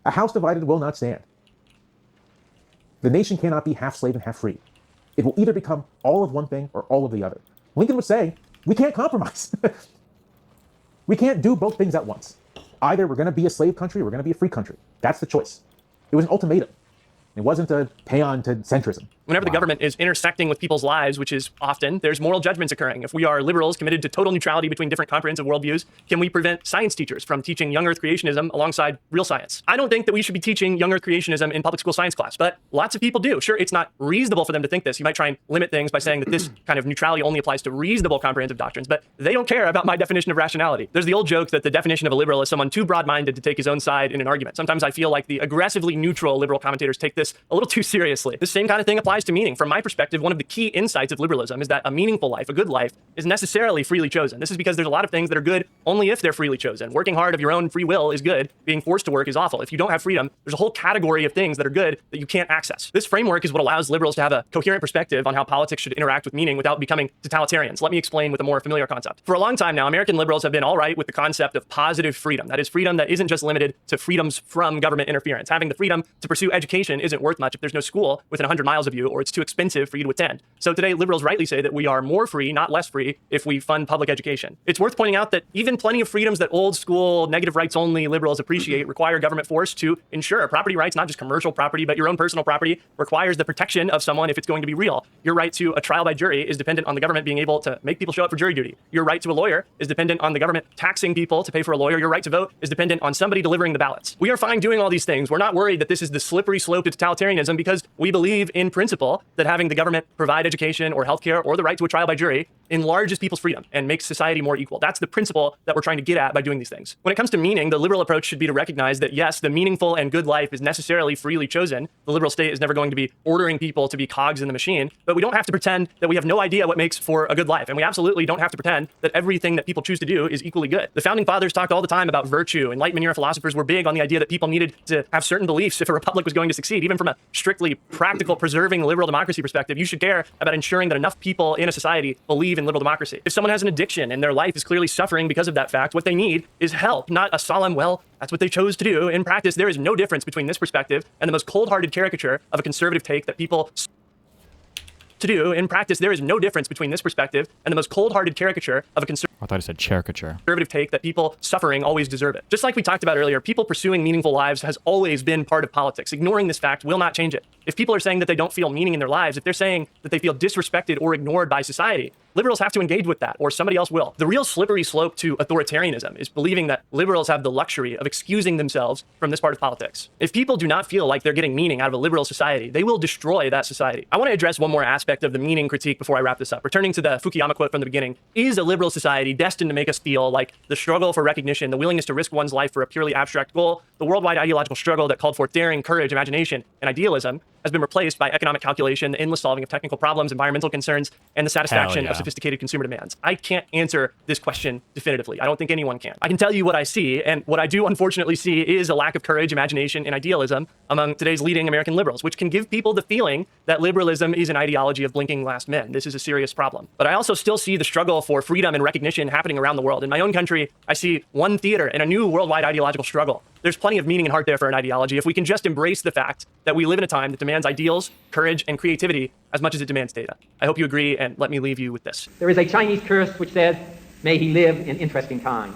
A house divided will not stand. The nation cannot be half slave and half free. It will either become all of one thing or all of the other. Lincoln was saying, we can't compromise. We can't do both things at once. Either we're going to be a slave country or we're going to be a free country. That's the choice. It was an ultimatum. It wasn't a paean to centrism. Whenever the government is intersecting with people's lives, which is often, there's moral judgments occurring. If we are liberals committed to total neutrality between different comprehensive worldviews, can we prevent science teachers from teaching young Earth creationism alongside real science? I don't think that we should be teaching young Earth creationism in public school science class, but lots of people do. Sure, it's not reasonable for them to think this. You might try and limit things by saying that this kind of neutrality only applies to reasonable comprehensive doctrines, but they don't care about my definition of rationality. There's the old joke that the definition of a liberal is someone too broad-minded to take his own side in an argument. Sometimes I feel like the aggressively neutral liberal commentators take this a little too seriously. The same kind of thing applies to meaning. From my perspective, one of the key insights of liberalism is that a meaningful life, a good life, is necessarily freely chosen. This is because there's a lot of things that are good only if they're freely chosen. Working hard of your own free will is good. Being forced to work is awful. If you don't have freedom, there's a whole category of things that are good that you can't access. This framework is what allows liberals to have a coherent perspective on how politics should interact with meaning without becoming totalitarians. Let me explain with a more familiar concept. For a long time now, American liberals have been all right with the concept of positive freedom. That is freedom that isn't just limited to freedoms from government interference. Having the freedom to pursue education isn't worth much if there's no school within 100 miles of you, or it's too expensive for you to attend. So today, liberals rightly say that we are more free, not less free, if we fund public education. It's worth pointing out that even plenty of freedoms that old school, negative rights only liberals appreciate require government force to ensure property rights, not just commercial property, but your own personal property, requires the protection of someone if it's going to be real. Your right to a trial by jury is dependent on the government being able to make people show up for jury duty. Your right to a lawyer is dependent on the government taxing people to pay for a lawyer. Your right to vote is dependent on somebody delivering the ballots. We are fine doing all these things. We're not worried that this is the slippery slope to totalitarianism because we believe in principle that having the government provide education or healthcare or the right to a trial by jury enlarges people's freedom and makes society more equal. That's the principle that we're trying to get at by doing these things. When it comes to meaning, the liberal approach should be to recognize that yes, the meaningful and good life is necessarily freely chosen. The liberal state is never going to be ordering people to be cogs in the machine, but we don't have to pretend that we have no idea what makes for a good life. And we absolutely don't have to pretend that everything that people choose to do is equally good. The founding fathers talked all the time about virtue. Enlightenment era philosophers were big on the idea that people needed to have certain beliefs if a republic was going to succeed. Even from a strictly practical, preserving liberal democracy perspective, you should care about ensuring that enough people in a society believe in liberal democracy. If someone has an addiction and their life is clearly suffering because of that fact, what they need is help, not a solemn, well, that's what they chose to do. In practice, there is no difference between this perspective and the most cold-hearted caricature of a conservative take that people to do. In practice, there is no difference between this perspective and the most cold-hearted caricature of a conservative I thought I said caricature. Conservative take that people suffering always deserve it. Just like we talked about earlier, people pursuing meaningful lives has always been part of politics. Ignoring this fact will not change it. If people are saying that they don't feel meaning in their lives, if they're saying that they feel disrespected or ignored by society, liberals have to engage with that, or somebody else will. The real slippery slope to authoritarianism is believing that liberals have the luxury of excusing themselves from this part of politics. If people do not feel like they're getting meaning out of a liberal society, they will destroy that society. I want to address one more aspect of the meaning critique before I wrap this up. Returning to the Fukuyama quote from the beginning, is a liberal society destined to make us feel like the struggle for recognition, the willingness to risk one's life for a purely abstract goal, the worldwide ideological struggle that called forth daring, courage, imagination, and idealism, has been replaced by economic calculation, the endless solving of technical problems, environmental concerns, and the satisfaction of sophisticated consumer demands? I can't answer this question definitively. I don't think anyone can. I can tell you what I see, and what I do unfortunately see is a lack of courage, imagination, and idealism among today's leading American liberals, which can give people the feeling that liberalism is an ideology of blinking last men. This is a serious problem. But I also still see the struggle for freedom and recognition happening around the world. In my own country, I see one theater and a new worldwide ideological struggle. There's plenty of meaning and heart there for an ideology if we can just embrace the fact that we live in a time that demands ideals, courage, and creativity as much as it demands data. I hope you agree, and let me leave you with this. There is a Chinese curse which says, may he live in interesting times.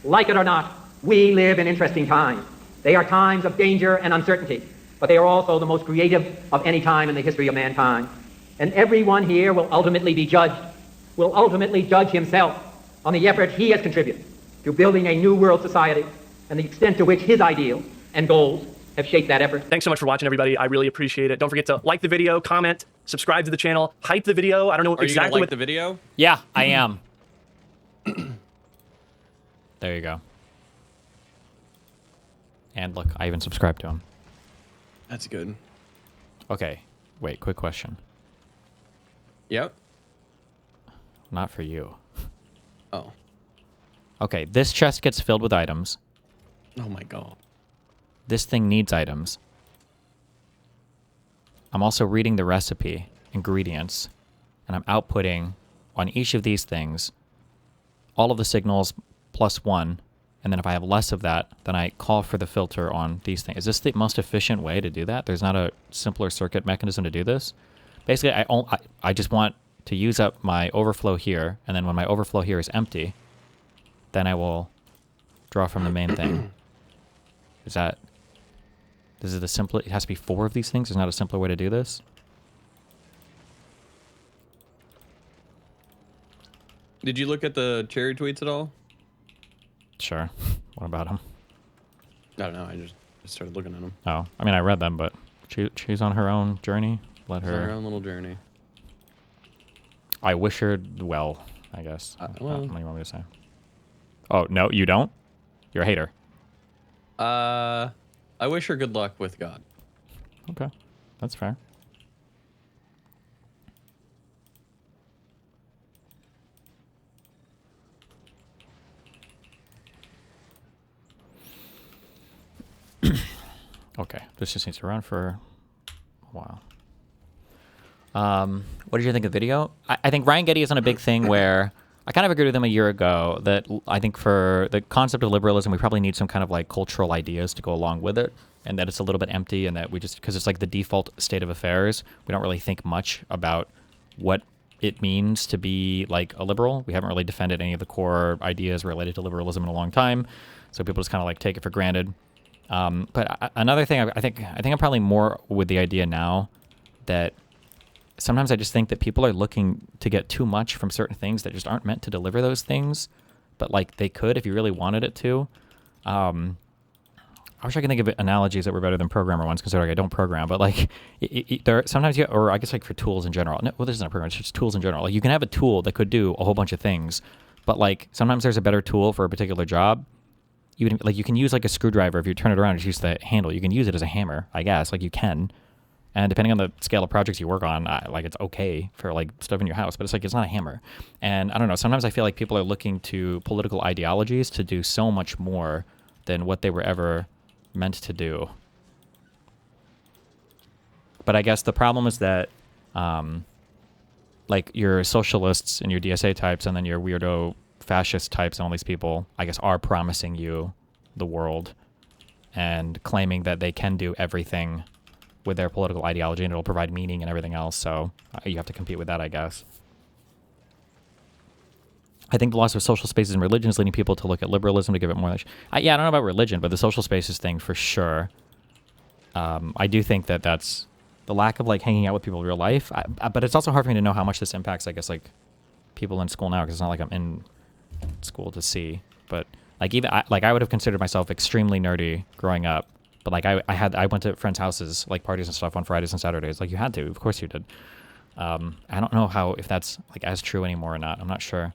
Like it or not, we live in interesting times. They are times of danger and uncertainty, but they are also the most creative of any time in the history of mankind. And everyone here will ultimately be judged, will ultimately judge himself on the effort he has contributed to building a new world society and the extent to which his ideals and goals have shaped that effort. Thanks so much for watching, everybody. I really appreciate it. Don't forget to like the video, comment, subscribe to the channel, hype the video. I don't know exactly exactly you gonna like what the video. Yeah, I am. There you go. And look, I even subscribed to him. That's good. Okay, wait, quick question. Yep. Not for you. Oh. Okay, this chest gets filled with items. Oh my god. This thing needs items. I'm also reading the recipe, ingredients, and I'm outputting on each of these things all of the signals plus one, and then if I have less of that, then I call for the filter on these things. Is this the most efficient way to do that? There's not a simpler circuit mechanism to do this? Basically, I just want to use up my overflow here, and then when my overflow here is empty, then I will draw from the main thing. Is that... This is the simple... It has to be 4 of these things? There's not a simpler way to do this? Did you look at the cherry tweets at all? Sure. What about him? I don't know. I just started looking at them. Oh, I mean, I read them, but she's on her own journey. Let She's on her her. own little journey. I wish her well, I guess. Well. What do you want me to say? Oh, no, you don't? You're a hater. I wish her good luck with God. Okay. That's fair. Okay, this just needs to run for a while. What did you think of the video? I think Ryan Geddie is on a big thing where I kind of agreed with him a year ago that I think for the concept of liberalism, we probably need some kind of like cultural ideas to go along with it, and that it's a little bit empty, and that we just, because it's like the default state of affairs, we don't really think much about what it means to be like a liberal. We haven't really defended any of the core ideas related to liberalism in a long time, so people just kind of like take it for granted. But another thing, I think I'm probably more with the idea now that sometimes I just think that people are looking to get too much from certain things that just aren't meant to deliver those things, but like they could if you really wanted it to. I wish I could think of analogies that were better than programmer ones, considering I don't program, but like there sometimes you, or I guess like for tools in general. No, well, this isn't a program, it's just tools in general. Like you can have a tool that could do a whole bunch of things, but like sometimes there's a better tool for a particular job. You can use like a screwdriver. If you turn it around and just use the handle, you can use it as a hammer, I guess. Like you can, and depending on the scale of projects you work on, like it's okay for like stuff in your house, but it's like it's not a hammer. And I don't know. Sometimes I feel like people are looking to political ideologies to do so much more than what they were ever meant to do. But I guess the problem is that, like your socialists and your DSA types, and then your weirdo fascist types and all these people, I guess, are promising you the world and claiming that they can do everything with their political ideology and it'll provide meaning and everything else. So you have to compete with that, I guess. I think the loss of social spaces and religion is leading people to look at liberalism to give it more. Yeah, I don't know about religion, but the social spaces thing for sure. I do think that that's the lack of like hanging out with people in real life. But it's also hard for me to know how much this impacts, I guess, like people in school now, because it's not like I'm in school to see. But like even I would have considered myself extremely nerdy growing up. But like I went to friends' houses, like parties and stuff on Fridays and Saturdays. Like you had to, of course you did. I don't know if that's like as true anymore or not. I'm not sure.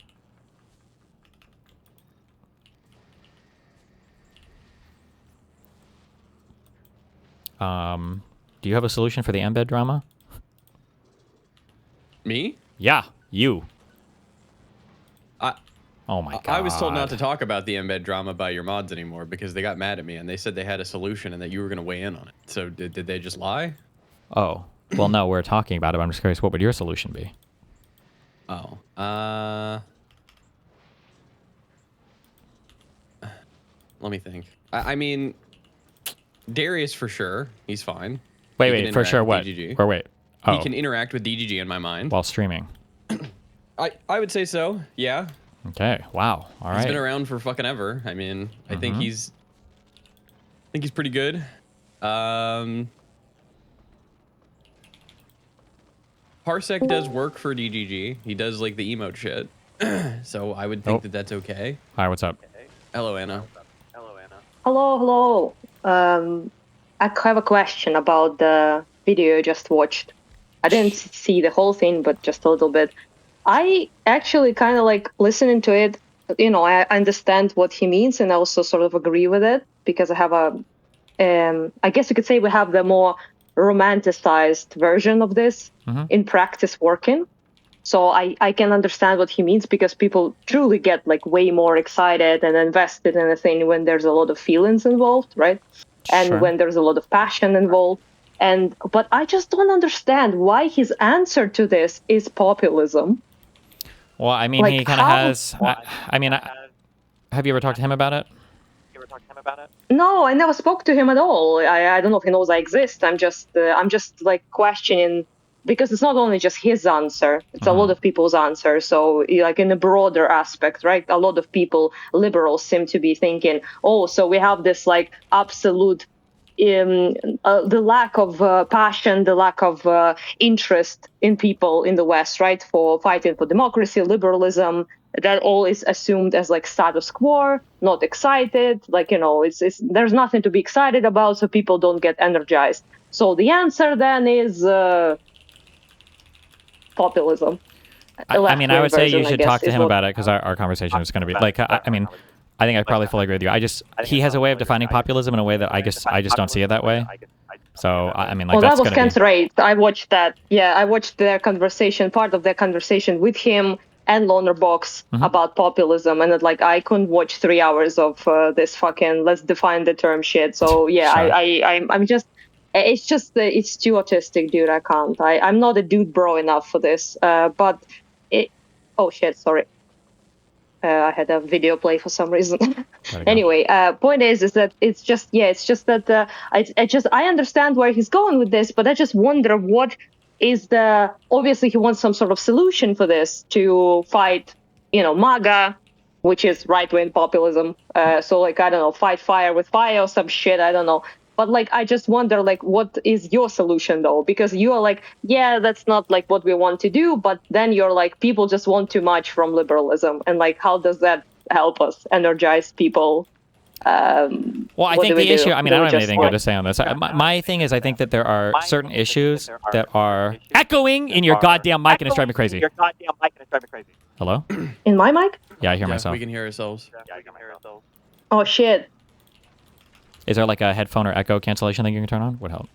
Do you have a solution for the embed drama? Me? Yeah, you. Oh my god. I was told not to talk about the embed drama by your mods anymore because they got mad at me and they said they had a solution and that you were going to weigh in on it. So did they just lie? Oh, well, no, we're talking about it. But I'm just curious, what would your solution be? Oh, let me think. I mean, Darius for sure. He's fine. Wait, for sure what? Or wait. Oh. He can interact with DGG in my mind. While streaming. I would say so, yeah. Okay, wow. All right. He's been around for fucking ever. I mean, I think he's pretty good. Parsec does work for DGG. He does like the emote shit. So I would think that that's okay. Hi, what's up? Hello, Anna. Hello. I have a question about the video you just watched. I didn't see the whole thing, but just a little bit. I actually kind of like listening to it, I understand what he means and I also sort of agree with it because I have I guess you could say we have the more romanticized version of this in practice working. So I can understand what he means because people truly get like way more excited and invested in a thing when there's a lot of feelings involved, right? And when there's a lot of passion involved. But I just don't understand why his answer to this is populism. Well, I mean, he kind of has. Have you ever talked to him about it? No, I never spoke to him at all. I don't know if he knows I exist. I'm just like questioning because it's not only just his answer; it's a lot of people's answer. So, like in a broader aspect, right? A lot of people, liberals, seem to be thinking, "Oh, so we have this like absolute." The lack of passion, the lack of interest in people in the West, right, for fighting for democracy, liberalism, that all is assumed as like status quo, not excited, like, you know, it's there's nothing to be excited about, so people don't get energized. So the answer then is populism. I mean, I would say you version, I should guess, talk to is him what- about it, because our conversation is going to be like, I mean, I think I probably fully agree with you. He has a way of defining populism in a way that I just don't see it that way. So I mean, like, Oh, that that's was going Kent's to be. rate. I watched that. Yeah, I watched their conversation, part of their conversation with him and Lonerbox about populism, and like I couldn't watch 3 hours of this fucking let's define the term shit. So yeah, Sure. I'm just. It's just it's too autistic, dude. I can't. I'm not a dude bro enough for this. But it. Oh shit! Sorry. I had a video play for some reason. Anyway, point is that it's just that I understand where he's going with this, but I just wonder what is the, obviously he wants some sort of solution for this to fight, you know, MAGA, which is right-wing populism. So like, I don't know, fight fire with fire or some shit, I don't know. But like, I just wonder, like, what is your solution though? Because you are like, yeah, that's not like what we want to do. But then you're like, people just want too much from liberalism. And like, how does that help us energize people? Well, I what think do we the do? issue, I mean, Do I we don't have just anything good to say on this. My thing is, I think that there are certain issues that are echoing in your goddamn mic, and it's driving me crazy. Hello? In my mic? Yeah, I hear myself. We can hear ourselves. Oh shit. Is there like a headphone or echo cancellation thing you can turn on? Would help.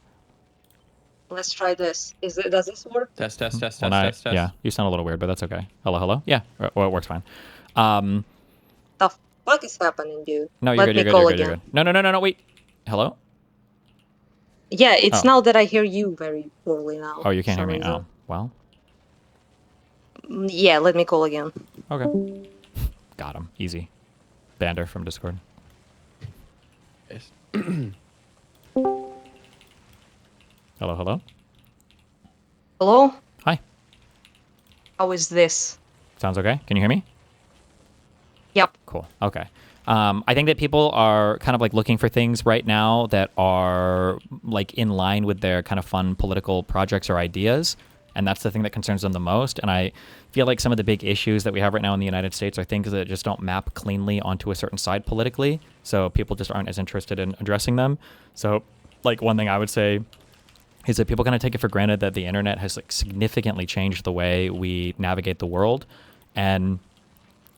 Let's try this. Does this work? Test. Yeah, you sound a little weird, but that's okay. Hello? Yeah, well, it works fine. The fuck is happening, dude? No, you're good, you're good. No, wait. Hello? Yeah, it's Oh. now that I hear you very poorly now. Oh, you can't hear for me? some Oh, well. reason. Yeah, let me call again. Okay. Got him. Easy. Bander from Discord. Hello? Hello? Hi. How is this? Sounds okay? Can you hear me? Yep. Cool. Okay. I think that people are kind of like looking for things right now that are like in line with their kind of fun political projects or ideas. And that's the thing that concerns them the most. And I feel like some of the big issues that we have right now in the United States are things that just don't map cleanly onto a certain side politically. So people just aren't as interested in addressing them. So like one thing I would say is that people kind of take it for granted that the internet has like significantly changed the way we navigate the world. And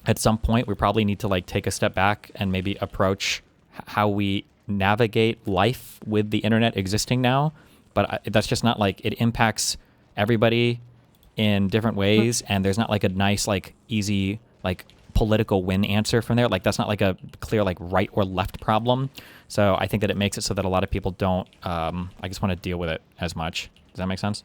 at some point, we probably need to like take a step back and maybe approach how we navigate life with the internet existing now. But that's just not like, it impacts everybody in different ways. And there's not like a nice, like easy, like political win answer from there. Like that's not like a clear, like right or left problem. So I think that it makes it so that a lot of people don't, I just want to deal with it as much. Does that make sense?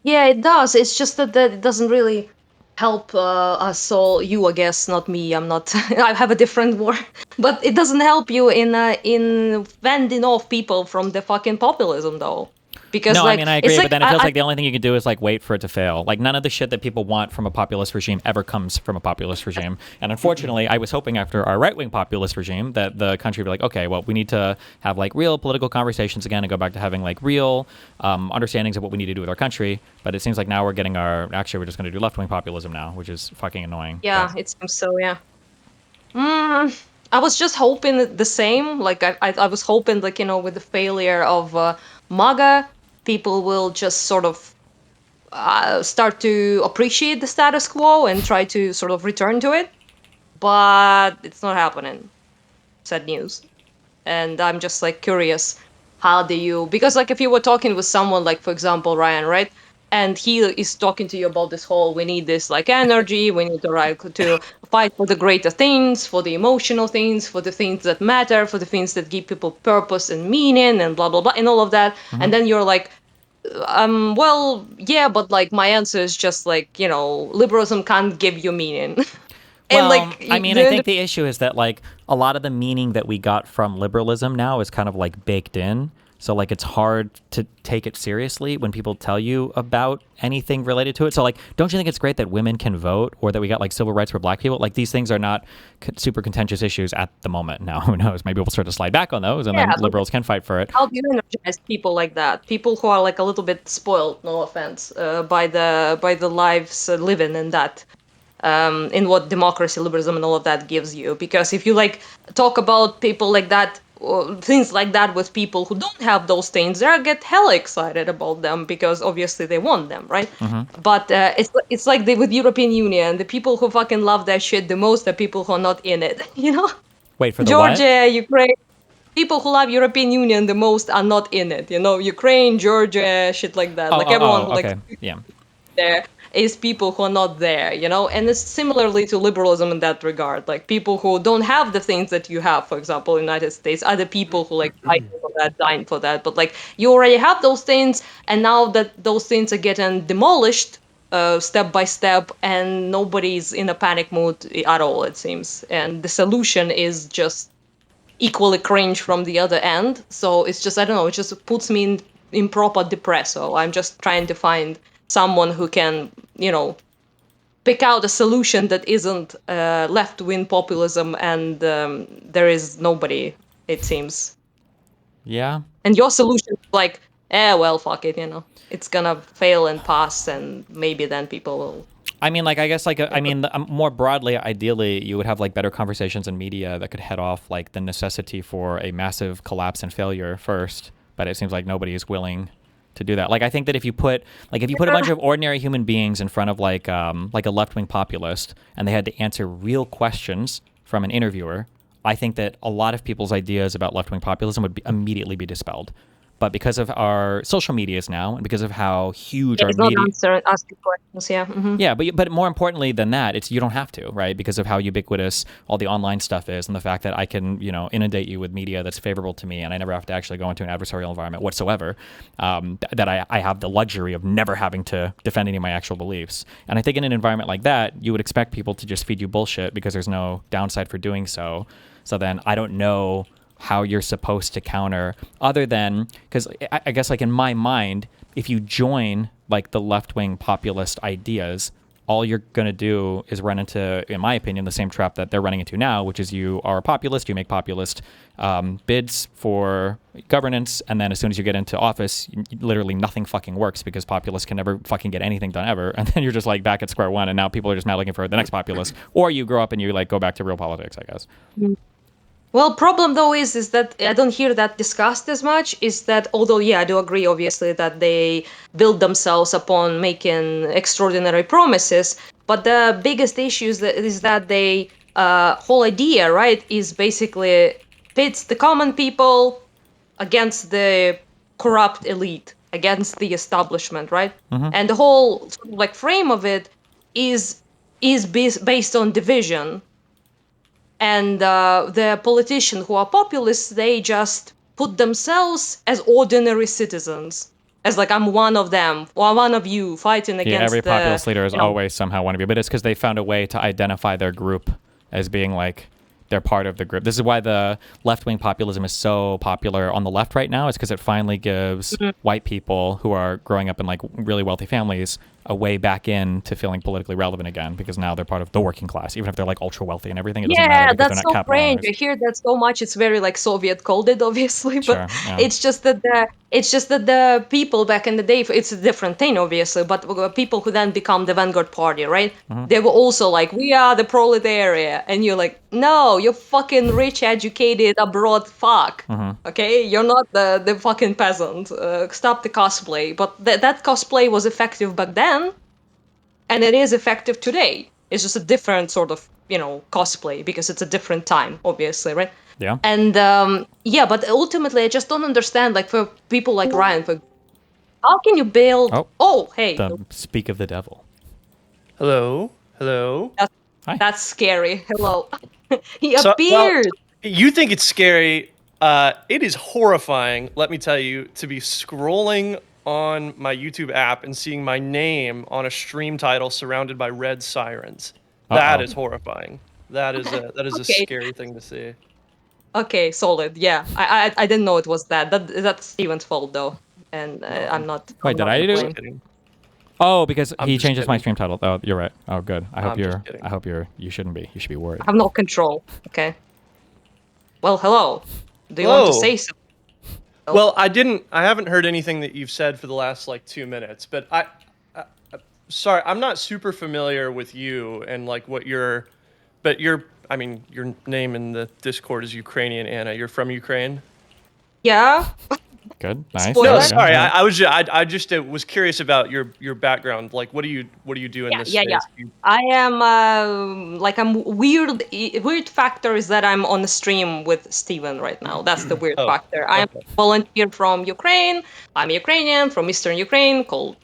Yeah, it does. It's just that it doesn't really help us all. You, I guess, not me. I'm not. I have a different word, but it doesn't help you in fending off people from the fucking populism, though. Because no, like, I mean, I agree, it's but like, then it feels like the only thing you can do is like wait for it to fail. Like none of the shit that people want from a populist regime ever comes from a populist regime. And unfortunately, I was hoping after our right-wing populist regime that the country would be like, okay, well, we need to have like real political conversations again and go back to having like real understandings of what we need to do with our country. But it seems like now we're getting actually we're just going to do left-wing populism now, which is fucking annoying. Yeah, it seems so. Yeah. I was just hoping the same. Like I was hoping, like, you know, with the failure of MAGA, people will just sort of start to appreciate the status quo and try to sort of return to it. But it's not happening. Sad news. And I'm just like curious, how do you? Because like if you were talking with someone like, for example, Ryan, right? And he is talking to you about this whole, we need this like energy, we need to fight for the greater things, for the emotional things, for the things that matter, for the things that give people purpose and meaning and blah, blah, blah, and all of that. Mm-hmm. And then you're like, well, yeah, but like my answer is just like, you know, liberalism can't give you meaning. Well, like, I mean, I think the issue is that like a lot of the meaning that we got from liberalism now is kind of like baked in. So like it's hard to take it seriously when people tell you about anything related to it. So like, don't you think it's great that women can vote or that we got like civil rights for black people? Like these things are not super contentious issues at the moment. Now, who knows? Maybe we'll start to slide back on those and then liberals can fight for it. How do you energize people like that? People who are like a little bit spoiled, no offense, by the lives living in that in what democracy, liberalism, and all of that gives you. Because if you like talk about people like that, or things like that with people who don't have those things, they get hella excited about them because obviously they want them, right? But it's like with European Union, the people who fucking love that shit the most are people who are not in it, you know? Wait for the Georgia, Ukraine. People who love European Union the most are not in it, you know? Ukraine, Georgia, shit like that. Like everyone who okay. like Yeah. there is people who are not there, you know? And it's similarly to liberalism in that regard. Like people who don't have the things that you have, for example, in the United States, are the people who like fighting for that, dying for that. But like you already have those things, and now that those things are getting demolished step by step, and nobody's in a panic mood at all, it seems. And the solution is just equally cringe from the other end. So it's just, I don't know, it just puts me in proper depresso. I'm just trying to find someone who can, you know, pick out a solution that isn't left-wing populism, and there is nobody, it seems. Yeah. And your solution is like, well, fuck it, you know. It's gonna fail and pass, and maybe then people will... I mean, like, I guess, like, I mean, more broadly, ideally, you would have, like, better conversations in media that could head off, like, the necessity for a massive collapse and failure first. But it seems like nobody is willing to do that. Like, I think that if you put a bunch of ordinary human beings in front of, like a left-wing populist, and they had to answer real questions from an interviewer, I think that a lot of people's ideas about left-wing populism would immediately be dispelled. But because of our social medias now, and because of how huge our it's not media... asking questions, yeah. Mm-hmm. Yeah, but more importantly than that, it's you don't have to, right? Because of how ubiquitous all the online stuff is, and the fact that I can, you know, inundate you with media that's favorable to me, and I never have to actually go into an adversarial environment whatsoever, that I have the luxury of never having to defend any of my actual beliefs. And I think in an environment like that, you would expect people to just feed you bullshit because there's no downside for doing so. So then I don't know how you're supposed to counter, other than, because I guess, like, in my mind, if you join like the left-wing populist ideas, all you're going to do is run into, in my opinion, the same trap that they're running into now, which is you are a populist, you make populist bids for governance, and then as soon as you get into office, literally nothing fucking works because populists can never fucking get anything done ever, and then you're just like back at square one, and now people are just now looking for the next populist, or you grow up and you like go back to real politics, I guess. Well, problem though is that I don't hear that discussed as much, is that, although, yeah, I do agree, obviously, that they build themselves upon making extraordinary promises, but the biggest issue is that they, whole idea, right, is basically pits the common people against the corrupt elite, against the establishment, right? Mm-hmm. And the whole sort of like frame of it is based on division. And the politicians who are populists, they just put themselves as ordinary citizens, as like, I'm one of them, or one of you fighting against every the, populist leader is you know, always somehow one of you, but it's because they found a way to identify their group as being like they're part of the group. This is why the left-wing populism is so popular on the left right now. It's because it finally gives white people who are growing up in like really wealthy families a way back in to feeling politically relevant again, because now they're part of the working class, even if they're like ultra wealthy and everything. It doesn't matter because that's they're so not strange. I capitalized. hear that so much. It's very like Soviet coded, obviously, but Sure, yeah. it's just that the people back in the day, it's a different thing, obviously. But people who then become the vanguard party, right? Mhm. They were also like, we are the proletariat, and you're like, no, you're fucking rich, educated, abroad fuck. Mhm. Okay, you're not the fucking peasant. Stop the cosplay. But that cosplay was effective back then, and it is effective today. It's just a different sort of, you know, cosplay because it's a different time, obviously, right? Yeah. And yeah, but ultimately, I just don't understand. Like for people like Ryan, how can you build? Oh, hey, Speak of the devil. Hello, hello. That's scary. Hello, he So, well, appeared. you think it's scary? It is horrifying. Let me tell you, to be scrolling on my YouTube app and seeing my name on a stream title surrounded by red sirens. That is horrifying. That is a Okay. scary thing to see. Okay, solid. Yeah, I didn't know it was that. That's Steven's fault though, and I'm not. Wait, I'm did not I to do blame. it? Oh, because I'm he just changes my kidding. stream title. Oh, you're right. Oh, good. I hope I'm just you're. kidding. I hope you're. You shouldn't be. You should be worried. I have no control. Okay. Well, hello. Do you want to Hello. say something? Well, I haven't heard anything that you've said for the last like 2 minutes, but sorry, I'm not super familiar with you and like what your, but I mean, your name in the Discord is UkrainianAna. You're from Ukraine? Yeah. Good. Nice. No, Spoiler. sorry. I just was curious about your background. Like, what do you do in this Yeah. space? I am weird factor is that I'm on the stream with Steven right now. That's the weird Oh, factor. I'm okay. volunteer from Ukraine. I'm Ukrainian from Eastern Ukraine,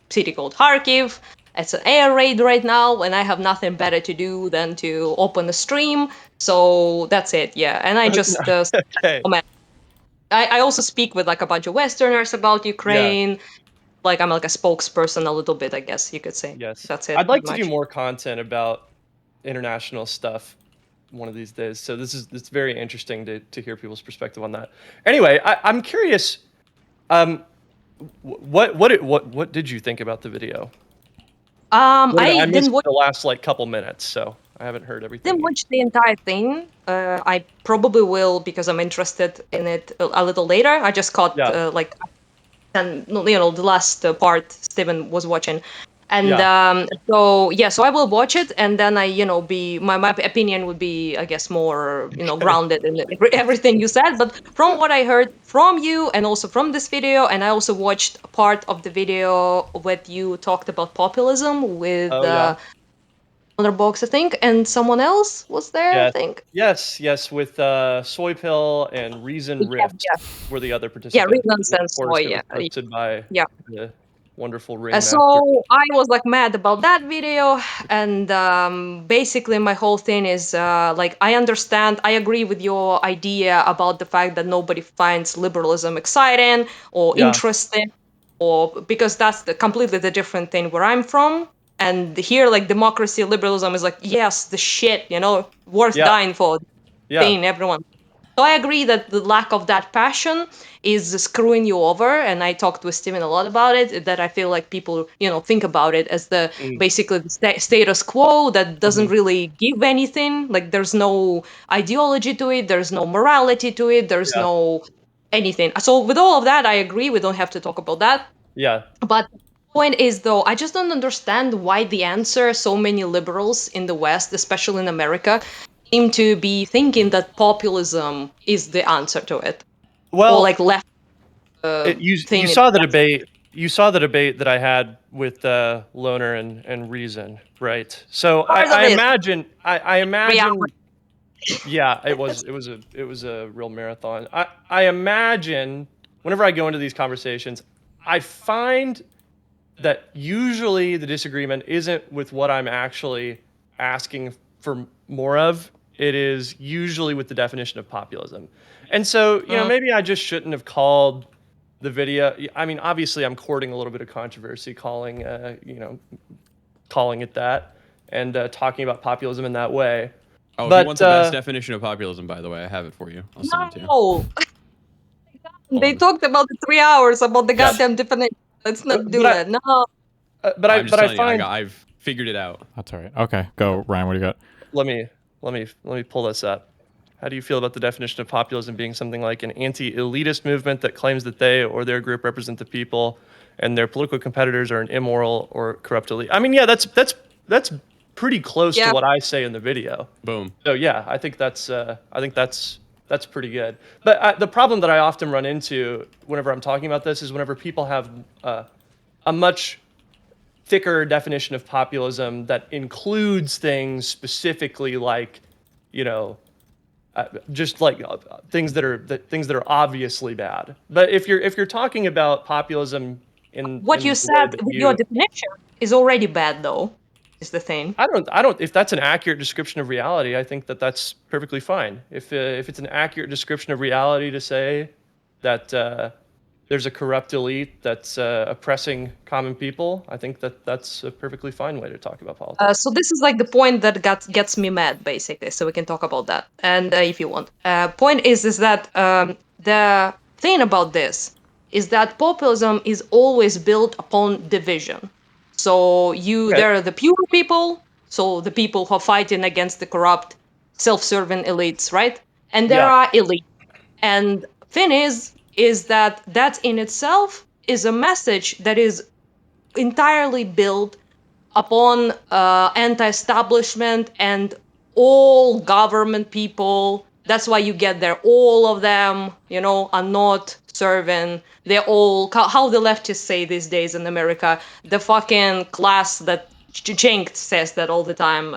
city called Kharkiv. It's an air raid right now, and I have nothing better to do than to open the stream. So that's it. Yeah, and I just Okay. comment. I also speak with like a bunch of Westerners about Yeah. Ukraine. Like I'm like a spokesperson a little bit, I guess you could say. Yes. That's it. I'd like Pretty to do much. more content about international stuff one of these days. So it's very interesting to hear people's perspective on that. Anyway, I'm curious. What did you think about the video? I I missed didn't watch. the last like couple minutes, so I haven't heard everything. Didn't watch the entire thing. I probably will because I'm interested in it a little later. I just caught like, and the last part Steven was watching, and so I will watch it, and then I be my opinion would be I guess more grounded in everything you said. But from what I heard from you and also from this video, and I also watched a part of the video where you talked about populism with. Box, I think, and someone else was there, I think. Yes, with Soy Pill and Reason Rift were the other Yeah, participants. Reason Of and course, Soy, it was hosted by yeah. the wonderful Ringmaster. So I was like mad about that video, and basically my whole thing is like I understand, I agree with your idea about the fact that nobody finds liberalism exciting or interesting, or because that's completely the different thing where I'm from. And here, like democracy, liberalism is like yes, the shit, worth dying for, thing everyone. So I agree that the lack of that passion is screwing you over, and I talked with Steven a lot about it. That I feel like people, think about it as the basically the status quo that doesn't really give anything. Like there's no ideology to it, there's no morality to it, there's no anything. So with all of that, I agree. We don't have to talk about that. Yeah. But the point is, though, I just don't understand why the answer so many liberals in the West, especially in America, seem to be thinking that populism is the answer to it. Well, or like left. You saw the debate. You saw the debate that I had with Loner and Reason, right? So I imagine. I imagine. Yeah, it was a real marathon. I imagine whenever I go into these conversations, I find that usually the disagreement isn't with what I'm actually asking for more of. It is usually with the definition of populism. And so, maybe I just shouldn't have called the video. I mean, obviously I'm courting a little bit of controversy calling it that and talking about populism in that way. Oh, but if you want the best definition of populism, by the way, I have it for you. I'll send it to you. No. They talked about the 3 hours about the goddamn definition. Let's not do that. No. But I'm just telling find you, I've figured it out. That's all right. Okay, go, Ryan. What do you got? Let me pull this up. How do you feel about the definition of populism being something like an anti-elitist movement that claims that they or their group represent the people, and their political competitors are an immoral or corrupt elite? I mean, yeah, that's pretty close to what I say in the video. Boom. So yeah, I think that's pretty good. But the problem that I often run into whenever I'm talking about this is whenever people have a much thicker definition of populism that includes things specifically like, just like things that are obviously bad. But if you're talking about populism in what you said with your definition is already bad, though. Is the thing. I don't. If that's an accurate description of reality, I think that that's perfectly fine. If it's an accurate description of reality to say that there's a corrupt elite that's oppressing common people, I think that that's a perfectly fine way to talk about politics. So this is like the point that gets me mad, basically. So we can talk about that, and if you want. Point is that the thing about this is that populism is always built upon division. So there are the pure people, so the people who are fighting against the corrupt, self-serving elites, right? And there are elites. And thing is that in itself is a message that is entirely built upon anti-establishment and all government people. That's why you get there. All of them, are not serving. They're all, how the leftists say these days in America, the fucking class that Cenk says that all the time,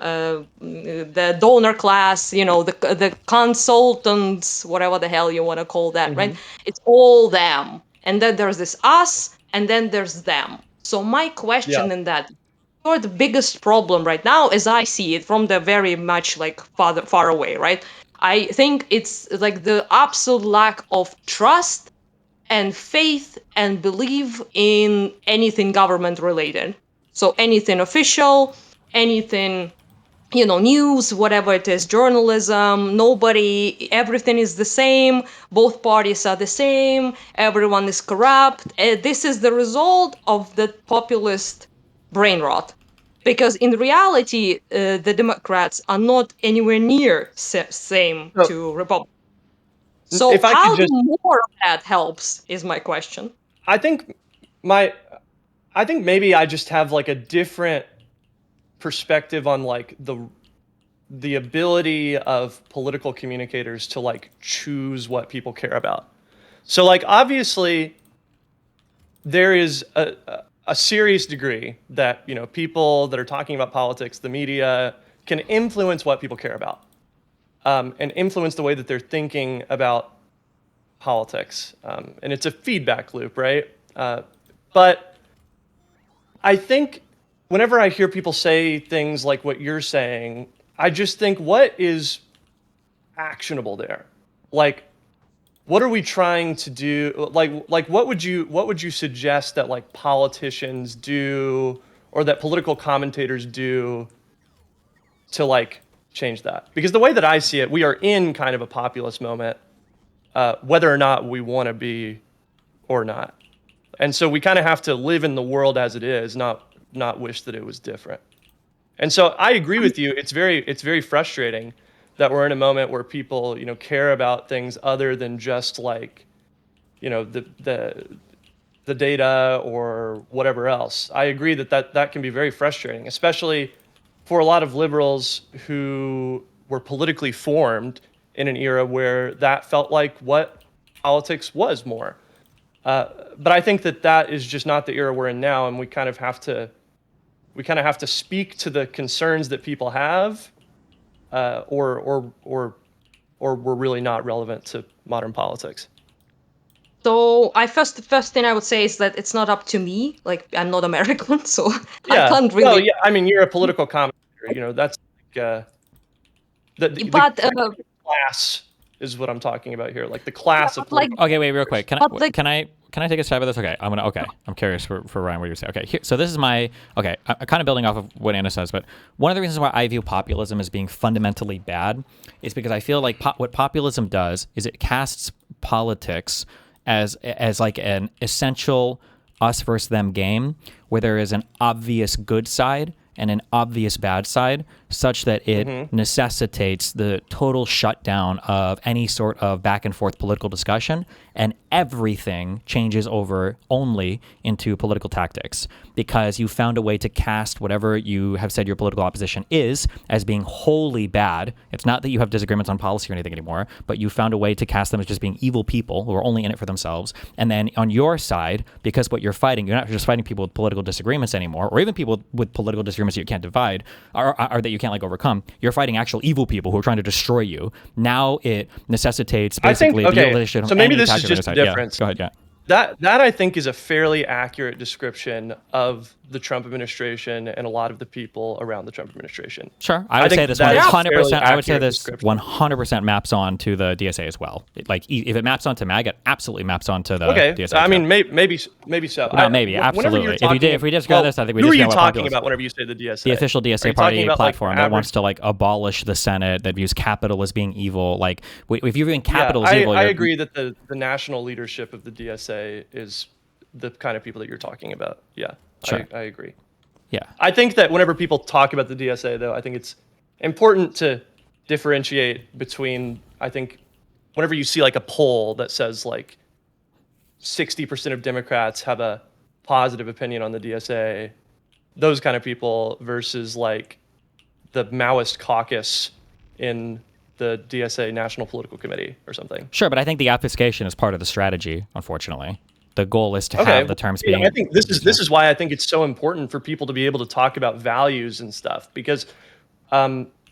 the donor class, the consultants, whatever the hell you want to call that, right? It's all them. And then there's this us, and then there's them. So my question in that, or the biggest problem right now, as I see it from the very much like far away, right? I think it's like the absolute lack of trust and faith and belief in anything government related. So anything official, anything, news, whatever it is, journalism, everything is the same, both parties are the same, everyone is corrupt. This is the result of the populist brain rot. Because in reality, the Democrats are not anywhere near same to Republicans. So If I could how just- more of that helps is my question. I think maybe I just have like a different perspective on like the ability of political communicators to like choose what people care about. So like obviously there is a serious degree that, people that are talking about politics, the media, can influence what people care about, and influence the way that they're thinking about politics. And it's a feedback loop, right? But I think whenever I hear people say things like what you're saying, I just think, what is actionable there? Like, what are we trying to do? Like what would you suggest that like politicians do or that political commentators do to like change that? Because the way that I see it, we are in kind of a populist moment, whether or not we want to be or not. And so we kind of have to live in the world as it is, not wish that it was different. And so I agree with you. It's very frustrating that we're in a moment where people, care about things other than just like, the data or whatever else. I agree that can be very frustrating, especially for a lot of liberals who were politically formed in an era where that felt like what politics was more. But I think that is just not the era we're in now, and we kind of have to speak to the concerns that people have, or we're really not relevant to modern politics. So first thing I would say is that it's not up to me. Like, I'm not American, so I can't really. Well, yeah, I mean, you're a political commentator. That's like the class is what I'm talking about here. Like the class of like. Okay, wait, real quick. Can I take a stab at this? Okay, I'm curious for Ryan what you're saying. Okay, so this is I'm kind of building off of what Anna says, but one of the reasons why I view populism as being fundamentally bad is because I feel like what populism does is it casts politics as like an essential us versus them game where there is an obvious good side and an obvious bad side, such that it necessitates the total shutdown of any sort of back and forth political discussion, and everything changes over only into political tactics, because you found a way to cast whatever you have said your political opposition is as being wholly bad. It's not that you have disagreements on policy or anything anymore, but you found a way to cast them as just being evil people who are only in it for themselves. And then on your side, because what you're fighting, you're not just fighting people with political disagreements anymore, or even people with political disagreements that you can't divide, or that you can't like overcome. You're fighting actual evil people who are trying to destroy you. Now it necessitates basically the elimination of so maybe any this is just side. the difference. Yeah, go ahead, yeah. That I think is a fairly accurate description of the Trump administration and a lot of the people around the Trump administration. Sure, I would say this 100%. I would say this 100% maps on to the DSA as well. Like if it maps onto MAG, it absolutely maps onto the DSA. I mean, maybe so. No, maybe absolutely. If we disagree on this, I think we who are disagree you on talking about whenever you say the DSA? The official DSA party platform that wants to like abolish the Senate, that views capital as being evil. Like if you're viewing capital as evil, I agree that the national leadership of the DSA is the kind of people that you're talking about. Yeah, sure. I agree. Yeah. I think that whenever people talk about the DSA, though, I think it's important to differentiate between, I think, whenever you see like a poll that says like 60% of Democrats have a positive opinion on the DSA those kind of people versus like the Maoist caucus in the DSA National Political Committee or something. Sure, but I think the obfuscation is part of the strategy, unfortunately. The goal is to have the terms being... I think this is why I think it's so important for people to be able to talk about values and stuff, because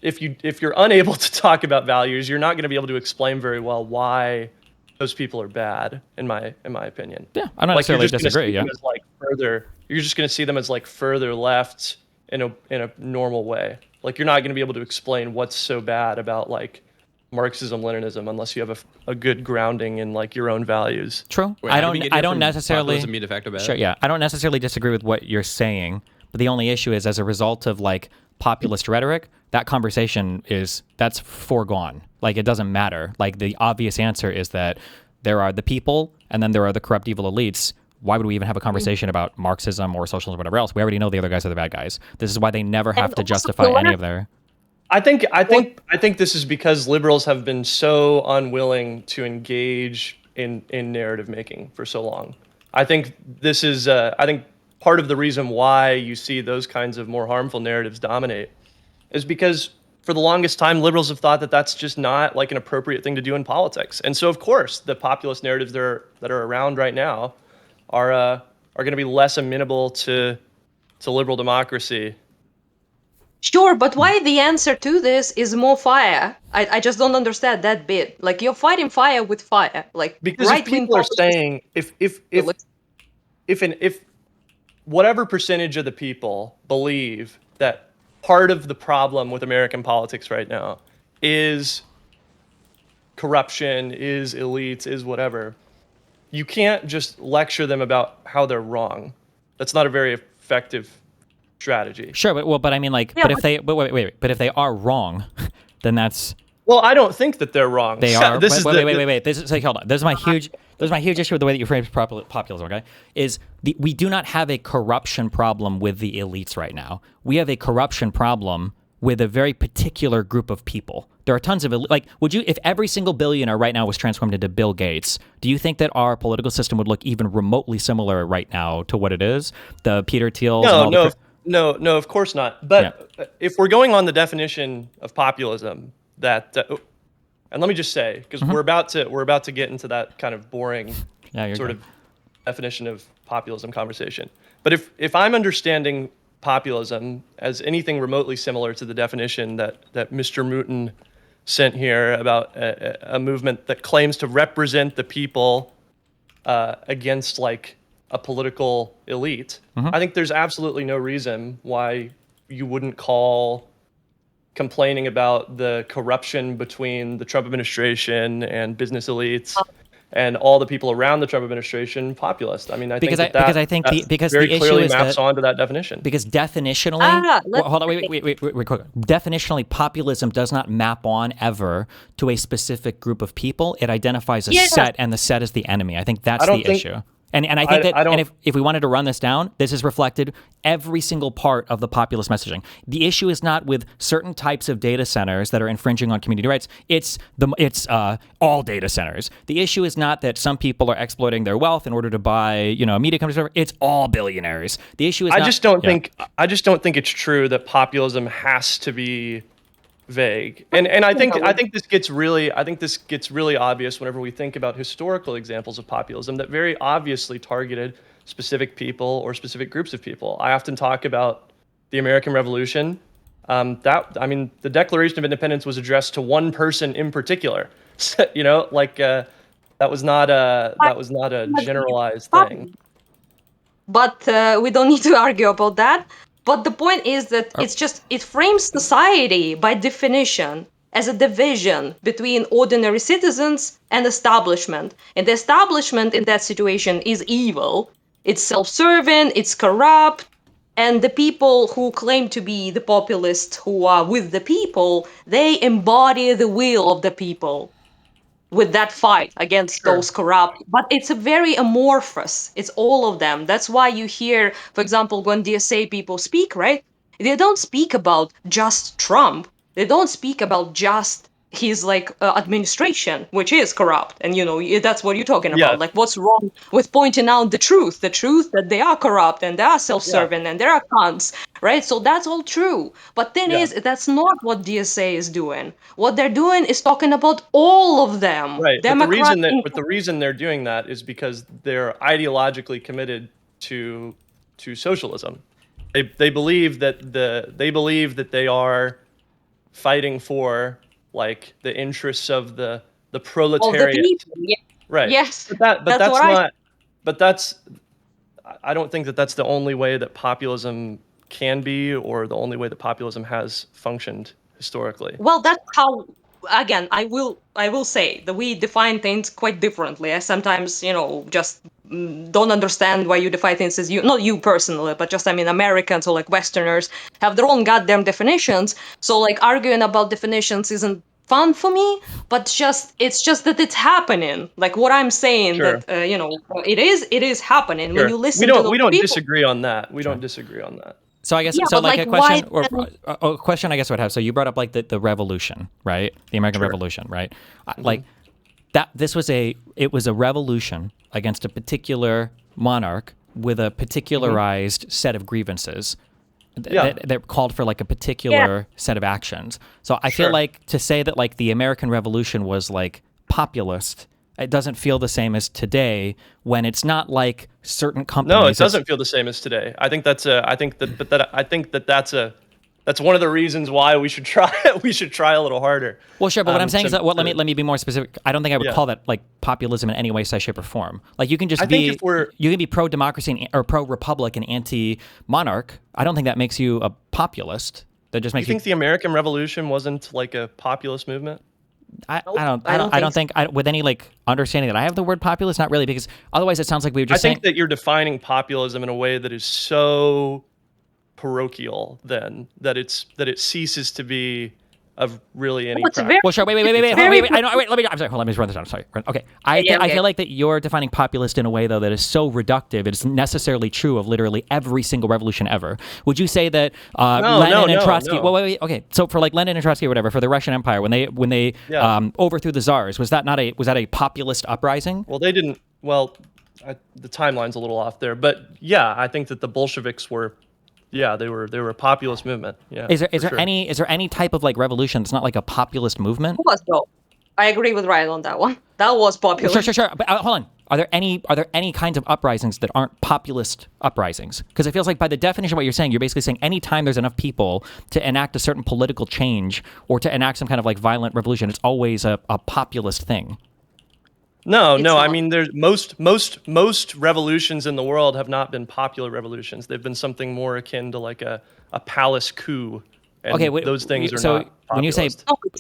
if you're unable to talk about values, you're not going to be able to explain very well why those people are bad, in my opinion. Yeah, I don't necessarily disagree. Yeah, you're just going to see them as like further left in a normal way. Like you're not going to be able to explain what's so bad about like Marxism, Leninism, unless you have a good grounding in like your own values. True. Wait, I don't necessarily. Populism be de facto bad? Sure. Yeah, I don't necessarily disagree with what you're saying, but the only issue is, as a result of like populist rhetoric, that conversation that's foregone. Like it doesn't matter. Like the obvious answer is that there are the people, and then there are the corrupt evil elites. Why would we even have a conversation about Marxism or socialism or whatever else? We already know the other guys are the bad guys. This is why they never have to justify any of their... I think this is because liberals have been so unwilling to engage in narrative making for so long. I think this is I think part of the reason why you see those kinds of more harmful narratives dominate is because for the longest time liberals have thought that that's just not like an appropriate thing to do in politics. And so of course the populist narratives that are around right now are going to be less amenable to liberal democracy. Sure, but why the answer to this is more fire? I just don't understand that bit. Like you're fighting fire with fire. Like because if people are saying if whatever percentage of the people believe that part of the problem with American politics right now is corruption, is elites, is whatever, you can't just lecture them about how they're wrong. That's not a very effective strategy. Sure, but I mean, like, Yeah, but if they are wrong, then that's... Well, I don't think that they're wrong. They are. Wait. This is like, hold on. There's my huge issue with the way that you frame populism. Okay, we do not have a corruption problem with the elites right now. We have a corruption problem with a very particular group of people. There are tons of if every single billionaire right now was transformed into Bill Gates, do you think that our political system would look even remotely similar right now to what it is? The Peter Thiels. No, of course not. But if we're going on the definition of populism, that and let me just say, because we're about to get into that kind of boring of definition of populism conversation. But if I'm understanding populism as anything remotely similar to the definition that Mr. Mooten sent here about a movement that claims to represent the people against like a political elite, I think there's absolutely no reason why you wouldn't call complaining about the corruption between the Trump administration and business elites and all the people around the Trump administration populist. I mean, I think that very clearly maps onto that definition. Because definitionally, hold on, wait, quick. Definitionally, populism does not map on ever to a specific group of people. It identifies a set, and the set is the enemy. I think that's the issue. And I think that if we wanted to run this down, this is reflected every single part of the populist messaging. The issue is not with certain types of data centers that are infringing on community rights. It's all data centers. The issue is not that some people are exploiting their wealth in order to buy, media companies. Whatever. It's all billionaires. The issue is I just don't think it's true that populism has to be vague. And I think this gets really obvious whenever we think about historical examples of populism that very obviously targeted specific people or specific groups of people. I often talk about the American Revolution. The Declaration of Independence was addressed to one person in particular. That was not a generalized thing. But we don't need to argue about that. But the point is that it frames society by definition as a division between ordinary citizens and establishment. And the establishment in that situation is evil. It's self-serving, it's corrupt, and the people who claim to be the populists who are with the people, they embody the will of the people with that fight against those corrupt. But it's a very amorphous. It's all of them. That's why you hear, for example, when DSA people speak, right? They don't speak about just Trump. They don't speak about just his like administration, which is corrupt, and that's what you're talking Yeah. about. Like, what's wrong with pointing out the truth that they are corrupt and they are self-serving and they are cons, right? So that's all true. But thing is, that's not what DSA is doing. What they're doing is talking about all of them. Right. Democrats. But the reason they're doing that is because they're ideologically committed to socialism. They believe that they are fighting for like the interests of the proletariat. people, yeah. Right. Yes. But that's that's what I not. But that's. I don't think that that's the only way that populism can be, or the only way that populism has functioned historically. Well, that's how. Again, I will say that we define things quite differently. I sometimes, just don't understand why you define things as you. Not you personally, but just Americans or like Westerners have their own goddamn definitions. So like arguing about definitions isn't fun for me. But it's just that it's happening. Like what I'm saying Sure. that it is happening when Sure. you listen we to don't those people. disagree on that. We don't disagree on that. So I guess Yeah, so but, like like, a question why or a question I guess I would have. So you brought up like the revolution, right? The American Revolution, right? Like that this was it was a revolution against a particular monarch with a particularized set of grievances. That called for like a particular set of actions. So I feel like to say that like the American Revolution was like populist, it doesn't feel the same as today when it's not like certain companies. No, it doesn't feel the same as today. I think that's one of the reasons why we should try a little harder. Well, sure, but what I'm saying is that let me be more specific. I don't think I would call that like populism in any way, size, shape, or form. Like you can just you can be pro democracy or pro republic and anti monarch. I don't think that makes you a populist. That just makes you think the American Revolution wasn't like a populist movement? I don't think with any like understanding that I have the word populist, not really, because otherwise it sounds like we were just saying. I think that you're defining populism in a way that is so parochial then that it ceases to be of really any practice. Well, sure. Wait. I know. Wait. Let me just run this down. Sorry. Okay. I feel like that you're defining populist in a way though that is so reductive. It's necessarily true of literally every single revolution ever. Would you say that Lenin and Trotsky? No. Well, wait. Okay. So for like Lenin and Trotsky or whatever, for the Russian Empire, when they overthrew the czars, was that a populist uprising? Well, they didn't. Well, the timeline's a little off there, but yeah, I think that the Bolsheviks were. Yeah, they were a populist movement. Yeah. Is there any type of like revolution that's not like a populist movement? It was though. I agree with Ryan on that one. That was popular. Sure. But hold on. Are there any kinds of uprisings that aren't populist uprisings? Because it feels like by the definition of what you're saying, you're basically saying anytime there's enough people to enact a certain political change or to enact some kind of like violent revolution, it's always a populist thing. No. I mean, there's most revolutions in the world have not been popular revolutions. They've been something more akin to like a palace coup. And those things are not populist.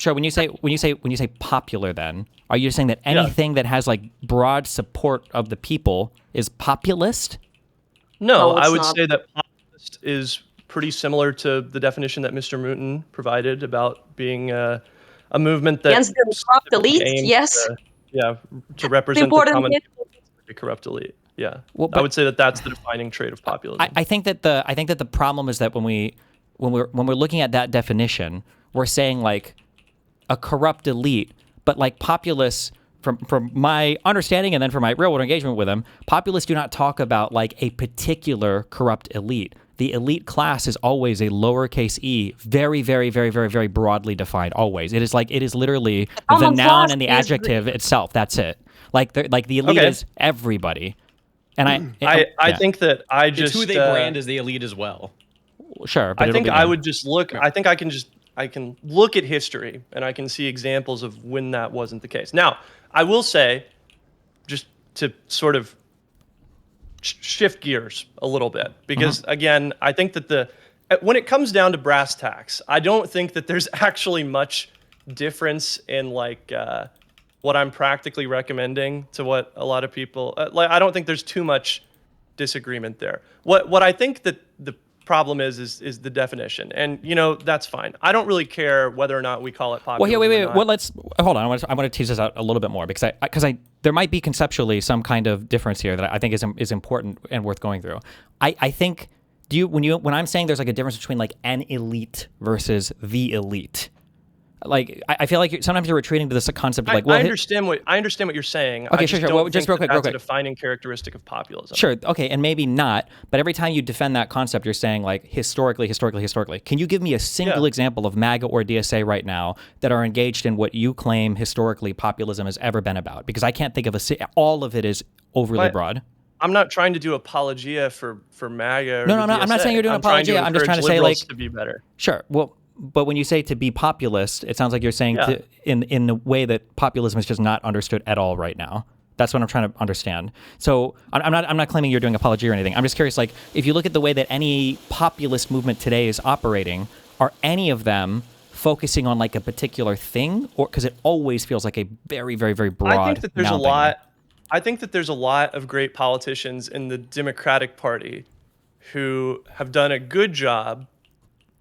When you say popular, then are you saying that anything that has like broad support of the people is populist? No, I would say that populist is pretty similar to the definition that Mr. Mooten provided about being a movement that against the corrupt elite. Yes. To represent the common the corrupt elite. Yeah, I would say that that's the defining trait of populism. I think that the problem is that when we're looking at that definition, we're saying like a corrupt elite, but like populists. From my understanding and then from my real world engagement with them, populists do not talk about like a particular corrupt elite. The elite class is always a lowercase e, very, very, very, very, very broadly defined. Always, it is literally the noun and the adjective itself. That's it. Like the elite is everybody. And I think that it's who they brand as the elite as well. Sure, but I think I would just look. I think I can look at history and I can see examples of when that wasn't the case. Now, I will say, just to sort of shift gears a little bit, because again, I think that when it comes down to brass tacks, I don't think that there's actually much difference in like what I'm practically recommending to what a lot of people like. I don't think there's too much disagreement there. What I think that the problem is the definition, and that's fine. I don't really care whether or not we call it populism. Well, here, wait. Well, let's hold on. I want to tease this out a little bit more because there might be conceptually some kind of difference here that I think is important and worth going through. I think when I'm saying there's like a difference between like an elite versus the elite, Like, I feel like sometimes you're retreating to this concept of like, I understand what you're saying. Okay, I sure. don't Well, think just real quick, that's real quick. a defining characteristic of populism. Sure. Okay, and maybe not, but every time you defend that concept, you're saying like historically. Can you give me a single example of MAGA or DSA right now that are engaged in what you claim historically populism has ever been about? Because I can't think of all of it is overly broad. I'm not trying to do apologia for MAGA. Or No. I'm not saying you're doing apologia. I'm just trying to say like to be better. Sure. Well, but when you say to be populist, it sounds like you're saying in the way that populism is just not understood at all right now. That's what I'm trying to understand. So I'm not claiming you're doing apology or anything. I'm just curious, like, if you look at the way that any populist movement today is operating, are any of them focusing on like a particular thing, or because it always feels like a very, very, very broad? I think that there's a lot. I think that there's a lot of great politicians in the Democratic Party who have done a good job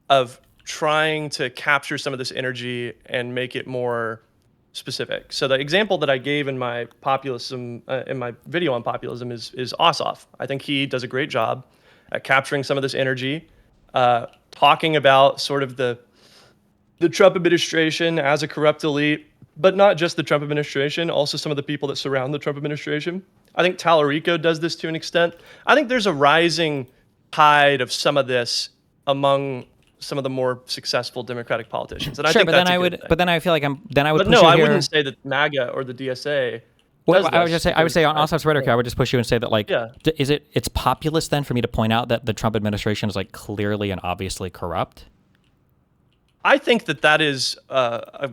of trying to capture some of this energy and make it more specific. So the example that I gave in my populism, in my video on populism, is Ossoff. I think he does a great job at capturing some of this energy, talking about sort of the Trump administration as a corrupt elite, but not just the Trump administration, also some of the people that surround the Trump administration. I think Tallarico does this to an extent. I think there's a rising tide of some of this among some of the more successful Democratic politicians. And I think that's a good thing. But then I feel like I would But push no, you I here. wouldn't say that MAGA or the DSA. Well, does I would this just say, I would say on because Ossoff's rhetoric, I would just push you and say that, like, Yeah. it's populist then for me to point out that the Trump administration is like clearly and obviously corrupt? I think that is a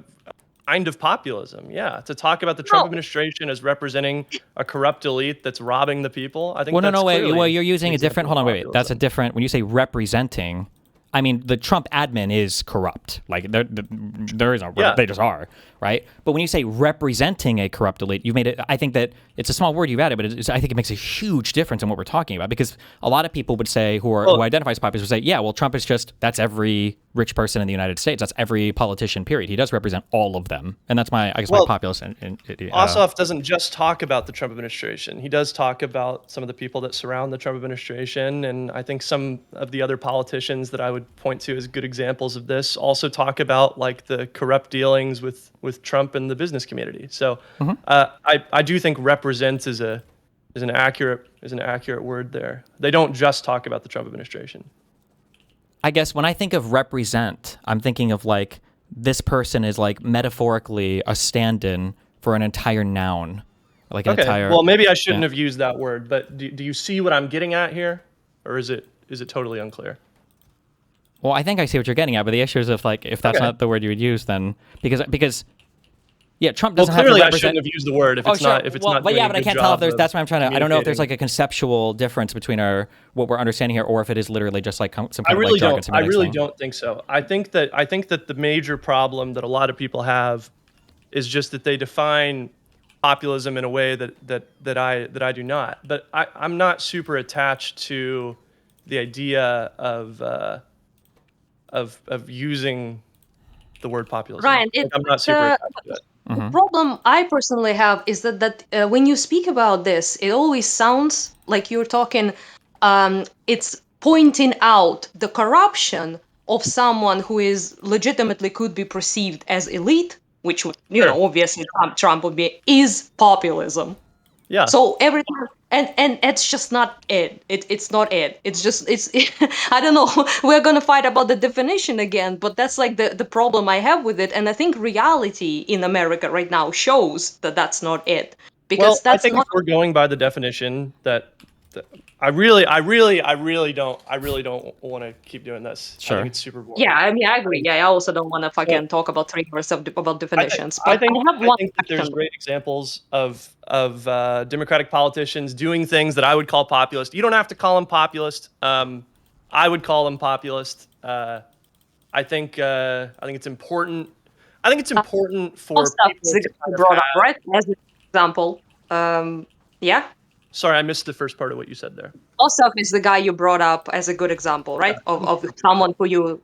kind of populism. Yeah, to talk about the Trump administration as representing a corrupt elite that's robbing the people. I think. Well, that's wait. clearly Well, you're using an a different. Hold example on, of wait. That's a different. When you say representing, I mean the Trump admin is corrupt. Like there is no. Yeah. They just are, right? But when you say representing a corrupt elite, you've made it. I think that it's a small word you've added, but I think it makes a huge difference in what we're talking about, because a lot of people would say who identify as populists would say, yeah, well, Trump is that's every rich person in the United States. That's every politician. Period. He does represent all of them, and that's my my populist. Ossoff doesn't just talk about the Trump administration. He does talk about some of the people that surround the Trump administration, and I think some of the other politicians that I would point to as good examples of this also talk about like the corrupt dealings with Trump and the business community. So I do think represent is an accurate word there. They don't just talk about the Trump administration. I guess when I think of represent, I'm thinking of like this person is like metaphorically a stand-in for an entire noun, like an entire. Well, maybe I shouldn't have used that word, but do you see what I'm getting at here, or is it totally unclear? Well, I think I see what you're getting at, but the issue is if that's not the word you would use, then because yeah, Trump doesn't have to represent. I shouldn't have used the word if it's not not. But doing but I can't tell if there's. That's what I'm trying to. I don't know if there's like a conceptual difference between what we're understanding here, or if it is literally just like some kind I really of like jargon. I really don't think so. I think that the major problem that a lot of people have is just that they define populism in a way that I do not. But I'm not super attached to the idea of using the word populism. Ryan, I'm not super attached to it. The problem I personally have is that when you speak about this, it always sounds like you're talking, it's pointing out the corruption of someone who is legitimately could be perceived as elite, which would, obviously Trump would be, is populism. Yeah. So every time, and it's just not it. It's not it. It's just I don't know. We're gonna fight about the definition again, but that's like the problem I have with it. And I think reality in America right now shows that that's not it. Because I think if we're going by the definition that I really don't want to keep doing this. Sure. I think it's super boring. Yeah, I mean, I agree. Yeah, I also don't want to fucking talk about 3 hours about definitions. I think that there's great examples of Democratic politicians doing things that I would call populist. You don't have to call them populist. I would call them populist. I think it's important. I think it's important for people to brought up, right? As an example. Yeah. Sorry, I missed the first part of what you said there. Ossoff is the guy you brought up as a good example, right? Of someone who you...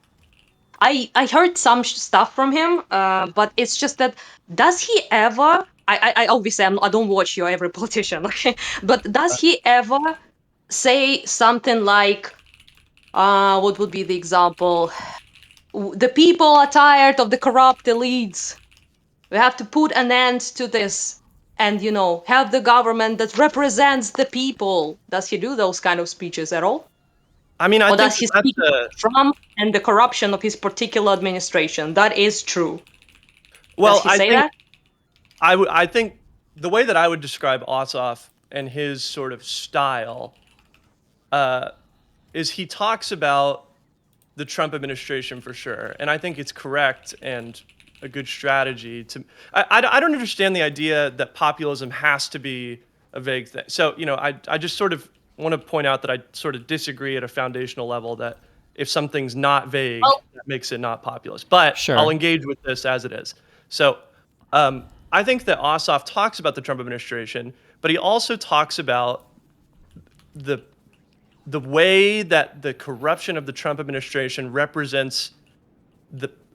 I heard some stuff from him, but it's just that, does he ever... I obviously, I don't watch your every politician, okay? But does he ever say something like... what would be the example? the people are tired of the corrupt elites. We have to put an end to this and, you know, have the government that represents the people. Does he do those kind of speeches at all? I mean, I Or think does he that's speak about Trump and the corruption of his particular administration? That is true. well. Does he say that? I think the way that I would describe Ossoff and his sort of style is he talks about the Trump administration for sure, and I think it's correct and a good strategy to. I don't understand the idea that populism has to be a vague thing. So you know, I just sort of want to point out that I sort of disagree at a foundational level that if something's not vague, that makes it not populist. But I'll engage with this as it is. So I think that Ossoff talks about the Trump administration, but he also talks about the way that the corruption of the Trump administration represents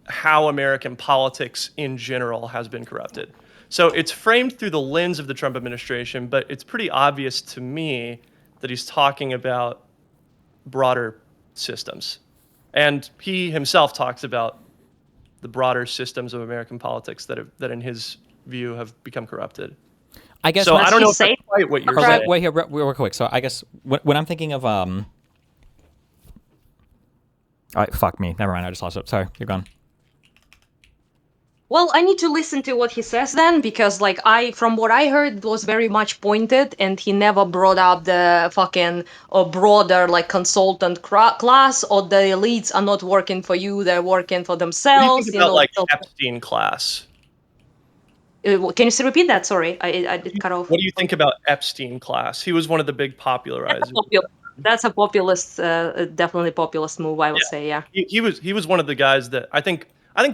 how American politics in general has been corrupted. So it's framed through the lens of the Trump administration, but it's pretty obvious to me that he's talking about broader systems. And he himself talks about the broader systems of American politics that in his view have become corrupted. I guess so. I don't know if that's quite what you're saying. Wait here, real quick. So I guess when I'm thinking of all right, fuck me. Never mind. I just lost it. Sorry, you're gone. Well, I need to listen to what he says then, because like from what I heard, it was very much pointed, and he never brought up the fucking broader like consultant class, or the elites are not working for you; they're working for themselves. What do you think about like Epstein class? Can you still repeat that? Sorry, I did cut off. What do you think about Epstein class? He was one of the big popularizers. That's a populist, definitely populist move, I would say. Yeah. He was one of the guys that I think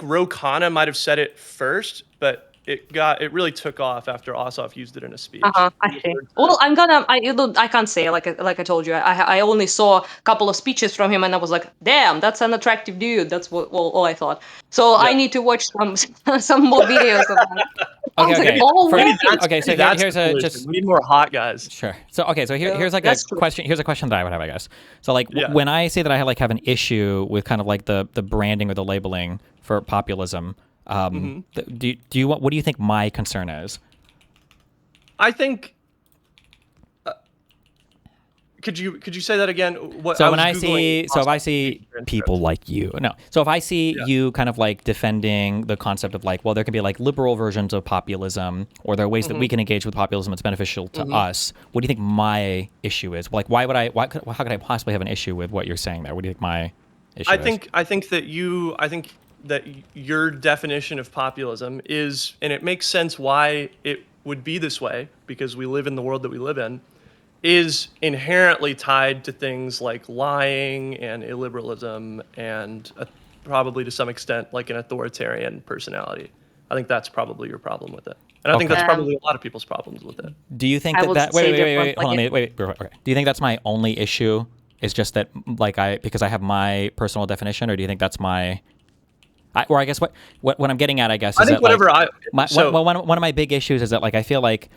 Ro Khanna might have said it first, but it really took off after Ossoff used it in a speech. I see. Well, I can't say like I told you. I only saw a couple of speeches from him, and I was like, damn, that's an attractive dude. That's all I thought. So I need to watch some more videos of that. Okay. So here's we need more hot guys. Sure. So here's like a question. Here's a question that I would have, I guess. So like when I say that I have an issue with kind of like the branding or the labeling for populism, what do you think my concern is? I think. Could you say that again? If I see people like you, so if I see you kind of like defending the concept of like, well, there can be like liberal versions of populism, or there are ways that we can engage with populism that's beneficial to us. What do you think my issue is? Like, how could I possibly have an issue with what you're saying there? What do you think my issue is? I think that your definition of populism is, and it makes sense why it would be this way because we live in the world that we live in, is inherently tied to things like lying and illiberalism and probably to some extent like an authoritarian personality. I think that's probably your problem with it. And I think that's probably a lot of people's problems with it. Do you think wait, hold on, wait. Okay. Do you think that's my only issue? Is just that like because I have my personal definition, or do you think that's my or I guess what I'm getting at, I guess, is one of my big issues is that like I feel like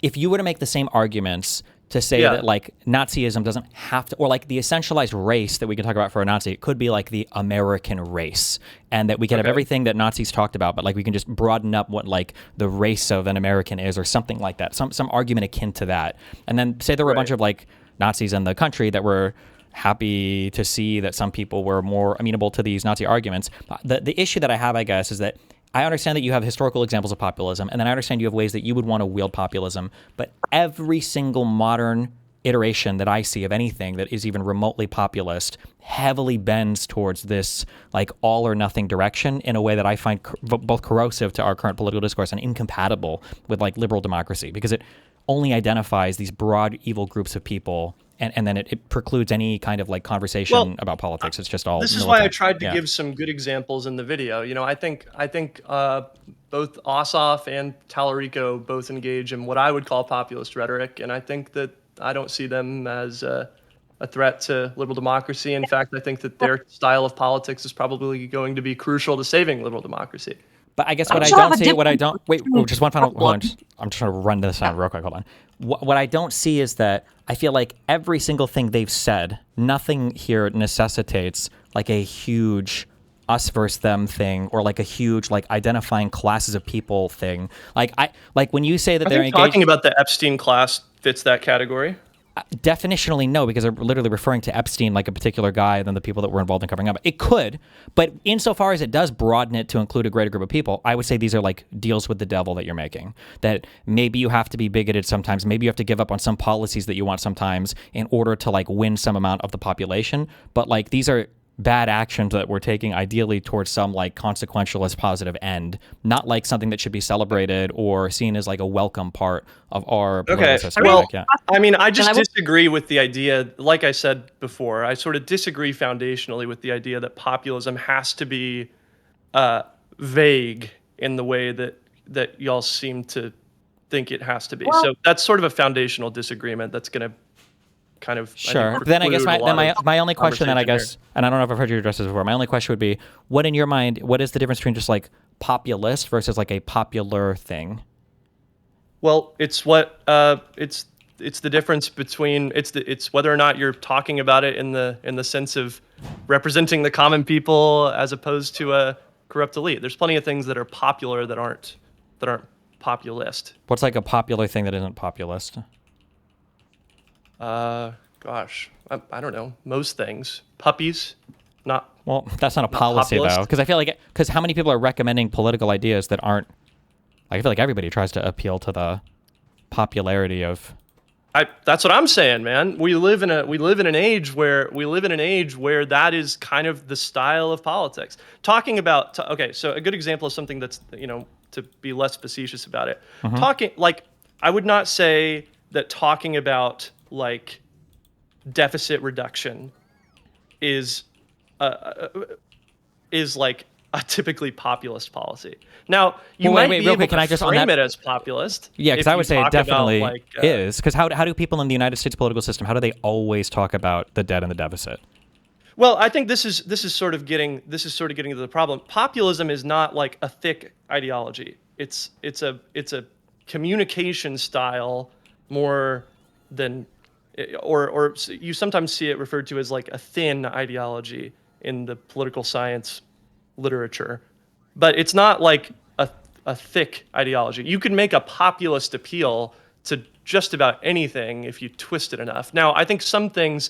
if you were to make the same arguments to say that like Nazism doesn't have to, or like the essentialized race that we can talk about for a Nazi, it could be like the American race, and that we can have everything that Nazis talked about, but like we can just broaden up what like the race of an American is, or something like that, some argument akin to that, and then say there were a bunch of like Nazis in the country that were happy to see that some people were more amenable to these Nazi arguments. The issue that I have, I guess, is that I understand that you have historical examples of populism, and then I understand you have ways that you would want to wield populism, but every single modern iteration that I see of anything that is even remotely populist heavily bends towards this like all or nothing direction in a way that I find both corrosive to our current political discourse and incompatible with like liberal democracy, because it only identifies these broad evil groups of people, and then it precludes any kind of like conversation about politics. It's just all. This is why I tried to give some good examples in the video. You know, I think both Ossoff and Tallarico both engage in what I would call populist rhetoric, and I think that I don't see them as a threat to liberal democracy. In fact, I think that their style of politics is probably going to be crucial to saving liberal democracy. But I guess just one final, hold on, I'm just trying to run this down real quick, hold on. What I don't see is that I feel like every single thing they've said, nothing here necessitates like a huge us versus them thing, or like a huge like identifying classes of people thing. Like when you say that I they're think engaged, talking about the Epstein class fits that category. definitionally no, because they're literally referring to Epstein like a particular guy and then the people that were involved in covering up. It could, but insofar as it does broaden it to include a greater group of people, I would say these are like deals with the devil that you're making. That maybe you have to be bigoted sometimes, maybe you have to give up on some policies that you want sometimes in order to like win some amount of the population. But like these are bad actions that we're taking ideally towards some like consequentialist positive end, not like something that should be celebrated or seen as like a welcome part of our political system. Well, yeah. I mean, I just disagree with the idea. Like I said before, I sort of disagree foundationally with the idea that populism has to be vague in the way that y'all seem to think it has to be. Well- So that's sort of a foundational disagreement that's going to kind of Sure. Then I guess my only question then I guess, and I don't know if I've heard you address this before, my only question would be, what in your mind, what is the difference between just like populist versus like a popular thing? Well, it's what it's the difference between it's whether or not you're talking about it in the sense of representing the common people as opposed to a corrupt elite. There's plenty of things that are popular that aren't populist. What's like a popular thing that isn't populist? Gosh, I don't know. Most things. Puppies, not. Well, that's not a policy populist. though, because I feel like because how many people are recommending political ideas that aren't? Like, I feel like everybody tries to appeal to the popularity of. That's what I'm saying, man. We live in an age where that is kind of the style of politics. Talking about okay, so a good example of something that's to be less facetious about it. Mhm. Talking like I would not say that talking about like deficit reduction is like a typically populist policy. Now you might be able to frame it as populist. Yeah, because I would say it definitely is. Because how do people in the United States political system, how do they always talk about the debt and the deficit? Well, I think this is sort of getting to the problem. Populism is not like a thick ideology. It's a communication style more than, or you sometimes see it referred to as like a thin ideology in the political science literature, but it's not like a thick ideology. You can make a populist appeal to just about anything if you twist it enough. Now, I think some things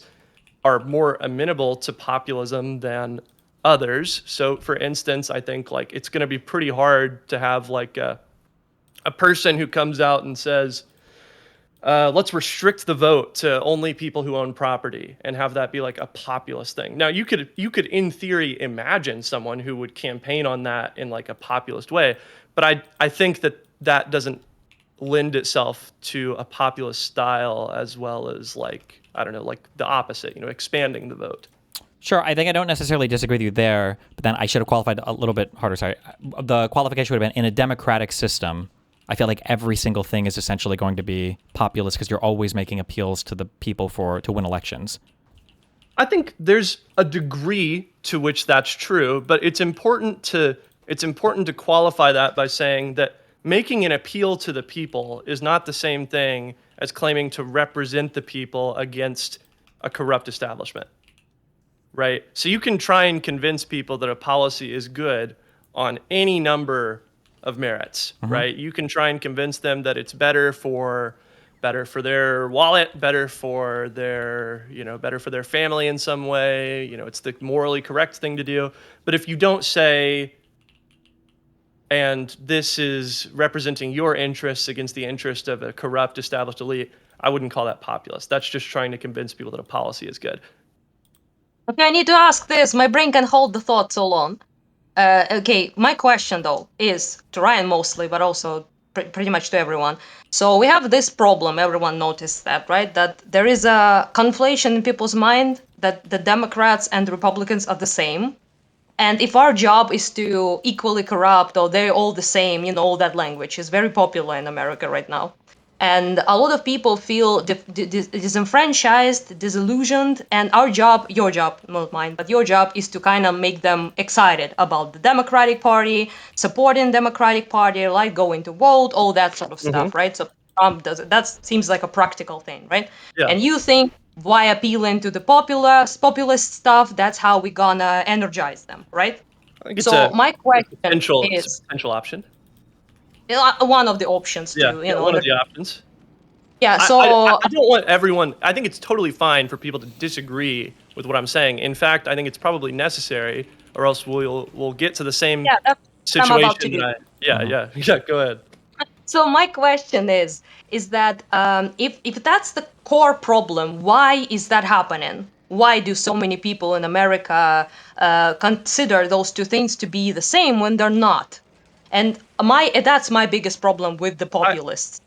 are more amenable to populism than others. So, for instance, I think like it's going to be pretty hard to have like a person who comes out and says, let's restrict the vote to only people who own property and have that be like a populist thing. Now, you could in theory imagine someone who would campaign on that in like a populist way, but I think that doesn't lend itself to a populist style as well as like, I don't know, like the opposite, expanding the vote. Sure, I think I don't necessarily disagree with you there, but then I should have qualified a little bit harder. Sorry. The qualification would have been in a democratic system. I feel like every single thing is essentially going to be populist because you're always making appeals to the people to win elections. I think there's a degree to which that's true, but it's important to qualify that by saying that making an appeal to the people is not the same thing as claiming to represent the people against a corrupt establishment, right? So you can try and convince people that a policy is good on any number of merits, right? You can try and convince them that it's better for their wallet, better for their family in some way, it's the morally correct thing to do. But if you don't say, and this is representing your interests against the interest of a corrupt established elite, I wouldn't call that populist. That's just trying to convince people that a policy is good. Okay, I need to ask this. My brain can hold the thought so long. Okay, my question though is to Ryan mostly, but also pretty much to everyone. So we have this problem, everyone noticed that, right? That there is a conflation in people's mind that the Democrats and the Republicans are the same. And if our job is to equally corrupt or they're all the same, all that language is very popular in America right now. And a lot of people feel disenfranchised, disillusioned, and our job, your job, not mine, but your job is to kind of make them excited about the Democratic Party, supporting Democratic Party, like going to vote, all that sort of stuff, right? So Trump does it. That seems like a practical thing, right? Yeah. And you think by appealing to the populist stuff, that's how we're gonna energize them, right? I think it's So my question it's is a potential option. one of the options Yeah, to, one of the options. Yeah, I so don't want everyone. I think it's totally fine for people to disagree with what I'm saying. In fact, I think it's probably necessary, or else we'll get to the same yeah, that's what I'm about to situation. do. Yeah. Go ahead. So my question is that if that's the core problem, why is that happening? Why do so many people in America consider those two things to be the same when they're not? And that's my biggest problem with the populists,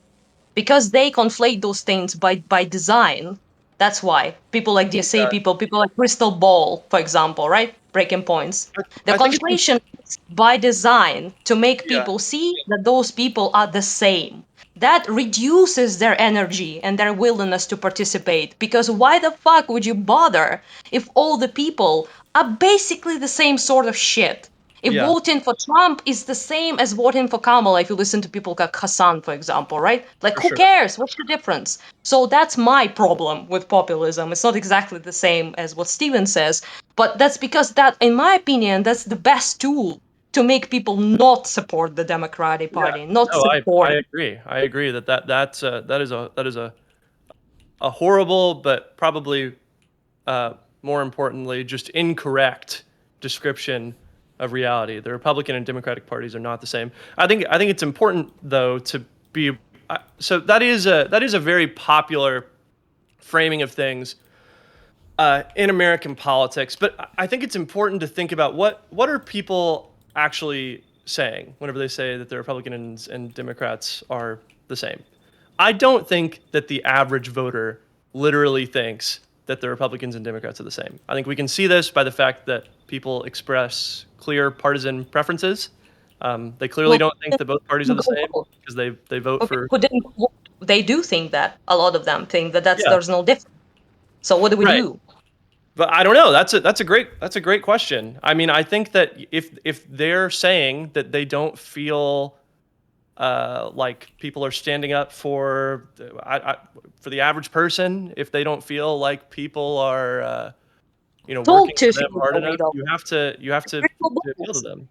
because they conflate those things by design. That's why people like DSA people like Crystal Ball, for example, right? Breaking points. The I think it's conflation is by design to make people see that those people are the same. That reduces their energy and their willingness to participate. Because why the fuck would you bother if all the people are basically the same sort of shit? If Yeah. voting for Trump is the same as voting for Kamala, if you listen to people like Hassan, for example, right? Like, For who sure. cares? What's the difference? So that's my problem with populism. It's not exactly the same as what Steven says, but that's because that, in my opinion, that's the best tool to make people not support the Democratic Party, not No, support. I agree. I agree that is a horrible, but probably more importantly, just incorrect description of reality. The Republican and Democratic parties are not the same. I think it's important though to be so that is a very popular framing of things in American politics. But I think it's important to think about what are people actually saying whenever they say that the Republicans and Democrats are the same. I don't think that the average voter literally thinks that the Republicans and Democrats are the same. I think we can see this by the fact that people express clear partisan preferences. They clearly don't think that both parties are the same because they vote for. They do think that. A lot of them think that Yeah. there's no difference. So what do we do? But I don't know. That's a great question. I mean, I think that if they're saying that they don't feel like people are standing up for the average person, if they don't feel like people are working for them hard enough, you have to appeal to them.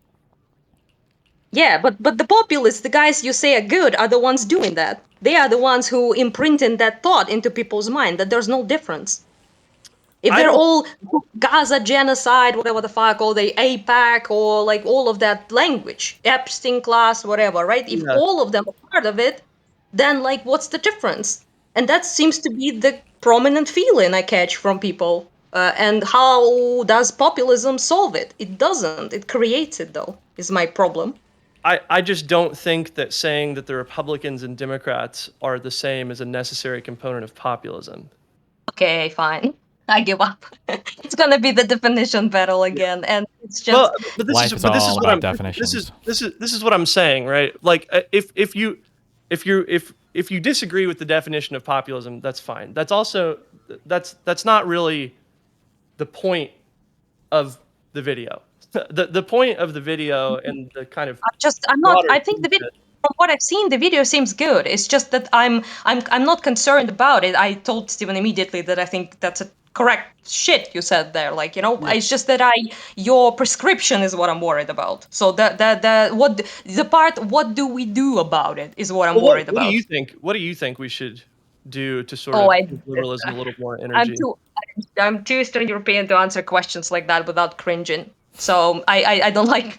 Yeah, but the populists, the guys you say are good, are the ones doing that. They are the ones who imprinted that thought into people's mind that there's no difference. If they're all Gaza genocide, whatever the fuck, or the APAC, or like all of that language, Epstein class, whatever, right? If all of them are part of it, then like what's the difference? And that seems to be the prominent feeling I catch from people. And how does populism solve it? It doesn't. It creates it, though, is my problem. I just don't think that saying that the Republicans and Democrats are the same is a necessary component of populism. Okay, fine. I give up. It's gonna be the definition battle again, and it's just. Well, but this is what I'm. This is what I'm saying, right? Like, if you disagree with the definition of populism, that's fine. That's also that's not really the point of the video. The point of the video and the kind of I'm not. I think the video, from what I've seen, the video seems good. It's just that I'm not concerned about it. I told Steven immediately that I think that's a correct shit you said there. Like, it's just that your prescription is what I'm worried about. So what do we do about it is what I'm worried about. What do you think we should do to sort of give liberalism a little more energy? I'm too Eastern European to answer questions like that without cringing. So I don't like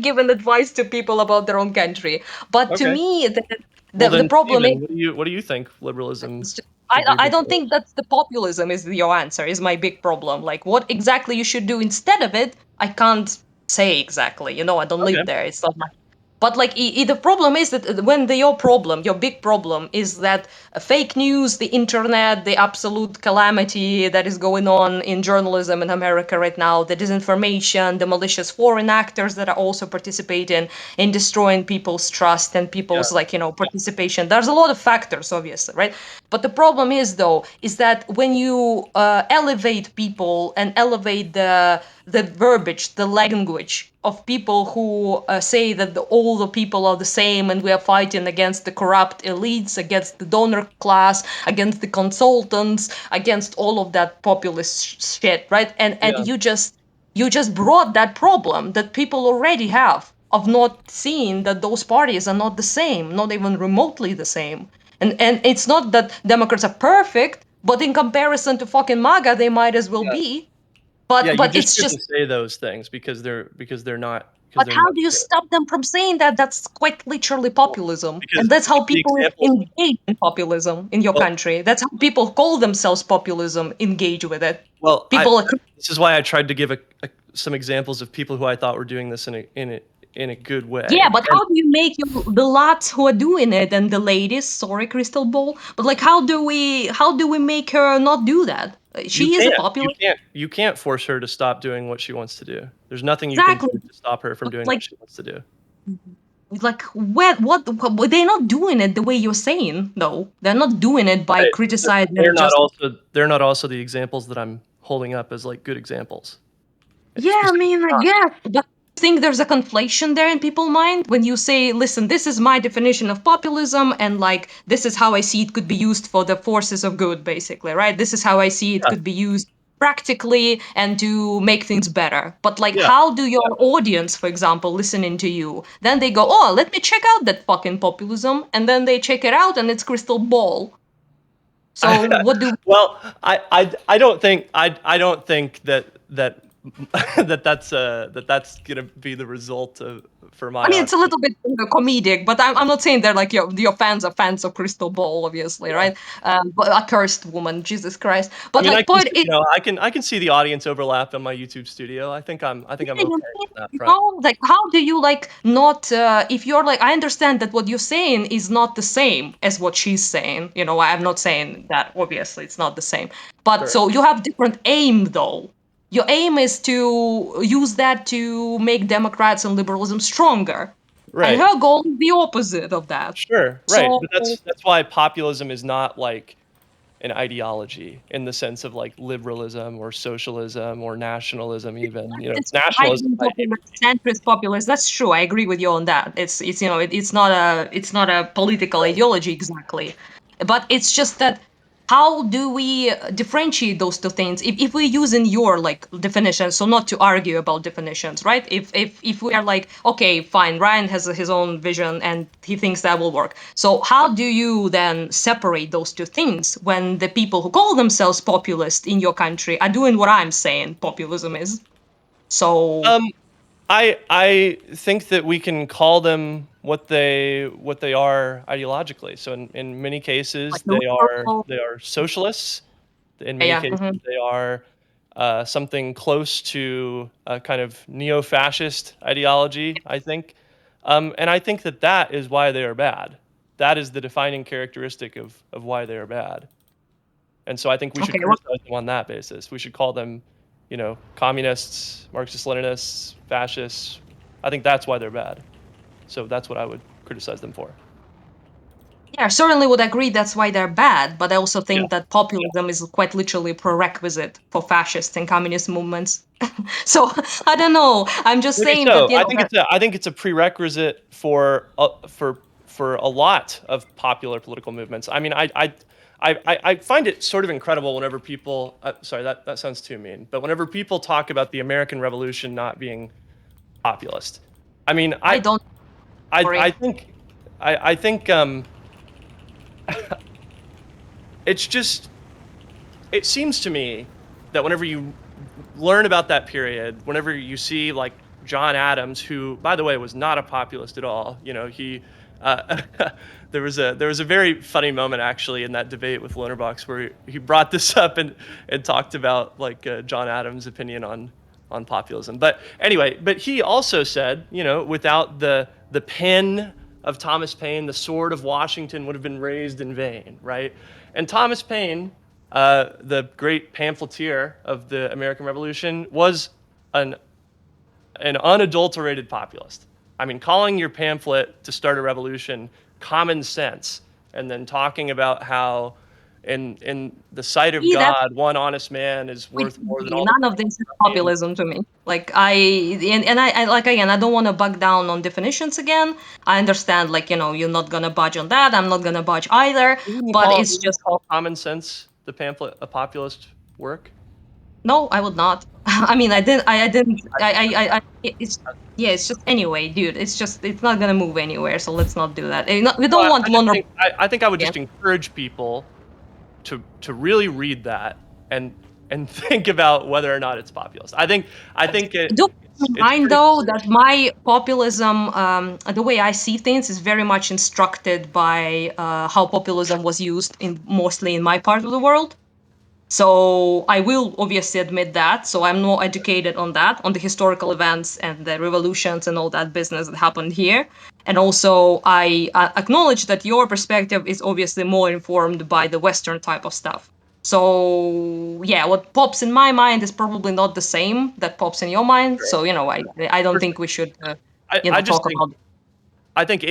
giving advice to people about their own country. But to me, the problem is. What do you think liberalism? I don't think that's the populism is your answer. Is my big problem. Like what exactly you should do instead of it, I can't say exactly. I don't live there. It's not my. But like the problem is that when your big problem is that fake news, the internet, the absolute calamity that is going on in journalism in America right now, the disinformation, the malicious foreign actors that are also participating in destroying people's trust and people's participation. There's a lot of factors, obviously, right? But the problem is that when you elevate people and elevate the verbiage, the language of people who say that all the people are the same and we are fighting against the corrupt elites, against the donor class, against the consultants, against all of that populist shit, right? And you just You just brought that problem that people already have of not seeing that those parties are not the same, not even remotely the same. And it's not that Democrats are perfect, but in comparison to fucking MAGA, they might as well be. Yeah, you But just it's shouldn't just. say those things because they're not But how do you stop them from saying that? That's quite literally populism, and that's how the people examples. engage in populism in your country. That's how people call themselves populism, engage with it. Well, People are this is why I tried to give some examples of people who I thought were doing this in a good way. Yeah, but how do you make the lads who are doing it and the ladies? Sorry, Crystal Ball, but like, how do we make her not do that? She is a popular. You can't force her to stop doing what she wants to do. There's nothing you Exactly. can do to stop her from doing Like- what she wants to do. Like, what? They're not doing it the way you're saying, though. They're not doing it by Right. criticizing. They're not also the examples that I'm holding up as like good examples. Yeah, I mean, I guess, but I think there's a conflation there in people's mind when you say, listen, this is my definition of populism, and like, this is how I see it could be used for the forces of good, basically, right? This is how I see it could be used practically and to make things better. But like, how do your audience, for example, listening to you, then they go, oh, let me check out that fucking populism, and then they check it out and it's crystal ball. So what do? Well, I don't think that's gonna be the result for my. I mean, it's a little bit comedic, but I'm not saying they're like your fans are fans of Crystal Ball, obviously, right? But a cursed woman, Jesus Christ. But I mean, like, point is, I can see the audience overlap in my YouTube studio. I think I'm okay on that front. like, how do you like not? If you're like, I understand that what you're saying is not the same as what she's saying. You know, I'm not saying that. Obviously, it's not the same. But so you have different aim, though. Your aim is to use that to make Democrats and liberalism stronger. Right. And her goal is the opposite of that. Sure, right. So, But that's why populism is not like an ideology in the sense of like liberalism or socialism or nationalism even. You know, it's nationalism. centrist populist. That's true. I agree with you on that. It's you know it's not a political ideology exactly, but it's just that how do we differentiate those two things if we're using your like definition, so not to argue about definitions, right? If we are like, okay, fine, Ryan has his own vision and he thinks that will work, so how do you then separate those two things when the people who call themselves populist in your country are doing what I'm saying populism is? So I think that we can call them what they are ideologically. So in many cases they are socialists. In many cases they are something close to a kind of neo-fascist ideology, I think. And I think that is why they are bad. That is the defining characteristic of why they are bad. And so I think we should criticize them on that basis. We should call them, you know, communists, Marxist-Leninists, fascists. I think that's why they're bad. So that's what I would criticize them for. yeah, I certainly would agree that's why they're bad, but I also think that populism is quite literally a prerequisite for fascist and communist movements. So I don't know. I'm just saying that I think it's a prerequisite for a lot of popular political movements. I mean, I find it sort of incredible whenever people sorry, that sounds too mean, but whenever people talk about the American Revolution not being populist. I mean, I think it's just, it seems to me that whenever you learn about that period, whenever you see like John Adams, who, by the way, was not a populist at all, you know, he there was a very funny moment actually in that debate with Lonerbox where he brought this up and talked about like John Adams' opinion on populism. But anyway, but he also said, you know, without the pen of Thomas Paine, the sword of Washington would have been raised in vain, right? And Thomas Paine, the great pamphleteer of the American Revolution, was an unadulterated populist. I mean, calling your pamphlet to start a revolution common sense, and then talking about how in the sight of God, one honest man is worth more than all. None of this is populism to me. Like I like, again, I don't want to bug down on definitions again. I understand, like, you know, you're not gonna budge on that. I'm not gonna budge either. But it's just call common sense the pamphlet a populist work. No, I would not. I mean, I didn't. I didn't. It's yeah. It's just anyway, dude. It's not gonna move anywhere. So let's not do that. We don't Well, want vulnerable. I think I would Yeah. just encourage people to really read that and think about whether or not it's populist. I think it. Do It's mind pretty though that my populism, the way I see things, is very much instructed by how populism was used mostly in my part of the world. So I will obviously admit that. So I'm more educated on that, on the historical events and the revolutions and all that business that happened here. And also I acknowledge that your perspective is obviously more informed by the Western type of stuff. So yeah, what pops in my mind is probably not the same that pops in your mind. So I don't think we should I just talk think about. I think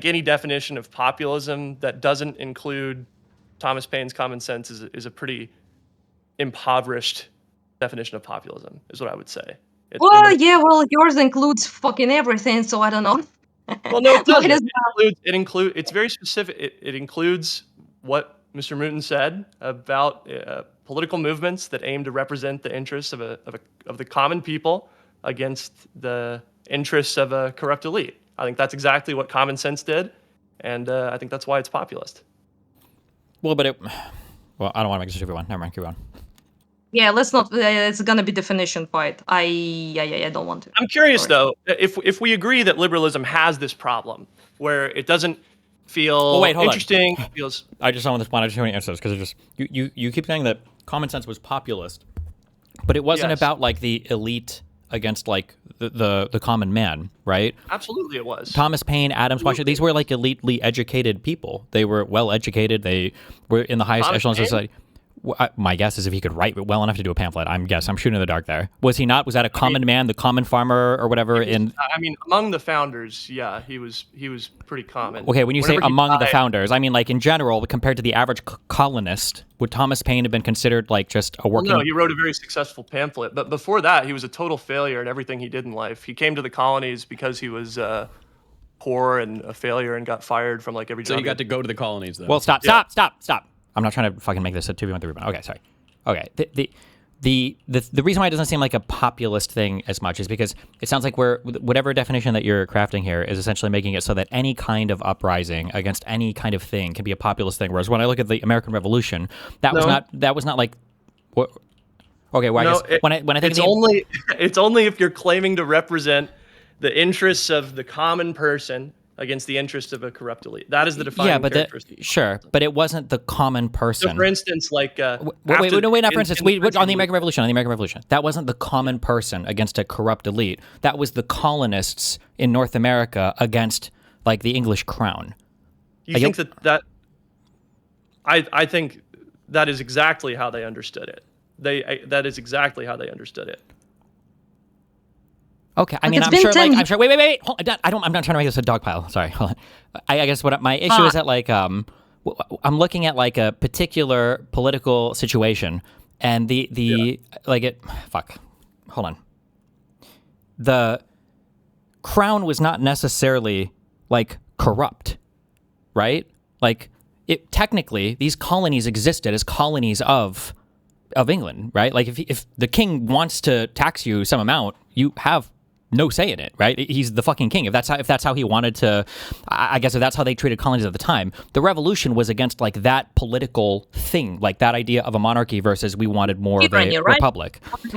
any definition of populism that doesn't include Thomas Paine's common sense is a pretty impoverished definition of populism, is what I would say. Well, yeah, well, yours includes fucking everything, so I don't know. Well, no, it doesn't. Might as It's very specific. It includes what Mr. Mooten said about political movements that aim to represent the interests of the common people against the interests of a corrupt elite. I think that's exactly what common sense did, and I think that's why it's populist. Well, I don't want to make this a stupid one. Never mind. Keep on. Yeah, let's not. It's gonna be definition fight. I don't want to. I'm curious though, if we agree that liberalism has this problem where it doesn't feel Well, wait, hold interesting, on. it feels. I just want to answer this because it just you keep saying that common sense was populist, but it wasn't Yes. about like the elite against like the common man, right? Absolutely, it was. Thomas Paine, Adams, Washington, these were like elitely educated people. They were well educated. They were in the highest Thomas echelons of Paine? society. My guess is if he could write well enough to do a pamphlet. I'm shooting in the dark there. Was he not? Was that a common man, the common farmer, or whatever? I mean, among the founders, yeah, he was pretty common. Okay, when you say Whenever he among the died- founders, I mean like in general, compared to the average colonist, would Thomas Paine have been considered like just a Well, working? no, he wrote a very successful pamphlet, but before that, he was a total failure in everything he did in life. He came to the colonies because he was poor and a failure and got fired from like every So job. you got to go to the colonies, though. Well, stop. I'm not trying to fucking make this a 2v1 3v1. Okay, sorry. Okay, the reason why it doesn't seem like a populist thing as much is because it sounds like whatever definition that you're crafting here is essentially making it so that any kind of uprising against any kind of thing can be a populist thing. Whereas when I look at the American Revolution, that was not like what. Okay, well, No, I guess when I think it's it's only if you're claiming to represent the interests of the common person against the interests of a corrupt elite. That is the defining characteristic. Sure, but it wasn't the common person. So, for instance, like not for instance. On the American Revolution, that wasn't the common person against a corrupt elite. That was the colonists in North America against like the English crown. You think that I think that is exactly how they understood it. That is exactly how they understood it. Okay, I mean, I'm sure. Wait. Hold, I'm not trying to make this a dog pile. Sorry. Hold on. I guess what my issue is that like I'm looking at like a particular political situation, and Hold on. The crown was not necessarily like corrupt, right? Like it technically these colonies existed as colonies of England, right? Like if the king wants to tax you some amount, you have no say in it, right? He's the fucking king. If that's how he wanted to, I guess if that's how they treated colonies at the time, the revolution was against like that political thing, like that idea of a monarchy versus we wanted more Tyranny, of a right? republic. It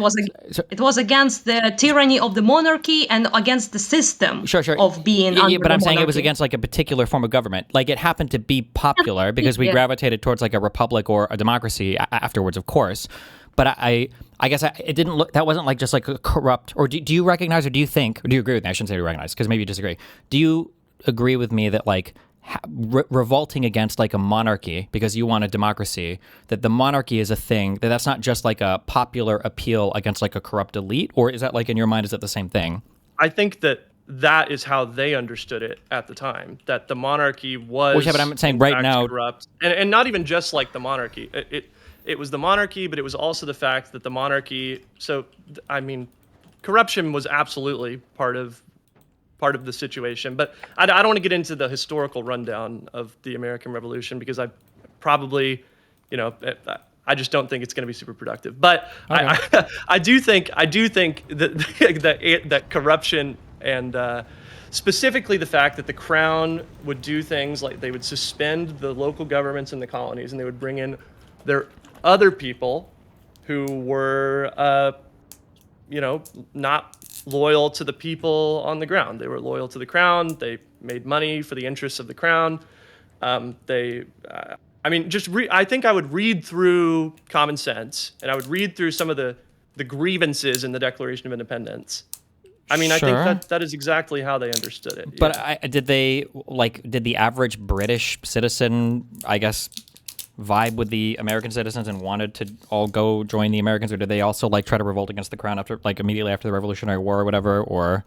was against the tyranny of the monarchy and against the system of being under But I'm the saying it was monarchy. against like a particular form of government. Like it happened to be popular because we Yeah. gravitated towards like a republic or a democracy afterwards, of course. But I guess it didn't look. That wasn't like just like a corrupt. Or do you recognize or do you think? Or do you agree with me? I shouldn't say you recognize because maybe you disagree. Do you agree with me that like revolting against like a monarchy because you want a democracy, that the monarchy is a thing, that's not just like a popular appeal against like a corrupt elite? Or is that like in your mind, is that the same thing? I think that is how they understood it at the time. That the monarchy was. Well, yeah, but I'm saying in right fact now, corrupt, and not even just like the monarchy. It was the monarchy, but it was also the fact that the monarchy. So I mean, corruption was absolutely part of the situation. But I don't want to get into the historical rundown of the American Revolution because I probably, I just don't think it's going to be super productive. But I do think that that corruption and specifically the fact that the crown would do things like they would suspend the local governments in the colonies and they would bring in their other people who were, not loyal to the people on the ground. They were loyal to the crown. They made money for the interests of the crown. I think I would read through Common Sense and I would read through some of the grievances in the Declaration of Independence. I mean, I think that is exactly how they understood it. But did the average British citizen, I guess, vibe with the American citizens and wanted to all go join the Americans, or did they also try to revolt against the crown after, immediately after the Revolutionary War or whatever, or?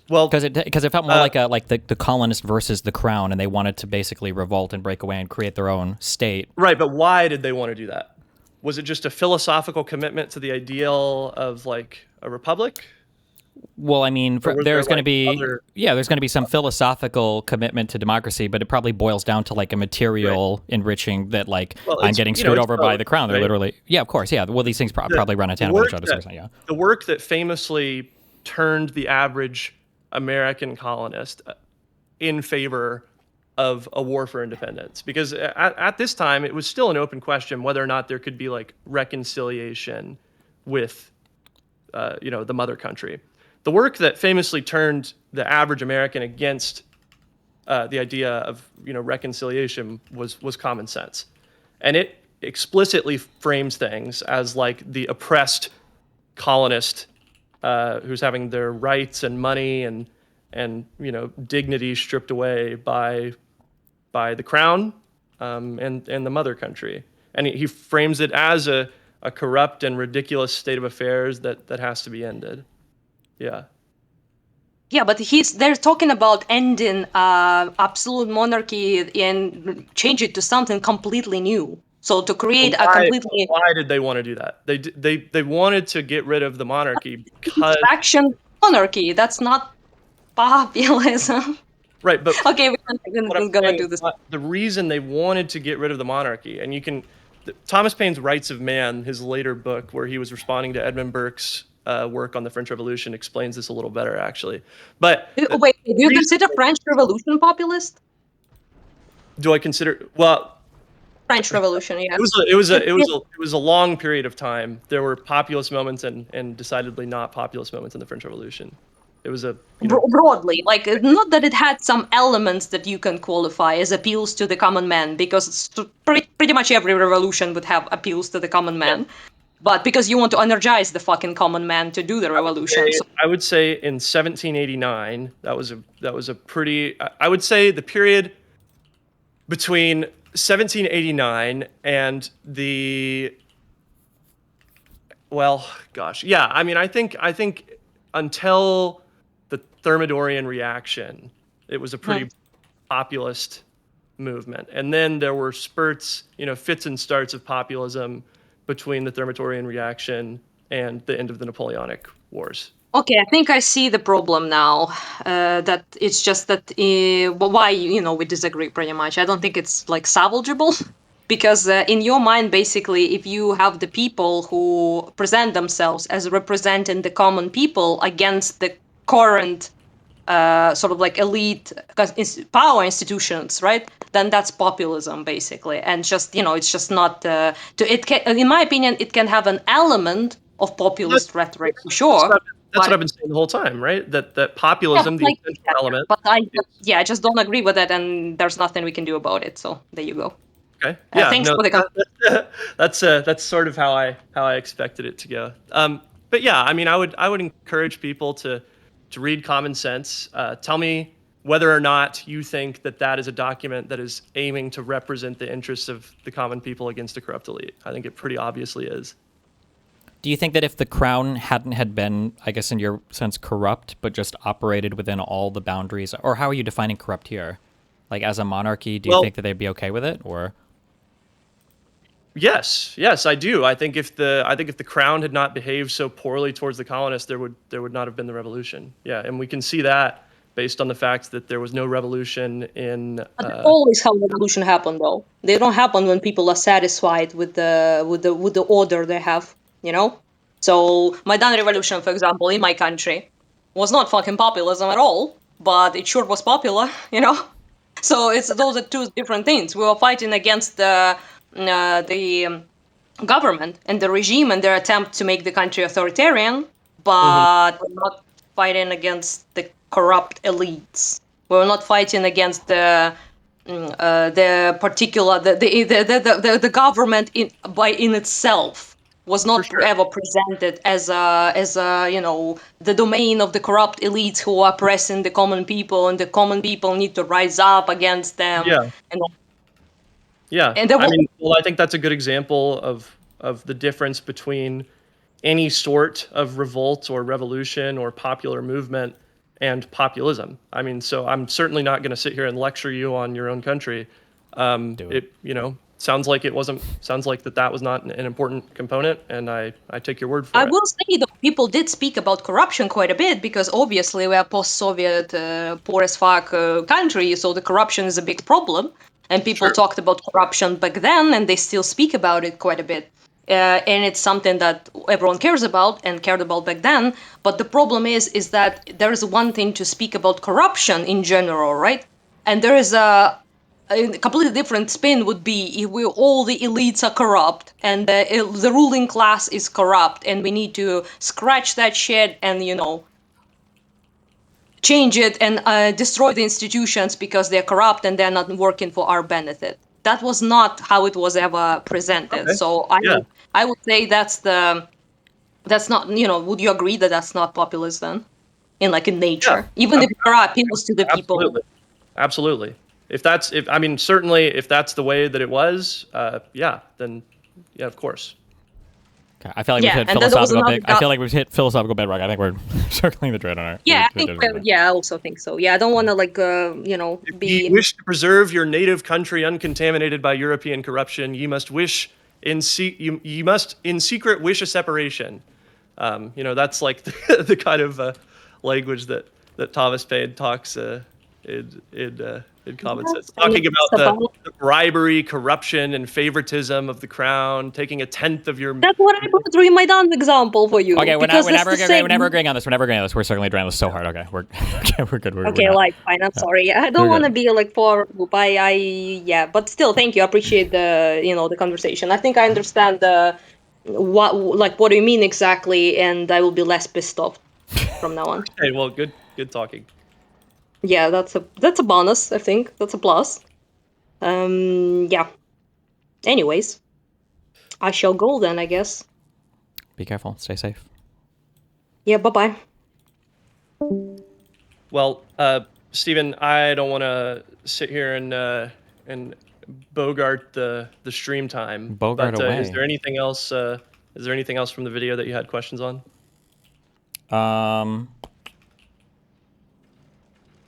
Well, because it felt more like the colonists versus the crown, and they wanted to basically revolt and break away and create their own state. Right, but why did they want to do that? Was it just a philosophical commitment to the ideal of a republic? Well, I mean, there's going to be some philosophical commitment to democracy, but it probably boils down to a material enriching that I'm getting screwed over by the crown. They're literally, of course, Well, these things probably run in tandem with each other. The work that famously turned the average American colonist in favor of a war for independence, because at this time it was still an open question whether or not there could be reconciliation with the mother country. The work that famously turned the average American against the idea of reconciliation was Common Sense, and it explicitly frames things as the oppressed colonist who's having their rights and money and dignity stripped away by the crown and the mother country, and he frames it as a corrupt and ridiculous state of affairs that has to be ended. Yeah, but they're talking about ending absolute monarchy and change it to something completely new. So to create a completely... Why did they want to do that? They wanted to get rid of the monarchy because... Faction monarchy, that's not populism. Right, but... Okay, we're going to do this. The reason they wanted to get rid of the monarchy, and you can... Thomas Paine's Rights of Man, his later book, where he was responding to Edmund Burke's work on the French Revolution, explains this a little better, actually. But wait, do you consider French Revolution populist? Do I consider? Well, French Revolution, yeah. It was a long period of time. There were populist moments and decidedly not populist moments in the French Revolution. It was broadly, not that it had some elements that you can qualify as appeals to the common man, because pretty much every revolution would have appeals to the common man. But because you want to energize the fucking common man to do the revolution. I would say in 1789, that was a pretty. I would say the period between 1789 and the. Well, gosh, yeah. I mean, I think until the Thermidorian reaction, it was a pretty populist movement, and then there were spurts, fits and starts of populism between the Thermidorian reaction and the end of the Napoleonic Wars. Okay, I think I see the problem now. That it's just that why we disagree pretty much. I don't think it's salvageable, because in your mind, basically, if you have the people who present themselves as representing the common people against the current elite power institutions, right? Then that's populism, basically, and just it's just not. In my opinion, it can have an element of populist rhetoric for sure. That's what I've been saying the whole time, right? That populism, the essential element. But I just don't agree with it, and there's nothing we can do about it. So there you go. Okay. Thanks for the that's sort of how I expected it to go. But yeah, I mean, I would encourage people to read Common Sense. Tell me whether or not you think that is a document that is aiming to represent the interests of the common people against a corrupt elite. I think it pretty obviously is. Do you think that if the crown had been, I guess in your sense, corrupt, but just operated within all the boundaries, or how are you defining corrupt here? As a monarchy, do you think that they'd be okay with it, or? Yes, I do. I think if the crown had not behaved so poorly towards the colonists, there would not have been the revolution. Yeah, and we can see that based on the fact that there was no revolution in. But that's always how revolution happen, though. They don't happen when people are satisfied with the order they have. You know. So Maidan revolution, for example, in my country, was not fucking populism at all, but it sure was popular. You know. So those are two different things. We were fighting against the government and the regime and their attempt to make the country authoritarian, but we're not fighting against the corrupt elites. We're not fighting against the particular the government in itself was not ever presented as the domain of the corrupt elites who are oppressing the common people, and the common people need to rise up against them. Yeah. And Yeah, And there I will- mean, well, I think that's a good example of the difference between any sort of revolt or revolution or popular movement and populism. I mean, so I'm certainly not going to sit here and lecture you on your own country. Sounds like it wasn't. Sounds like that was not an important component, and I take your word for I it. will say though, people did speak about corruption quite a bit because obviously we're a post-Soviet, poor as fuck country, so the corruption is a big problem. And people talked about corruption back then, and they still speak about it quite a bit. And it's something that everyone cares about and cared about back then. But the problem is that there is one thing to speak about corruption in general, right? And there is a completely different spin would be if all the elites are corrupt and the ruling class is corrupt, and we need to scratch that shit and change it and destroy the institutions because they're corrupt and they're not working for our benefit. That was not how it was ever presented. Okay. So I would say that's not, would you agree that that's not populist then? In nature, even if there are appeals to the people. Absolutely. If certainly if that's the way that it was, then yeah, of course. Okay, I feel like Yeah, we've hit and then there was philosophical another I feel like we've hit philosophical bedrock. I think we're circling the drain on it. Yeah, I also think so. Yeah, I don't want to be. Ye wish to preserve your native country uncontaminated by European corruption. Ye must ye must in secret wish a separation. That's like the kind of language that Thomas Paine talks in common sense, talking about the bribery, corruption, and favoritism of the crown, taking a tenth of your. That's what I brought through my Maidan example for you. Okay, we're because never that's the same. agreeing on this. We're never agreeing on this. We're circling the drain this so hard. Okay, we're good. Okay, fine. I'm sorry. I don't want to be for but still, thank you. I appreciate the conversation. I think I understand what do you mean exactly, and I will be less pissed off from now on. Okay, well, good talking. Yeah, that's a bonus. I think that's a plus. Yeah. Anyways, I shall go then, I guess. Be careful. Stay safe. Yeah. Bye. Well, Stephen, I don't want to sit here and bogart the stream time. Bogart but, away. Is there anything else? Is there anything else from the video that you had questions on?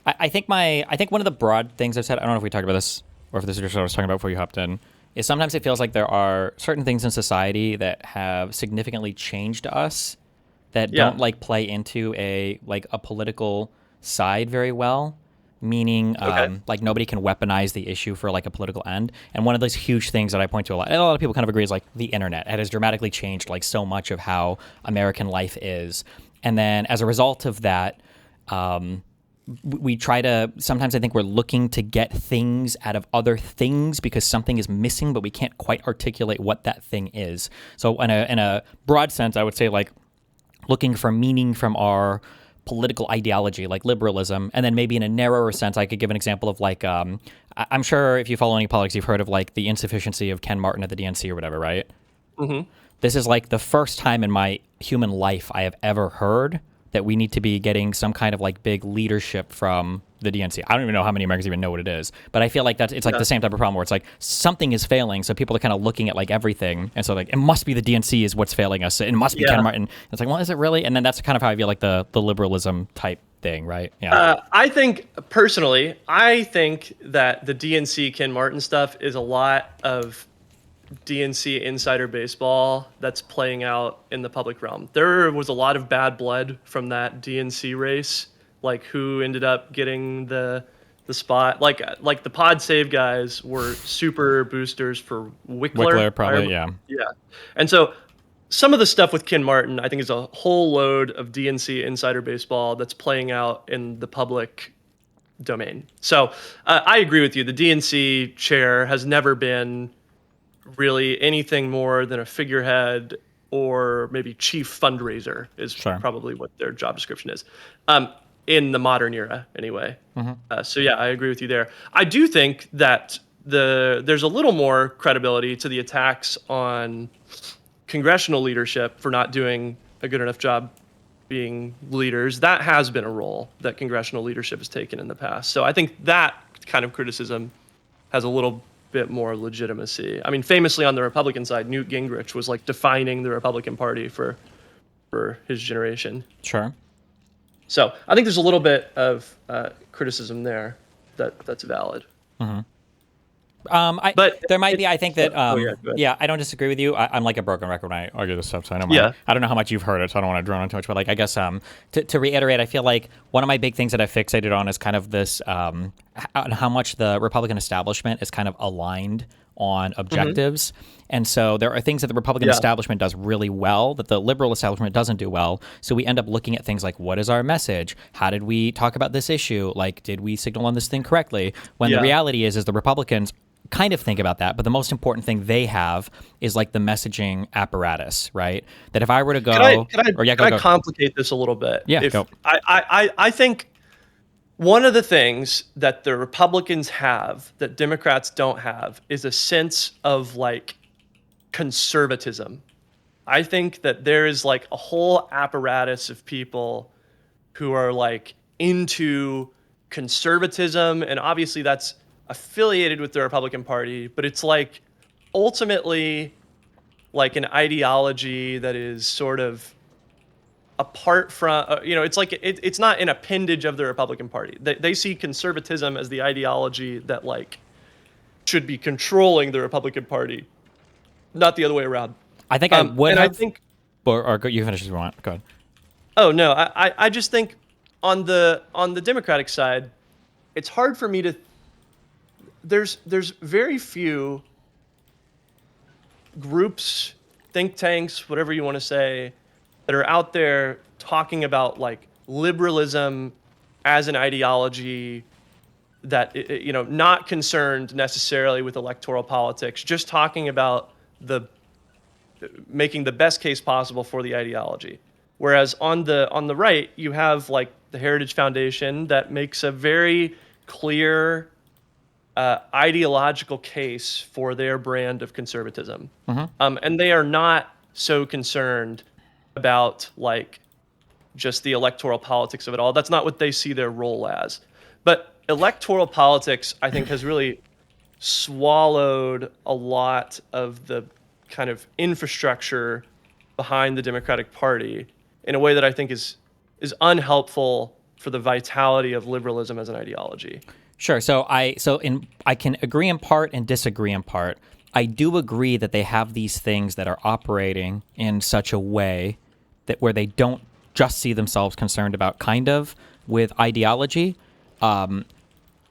I think one of the broad things I've said, I don't know if we talked about this or if this is just what I was talking about before you hopped in, is sometimes it feels like there are certain things in society that have significantly changed us that don't play into a political side very well. Meaning, nobody can weaponize the issue for a political end. And one of those huge things that I point to a lot of people kind of agree is the internet. It has dramatically changed so much of how American life is. And then as a result of that, we try to, sometimes I think we're looking to get things out of other things because something is missing, but we can't quite articulate what that thing is. So in a broad sense, I would say looking for meaning from our political ideology, like liberalism, and then maybe in a narrower sense, I could give an example of I'm sure if you follow any politics, you've heard of the insufficiency of Ken Martin at the DNC or whatever, right? Mm-hmm. This is the first time in my human life I have ever heard that we need to be getting some kind of big leadership from the DNC. I don't even know how many Americans even know what it is, but I feel like it's the same type of problem where it's something is failing, so people are kind of looking at everything, and so it must be the DNC is what's failing us. It must be Ken Martin. It's well, is it really? And then that's kind of how I feel the liberalism type thing, right? Yeah. I think personally, that the DNC Ken Martin stuff is a lot of DNC insider baseball that's playing out in the public realm. There was a lot of bad blood from that DNC race like who ended up getting the spot. Like the pod save guys were super boosters for Wickler. Wickler, probably, yeah. Yeah. And so some of the stuff with Ken Martin, I think, is a whole load of DNC insider baseball that's playing out in the public domain. So I agree with you. The DNC chair has never been really anything more than a figurehead or maybe chief fundraiser is probably what their job description is. In the modern era, anyway. So yeah, I agree with you there. I do think that there's a little more credibility to the attacks on congressional leadership for not doing a good enough job being leaders. That has been a role that congressional leadership has taken in the past. So I think that kind of criticism has a little bit more legitimacy. I mean, famously on the Republican side, Newt Gingrich was like defining the Republican Party for his generation. Sure. So I think there's a little bit of criticism there that's valid. But there might be. I think that. go ahead. I don't disagree with you. I'm like a broken record when I argue this stuff. So I know. Yeah. I don't know how much you've heard it, so I don't want to drone on too much. But like, I guess to reiterate, I feel like one of my big things that I fixated on is kind of this how much the Republican establishment is kind of aligned on objectives. And so there are things that the Republican establishment does really well that the liberal establishment doesn't do well. So we end up looking at things like, what is our message? How did we talk about this issue? Like, did we signal on this thing correctly? When the reality is the Republicans kind of think about that, but the most important thing they have is like the messaging apparatus, right? That if I were to go, can I complicate this a little bit? Yeah, go. I think one of the things that the Republicans have that Democrats don't have is a sense of like conservatism. I think that there is like a whole apparatus of people who are like into conservatism, and obviously that's affiliated with the Republican Party, but it's like ultimately like an ideology that is sort of apart from, it's like it's not an appendage of the Republican Party. They see conservatism as the ideology that like should be controlling the Republican Party, not the other way around. I think I would have. I think, or you finish if you want. Go ahead. Oh no, I just think on the Democratic side, it's hard for me to. There's very few groups, think tanks, whatever you want to say, that are out there talking about like liberalism as an ideology that, not concerned necessarily with electoral politics, just talking about making the best case possible for the ideology. Whereas on the right, you have like the Heritage Foundation that makes a very clear ideological case for their brand of conservatism. And they are not so concerned about like just the electoral politics of it all. That's not what they see their role as. But electoral politics, I think, has really swallowed a lot of the kind of infrastructure behind the Democratic Party in a way that I think is unhelpful for the vitality of liberalism as an ideology. Sure. So I can agree in part and disagree in part. I do agree that they have these things that are operating in such a way that where they don't just see themselves concerned about kind of with ideology, or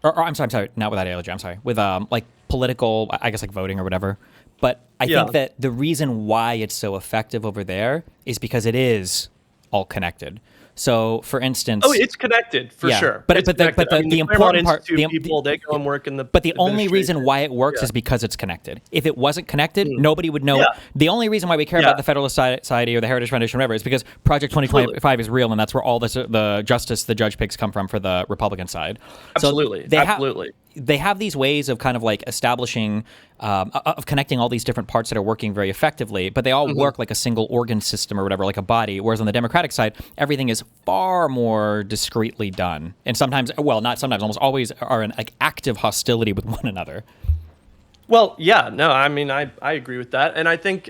I'm sorry, not with ideology. I'm sorry, with like political, I guess like voting or whatever. But I think that the reason why it's so effective over there is because it is all connected. So, for instance, it's connected for sure. But the important part, people they go and work in the. But the only reason why it works is because it's connected. If it wasn't connected, nobody would know. The only reason why we care about the Federalist Society or the Heritage Foundation, or whatever, is because Project 2025 is real, and that's where all the justice the judge picks come from for the Republican side. Absolutely, so they have these ways of kind of like establishing, of connecting all these different parts that are working very effectively, but they all work like a single organ system or whatever, like a body. Whereas on the Democratic side, everything is far more discreetly done, and sometimes, well, not sometimes, almost always are in like active hostility with one another. Well, yeah, no, I mean, I agree with that, and I think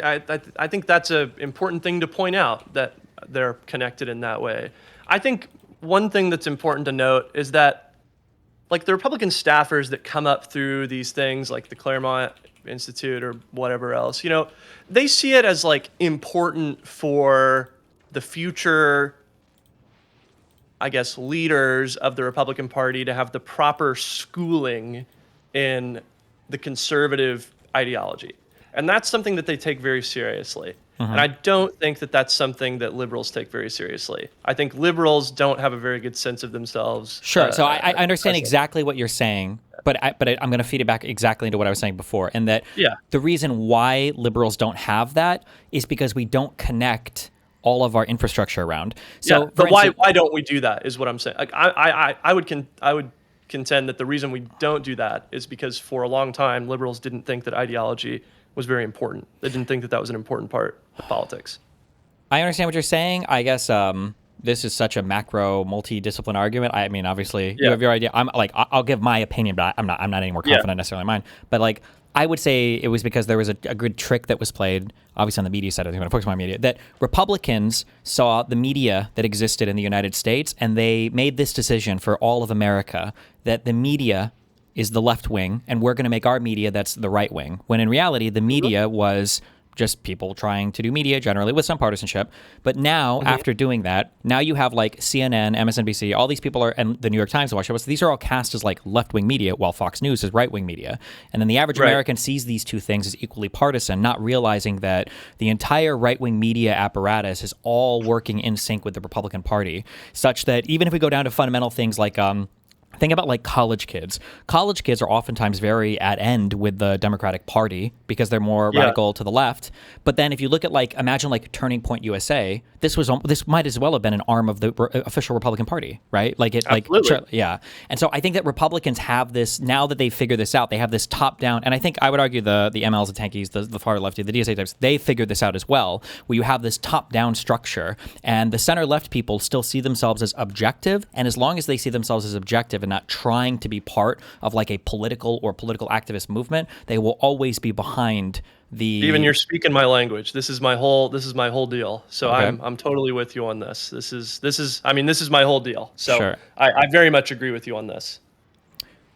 that's an important thing to point out, that they're connected in that way. I think one thing that's important to note is that, like, the Republican staffers that come up through these things, like the Claremont Institute or whatever else, they see it as like important for the future I guess, leaders of the Republican Party to have the proper schooling in the conservative ideology. And that's something that they take very seriously. And I don't think that that's something that liberals take very seriously. I think liberals don't have a very good sense of themselves. Sure. So I understand exactly what you're saying, but I'm going to feed it back exactly into what I was saying before. And that the reason why liberals don't have that is because we don't connect all of our infrastructure around. So, but why don't we do that is what I'm saying. Like, I would contend that the reason we don't do that is because for a long time, liberals didn't think that ideology was very important. They didn't think that that was an important part of politics. I understand what you're saying. I guess this is such a macro, multidiscipline argument. I mean, obviously, you have your idea. I'm like, I'll give my opinion, but I'm not any more confident necessarily in mine. But like, I would say it was because there was a good trick that was played, obviously on the media side. I think I'm going to focus on media. That Republicans saw the media that existed in the United States, and they made this decision for all of America that the media is the left wing, and we're going to make our media that's the right wing. When in reality, the media was just people trying to do media generally with some partisanship. But now, after doing that, now you have like CNN, MSNBC, all these people are, and the New York Times, the Washington Post, these are all cast as like left-wing media, while Fox News is right-wing media. And then the average American sees these two things as equally partisan, not realizing that the entire right-wing media apparatus is all working in sync with the Republican Party, such that even if we go down to fundamental things like, think about like college kids. College kids are oftentimes very at end with the Democratic Party because they're more radical to the left. But then if you look at like, imagine like Turning Point USA, this might as well have been an arm of the official Republican Party, right? Like it, Absolutely. And so I think that Republicans have this, now that they figured this out, they have this top down, and I think I would argue the MLs, the tankies, the far lefty, the DSA types, they figured this out as well, where you have this top down structure, and the center left people still see themselves as objective, and as long as they see themselves as objective and not trying to be part of like a political or political activist movement, they will always be behind the. Even you're speaking my language. This is my whole deal. So I'm totally with you on this. This is my whole deal. So I very much agree with you on this.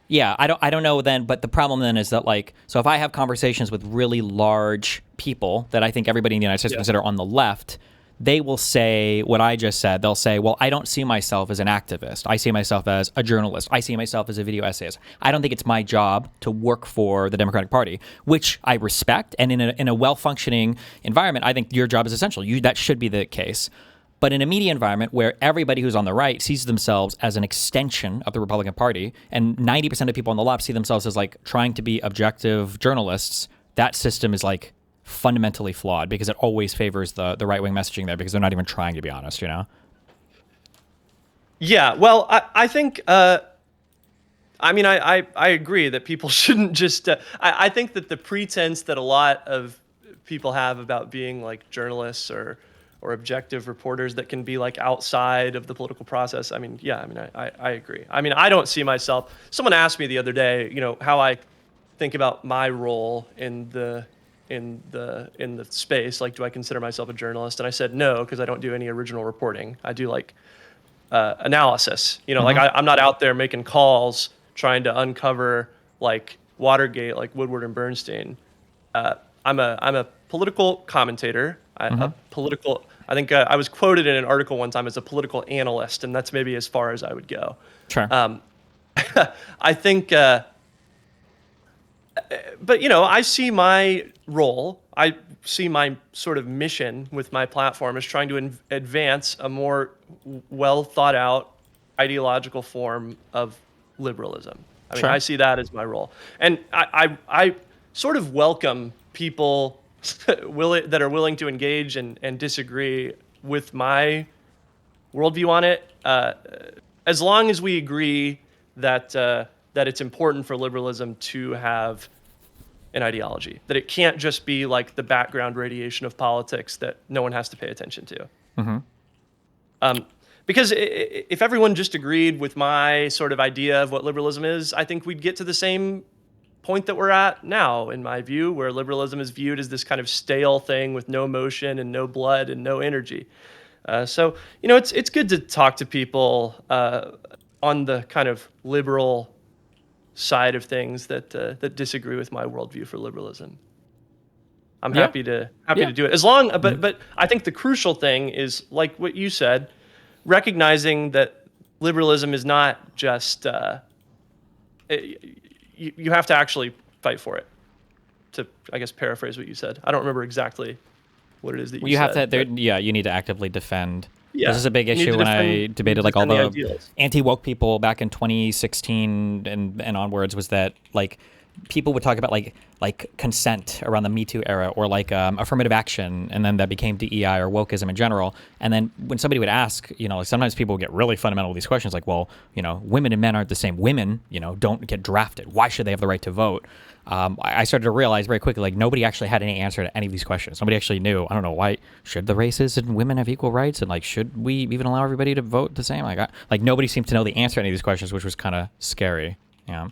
Yeah, I don't know then, but the problem then is that like, so if I have conversations with really large people that I think everybody in the United States consider on the left, they will say what I just said. They'll say, well, I don't see myself as an activist. I see myself as a journalist. I see myself as a video essayist. I don't think it's my job to work for the Democratic Party, which I respect. And in a well-functioning environment, I think your job is essential. That should be the case. But in a media environment where everybody who's on the right sees themselves as an extension of the Republican Party, and 90% of people on the left see themselves as like trying to be objective journalists, that system is like fundamentally flawed because it always favors the right-wing messaging there because they're not even trying to be honest, you know? Yeah, well, I think, I agree that people shouldn't just, I think that the pretense that a lot of people have about being like journalists or objective reporters that can be like outside of the political process, I agree. I don't see myself, someone asked me the other day, how I think about my role in the space, like, do I consider myself a journalist? And I said no, because I don't do any original reporting. I do like analysis. Like I'm not out there making calls trying to uncover like Watergate, like Woodward and Bernstein. I'm a political commentator. I think I was quoted in an article one time as a political analyst, and that's maybe as far as I would go. Sure. I think. But I see my role, I see my sort of mission with my platform as trying to advance a more well thought out ideological form of liberalism. I see that as my role. And I sort of welcome people that are willing to engage and disagree with my worldview on it, as long as we agree that it's important for liberalism to have an ideology, that it can't just be like the background radiation of politics that no one has to pay attention to. Because if everyone just agreed with my sort of idea of what liberalism is, I think we'd get to the same point that we're at now, in my view, where liberalism is viewed as this kind of stale thing with no motion and no blood and no energy. So it's good to talk to people on the kind of liberal side of things that disagree with my worldview for liberalism. I'm happy to do it as long. But I think the crucial thing is, like what you said, recognizing that liberalism is not just you have to actually fight for it. To, I guess, paraphrase what you said. I don't remember exactly what it is that you You said. have to, yeah, you need to actively defend. Yeah, This is a big you need issue to when defend- I you debated need like to all defend the the ideals. anti-woke people back in 2016 and onwards, was that like people would talk about like consent around the Me Too era, or like affirmative action, and then that became DEI or wokeism in general. And then when somebody would ask, like sometimes people would get really fundamental with these questions, like, well, women and men aren't the same. Women, don't get drafted. Why should they have the right to vote? I started to realize very quickly, like, nobody actually had any answer to any of these questions. Nobody actually knew. I don't know, why should the races and women have equal rights, and like, should we even allow everybody to vote the same? Like nobody seemed to know the answer to any of these questions, which was kind of scary. Yeah.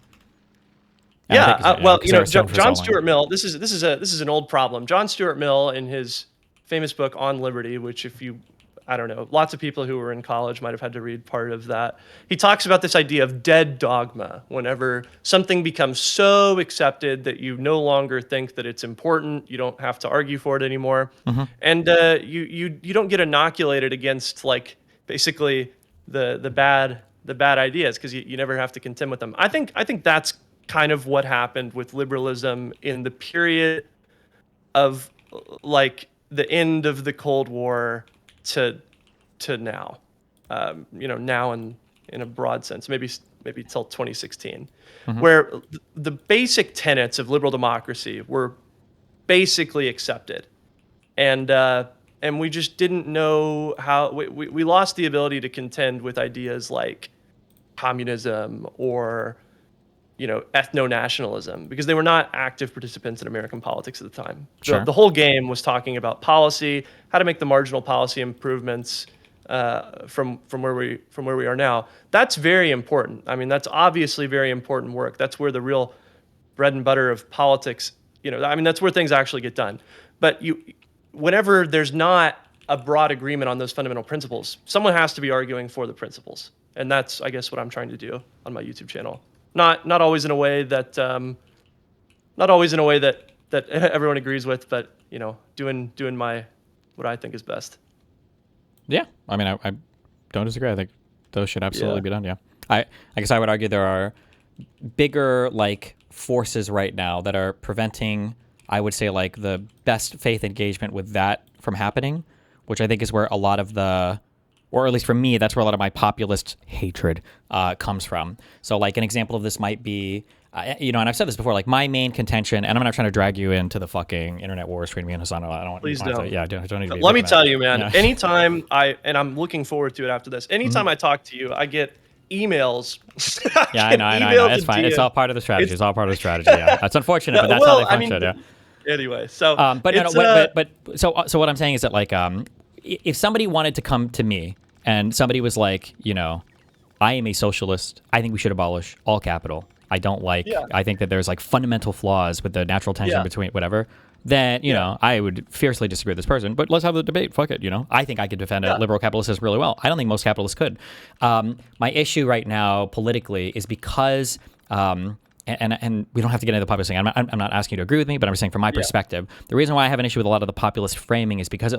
Well, John Stuart Mill. This is an old problem. John Stuart Mill, in his famous book On Liberty, which I don't know, lots of people who were in college might have had to read part of that. He talks about this idea of dead dogma. Whenever something becomes so accepted that you no longer think that it's important, you don't have to argue for it anymore, and you don't get inoculated against like basically the bad ideas because you never have to contend with them. I think that's kind of what happened with liberalism in the period of like the end of the Cold War to now, now in a broad sense, maybe till 2016, where the basic tenets of liberal democracy were basically accepted, and we just didn't know how we lost the ability to contend with ideas like communism or ethno-nationalism, because they were not active participants in American politics at the time. Sure. The whole game was talking about policy, how to make the marginal policy improvements from where we are now. That's very important. I mean, that's obviously very important work. That's where the real bread and butter of politics, that's where things actually get done. But whenever there's not a broad agreement on those fundamental principles, someone has to be arguing for the principles. And that's, I guess, what I'm trying to do on my YouTube channel. Not always in a way that that everyone agrees with, but doing what I think is best. Yeah, I mean, I don't disagree. I think those should absolutely be done. Yeah, I guess I would argue there are bigger like forces right now that are preventing, I would say, like the best faith engagement with that from happening, which I think is where a lot of the, or at least for me, that's where a lot of my populist hatred comes from. So like an example of this might be, and I've said this before, like my main contention, and I'm not trying to drag you into the fucking internet wars between me and Hassan. I don't want. Please don't. I don't need to be. Let me tell you, man. Yeah. Anytime I'm looking forward to it after this. Anytime I talk to you, I get emails. Yeah, I know. It's fine. It's all part of the strategy. It's all part of the strategy. Yeah, that's unfortunate, but that's how they function. Yeah. Anyway, so so what I'm saying is that like if somebody wanted to come to me and somebody was like, I am a socialist, I think we should abolish all capital, I don't like, I think that there's like fundamental flaws with the natural tension between whatever, then I would fiercely disagree with this person, but let's have the debate. Fuck it. I think I could defend a liberal capitalist system really well. I don't think most capitalists could. My issue right now politically is because and we don't have to get into the populist thing. I'm not asking you to agree with me, but I'm just saying from my perspective, the reason why I have an issue with a lot of the populist framing is because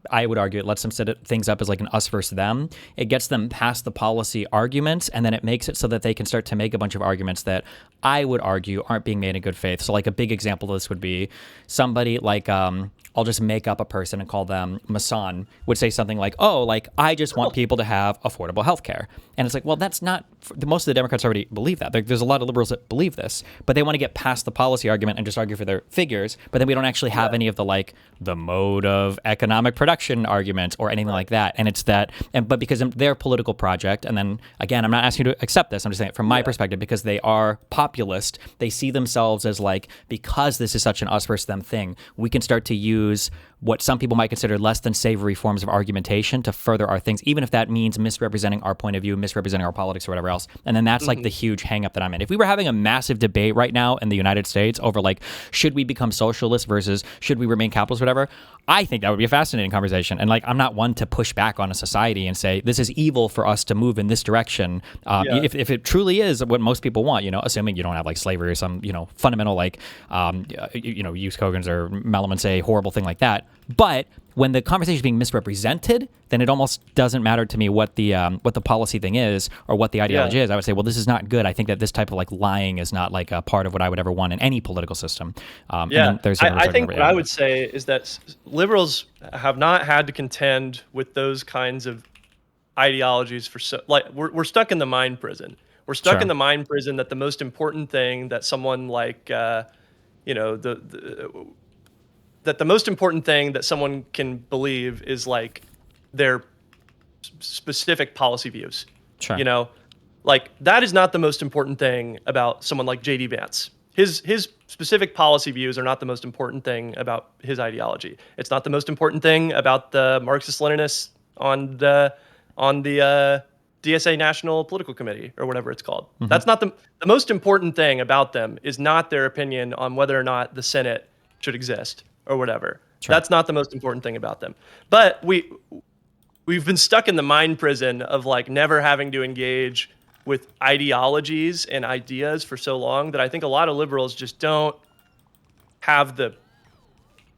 I would argue it lets them set things up as like an us versus them. It gets them past the policy arguments, and then it makes it so that they can start to make a bunch of arguments that I would argue aren't being made in good faith. So like a big example of this would be somebody like, I'll just make up a person and call them Masan, would say something like, oh, like, I just want people to have affordable health care. And it's like, well, that's not, most of the Democrats already believe that. There's a lot of liberals that believe this, but they want to get past the policy argument and just argue for their figures. But then we don't actually have any of the, like, the mode of economic production arguments or anything like that. And it's that, but because their political project, and then again, I'm not asking you to accept this, I'm just saying it from my perspective, because they are populist, they see themselves as like, because this is such an us versus them thing, we can start to use what some people might consider less than savory forms of argumentation to further our things, even if that means misrepresenting our point of view, misrepresenting our politics or whatever else. And then that's like the huge hang up that I'm in. If we were having a massive debate right now in the United States over like, should we become socialist versus should we remain capitalist, whatever, I think that would be a fascinating conversation. And like, I'm not one to push back on a society and say, this is evil for us to move in this direction. If it truly is what most people want, assuming you don't have like slavery or some, fundamental like, use Kogan's or Melliman say horrible thing like that. But when the conversation is being misrepresented, then it almost doesn't matter to me what the policy thing is or what the ideology is. I would say, well, this is not good. I think that this type of like lying is not like a part of what I would ever want in any political system. I think what I would say is that liberals have not had to contend with those kinds of ideologies for we're stuck in the mind prison. We're stuck in the mind prison that the most important thing that someone like that the most important thing that someone can believe is like their specific policy views. Sure. You know, like that is not the most important thing about someone like JD Vance. His specific policy views are not the most important thing about his ideology. It's not the most important thing about the Marxist-Leninists on the DSA National Political Committee or whatever it's called. Mm-hmm. That's not the most important thing about them is not their opinion on whether or not the Senate should exist or whatever. Sure. That's not the most important thing about them. But we've been stuck in the mind prison of like never having to engage with ideologies and ideas for so long that I think a lot of liberals just don't have the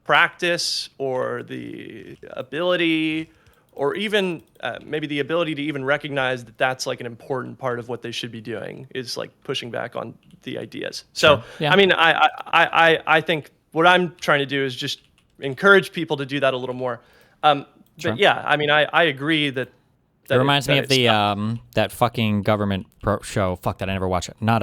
practice or the ability or even maybe the ability to even recognize that that's like an important part of what they should be doing is like pushing back on the ideas. So, yeah. I mean, I think what I'm trying to do is just encourage people to do that a little more. But yeah, I mean, I agree that it reminds me of the that fucking government show. Fuck that, I never watch it. Not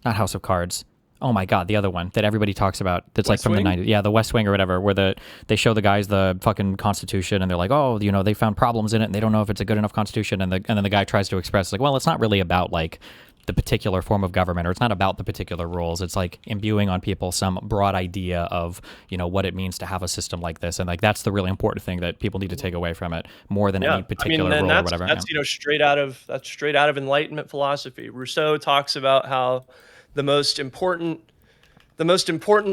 House of Cards. Oh my god, the other one that everybody talks about. That's like from the 90s. Yeah, the West Wing or whatever, where they show the guys the fucking Constitution and they're like, oh, you know, they found problems in it and they don't know if it's a good enough Constitution. And then the guy tries to express like, well, it's not really about like the particular form of government, or it's not about the particular rules. It's like imbuing on people some broad idea of, you know, what it means to have a system like this. And like, that's the really important thing that people need to take away from it more than any particular rule or whatever. That's, you know, straight out of Enlightenment philosophy. Rousseau talks about how the most important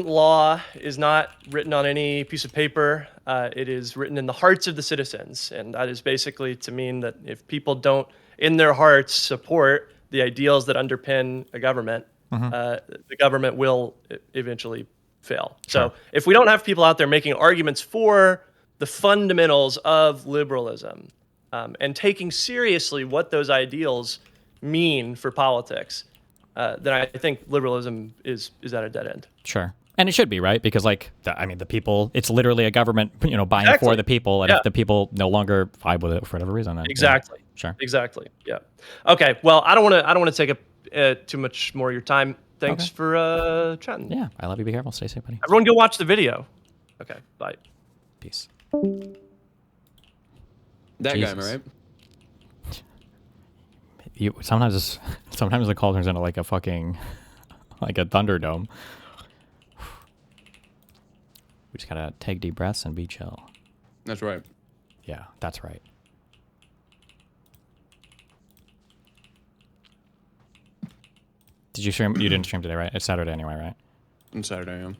law is not written on any piece of paper. It is written in the hearts of the citizens. And that is basically to mean that if people don't, in their hearts, support the ideals that underpin a government, the government will eventually fail. Sure. So if we don't have people out there making arguments for the fundamentals of liberalism and taking seriously what those ideals mean for politics, then I think liberalism is at a dead end. Sure. And it should be, right? Because like, the people, it's literally a government, you know, buying for the people. And if the people no longer vibe with it for whatever reason, then exactly. Yeah. Sure. Exactly. Yeah. Okay. Well, I don't want to take too much more of your time. Thanks for chatting. Yeah. I love you. Be careful. Stay safe, buddy. Everyone go watch the video. Okay. Bye. Peace. That guy, am I right? Sometimes the call turns into like a fucking, like a Thunderdome. We just gotta take deep breaths and be chill. That's right. Yeah, that's right. Did you stream? You didn't stream today, right? It's Saturday anyway, right? It's Saturday, yeah.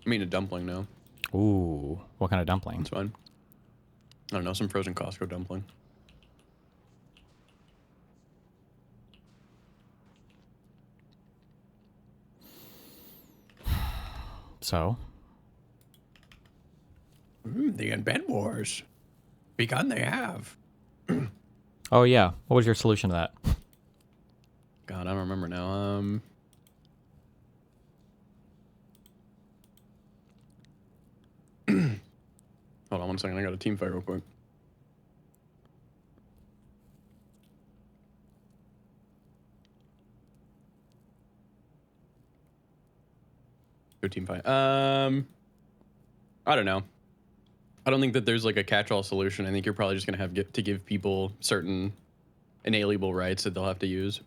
I'm eating a dumpling now. Ooh, what kind of dumpling? It's fine. I don't know, some frozen Costco dumpling. So? The embed wars. Begun they have. Oh yeah, what was your solution to that? God, I don't remember now. Hold on 1 second, I got a team fight real quick. Good team fight. I don't know. I don't think that there's like a catch-all solution. I think you're probably just gonna have to give people certain inalienable rights that they'll have to use.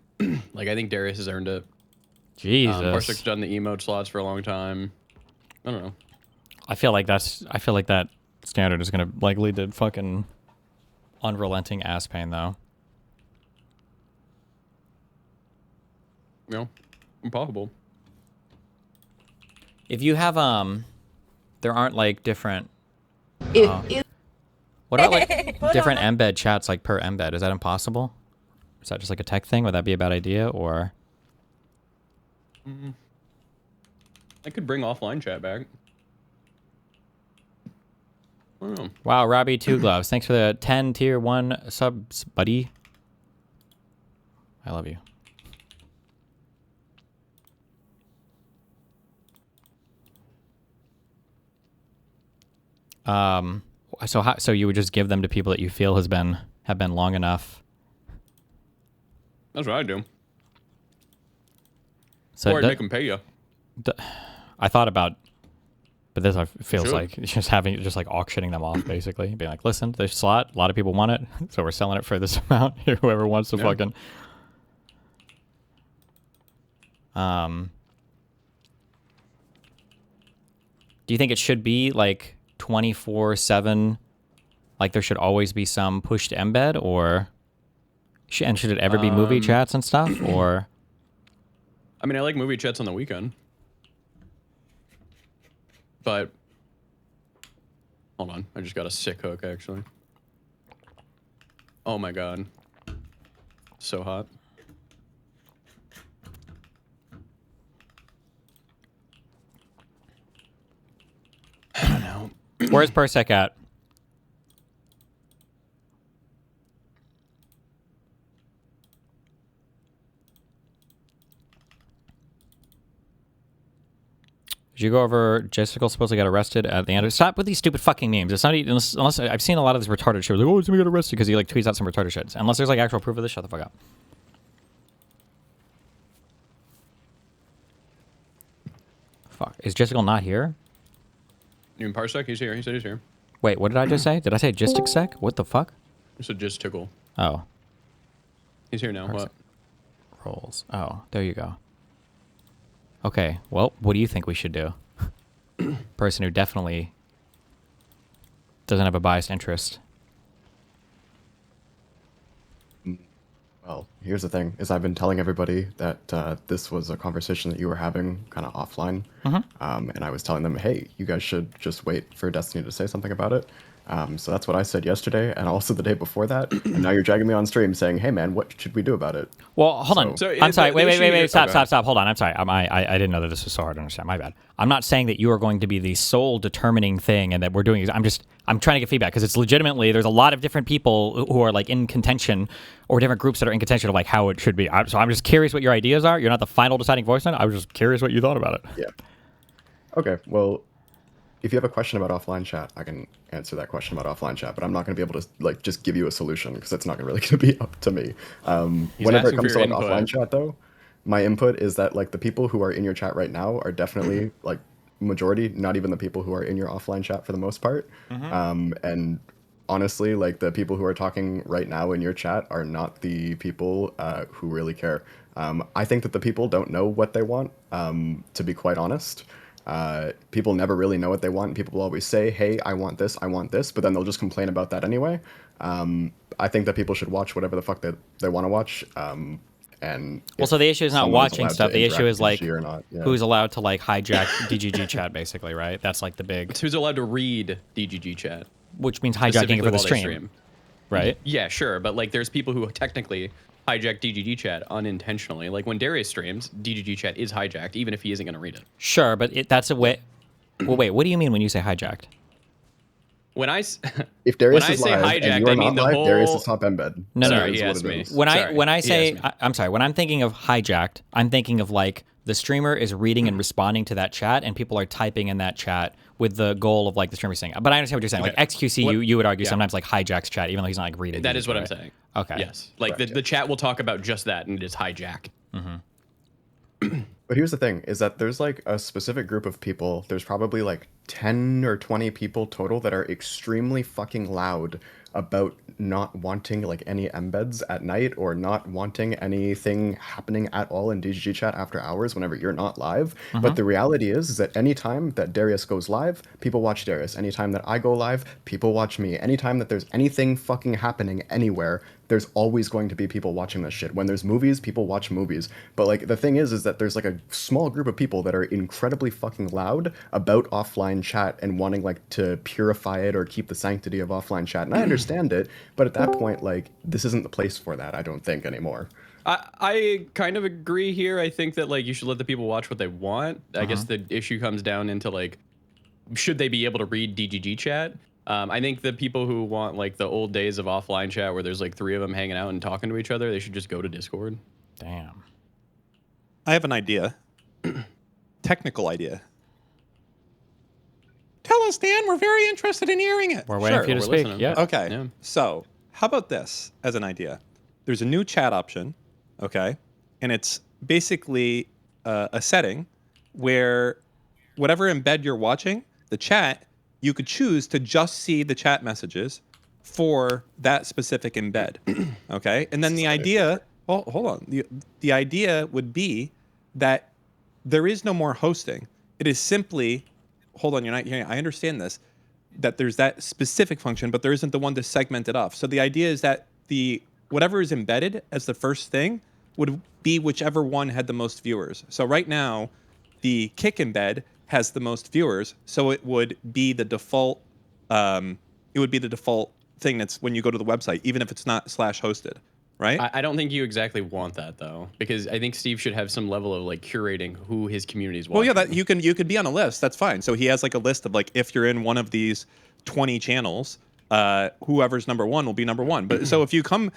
Like I think Darius has earned it. Jesus. Parsek's done the emote slots for a long time. I don't know. I feel like that standard is gonna like lead to fucking unrelenting ass pain though. No, impossible. If you have there aren't like different. What about like different embed chats like per embed? Is that impossible? Is that just like a tech thing? Would that be a bad idea or? I could bring offline chat back. Wow, Robbie Two Gloves. Thanks for the 10 tier 1 subs, buddy. I love you. So you would just give them to people that you feel have been long enough. That's what I do. So or I'd make them pay you. I thought about, but this feels Sure. like just like auctioning them off, basically, being like, listen, this slot, a lot of people want it, so we're selling it for this amount. Whoever wants to fucking. Do you think it should be like 24/7? Like there should always be some push to embed, or and should it ever be movie chats and stuff, or? I mean, I like movie chats on the weekend. But hold on, I just got a sick hook actually. Oh my god. So hot. I don't know. Where's Persec at? Did you go over Jessica supposedly got arrested at the end? Stop with these stupid fucking names. It's not even, unless I've seen a lot of this retarded shit. Like, oh, somebody got arrested because he like tweets out some retarded shit. Unless there's like actual proof of this, shut the fuck up. Fuck. Is Jessica not here? You mean Parsec? He's here. He said he's here. Wait, what did I just say? Did I say Gisticsec? What the fuck? You said just tickle. Oh. He's here now. Parsec. What? Rolls. Oh, there you go. Okay, well, what do you think we should do? Person who definitely doesn't have a biased interest. Well, here's the thing, is I've been telling everybody that this was a conversation that you were having kind of offline. And I was telling them, hey, you guys should just wait for Destiny to say something about it. So that's what I said yesterday, and also the day before that. And now you're dragging me on stream saying, hey, man, what should we do about it? Well, hold on. I'm sorry. Wait. Stop. Hold on. I'm sorry. I didn't know that this was so hard to understand. My bad. I'm not saying that you are going to be the sole determining thing and that we're doing. I'm trying to get feedback because it's legitimately, there's a lot of different people who are like in contention, or different groups that are in contention of like how it should be. So I'm just curious what your ideas are. You're not the final deciding voice on it. I was just curious what you thought about it. Yeah. Okay. Well, if you have a question about offline chat, I can answer that question about offline chat, but I'm not going to be able to like just give you a solution because it's not really going to be up to me. Whenever it comes to like offline chat, though, my input is that like the people who are in your chat right now are definitely like majority, not even the people who are in your offline chat for the most part. And honestly, like the people who are talking right now in your chat are not the people who really care. I think that the people don't know what they want, to be quite honest. People never really know what they want. People will always say, hey, I want this, but then they'll just complain about that anyway. I think that people should watch whatever the fuck they want to watch. And well, so the issue is not watching stuff. The issue is like yeah. who's allowed to like hijack DGG chat, basically, right? That's like the big. It's who's allowed to read DGG chat, which means hijacking it for the stream, right? Yeah, sure, but like there's people who technically hijack DGG chat unintentionally. Like when Darius streams, DGG chat is hijacked, even if he isn't going to read it. Sure, but that's a way. Well, wait, what do you mean when you say hijacked? When I if Darius is say live hijacked, and you are I mean not the live, whole Darius is top embed. No, sorry, he asked me. When I say I'm sorry, when I'm thinking of hijacked, I'm thinking of like the streamer is reading and responding to that chat, and people are typing in that chat with the goal of like the streamer saying. But I understand what you're saying. Okay. Like XQC, you would argue sometimes like hijacks chat, even though he's not like reading. That is what right? I'm saying. Okay. Yes. Like the chat will talk about just that, and it is hijacked. But here's the thing, is that there's like a specific group of people, there's probably like 10 or 20 people total that are extremely fucking loud about not wanting like any embeds at night or not wanting anything happening at all in DGG chat after hours whenever you're not live. But the reality is that anytime that Darius goes live, people watch Darius. Anytime that I go live, people watch me. Anytime that there's anything fucking happening anywhere, there's always going to be people watching this shit. When there's movies, people watch movies. But like the thing is that there's like a small group of people that are incredibly fucking loud about offline chat and wanting like to purify it or keep the sanctity of offline chat. And I understand it, but at that point, like this isn't the place for that, I don't think anymore. I kind of agree here. I think that like you should let the people watch what they want. I guess the issue comes down into like, should they be able to read DGG chat? I think the people who want like the old days of offline chat where there's like 3 of them hanging out and talking to each other, they should just go to Discord. Damn. I have an idea. Technical idea. Tell us, Dan. We're very interested in hearing it. We're waiting for you to speak. Yeah. Okay. Yeah. So, how about this as an idea? There's a new chat option, okay? And it's basically a setting where whatever embed you're watching, the chat, you could choose to just see the chat messages for that specific embed, okay? And then the idea, well, hold on. The idea would be that there is no more hosting. It is simply, hold on, you're not hearing, I understand this, that there's that specific function, but there isn't the one to segment it off. So the idea is that whatever is embedded as the first thing would be whichever one had the most viewers. So right now, the kick embed has the most viewers, so it would be the default. It would be the default thing that's when you go to the website, even if it's not /hosted, right? I don't think you exactly want that though, because I think Steve should have some level of like curating who his community is watching. Well, yeah, that you could be on a list. That's fine. So he has like a list of like if you're in one of these 20 channels, whoever's number 1 will be number 1. But so if you come.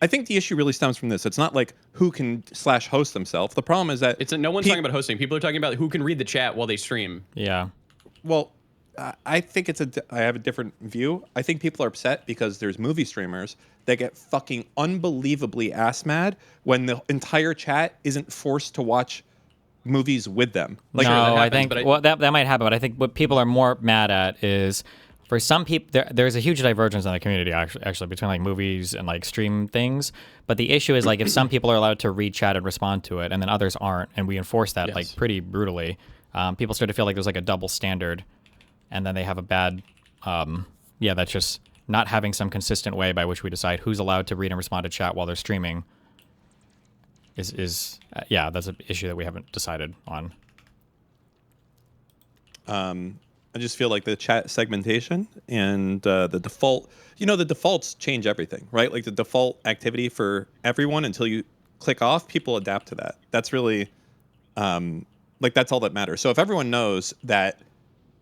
I think the issue really stems from this. It's not like who can /host themselves. The problem is that no one's talking about hosting. People are talking about who can read the chat while they stream. Yeah. Well, I think I have a different view. I think people are upset because there's movie streamers that get fucking unbelievably ass mad when the entire chat isn't forced to watch movies with them. Like, no, I think that might happen, but I think what people are more mad at is, for some people, there's a huge divergence in the community actually between like movies and like stream things. But the issue is like if some people are allowed to read chat and respond to it, and then others aren't, and we enforce that like pretty brutally, people start to feel like there's like a double standard, and then they have a bad, that's just not having some consistent way by which we decide who's allowed to read and respond to chat while they're streaming. That's an issue that we haven't decided on. I just feel like the chat segmentation and the default, the defaults change everything, right? Like the default activity for everyone until you click off, people adapt to that. That's really, that's all that matters. So if everyone knows that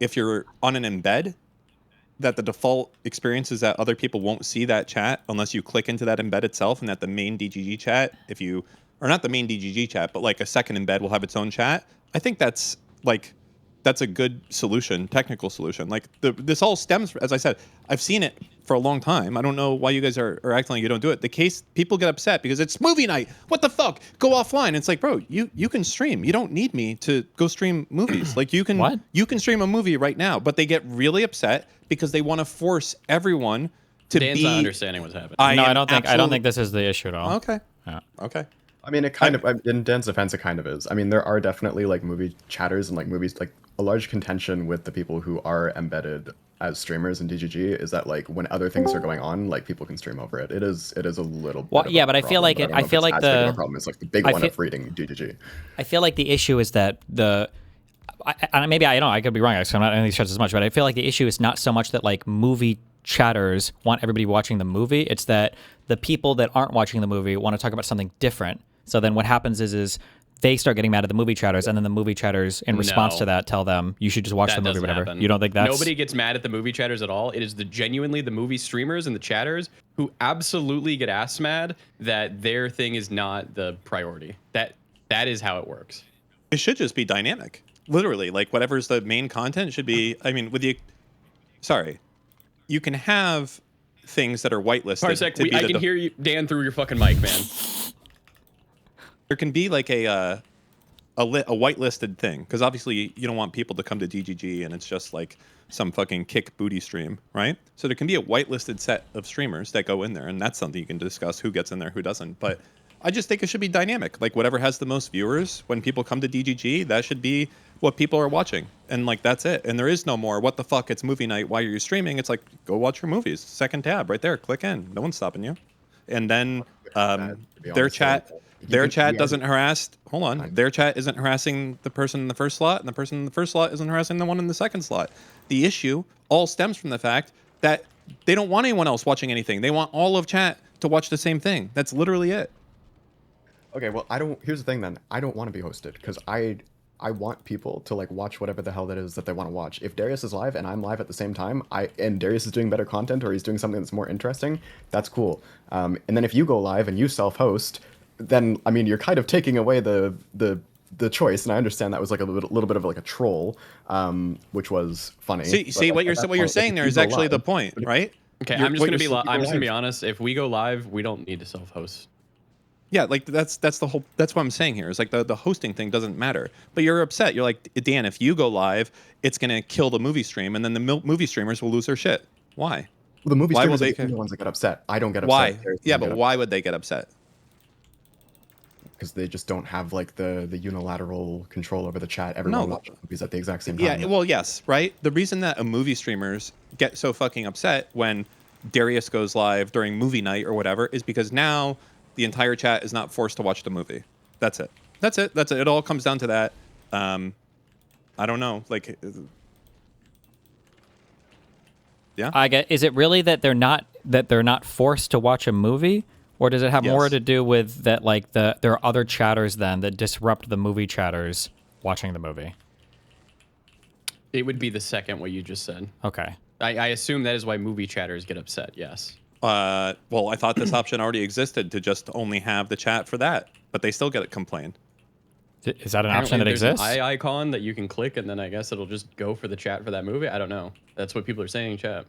if you're on an embed, that the default experience is that other people won't see that chat unless you click into that embed itself, and that the main DGG chat, or not the main DGG chat, but like a second embed will have its own chat, I think that's a good solution, technical solution. Like this all stems, as I said, I've seen it for a long time. I don't know why you guys are acting like you don't do it. The case, people get upset because it's movie night. What the fuck? Go offline. It's like, bro, you can stream. You don't need me to go stream movies. Like you can stream a movie right now, but they get really upset because they want to force everyone to Dan's be not understanding what's happening. I don't think this is the issue at all. Okay. Yeah. Okay. I mean, it kind of, in Dan's defense, it kind of is. I mean, there are definitely like movie chatters and like movies, like a large contention with the people who are embedded as streamers in DGG is that like when other things are going on, like people can stream over it. It is a little. Well, yeah, but I feel like the problem is like the big one of reading DGG. I feel like the issue is that I could be wrong. I'm not in these chats as much, but I feel like the issue is not so much that like movie chatters want everybody watching the movie. It's that the people that aren't watching the movie want to talk about something different. So then what happens is they start getting mad at the movie chatters, and then the movie chatters, in response to that, tell them you should just watch the movie, whatever. Happen. You don't think that's... Nobody gets mad at the movie chatters at all. It is genuinely the movie streamers and the chatters who absolutely get ass mad that their thing is not the priority. That is how it works. It should just be dynamic. Literally, like whatever's the main content should be, I mean, you can have things that are whitelisted. Parsec, I can hear you, Dan, through your fucking mic, man. There can be like a whitelisted thing, because obviously you don't want people to come to DGG and it's just like some fucking kick booty stream, right? So there can be a whitelisted set of streamers that go in there, and that's something you can discuss who gets in there, who doesn't. But I just think it should be dynamic. Like whatever has the most viewers when people come to DGG, that should be what people are watching, and like that's it. And there is no more what the fuck, it's movie night, why are you streaming? It's like, go watch your movies. Second tab right there, click in. No one's stopping you. And then their chat doesn't harass. Hold on, their chat isn't harassing the person in the first slot, and the person in the first slot isn't harassing the one in the second slot. The issue all stems from the fact that they don't want anyone else watching anything. They want all of chat to watch the same thing. That's literally it. Okay, well, here's the thing then. I don't want to be hosted because I want people to like watch whatever the hell that is that they want to watch. If Darius is live and I'm live at the same time, and Darius is doing better content or he's doing something that's more interesting, that's cool. And then if you go live and you self-host, then I mean you're kind of taking away the choice. And I understand that was like a little bit of like a troll, which was funny. See what you're saying there is actually the point, right? Okay, I'm just gonna be honest. If we go live, we don't need to self-host. Yeah, like that's what I'm saying here. Is like the hosting thing doesn't matter. But you're upset. You're like, Dan, if you go live, it's gonna kill the movie stream, and then the movie streamers will lose their shit. Why? Well, the movie streamers are the ones that get upset. I don't get upset. Why? Yeah, but why would they get upset? Because they just don't have like the unilateral control over the chat. Everyone watches movies at the exact same time. Yeah, well, yes, right. The reason that a movie streamers get so fucking upset when Darius goes live during movie night or whatever is because now the entire chat is not forced to watch the movie. That's it. It all comes down to that. I don't know. Like, yeah. I get. Is it really that they're not forced to watch a movie, or does it have more to do with that? Like there are other chatters then that disrupt the movie chatters watching the movie. It would be the second what you just said. Okay. I assume that is why movie chatters get upset. Yes. Well, I thought this option already existed to just only have the chat for that, but they still get it complained. Is that an option that exists? There's an eye icon that you can click, and then I guess it'll just go for the chat for that movie. I don't know. That's what people are saying in chat.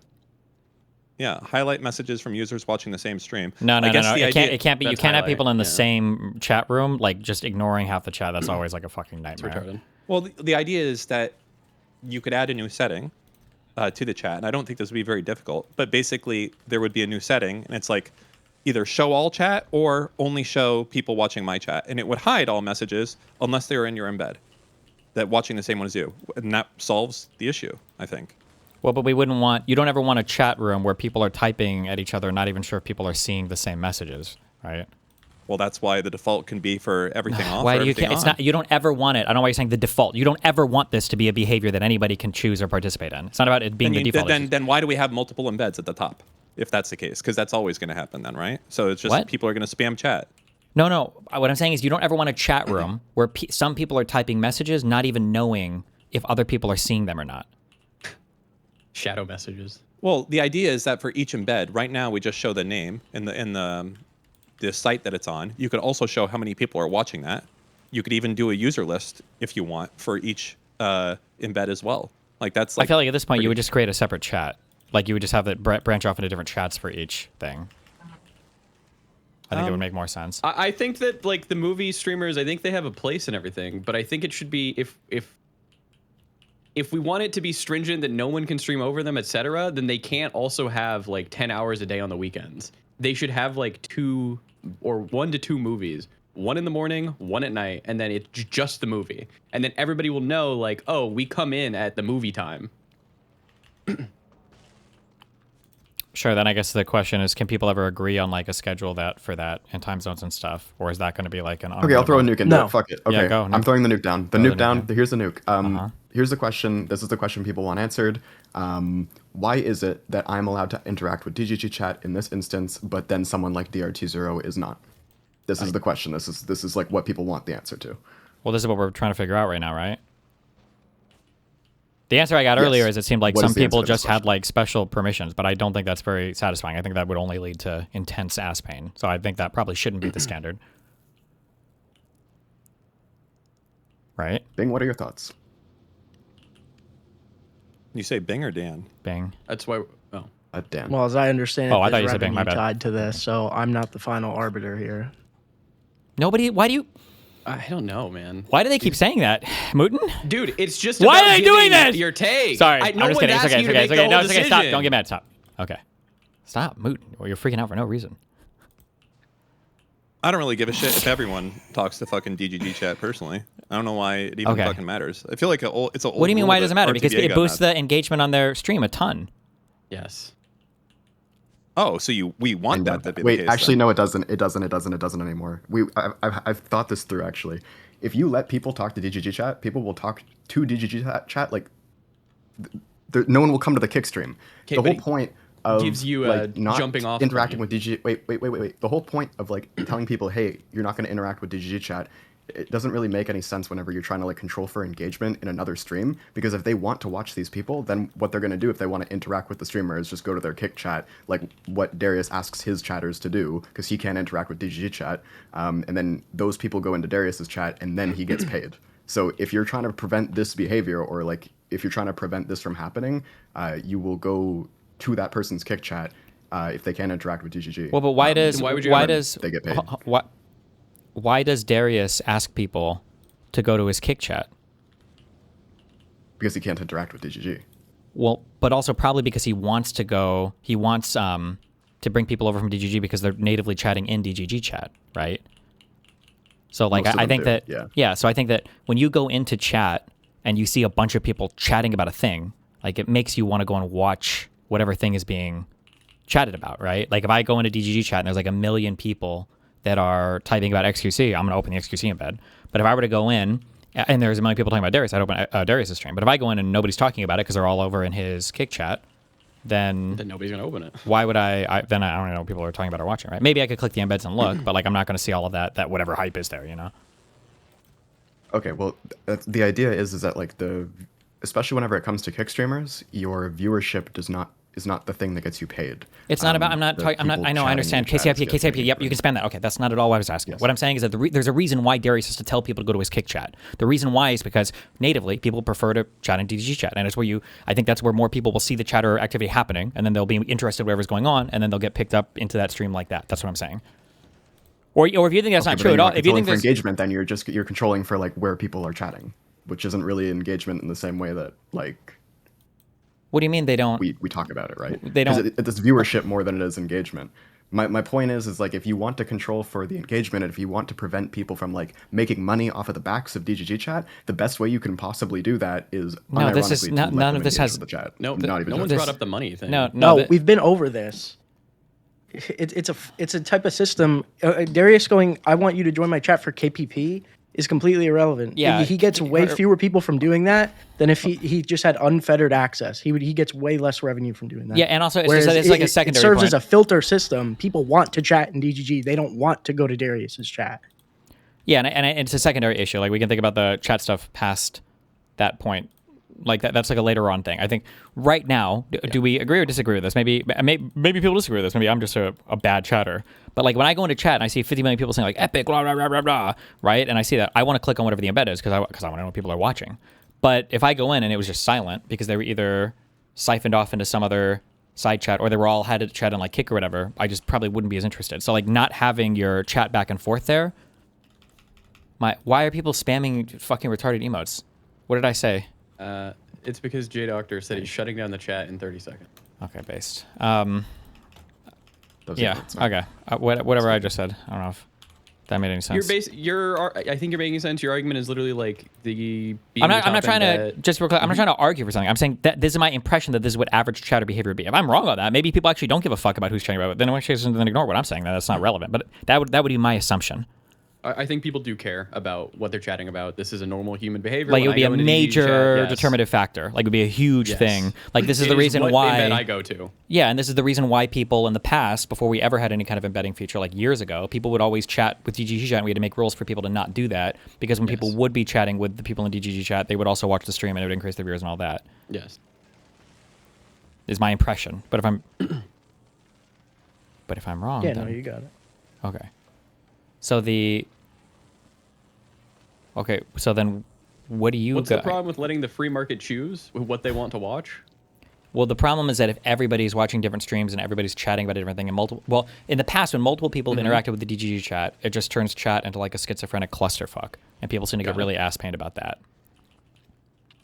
Yeah, highlight messages from users watching the same stream. No. It can't be. You can't have people in the same chat room, like just ignoring half the chat. That's always like a fucking nightmare. Well, the idea is that you could add a new setting to the chat, and I don't think this would be very difficult. But basically, there would be a new setting, and it's like either show all chat or only show people watching my chat, and it would hide all messages unless they are in your embed that watching the same one as you, and that solves the issue, I think. Well, but you don't ever want a chat room where people are typing at each other, not even sure if people are seeing the same messages, right? Well, that's why the default can be for everything off. Why or do you? everything It's on. not. You don't ever want it. I don't know why you're saying the default. You don't ever want this to be a behavior that anybody can choose or participate in. It's not about it being the default. Then why do we have multiple embeds at the top? If that's the case, because that's always going to happen then, right? So it's just people are going to spam chat. No. What I'm saying is you don't ever want a chat room where some people are typing messages, not even knowing if other people are seeing them or not. Shadow messages. Well, the idea is that for each embed, right now we just show the name in the site that it's on. You could also show how many people are watching that. You could even do a user list if you want for each embed as well. Like that's. Like I feel like at this point you would just create a separate chat. Like you would just have it branch off into different chats for each thing. I think it would make more sense. I think that like the movie streamers, I think they have a place and everything, but I think it should be if we want it to be stringent that no one can stream over them, etc., then they can't also have like 10 hours a day on the weekends. They should have like 2 or 1 to 2 movies, one in the morning, one at night, and then it's just the movie. And then everybody will know like, oh, we come in at the movie time. Sure, then I guess the question is, can people ever agree on like a schedule for that and time zones and stuff? Or is that going to be like an... Okay, I'll throw a nuke into it. Fuck it. Okay, yeah, go. I'm throwing the nuke down. The nuke down. Here's the nuke. Here's the question. This is the question people want answered. Why is it that I'm allowed to interact with DGG chat in this instance, but then someone like DRT0 is not? This is the question. This is like what people want the answer to. Well, this is what we're trying to figure out right now, right? The answer I got earlier is it seemed like some people just had like special permissions, but I don't think that's very satisfying. I think that would only lead to intense ass pain. So I think that probably shouldn't be the standard. Right? Bing, what are your thoughts? You say Bing or Dan? Bing. That's why... Dan. Well, as I understand it, I thought there's you said Bing, my revenue bad. tied to this, so I'm not the final arbiter here. Nobody... Why do you... I don't know, man. Why do they keep saying that? Mootin? Dude, it's just why about are they doing giving this? Your take. Sorry, no I'm just one's kidding. It's asking okay. you to make the No, whole it's okay. Stop. decision. Don't get mad. Stop. Okay. Stop, Moot. Well, you're freaking out for no reason. I don't really give a shit if everyone talks to fucking DGG chat personally. I don't know why it even fucking matters. I feel like it's an old What do you mean rule why it that doesn't matter? Because RTBA it got boosts mad. the engagement on their stream a ton. Yes. Oh, so we want that to be Wait, the case. actually, then. no, it doesn't. It doesn't anymore. I've thought this through actually. If you let people talk to DGG chat, people will talk to DGG chat like no one will come to the kick stream. Okay, the but whole point of gives you like not jumping off interacting with DGG. Wait. The whole point of like telling people, hey, you're not going to interact with DGG chat it doesn't really make any sense whenever you're trying to like control for engagement in another stream, because if they want to watch these people, then what they're going to do if they want to interact with the streamer is just go to their kick chat, like what Darius asks his chatters to do, because he can't interact with DGG chat, and then those people go into Darius's chat, and then he gets paid. So if you're trying to prevent this behavior, or like if you're trying to prevent this from happening, you will go to that person's kick chat if they can't interact with DGG. Well, but why does they get paid? Why does Darius ask people to go to his kick chat? Because he can't interact with DGG. Well, but also probably because he wants to go. He wants to bring people over from DGG because they're natively chatting in DGG chat, right? So like I think that so I think that when you go into chat and you see a bunch of people chatting about a thing, like it makes you want to go and watch whatever thing is being chatted about, right? Like if I go into DGG chat and there's like a million people that are typing about XQC, I'm going to open the XQC embed. But if I were to go in and there's a million people talking about Darius, I'd open Darius' stream. But if I go in and nobody's talking about it because they're all over in his kick chat, then nobody's going to open it. Why would then I don't know what people are talking about or watching, right? Maybe I could click the embeds and look, but like I'm not going to see all of that whatever hype is there, you know? Okay, well, the idea is that like especially whenever it comes to kick streamers, your viewership is not the thing that gets you paid. It's not about. I know. I understand. KCIP. Yep, you can spend that. Okay, that's not at all what I was asking. Yes. What I'm saying is that there's a reason why Darius has to tell people to go to his kick chat. The reason why is because natively people prefer to chat in DGG chat, and it's where I think that's where more people will see the chatter activity happening, and then they'll be interested in whatever's going on, and then they'll get picked up into that stream like that. That's what I'm saying. Or if you think that's not true at all, if you think for engagement, then you're controlling for like where people are chatting, which isn't really engagement in the same way that like. What do you mean they don't? We talk about it, right? They don't. It's viewership more than it is engagement. My point is like if you want to control for the engagement, and if you want to prevent people from like making money off of the backs of DGG chat, the best way you can possibly do that is none of this has the chat. No one's brought up the money thing. No, we've been over this. It's a type of system. Darius going, I want you to join my chat for KPP is completely irrelevant. Yeah, he gets way fewer people from doing that than if he just had unfettered access. He gets way less revenue from doing that. Yeah, and also it's like a secondary. It serves point. as a filter system. People want to chat in DGG. They don't want to go to Darius's chat. Yeah, and it's a secondary issue. Like we can think about the chat stuff past that point. Like that's like a later on thing. I think right now, do we agree or disagree with this? Maybe people disagree with this. Maybe I'm just a bad chatter. But like when I go into chat and I see 50 million people saying like epic, blah, blah, blah, blah, blah, right? And I see that, I want to click on whatever the embed is because I want to know what people are watching. But if I go in and it was just silent because they were either siphoned off into some other side chat or they were all had to chat on like Kick or whatever, I just probably wouldn't be as interested. So like not having your chat back and forth there. Why are people spamming fucking retarded emotes? What did I say? It's because J Doctor said he's shutting down the chat in 30 seconds. Okay, based. Yeah. Okay. Whatever I just said. I don't know if that made any sense. I think you're making sense. Your argument is literally like I'm not trying to just. I'm not trying to argue for something. I'm saying that this is my impression that this is what average chatter behavior would be. If I'm wrong on that, maybe people actually don't give a fuck about who's chatting about it. Then in which case, then ignore what I'm saying. That's not relevant. But that would be my assumption. I think people do care about what they're chatting about. This is a normal human behavior. Like it would be a major determinative factor. Like it would be a huge thing. Like this is the reason why embed I go to. Yeah, and this is the reason why people in the past, before we ever had any kind of embedding feature, like years ago, people would always chat with DGG chat, and we had to make rules for people to not do that because when people would be chatting with the people in DGG chat, they would also watch the stream and it would increase their viewers and all that. Yes, is my impression. But if I'm wrong, yeah, then, no, you got it. Okay. So then what do you What's the problem with letting the free market choose what they want to watch? Well, the problem is that if everybody's watching different streams and everybody's chatting about a different thing in the past when multiple people have interacted with the DGG chat, it just turns chat into like a schizophrenic clusterfuck, and people seem to get really ass-pained about that.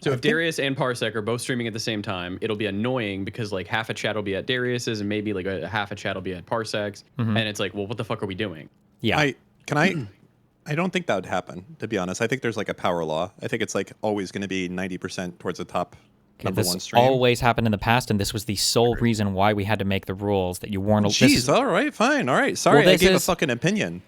So if Darius and Parsec are both streaming at the same time, it'll be annoying because like half a chat will be at Darius's and maybe like half a chat will be at Parsec's, and it's like, well, what the fuck are we doing? Yeah. I don't think that would happen, to be honest. I think there's like a power law. I think it's like always going to be 90% towards the top number one stream. This always happened in the past, and this was the sole reason why we had to make the rules that you weren't. Jeez, all right, fine, all right. Sorry, I gave a fucking opinion.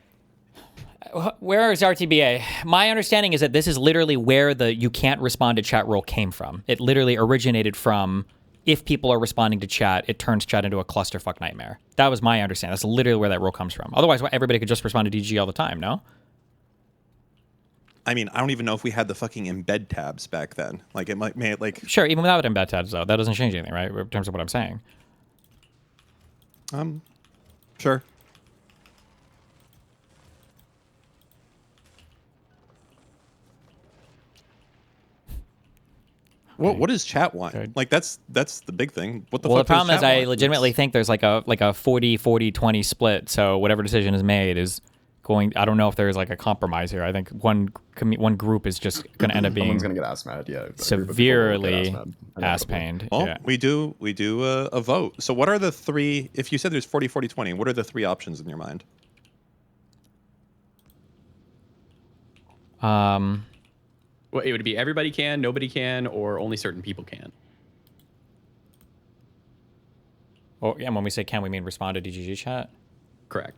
Where is RTBA? My understanding is that this is literally where the you can't respond to chat rule came from. It literally originated from if people are responding to chat, it turns chat into a clusterfuck nightmare. That was my understanding. That's literally where that rule comes from. Otherwise, everybody could just respond to DG all the time, no? I mean, I don't even know if we had the fucking embed tabs back then. Like it might like Sure, even without embed tabs though, that doesn't change anything, right? In terms of what I'm saying. Sure. What does chat want? Like that's the big thing. What the Well, fuck the problem does is chat I want? legitimately think there's like a 40-40-20 split. So whatever decision is made is going. I don't know if there's like a compromise here. I think one group is just going to end up being Someone's gonna get ass mad. Yeah. severely ass pained. Well, Yeah. we do a vote. So what are the three? If you said there's 40-40-20, what are the three options in your mind? Well, it would be everybody can, nobody can, or only certain people can. Oh, yeah. And when we say can, we mean respond to DGG chat. Correct.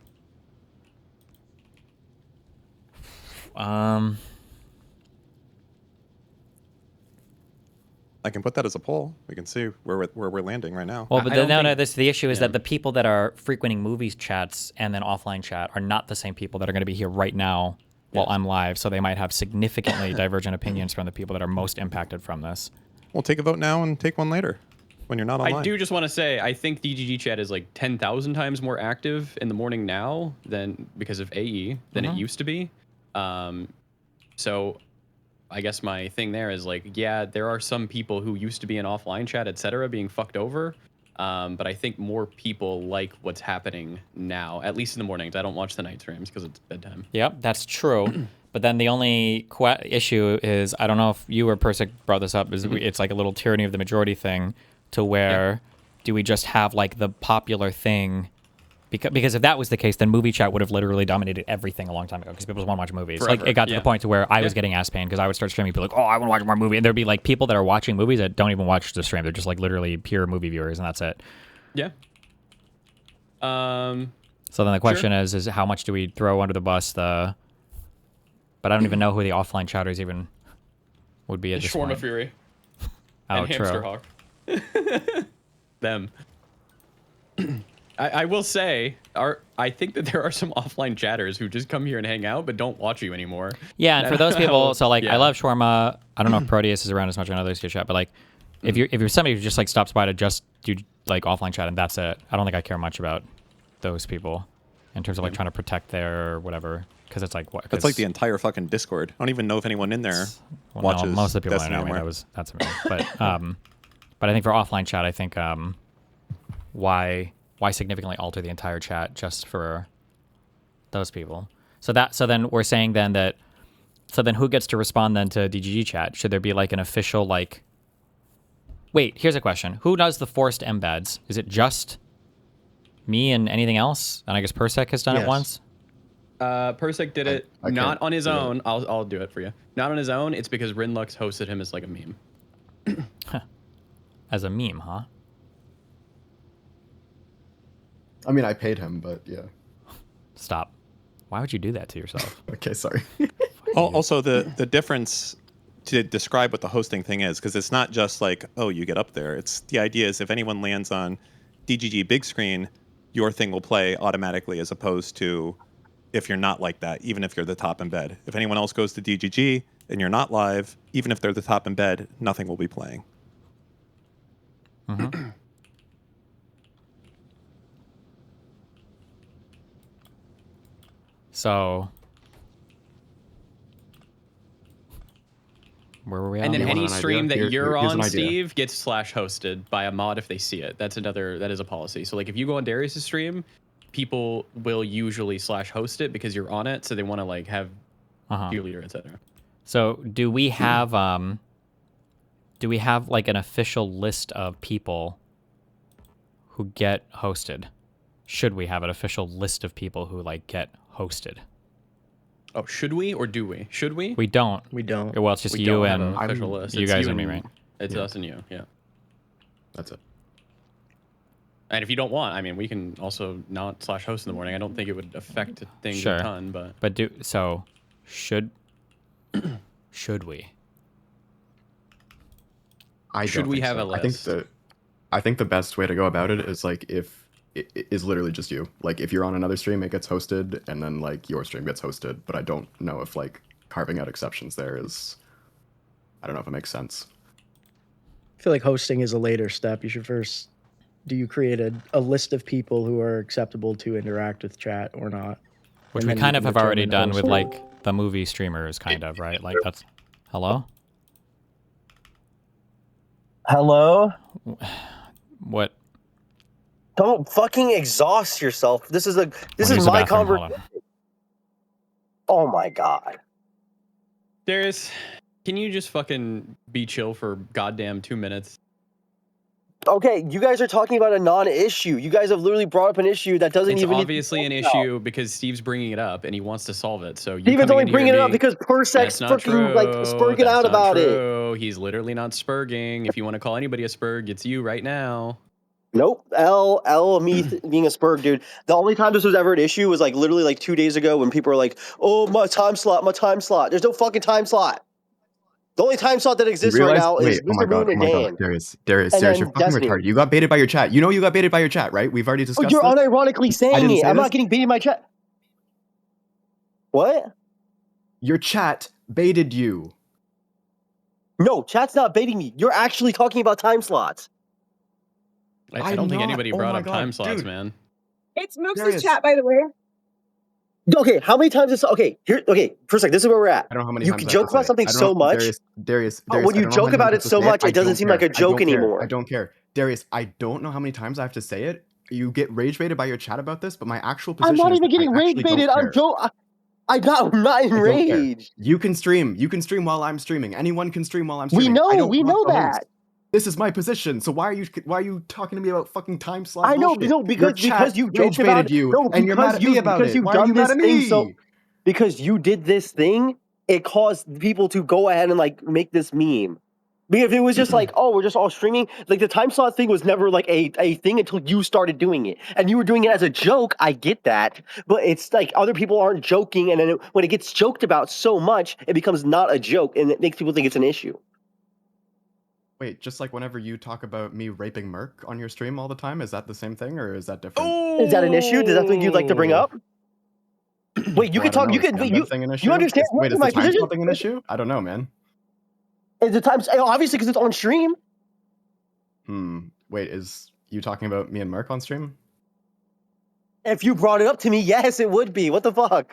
I can put that as a poll. We can see where we're landing right now. Well, but the issue is that the people that are frequenting movies chats and then offline chat are not the same people that are going to be here right now while I'm live. So they might have significantly divergent opinions from the people that are most impacted from this. We'll take a vote now and take one later when you're not online. I do just want to say, I think DGG chat is like 10,000 times more active in the morning now than because of AE than it used to be. So I guess my thing there is like, yeah, there are some people who used to be in offline chat, etc., being fucked over. But I think more people like what's happening now, at least in the mornings. I don't watch the night streams because it's bedtime. Yep, that's true. But then the only issue is, I don't know if you or Persic brought this up, is it's like a little tyranny of the majority thing to where do we just have like the popular thing? Because if that was the case, then movie chat would have literally dominated everything a long time ago because people just want to watch movies. Forever. Like it got to the point to where I was getting ass pain because I would start streaming, people like, oh, I want to watch more movie. And there'd be like people that are watching movies that don't even watch the stream. They're just like literally pure movie viewers and that's it. Yeah. So then the question is how much do we throw under the bus but I don't even know who the offline chatters even would be at this Shawarma point. Fury. Oh, And true. Hamster Hawk. Them. I will say, I think that there are some offline chatters who just come here and hang out, but don't watch you anymore. Yeah, and for those people, so like I yeah. love Shawarma. I don't know if Proteus is around as much or others chat, but like if you're somebody who just like stops by to just do like offline chat and that's it, I don't think I care much about those people in terms of like trying to protect their whatever, because it's like what? That's like the entire fucking Discord. I don't even know if anyone in there watches. No, most of the people I Destiny know, anymore. that's me. But I think for offline chat, I think why significantly alter the entire chat just for those people? So then we're saying then that who gets to respond then to DGG chat? Should there be like an official like? Wait, here's a question: who does the forced embeds? Is it just me and anything else? And I guess Persec has done it once. Persec did it I not can't on his do it. own. I'll do it for you. Not on his own. It's because Rinlux hosted him as like a meme. As a meme, huh? I mean, I paid him, but yeah. Stop. Why would you do that to yourself? Okay, sorry. Also, the difference to describe what the hosting thing is, because it's not just like, oh, you get up there. It's the idea is if anyone lands on DGG big screen, your thing will play automatically, as opposed to if you're not like that, even if you're the top embed. If anyone else goes to DGG and you're not live, even if they're the top embed, nothing will be playing. Mm-hmm. So, where were we at? And then any stream that you're Here's an on, idea. Steve, gets slash hosted by a mod if they see it. That is a policy. So like if you go on Darius's stream, people will usually slash host it because you're on it, so they want to like have cheerleader, etc. So do we have like an official list of people who get hosted? Should we have an official list of people who like get hosted? Oh, should we or do we? Should we? We don't. We don't. Well, it's just We you don't have and an official list. you It's guys you and me, and- right? It's us and you, yeah. That's it. And if you don't want, I mean, we can also not slash host in the morning. I don't think it would affect things Sure. a ton, but should we? Should we have a list? I think the best way to go about it is like if it is literally just you. Like if you're on another stream, it gets hosted, and then like your stream gets hosted. But I don't know if like carving out exceptions there is, I don't know if it makes sense. I feel like hosting is a later step. You should first, do you create a list of people who are acceptable to interact with chat or not? Which And we then kind you of can have already determine done with hosting. like the movie streamers, kind of, right? Like that's, hello? Hello? What? Don't fucking exhaust yourself. This is Wanna use my the bathroom? Hold conversation. Oh my god. Darius, can you just fucking be chill for goddamn 2 minutes? Okay, you guys are talking about a non-issue. You guys have literally brought up an issue that doesn't It's even obviously an need to be talked about. issue because Steve's bringing it up and he wants to solve it. So you Steven's coming only in here bringing and it up being, because Persec's that's not freaking like spurging that's out not about it. true. He's literally not spurging. If you want to call anybody a spurg, it's you right now. Nope. Me being a spurg, dude. The only time this was ever an issue was like literally like 2 days ago when people were like, "Oh, my time slot, my time slot." There's no fucking time slot. The only time slot that You exists right realize? now is Wait, oh Mr. Moon and my god, Dan. Darius, And you're then fucking Destiny. retarded. You got baited by your chat. You know you got baited by your chat, right? We've already Oh, discussed you're this. unironically I saying didn't it. say I'm this. not getting baited in my chat. What? Your chat baited you. No, chat's not baiting me. You're actually talking about time slots. I don't think anybody Oh brought my up God, time slots, dude. man. It's Mooks' Darius. chat, by the way. Okay, how many times is okay? Here, okay. For a sec, this is where we're at. I don't know how many You times can I have joke to say about it. something I don't so know, much. Darius, But when I you don't know how joke many about times it to so say much, I it doesn't don't seem care. like a I joke don't care. anymore. I don't care. Darius, I don't know how many times I have to say it. You get rage baited by your chat about this, but my actual position I'm not is even that getting I rage actually don't baited. I'm care. I'm not I don't care. enraged. You can stream. You can stream while I'm streaming. Anyone can stream while I'm We streaming. I know, don't we want know the host. that. This is my position. So why are you talking to me about fucking time slot I know, bullshit? no, Your because chat you rage joked about baited it. you, No, and you're mad at me about it. because you've Why are you done mad this at thing me? so because you did this thing, it caused people to go ahead and like make this meme. Because if it was just like, oh, we're just all streaming, like the time slot thing was never like a thing until you started doing it. And you were doing it as a joke, I get that. But it's like other people aren't joking, and then when it gets joked about so much, it becomes not a joke, and it makes people think it's an issue. Wait, just like whenever you talk about me raping Merc on your stream all the time, is that the same thing or is that different? Is that an issue? Is that something you'd like to bring up? Wait, you Well, can I don't talk. You know. Is can. the Wait, embed thing an issue? you understand? Wait, is my the time position? slot thing an issue? I don't know, man. Is the time obviously because it's on stream? Wait, is you talking about me and Merc on stream? If you brought it up to me, yes, it would be. What the fuck?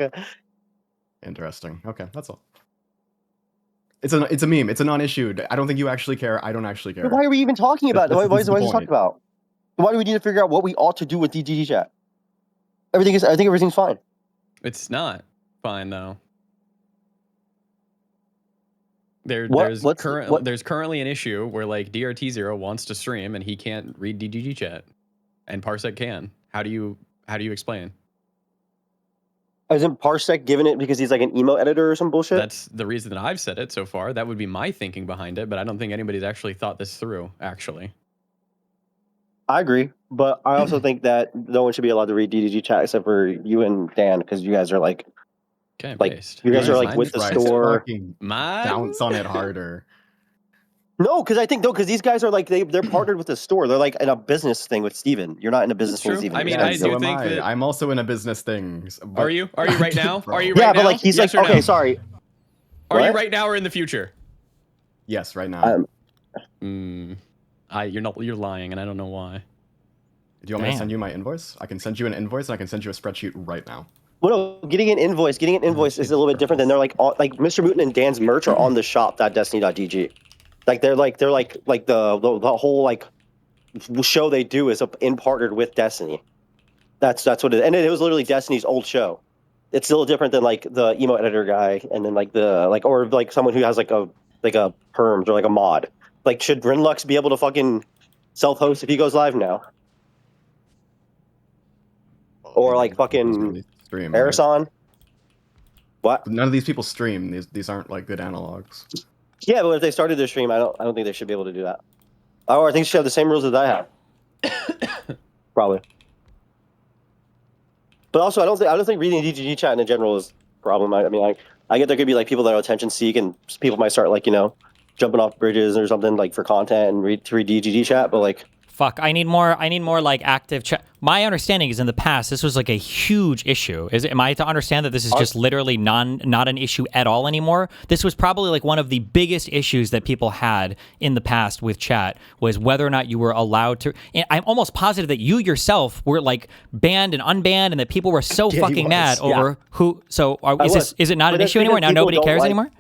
Interesting. Okay, that's all. It's a meme. It's a non-issue. I don't think you actually care. I don't actually care. Why are we even talking about it? Why is the this talked point. about? Why do we need to figure out what we ought to do with DGG chat? I think everything's fine. It's not fine though. There's currently an issue where like DRT0 wants to stream and he can't read DGG chat, and Parsec can. How do you explain? Isn't Parsec giving it because he's like an emo editor or some bullshit? That's the reason that I've said it so far. That would be my thinking behind it, but I don't think anybody's actually thought this through. Actually, I agree, but I also think that no one should be allowed to read DDG chat except for you and Dan because you guys are like, you guys are like with the store. Bounce on it harder. No, because these guys are like they're partnered with the store. They're like in a business thing with Steven. You're not in a business thing with Steven. I mean, Yeah, I so do am think I. that. I'm also in a business thing. Are you? Are you right now? Are you right now? Yeah, but like he's Yes like, or no? okay, sorry. Are you What? right now or in the future? Yes, right now. You're lying, and I don't know why. Do you want me to send you my invoice? I can send you an invoice and I can send you a spreadsheet right now. Well, no, getting an invoice is a little bit different than they're like Mr. Moot and Dan's merch are on the shop.destiny.dg. Like they're like the whole like show they do is in partnered with Destiny. That's what it is. And it was literally Destiny's old show. It's still different than like the emo editor guy and then like or like someone who has like a perms or like a mod. Like should Grinlux be able to fucking self-host if he goes live now? Or like fucking Stream, Arison? What? None of these people stream. These aren't like good analogs. Yeah, but if they started their stream, I don't think they should be able to do that. Oh, I think they should have the same rules as I have. Probably. But also, I don't think reading DGG chat in general is a problem. I mean, I get there could be like people that are attention seek, and people might start like jumping off bridges or something like for content and read DGG chat. But like, Fuck, I need more like active chat. My understanding is in the past this was like a huge issue. Am I to understand that this is just literally not an issue at all anymore? This was probably like one of the biggest issues that people had in the past with chat, was whether or not you were allowed to. And I'm almost positive that you yourself were like banned and unbanned, and that people were so fucking mad over who. So is it not an issue anymore? Now nobody cares anymore?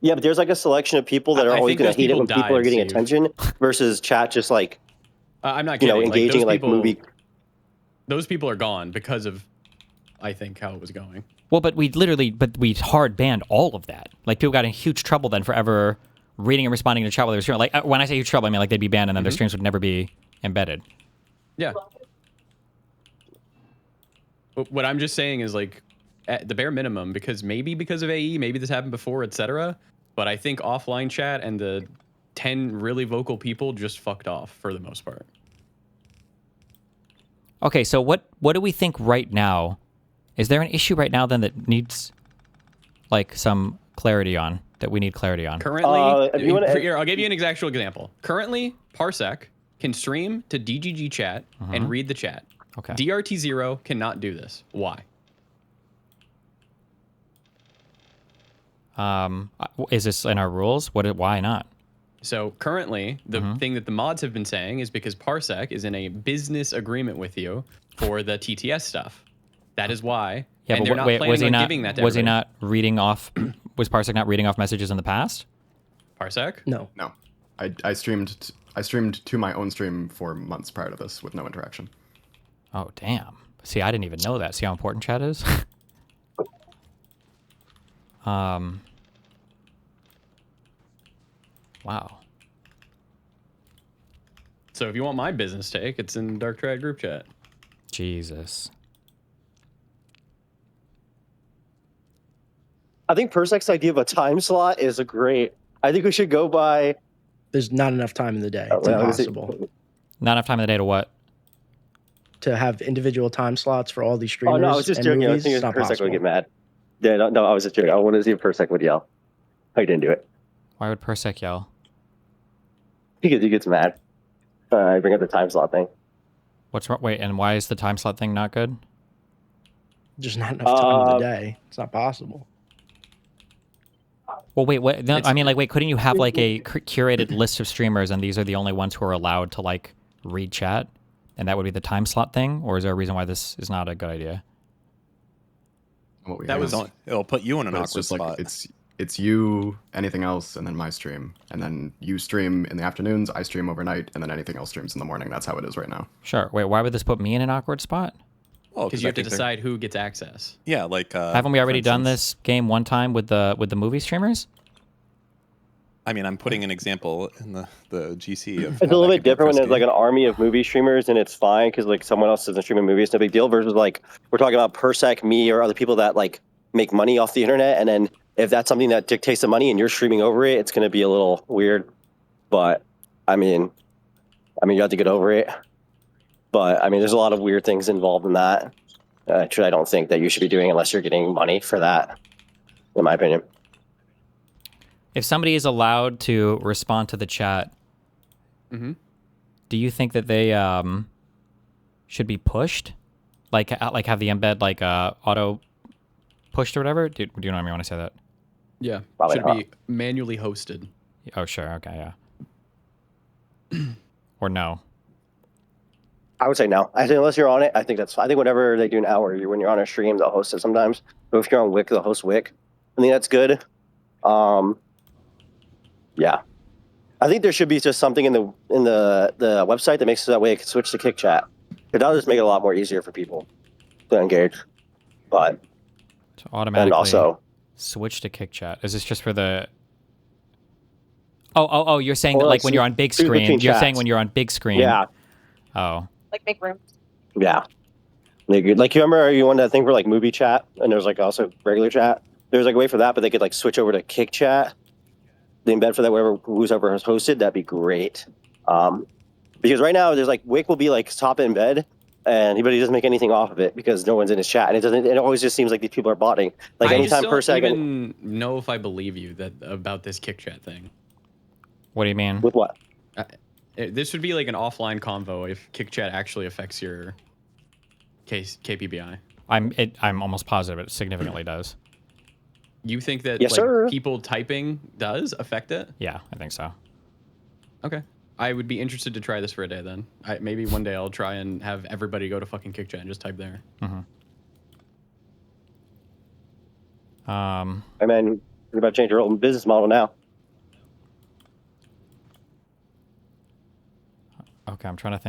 Yeah, but there's like a selection of people that are always going to hate it when people are getting attention versus chat just like, I'm not kidding. Engaging like movie. Those people are gone because of, I think, how it was going. Well, but we hard banned all of that. Like, people got in huge trouble then for ever reading and responding to chat while they were streaming. Like, when I say huge trouble, I mean like they'd be banned and then their streams would never be embedded. Yeah. But what I'm just saying is, like, at the bare minimum, because of AE, maybe this happened before, etc. But I think offline chat and the 10 really vocal people just fucked off for the most part. Okay, so what do we think right now? Is there an issue right now then that needs like some clarity on, that we need clarity on? Currently, here, I'll give you an actual example. Currently, Parsec can stream to DGG chat and read the chat. Okay. DRT0 cannot do this. Why? Is this in our rules? Why not? So currently, the thing that the mods have been saying is because Parsec is in a business agreement with you for the TTS stuff. That is why. Yeah, and but they're not planning on giving that to was he everybody. not reading off? Was Parsec not reading off messages in the past? Parsec? No. I streamed to my own stream for months prior to this with no interaction. Oh, damn. See, I didn't even know that. See how important chat is? Wow. So if you want my business take, it's in Dark Triad group chat. Jesus. I think Persec's idea of a time slot is a great. I think we should go by. There's not enough time in the day. It's impossible. Not enough time in the day to what? To have individual time slots for all these Oh streamers. no, I was just and joking. I movies, was thinking it's not Persec possible. would get mad. Yeah, no, I was just joking. I wanted to see if Persec would yell. I didn't do it. Why would Persec yell? Because he gets mad. I bring up the time slot thing. What's wrong? Wait, and why is the time slot thing not good? Just not enough time in the day. It's not possible. Well, wait, what? No, I mean, like, wait, couldn't you have like a curated list of streamers, and these are the only ones who are allowed to like read chat, and that would be the time slot thing? Or is there a reason why this is not a good idea? It'll put you in an But awkward spot. It's you, anything else, and then my stream, and then you stream in the afternoons, I stream overnight, and then anything else streams in the morning. That's how it is right now. Sure. Wait, why would this put me in an awkward spot? Oh, Because you have to decide who gets access. Yeah, like Haven't we already done this game one time with the movie streamers? I mean, I'm putting an example in the GC of. It's a little bit different when there's like an army of movie streamers and it's fine because like someone else isn't streaming movies, no big deal. Versus like we're talking about Persec, me, or other people that like make money off the internet, and then if that's something that dictates the money and you're streaming over it, it's going to be a little weird. But I mean, you have to get over it. But I mean, there's a lot of weird things involved in that. Actually, I don't think that you should be doing unless you're getting money for that, in my opinion. If somebody is allowed to respond to the chat, do you think that they should be pushed? Like have the embed like auto pushed or whatever? Do you know what I mean when I say that? Yeah, Probably should not. be manually hosted. Oh, sure. Okay, yeah. Or no? I would say no. I think unless you're on it, I think whenever they do an hour, when you're on a stream, they'll host it sometimes. But if you're on Wick, they'll host Wick. I think that's good. Yeah. I think there should be just something in the website that makes it that way it can switch to kick chat. That'll just make it a lot more easier for people to engage. But to automatically and also switch to kick chat. Is this just for the? Oh! You're saying that like when you're on big screen. You're saying when you're on big screen. Yeah. Oh. Like make rooms. Yeah. Like you remember you wanted that thing for like movie chat and there's like also regular chat. There's like a way for that, but they could like switch over to kick chat. The embed for that, who's ever has hosted, that'd be great. Because right now there's like Wick will be like top embed, and he doesn't make anything off of it because no one's in his chat, and it always just seems like these people are botting. Like anytime per second. I don't even know if I believe you about this kick chat thing. What do you mean? With what? This would be like an offline convo if KickChat actually affects your KPBI. I'm almost positive it significantly does. You think that Yes, like sir. people typing does affect it? Yeah, I think so. Okay. I would be interested to try this for a day then. Maybe one day I'll try and have everybody go to fucking KickChat and just type there. I mean, we're about to change our own business model now. Okay, I'm just trying to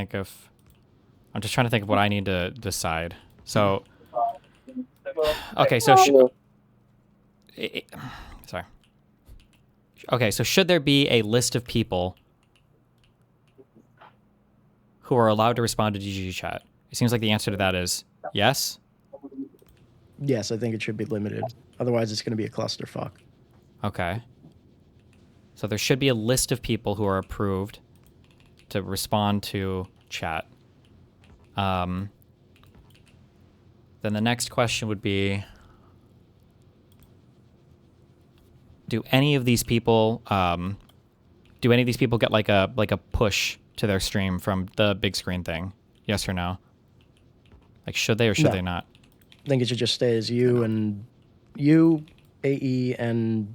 think of what I need to decide. So, okay, so sorry. Okay, so should there be a list of people who are allowed to respond to DGG chat? It seems like the answer to that is yes. Yes, I think it should be limited. Otherwise, it's going to be a clusterfuck. Okay. So there should be a list of people who are approved to respond to chat. Then the next question would be, do any of these people get like a push to their stream from the big screen thing? Yes or no? Like, should they or should No. they not? I think it should just stay as you and you, AE, and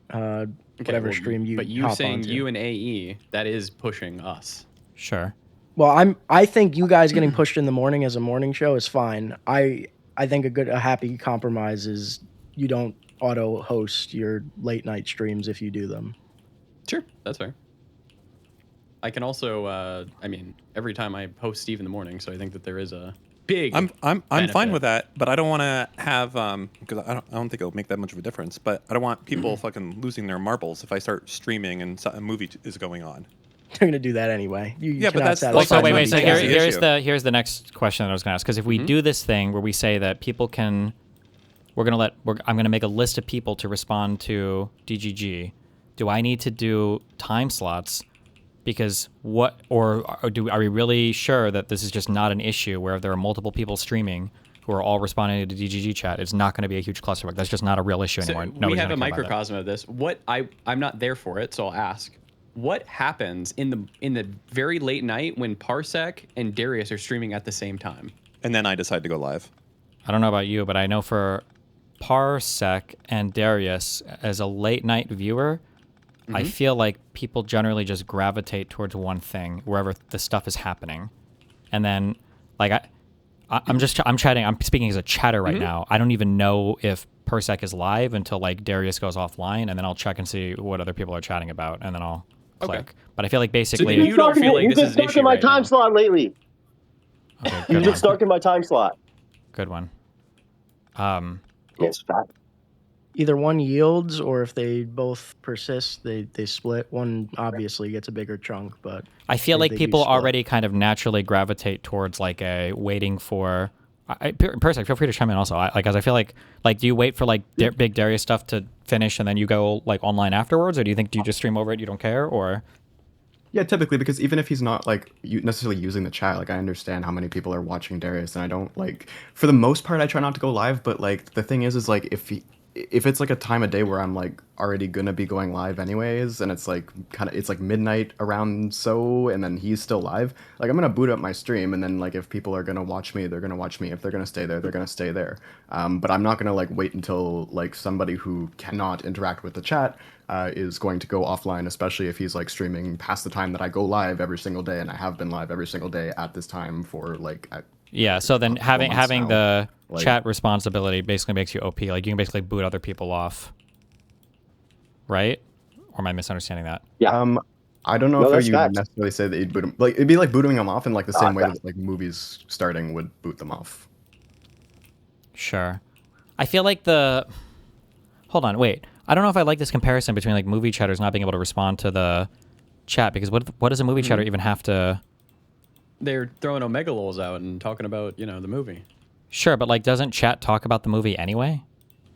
whatever well, stream you But you hop saying onto. you and AE, that is pushing us. Sure. Well, I think you guys getting pushed in the morning as a morning show is fine. I think a happy compromise is you don't auto host your late night streams if you do them. Sure, that's fair. I can also, I mean, every time I host Steve in the morning, so I think that there is a big. I'm fine benefit. with that, but I don't want to have because I don't think it'll make that much of a difference. But I don't want people fucking losing their marbles if I start streaming and a movie is going on. They're gonna do that anyway. Yeah, but cannot that's satisfy So wait. So everybody. here's the next question that I was going to ask. Because if we do this thing where we say that people can, I'm going to make a list of people to respond to DGG. Do I need to do time slots? Because are we really sure that this is just not an issue where if there are multiple people streaming who are all responding to DGG chat, it's not going to be a huge clusterfuck? That's just not a real issue anymore. We Nobody's have a gonna care about that. microcosm of this. I'm not there for it, so I'll ask. What happens in the very late night when Parsec and Darius are streaming at the same time? And then I decide to go live. I don't know about you, but I know for Parsec and Darius, as a late night viewer, I feel like people generally just gravitate towards one thing wherever the stuff is happening. And then, like, I'm chatting, I'm speaking as a chatter right now. I don't even know if Parsec is live until, like, Darius goes offline, and then I'll check and see what other people are chatting about, and then I'll click. But I feel like basically... So you don't feel like You've this is been an stuck issue in my right time now. slot lately. Okay, You've good been one. stuck in my time slot. Good one. It's fat. Either one yields, or if they both persist, they split. One obviously gets a bigger chunk, but I feel they like do people split. already kind of naturally gravitate towards like a waiting for. Parsec, feel free to chime in also. As I feel like do you wait for like big Darius stuff to finish and then you go like online afterwards, or do you just stream over it? You don't care, or? Yeah, typically, because even if he's not like necessarily using the chat, like I understand how many people are watching Darius, and I don't like. For the most part, I try not to go live, but like the thing is like if it's like a time of day where I'm like already gonna be going live anyways, and it's like it's like midnight around and then he's still live, like I'm gonna boot up my stream, and then like if people are gonna watch me, they're gonna watch me. If they're gonna stay there, they're gonna stay there. But I'm not gonna like wait until like somebody who cannot interact with the chat is going to go offline, especially if he's like streaming past the time that I go live every single day, and I have been live every single day at this time for like. Yeah, so then having now. the Like- chat responsibility basically makes you OP. Like you can basically boot other people off, right? Or am I misunderstanding that? Yeah. I don't know No, if that's you facts. necessarily say that you'd boot them. Like it'd be like booting them off in like the same way that like movies starting would boot them off. Sure. I feel like hold on, wait. I don't know if I like this comparison between like movie chatters not being able to respond to the chat, because what does a movie chatter even have to? They're throwing Omega lols out and talking about, the movie. Sure, but like doesn't chat talk about the movie anyway?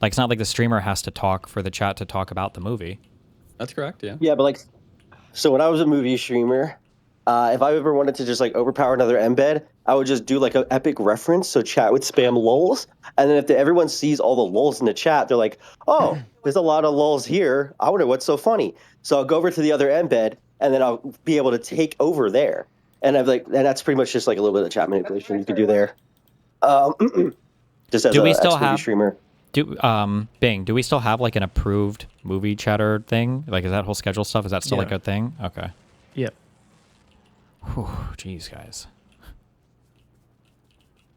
Like it's not like the streamer has to talk for the chat to talk about the movie. That's correct, yeah. Yeah, but like, so when I was a movie streamer, if I ever wanted to just like overpower another embed, I would just do like an epic reference, so chat would spam lulls, and then if everyone sees all the lulls in the chat, they're like, oh, there's a lot of lulls here. I wonder what's so funny. So I'll go over to the other embed, and then I'll be able to take over there. And that's pretty much just like a little bit of chat manipulation you could do there. Just as Do we a still ex-movie have streamer. Bing? Do we still have like an approved movie chatter thing? Like, is that whole schedule stuff? Is that still like Yeah. a thing? Okay. Yep. Whew, jeez, guys.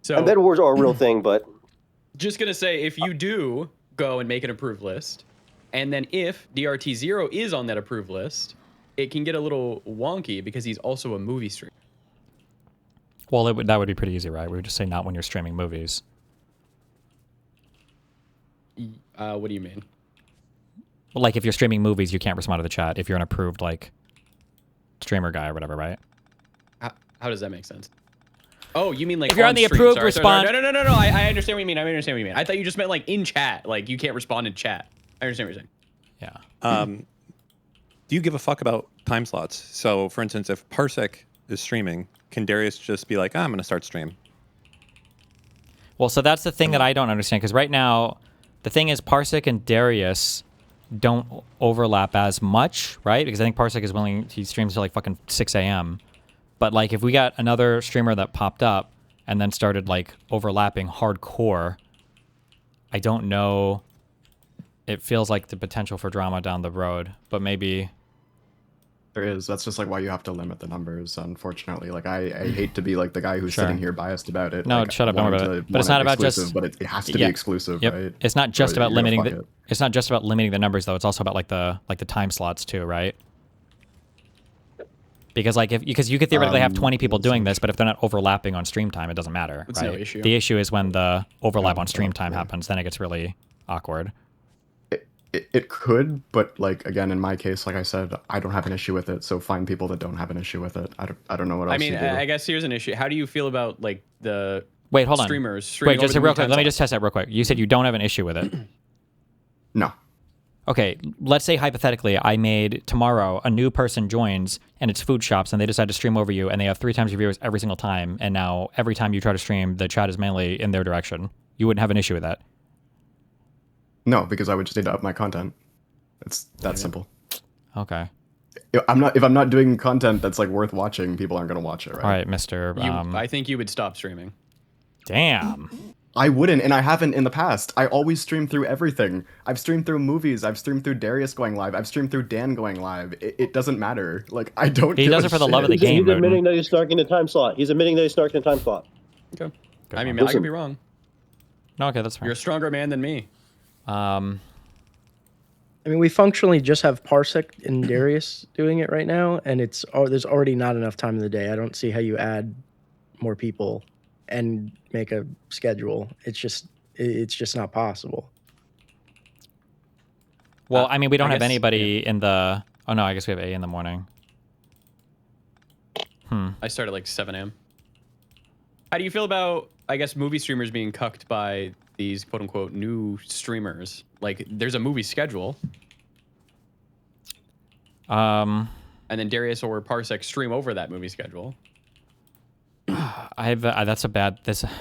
So Embed wars are a real thing, but just gonna say, if you do go and make an approved list, and then if DRT0 is on that approved list, it can get a little wonky because he's also a movie streamer. Well, that would be pretty easy, right? We would just say not when you're streaming movies. What do you mean? Well, like if you're streaming movies, you can't respond to the chat if you're an approved like streamer guy or whatever, right? How does that make sense? Oh, you mean like If you're on the stream. approved Sorry. respond- No. I understand what you mean. I thought you just meant like in chat, like you can't respond in chat. I understand what you're saying. Yeah. Do you give a fuck about time slots? So, for instance, if Parsec is streaming, can Darius just be like, I'm going to start stream? Well, so that's the thing that I don't understand, because right now, the thing is Parsec and Darius don't overlap as much, right? Because I think Parsec is he streams till like fucking 6 a.m. But like if we got another streamer that popped up and then started like overlapping hardcore, I don't know. It feels like the potential for drama down the road, but maybe... There is. That's just like why you have to limit the numbers, unfortunately. Like I hate to be like the guy who's sitting here biased about it. No, like, shut up, don't worry about it. But it's not about just... But it has to be exclusive, Yep. right? It's not just Or about you're gonna limiting fuck it. it's not just about limiting the numbers though. It's also about like the time slots too, right? Because like because you could theoretically have 20 people doing this, but if they're not overlapping on stream time, it doesn't matter, It's right? no issue. The issue is when the overlap on stream time happens, then it gets really awkward. It could, but like again, in my case, like I said, I don't have an issue with it. So find people that don't have an issue with it. I don't know what else. I mean, to do. I guess here's an issue. How do you feel about like the Wait, hold on. streamers? streaming Wait, just over real the quick. time Let me slot? just test that real quick. You said you don't have an issue with it. No. Okay, let's say hypothetically I made tomorrow a new person joins and it's food shops and they decide to stream over you and they have 3 times your viewers every single time, and now every time you try to stream, the chat is mainly in their direction. You wouldn't have an issue with that. No, because I would just need to up my content. It's that simple. Okay. If I'm not doing content that's like worth watching, people aren't gonna watch it, right? All right, Mr. I think you would stop streaming. Damn. I wouldn't, and I haven't in the past. I always stream through everything. I've streamed through movies. I've streamed through Darius going live. I've streamed through Dan going live. It doesn't matter. Like I don't. He give does a it for the shit. love of the game. He's admitting that he's snarking the time slot. Okay. I mean, I Listen. could be wrong. No, okay, that's fine. You're a stronger man than me. I mean, we functionally just have Parsec and Darius doing it right now, and there's already not enough time in the day. I don't see how you add more people and make a schedule. It's just not possible. Well, I mean, we don't I have guess- anybody in the... Oh, no, I guess we have A in the morning. I start at like 7 a.m. How do you feel about, I guess, movie streamers being cucked by these quote unquote new streamers? Like, there's a movie schedule. And then Darius or Parsec stream over that movie schedule. That's a bad...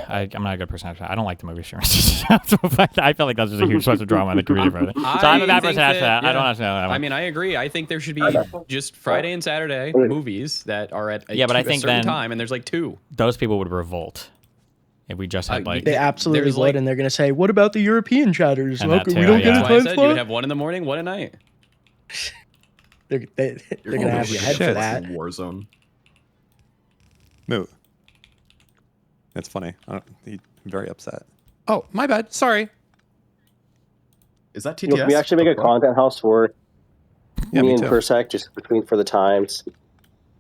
I'm not a good person. I don't like the movie streamers. I feel like that's just a huge source of drama in the community. So I'm a bad person to ask that. I don't understand that one. I mean, I agree. I think there should be just Friday and Saturday movies that are at Yeah, but I a think certain then time, and there's like 2. Those people would revolt if we just had like... They absolutely there's, would, like- and they're gonna say, "What about the European chatters? And Look, that we too, don't get yeah. a That's why I time said you slot." would have one in the morning, one at night. They're gonna have your head for that. Warzone. Moot. That's funny. He's very upset. Oh, my bad. Sorry. Is that You know, TTS? can we actually make a content house for Yeah, me me and too. Persec just for the times?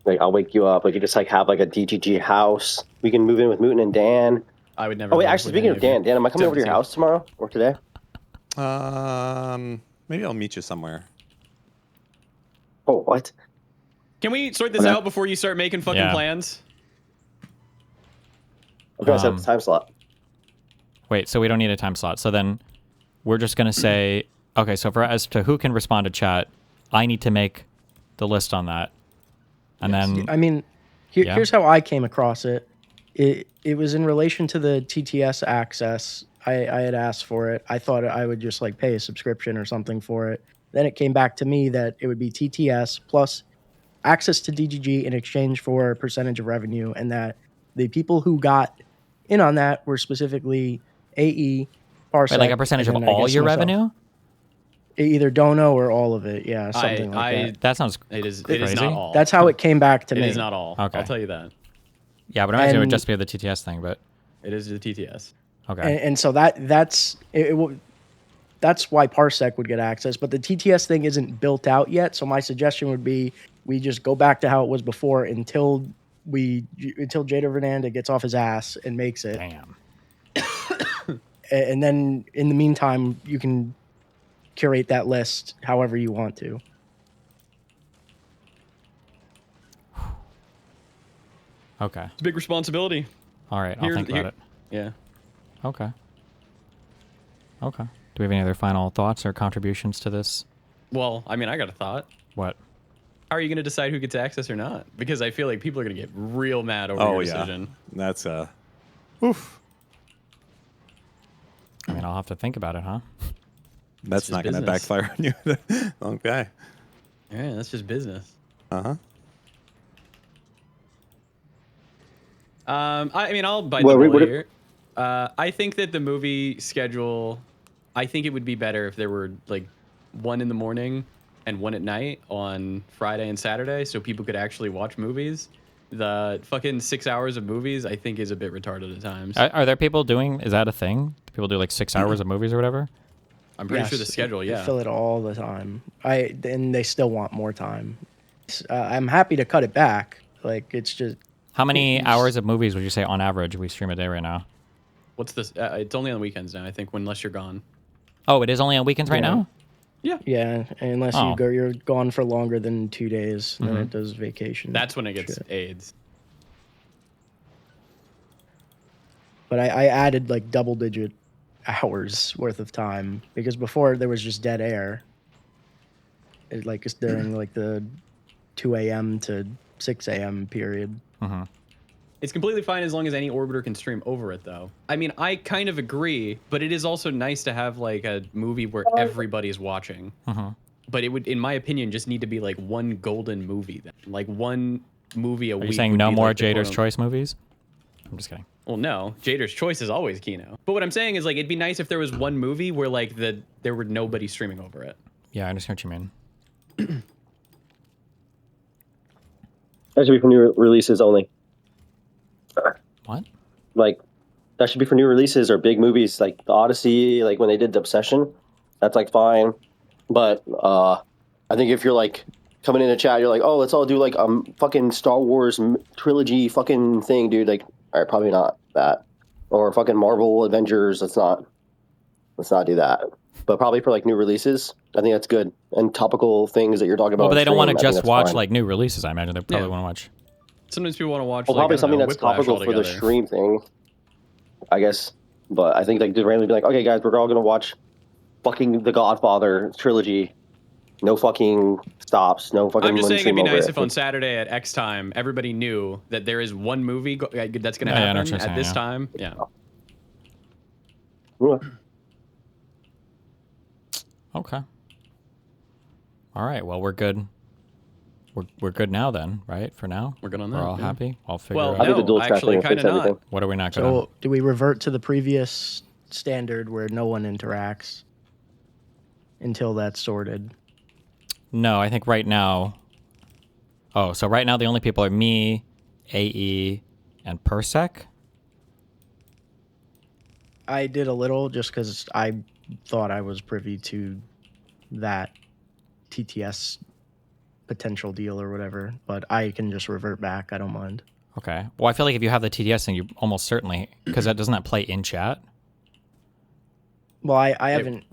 Like I'll wake you up. Like you just like have like a DGG house. We can move in with Mootin and Dan. I would never. Oh wait, live actually with speaking any of Dan, you. am I coming over to your Don't house tomorrow or today? Maybe I'll meet you somewhere. Oh what? Can we sort this Okay. out before you start making fucking Yeah. plans? I'm gonna set the time slot. Wait, so we don't need a time slot. So then we're just going to say, okay, so as to who can respond to chat, I need to make the list on that. And then... I mean, Yeah. here's how I came across it. It was in relation to the TTS access. I had asked for it. I thought I would just like pay a subscription or something for it. Then it came back to me that it would be TTS plus access to DGG in exchange for a percentage of revenue, and that the people who got in on that were specifically AE, Parsec, Wait, like a percentage and of then I all guess your myself. revenue? Either Dono or all of it, yeah, something like that. That sounds It is crazy. not all. That's how it came back to It me. is not all. Okay. I'll tell you that. Yeah, but I imagine it would And- just be the TTS thing, but It is the TTS. okay. And so that's why Parsec would get access, but the TTS thing isn't built out yet. So my suggestion would be we just go back to how it was before until Jada Fernanda gets off his ass and makes it. Damn. And then in the meantime, you can curate that list however you want to. Okay. It's a big responsibility. All right, I'll think about it. Yeah. Okay. Okay. Do we have any other final thoughts or contributions to this? Well, I mean, I got a thought. What? How are you going to decide who gets access or not? Because I feel like people are going to get real mad over your decision. That's oof. I mean, I'll have to think about it, huh? That's just not going to business. backfire on you. Okay. Yeah, that's just business. Uh-huh. I mean, I'll bite Well, the we bullet would've- here. I think that the movie schedule, I think it would be better if there were like one in the morning and one at night on Friday and Saturday, so people could actually watch movies. The fucking 6 hours of movies, I think, is a bit retarded at times. Are there people doing? Is that a thing? Do people do like 6 hours of movies or whatever? I'm pretty sure the Yes, schedule, they yeah. fill it all the time. And they still want more time. I'm happy to cut it back. Like it's just. How many hours of movies would you say on average we stream a day right now? What's this? It's only on the weekends now, I think, unless you're gone. Oh, it is only on weekends right Yeah. now? Yeah, unless Oh. you're gone for longer than 2 days, then Mhm. it does vacation. That's when it gets shit. AIDS. But I added like double-digit hours worth of time because before there was just dead air. It's during like the 2 a.m. to 6 a.m. period. Mm-hmm. It's completely fine as long as any orbiter can stream over it, though. I mean, I kind of agree, but it is also nice to have like a movie where everybody's watching. Mm-hmm. But it would, in my opinion, just need to be like one golden movie, then. Like one movie a Are week. you saying would no be, more like, the Jader's quote- Choice movies? I'm just kidding. Well, no, Jader's Choice is always KINO. But what I'm saying is, like, it'd be nice if there was one movie where like there were nobody streaming over it. Yeah, I understand what you mean. That should be for new releases only. What? Like, that should be for new releases or big movies like the Odyssey, like when they did the Obsession. That's like fine. But I think if you're like coming in a chat, you're like, oh, let's all do like fucking Star Wars trilogy fucking thing, dude. Like, all right, probably not that. Or fucking Marvel Avengers. Let's not do that. But probably for like new releases, I think that's good. And topical things that you're talking about. Well, but they don't want to on stream, I think just that's watch fine. like new releases. I imagine they probably Yeah. want to watch. Sometimes people want to watch. Well, like, probably I don't something know, that's Whiplash topical for the altogether. stream thing, I guess. But I think like just randomly be like, okay, guys, we're all gonna watch fucking The Godfather trilogy. No fucking stops. No fucking. I'm just saying it'd be stream over nice it. if on Saturday at X time everybody knew that there is one movie that's going to Yeah, I know happen what you're at saying, this yeah. time. Yeah. Okay. All right. Well, we're good. We're good now then, right? For now, we're good on We're that, all yeah. happy. I'll figure Well, out. I think the dual actually, tracking will fix kinda not. everything. What are we not gonna? So do we revert to the previous standard where no one interacts until that's sorted? No, I think right now. Oh, so right now the only people are me, AE, and Persec. I did a little just because I thought I was privy to that TTS potential deal or whatever, but I can just revert back. I don't mind. Okay. Well, I feel like if you have the TTS thing, you almost certainly because doesn't that play in chat? Well, I haven't,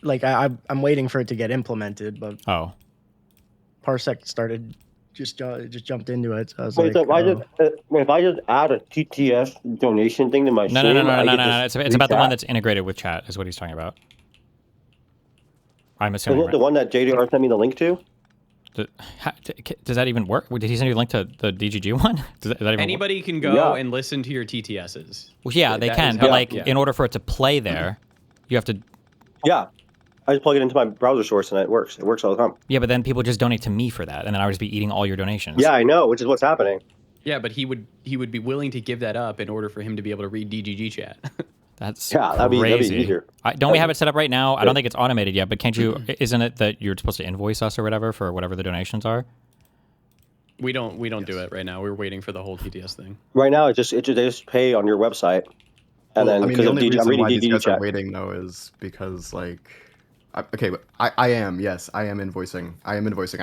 like, I'm waiting for it to get implemented, but Oh. Parsec started, just jumped into it. So I was Wait, like, so if I just add a TTS donation thing to my No, stream, no, no, I no, no, get no, to no. It's about the one rechat? that's integrated with chat. Is what he's talking about. I'm Isn't assuming. it the one that JDR sent me the link to? Does that even work? Did he send you a link to the DGG one? Does that even Anybody can go Yeah. and listen to your TTSs. Well, yeah, they That can, is but how- like yeah. in order for it to play there, you have to. Yeah. I just plug it into my browser source and it works. It works all the time. Yeah, but then people just donate to me for that, and then I would just be eating all your donations. Yeah, I know, which is what's happening. Yeah, but he would be willing to give that up in order for him to be able to read DGG chat. That's that'd be crazy. Don't we have it set up right now? I don't think it's automated yet, but can't you? Isn't it that you're supposed to invoice us or whatever for whatever the donations are? We don't do it right now. We're waiting for the whole TTS thing. Right now, they just pay on your website, and then I mean, because the of only DG, I'm reason reading why these DGG guys are chat. waiting though is because okay, but I am invoicing. I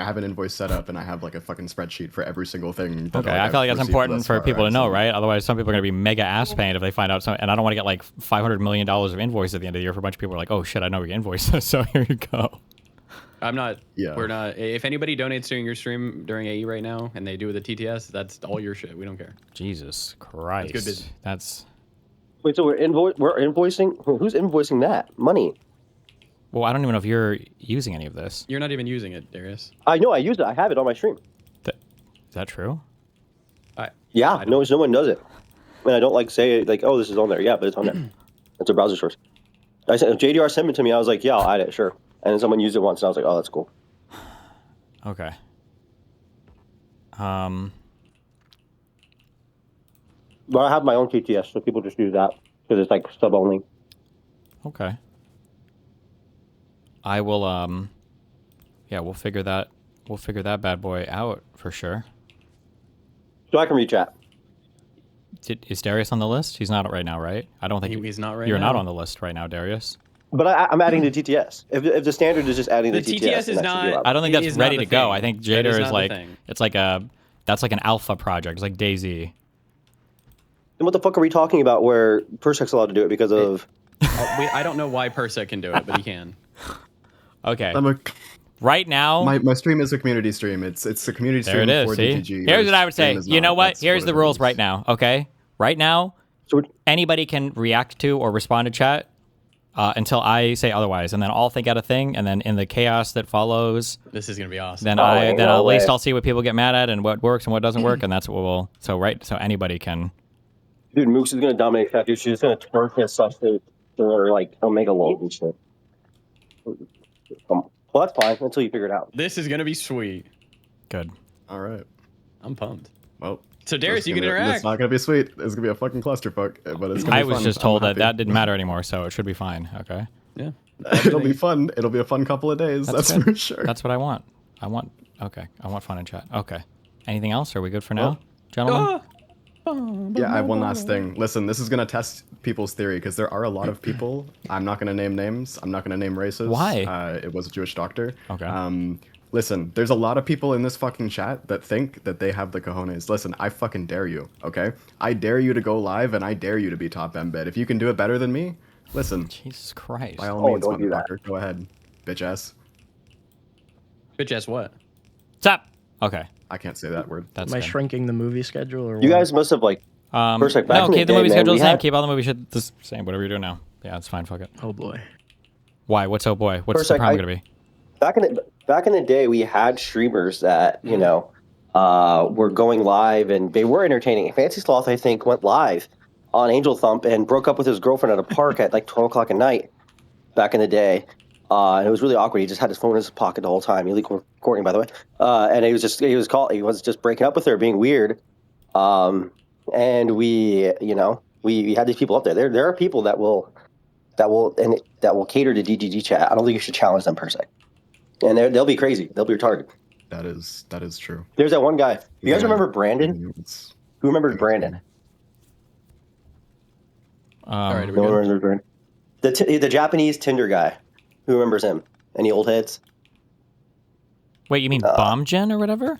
have an invoice set up, and I have like a fucking spreadsheet for every single thing. Okay, I feel like that's important for people to know, right? Otherwise, some people are going to be mega ass pained if they find out. And I don't want to get like $500 million of invoice at the end of the year for a bunch of people who are like, oh shit, I know we can invoice this, so here you go. I'm not. Yeah. We're not. If anybody donates during your stream during AE right now and they do the TTS, that's all your shit. We don't care. Jesus Christ. That's good business. That's. Wait, so we're invoicing? Who's invoicing that money? Well, I don't even know if you're using any of this. You're not even using it, Darius. I know I use it. I have it on my stream. Is that true? Yeah, no one does it. And I don't like say like, oh, this is on there. Yeah, but it's on there. It's a browser source. I said, if JDR sent it to me, I was like, yeah, I'll add it, sure. And then someone used it once, and I was like, oh, that's cool. Okay. But I have my own TTS, so people just use that because it's like sub only. Okay. I will. Yeah, we'll figure that. We'll figure that bad boy out for sure. So I can reach out. Is Darius on the list? He's not right now, right? I don't think he's not right. You're now. not on the list right now, Darius. But I'm adding the TTS. If the standard is just adding the TTS is not. I don't think that's ready to go. I think Jader is like thing. it's like that's like an alpha project. It's like DayZ. Then what the fuck are we talking about? Where Persec's allowed to do it because of? I don't know why Persec can do it, but he can. Okay. I'm a, right now, my stream is a community stream. It's a community there stream it is. for See? DGG. Here's what I would say. Stream is You know not. what? That's Here's the it rules is. right now. Okay. Right now, anybody can react to or respond to chat until I say otherwise, and then I'll think out a thing, and then in the chaos that follows, this is gonna be awesome. Then at least I'll see what people get mad at and what works and what doesn't work, and that's what we'll. So anybody can. Dude, Moot is gonna dominate chat. Dude, she's gonna twerk his substitute for like Omega Lol and shit. Well, that's fine until you figure it out. This is gonna be sweet. Good. All right. I'm pumped. Well. So Darius, you can interact. It's not gonna be sweet. It's gonna be a fucking clusterfuck, but it's gonna be I was fun. just told I'm that happy. didn't matter anymore, so it should be fine. Okay. Yeah. It'll be fun. It'll be a fun couple of days. That's good. for sure. That's what I want. I want fun in chat. Okay. Anything else? Are we good for now, gentlemen? Yeah, I have one last thing. Listen, this is gonna test people's theory because there are a lot of people. I'm not gonna name names. I'm not gonna name races. Why? It was a Jewish doctor. Okay. Listen, there's a lot of people in this fucking chat that think that they have the cojones. Listen, I fucking dare you, okay? I dare you to go live, and I dare you to be top embed. If you can do it better than me, listen. Jesus Christ. By all means, don't do that. motherfucker, go ahead, bitch ass. Bitch ass what? Stop. Okay. I can't say that word. Am I shrinking the movie schedule or You what? guys must have like. Persec, back No, in keep the day, movie man, schedule we the same. had- Keep all the movie shit the same. Whatever you're doing now. Yeah, it's fine. Fuck it. Oh boy. Why? What's oh boy? What's the Persec, problem gonna be? Back in the day, we had streamers that were going live and they were entertaining. Fancy Sloth, I think, went live on Angel Thump and broke up with his girlfriend at a park at like 12 o'clock at night. Back in the day, and it was really awkward. He just had his phone in his pocket the whole time. Illegal recording, by the way. And he was just breaking up with her, being weird. And we had these people up there. There are people that will cater to DGG chat. I don't think you should challenge them per se. And they'll be crazy. They'll be retarded. That is true. There's that one guy. You guys remember Brandon? Who remembers Brandon? All right, No one remembers Brandon. The Japanese Tinder guy. Who remembers him? Any old heads? Wait, you mean Bombgen or whatever?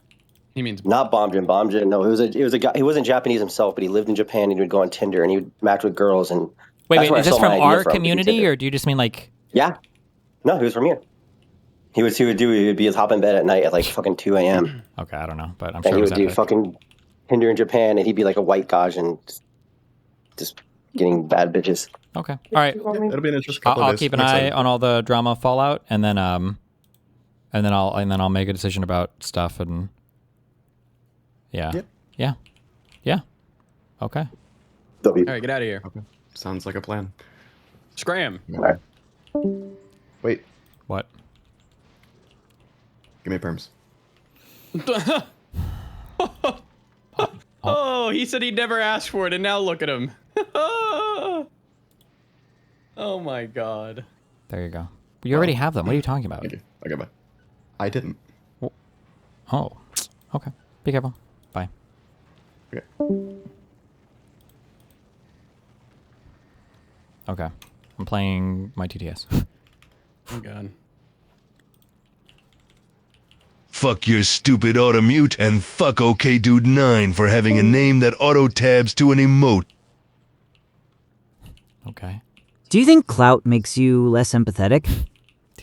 He means not Bombgen. Bombgen. No, it was a guy. He wasn't Japanese himself, but he lived in Japan. And he would go on Tinder and he would match with girls. And Wait, that's where is I this saw my from idea our from, community, Tinder. or do you just mean like? Yeah. No, he was from here. He would be hop in bed at night at like fucking 2 a.m. Okay, I don't know, but I'm And sure he it was would do epic. fucking Tinder in Japan, and he'd be like a white gauge and just getting bad bitches. Okay, all right. It'll be an interesting couple I'll of days. keep an I'm eye excited. on all the drama fallout, and then I'll make a decision about stuff, and yeah, Yep. yeah. Okay. All right, get out of here. Okay. Sounds like a plan. Scram. Wait. What? Give me perms. Oh, he said he'd never asked for it, and now look at him. Oh my god. There you go. You already have them. What are you talking about? Thank you. Okay, bye. I didn't. Oh, okay. Be careful. Bye. Okay. Okay. I'm playing my TTS. Oh god. Fuck your stupid auto-mute, and fuck OKDude9 for having a name that auto-tabs to an emote. Okay. Do you think clout makes you less empathetic?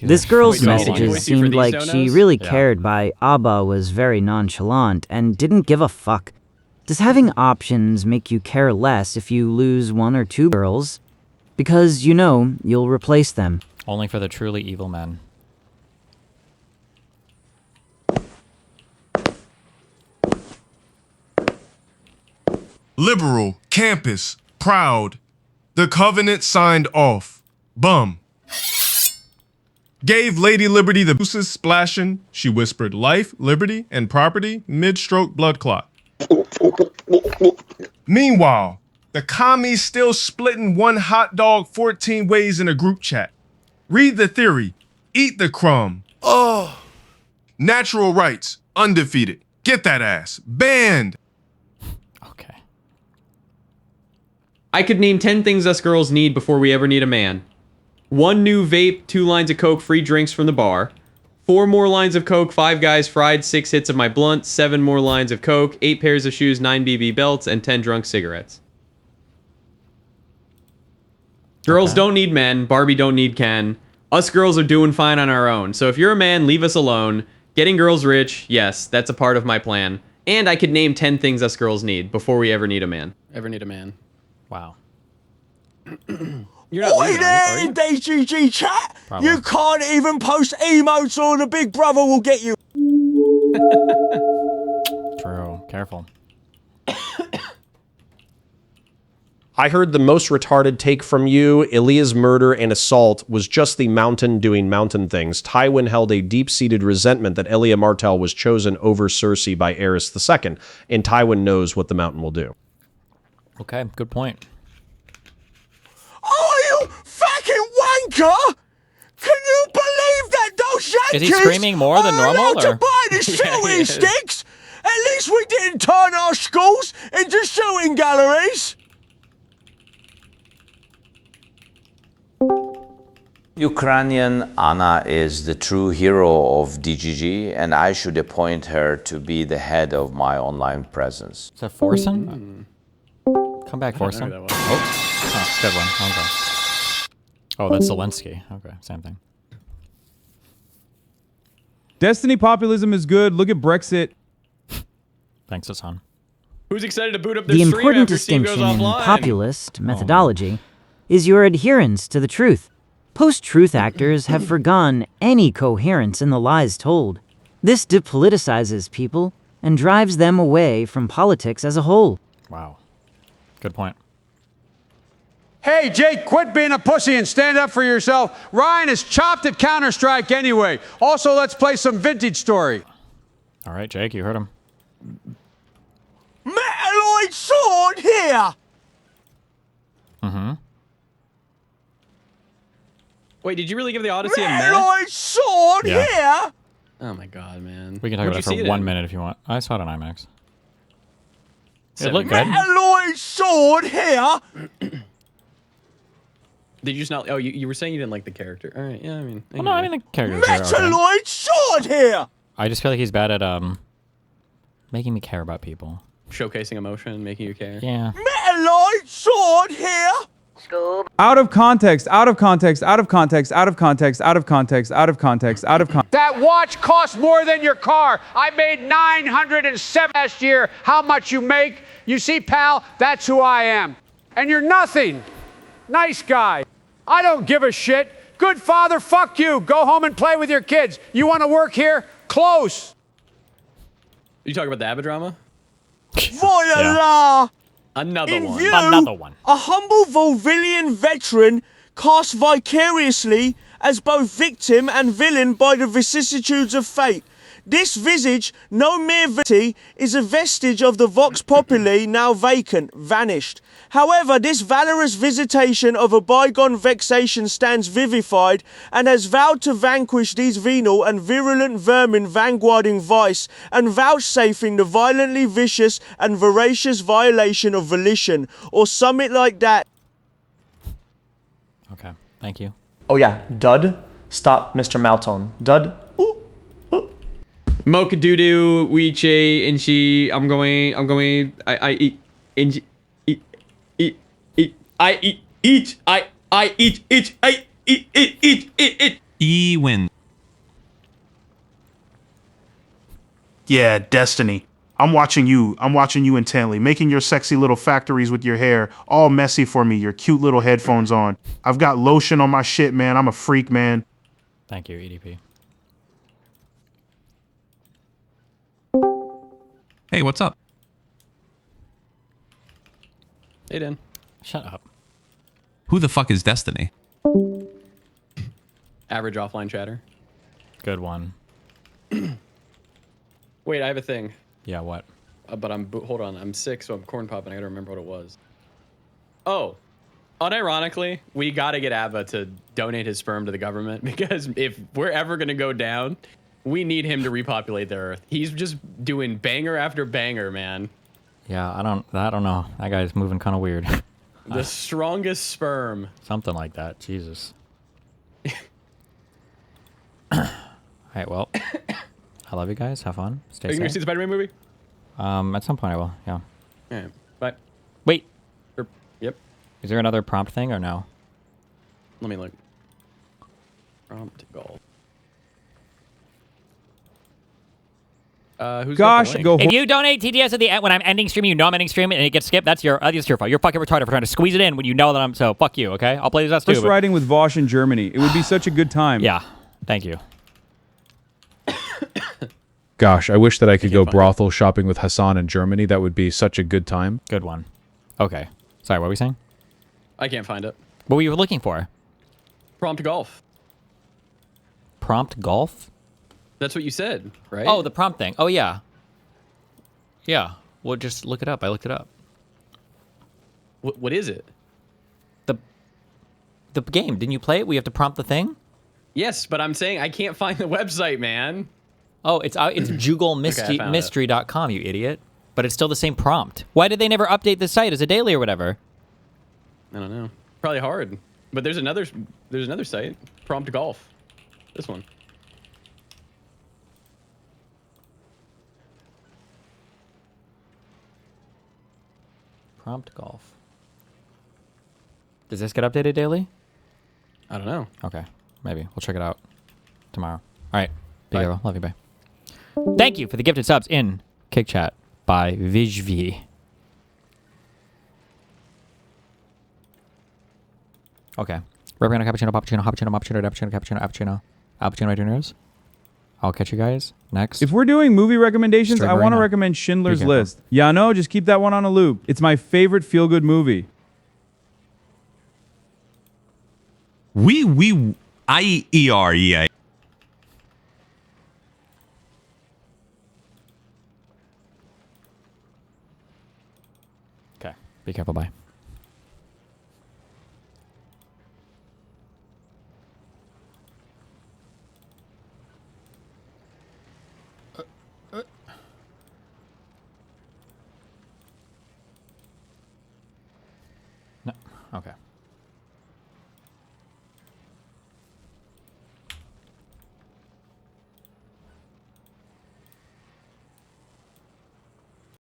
This girl's messages seemed like she really cared by ABBA was very nonchalant and didn't give a fuck. Does having options make you care less if you lose one or two girls? Because, you know, you'll replace them. Only for the truly evil men. Liberal, campus, proud. The covenant signed off. Bum. Gave Lady Liberty the booses splashing. She whispered life, liberty, and property mid-stroke blood clot. Meanwhile, the commies still splitting one hot dog 14 ways in a group chat. Read the theory. Eat the crumb. Oh. Natural rights. Undefeated. Get that ass. Banned. I could name 10 things us girls need before we ever need a man. 1 new vape, 2 lines of coke, free drinks from the bar. 4 more lines of coke, 5 guys fried, 6 hits of my blunt, 7 more lines of coke, 8 pairs of shoes, 9 BB belts, and 10 drunk cigarettes. Girls don't need men, Barbie don't need Ken. Us girls are doing fine on our own, so if you're a man, leave us alone. Getting girls rich, yes, that's a part of my plan. And I could name 10 things us girls need before we ever need a man. Ever need a man. Wow. You're not Oi leaving, there are in DGG chat! Probably. You can't even post emotes or the big brother will get you. True. Careful. I heard the most retarded take from you, Ilya's murder and assault, was just the mountain doing mountain things. Tywin held a deep-seated resentment that Elia Martell was chosen over Cersei by Aerys II, and Tywin knows what the mountain will do. Okay, good point. Oh, you fucking wanker! Can you believe that those Is Yankees he screaming more than are normal, allowed to or- buy the Yeah, he shooting is. sticks? At least we didn't turn our schools into shooting galleries. UkrainianAna is the true hero of DGG, and I should appoint her to be the head of my online presence. Is that Forsen? Come back, Forsen. Oh, good one. Okay. Oh, that's Zelensky. Okay, same thing. Destiny populism is good. Look at Brexit. Thanks, Hassan. Who's excited to boot up their The stream important after Steve goes distinction in offline? populist methodology is your adherence to the truth. Post-truth actors have forgone any coherence in the lies told. This depoliticizes people and drives them away from politics as a whole. Wow. Good point. Hey, Jake, quit being a pussy and stand up for yourself. Ryan is chopped at Counter-Strike anyway. Also, let's play some Vintage Story. All right, Jake, you heard him. Metalloid sword here! Mm-hmm. Wait, did you really give the Odyssey a meh? Metalloid sword Yeah. here! Oh my god, man. We can talk Where'd about you it see for 1 in? minute if you want. I saw it on IMAX. It 7K. looked good. Metalloid sword here! Did you just not? Oh, you were saying you didn't like the character. All right, yeah, I mean. Well, no, I mean the characters are okay. Metalloid sword here! I just feel like he's bad at making me care about people. Showcasing emotion, making you care. Yeah. Metalloid sword here! Out of context, out of context, out of context, out of context, out of context, out of context, out of context. That watch costs more than your car. I made $907 last year. How much you make? You see, pal, that's who I am. And you're nothing. Nice guy. I don't give a shit. Good father, fuck you. Go home and play with your kids. You want to work here? Close. You talking about the ABBA drama? Voila! Another In one. view, Another one. A humble Volvillian veteran cast vicariously as both victim and villain by the vicissitudes of fate. This visage, no mere vanity, is a vestige of the vox populi now vacant, vanished. However, this valorous visitation of a bygone vexation stands vivified, and has vowed to vanquish these venal and virulent vermin vanguarding vice, and vouchsafing the violently vicious and voracious violation of volition, or summit like that. Okay, thank you. Oh yeah, Dud, stop Mr. Maltone. Dud. Mocha doo Weeche, Inchi, I eat, Inchi, eat. E-win. Yeah, Destiny. I'm watching you intently, making your sexy little factories with your hair all messy for me, your cute little headphones on. I've got lotion on my shit, man. I'm a freak, man. Thank you, EDP. Hey, what's up? Hey, Dan. Shut up. Who the fuck is Destiny? Average offline chatter. Good one. Wait, I have a thing. Yeah, what? But hold on. I'm sick, so I'm corn popping. I gotta remember what it was. Oh, unironically, we gotta get Abba to donate his sperm to the government, because if we're ever gonna go down, we need him to repopulate the Earth. He's just doing banger after banger, man. Yeah, I don't know. That guy's moving kind of weird. The strongest sperm. Something like that. Jesus. All right, well, I love you guys. Have fun. Stay Are you safe. gonna see the Spider-Man movie? At some point I will. Yeah. All right. Bye. Wait. Yep. Is there another prompt thing or no? Let me look. Prompt golf. Who's Gosh, go. If you donate TDS at the end when I'm ending stream, you know I'm ending stream and it gets skipped. That's your fault. You're fucking retarded for trying to squeeze it in when you know that I'm. So fuck you. Okay, I'll play this too. First riding with Voosh in Germany. It would be such a good time. Yeah. Thank you. Gosh, I wish that I could go brothel shopping with Hassan in Germany. That would be such a good time. Good one. Okay. Sorry, what were we saying? I can't find it. What were you looking for? Prompt golf. Prompt golf? That's what you said, right? Oh, the prompt thing. Oh, yeah. Yeah. Well, just look it up. I looked it up. What is it? The game. Didn't you play it? We have to prompt the thing? Yes, but I'm saying I can't find the website, man. Oh, it's jugalmystery.com, you idiot. But it's still the same prompt. Why did they never update the site as a daily or whatever? I don't know. Probably hard. But there's another site, Prompt Golf. This one. Prompt golf. Does this get updated daily? I don't know. Okay, maybe. We'll check it out tomorrow. All right. Big arrow. Love you. Bye. Thank you for the gifted subs in Kick Chat by Vijv. Okay. Represent cappuccino, cappuccino, right news. I'll catch you guys next. If we're doing movie recommendations, Stream I want to arena. recommend Schindler's Be careful. List. Yeah, no, just keep that one on a loop. It's my favorite feel-good movie. I-E-R-E-A. Okay. Be careful. Bye.